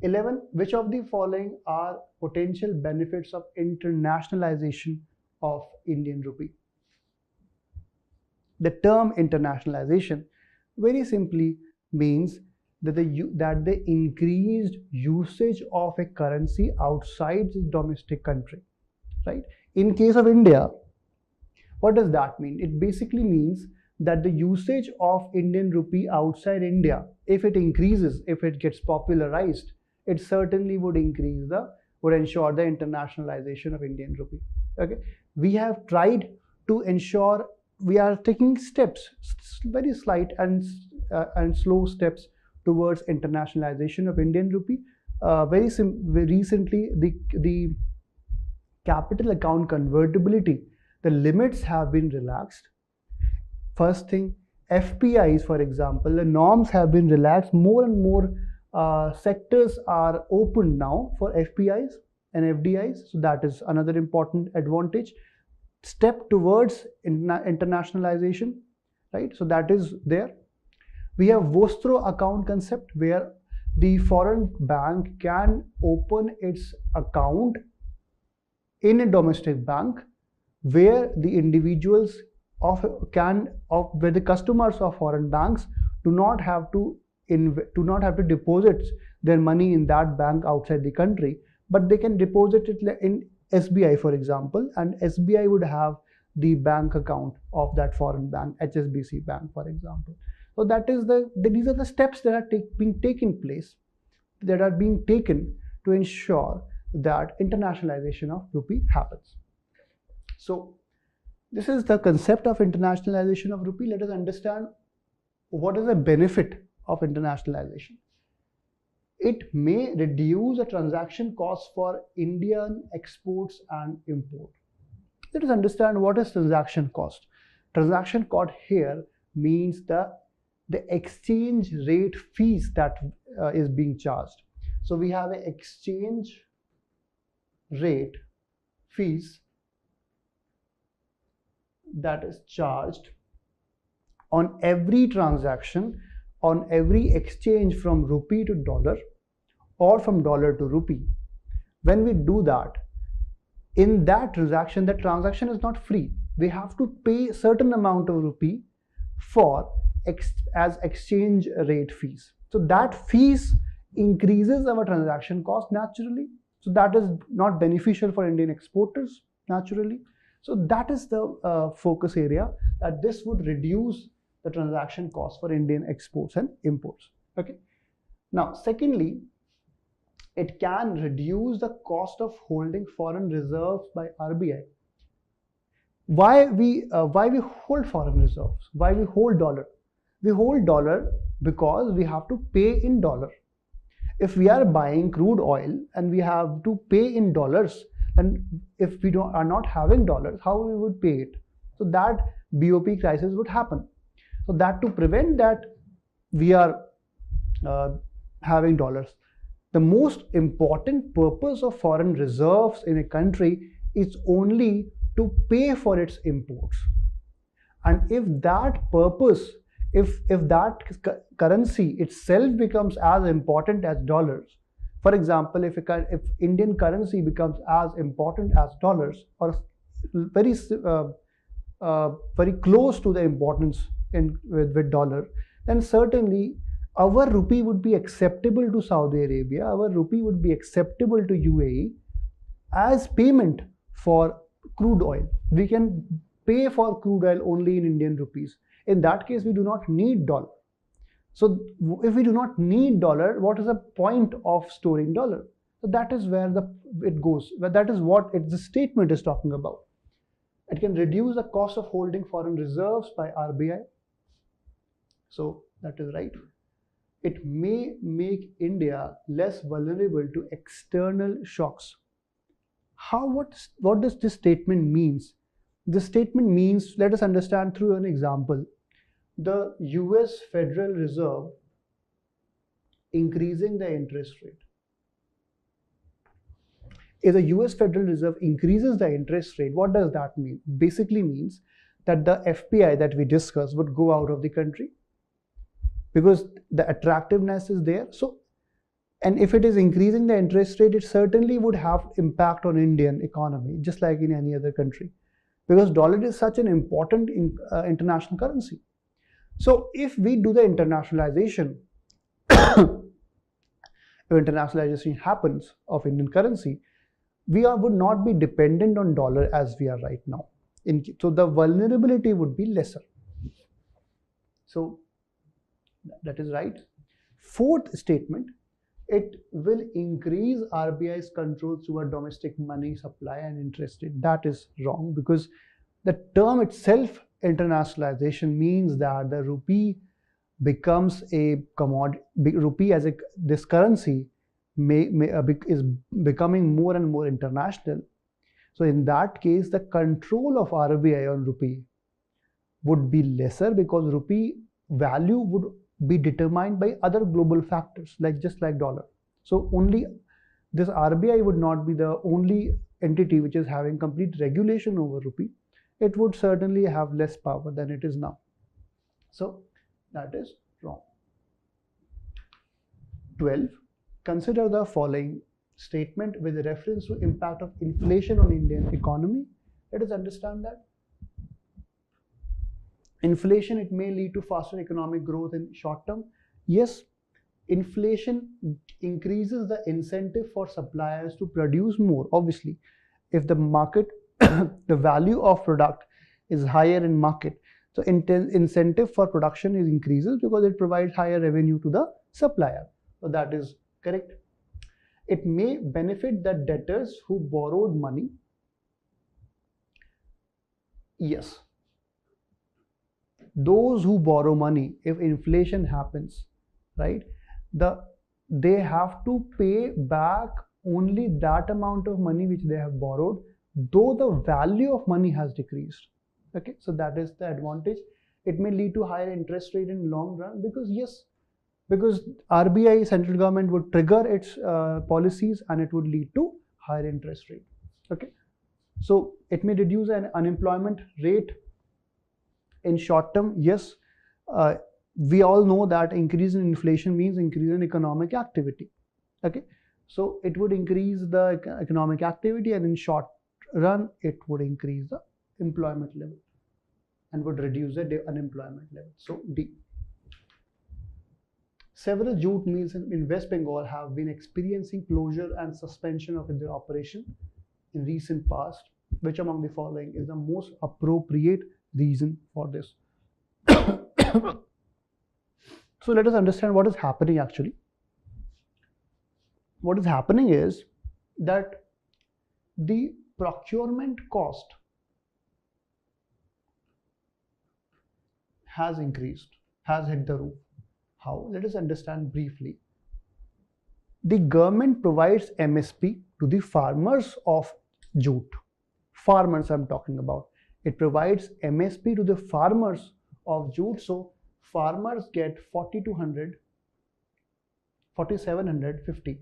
11. Which of the following are potential benefits of internationalization of Indian rupee? The term internationalization very simply means that the increased usage of a currency outside the domestic country, right? In case of India, what does that mean? It basically means that the usage of Indian rupee outside India, if it increases, if it gets popularized, it certainly would ensure the internationalization of Indian rupee. Okay, we have tried to ensure, we are taking steps, very slight and slow steps towards internationalization of Indian rupee. Very recently, the capital account convertibility, the limits have been relaxed. First thing, FPIs, for example, the norms have been relaxed. More and more sectors are open now for FPIs and FDIs. So that is another important advantage. Step towards internationalization, right? So that is there. We have Vostro account concept, where the foreign bank can open its account in a domestic bank, where the individuals where the customers of foreign banks do not have to deposit their money in that bank outside the country, but they can deposit it in SBI, for example, and SBI would have the bank account of that foreign bank, HSBC Bank, for example. So that is these are the steps that are being taken to ensure that internationalization of rupee happens. So this is the concept of internationalization of rupee. Let us understand what is the benefit of internationalization. It may reduce the transaction cost for Indian exports and import. Let us understand what is transaction cost. Transaction cost here means the exchange rate fees that is being charged. So we have an exchange rate fees that is charged on every transaction, on every exchange from rupee to dollar or from dollar to rupee. When we do that, in that transaction, the transaction is not free. We have to pay a certain amount of rupee as exchange rate fees. So that fees increases our transaction cost naturally. So that is not beneficial for Indian exporters naturally. So that is the focus area, that this would reduce the transaction cost for Indian exports and imports. Okay. Now, secondly, it can reduce the cost of holding foreign reserves by RBI. why we hold foreign reserves? Why we hold dollar? We hold dollar because we have to pay in dollar. If we are buying crude oil and we have to pay in dollars, and if we are not having dollars, how we would pay it? So that BOP crisis would happen. So that, to prevent that, we are having dollars. The most important purpose of foreign reserves in a country is only to pay for its imports. And if that purpose, if that currency itself becomes as important as dollars, for example, if Indian currency becomes as important as dollars, or very close to the importance with dollar, then certainly our rupee would be acceptable to Saudi Arabia, our rupee would be acceptable to UAE as payment for crude oil. We can pay for crude oil only in Indian rupees. In that case, we do not need dollar. So if we do not need dollar, what is the point of storing dollar? So that is where it goes. That is what the statement is talking about. It can reduce the cost of holding foreign reserves by RBI. So that is right. It may make India less vulnerable to external shocks. What does this statement means? This statement means, let us understand through an example. The US Federal Reserve increasing the interest rate. If the US Federal Reserve increases the interest rate, what does that mean? Basically means that the FPI that we discussed would go out of the country, because the attractiveness is there. So, and if it is increasing the interest rate, it certainly would have impact on Indian economy, just like in any other country, because dollar is such an important international currency. So if we do the internationalization, if internationalization happens of Indian currency, we would not be dependent on dollar as we are right now. So the vulnerability would be lesser. So that is right. Fourth statement, it will increase RBI's control over domestic money supply and interest rate. That is wrong, because the term itself, internationalization, means that the rupee becomes a commodity. Rupee as this currency is becoming more and more international. So in that case, the control of RBI on rupee would be lesser, because rupee value would be determined by other global factors, just like dollar. So only this RBI would not be the only entity which is having complete regulation over rupee. It would certainly have less power than it is now. So that is wrong. 12. Consider the following statement with reference to impact of inflation on Indian economy. Let us understand that. Inflation, it may lead to faster economic growth in short term. Yes, inflation increases the incentive for suppliers to produce more. Obviously, if the market, the value of product is higher in market, so incentive for production is increases, because it provides higher revenue to the supplier. So that is correct. It may benefit the debtors who borrowed money. Yes. Those who borrow money, if inflation happens, right, they have to pay back only that amount of money which they have borrowed, though the value of money has decreased. Okay, so that is the advantage. It may lead to higher interest rate in long run, because yes, because RBI, central government, would trigger its policies, and it would lead to higher interest rate. Okay, so it may reduce an unemployment rate in short term. Yes, we all know that increase in inflation means increase in economic activity. Okay, so it would increase the economic activity, and in short run it would increase the employment level and would reduce the unemployment level. So D. Several jute mills in West Bengal have been experiencing closure and suspension of their operation in recent past. Which among the following is the most appropriate reason for this? So let us understand what is happening actually. What is happening is that the procurement cost has increased, has hit the roof. How? Let us understand briefly. The government provides MSP to the farmers of jute. Farmers I'm talking about. It provides MSP to the farmers of jute. So farmers get 4,200, 4,750.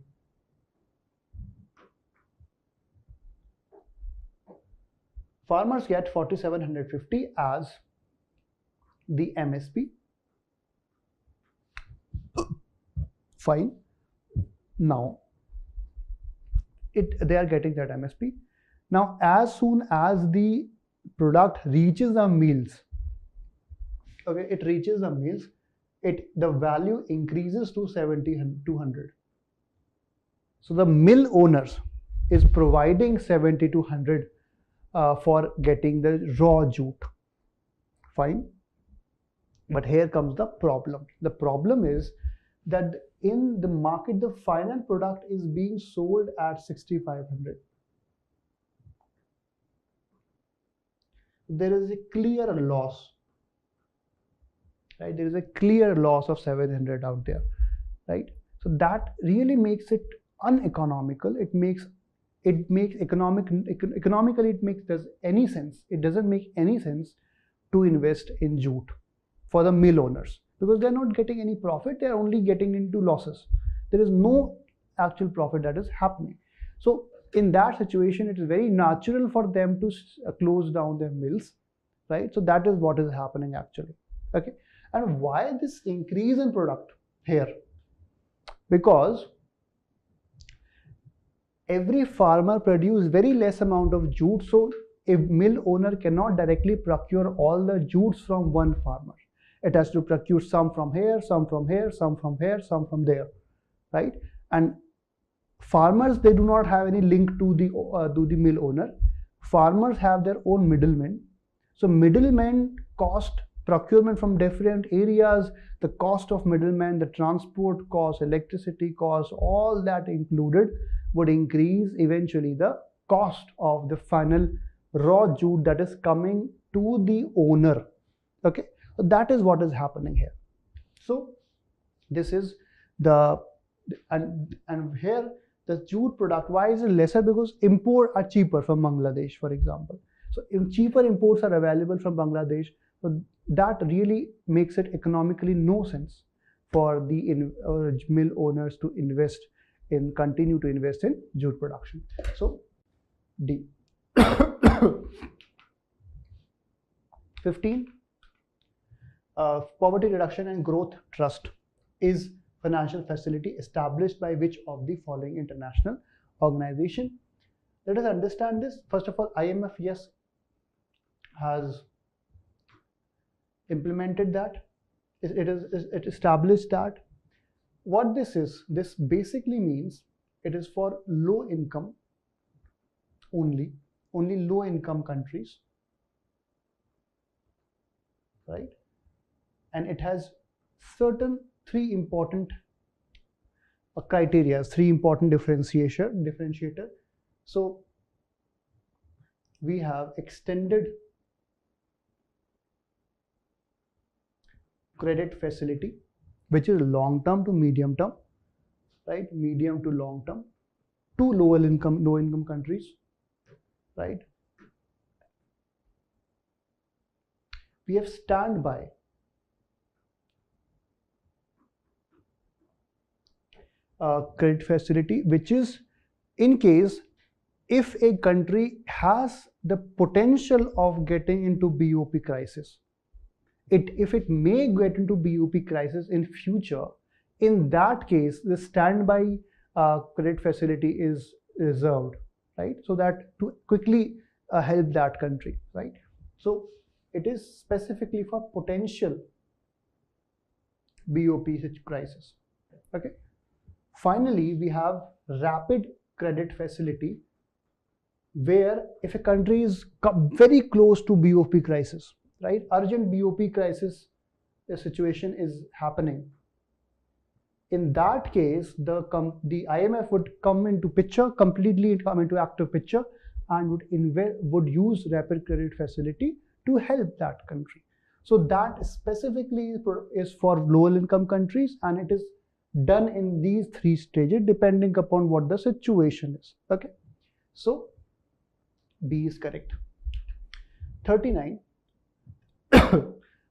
Farmers get 4,750 as the MSP. Fine. Now, they are getting that MSP. Now, as soon as the product reaches the mills, okay, it reaches the mills, the value increases to 7,200. So the mill owners is providing 7,200 for getting the raw jute. Fine. But here comes the problem. The problem is that in the market, the final product is being sold at 6,500. There is a clear loss, right? There is a clear loss of 700 out there, right? So that really makes it uneconomical. Economically it makes does any sense. It doesn't make any sense to invest in jute for the mill owners, because they're not getting any profit, they're only getting into losses. There is no actual profit that is happening. So in that situation, it is very natural for them to close down their mills, right? So that is what is happening actually. Okay. And why this increase in product here? Because every farmer produces very less amount of jute, so a mill owner cannot directly procure all the jutes from one farmer. It has to procure some from here, some from here, some from here, some from there, right? And farmers, they do not have any link to the mill owner. Farmers have their own middlemen. So middlemen cost procurement from different areas, the cost of middlemen, the transport cost, electricity cost, all that included would increase eventually the cost of the final raw jute that is coming to the owner. Okay. So that is what is happening here. So this is and here the jute product, why is it lesser? Because imports are cheaper from Bangladesh, for example. So if cheaper imports are available from Bangladesh, so that really makes it economically no sense for the mill owners to continue to invest in jute production. So D. 15. Poverty Reduction and Growth Trust is financial facility established by which of the following international organization? Let us understand this. First of all, IMF, yes, has implemented that. It established that. What this is, this basically means it is for low income only low income countries, right? And it has certain three important criteria, three important differentiator. So we have extended credit facility, which is long term to medium term, right? Medium to long term to low income countries, right? We have standby credit facility, which is in case if a country has the potential of getting into BOP crisis, if it may get into BOP crisis in future, in that case the standby credit facility is reserved, right? So that to quickly help that country, right? So it is specifically for potential BOP crisis. Okay. Finally, we have rapid credit facility, where if a country is very close to BOP crisis, right? Urgent BOP crisis, the situation is happening. In that case, the IMF would come into picture, completely come into active picture, and would use rapid credit facility to help that country. So that specifically is for lower income countries, and it is done in these 3 stages depending upon what the situation is. Okay, so B is correct. 39.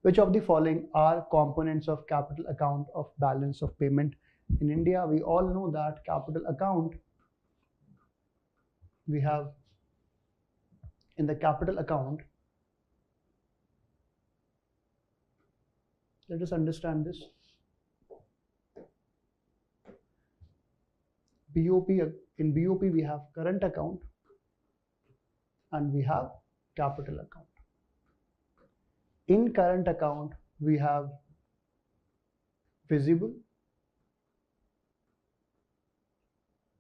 Which of the following are components of capital account of balance of payment in India? We all know that capital account, we have in the capital account, let us understand this. BOP, in BOP we have current account and we have capital account. In current account we have visible,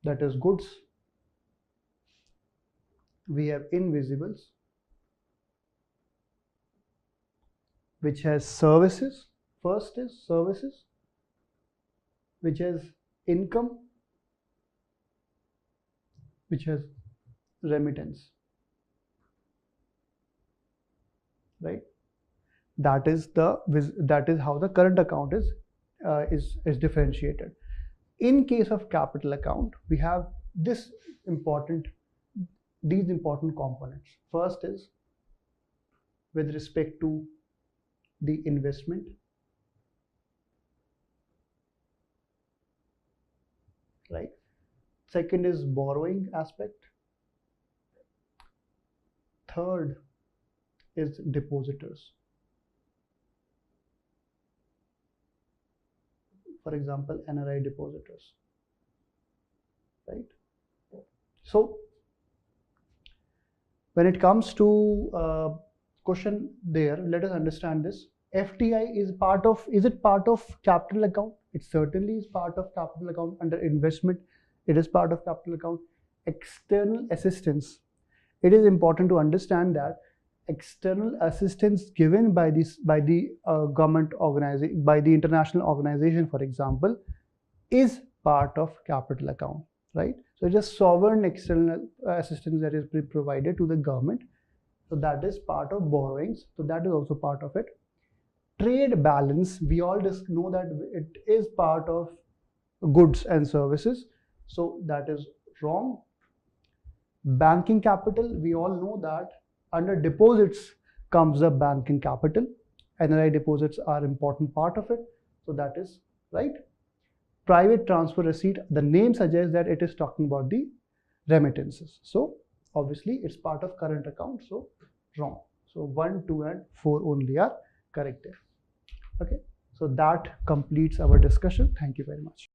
that is goods. We have invisibles, which has services. First is services, which has income, which has remittance, right? That is how the current account is differentiated. In case of capital account, we have these important components. First is with respect to the investment, right? Second is borrowing aspect. Third is depositors. For example, NRI depositors, right? So when it comes to question there, let us understand this. FDI is part of, is it part of capital account? It certainly is part of capital account. Under investment, it is part of capital account. External assistance, it is important to understand that external assistance given by the government organization, by the international organization, for example, is part of capital account, right? So it is sovereign external assistance that is provided to the government. So that is part of borrowings. So that is also part of it. Trade balance, we all just know that it is part of goods and services. So that is wrong. Banking capital, we all know that under deposits comes the banking capital. NRI deposits are important part of it. So that is right. Private transfer receipt, the name suggests that it is talking about the remittances. So obviously it's part of current account. So wrong. So 1, 2 and 4 only are correct there. Okay. So that completes our discussion. Thank you very much.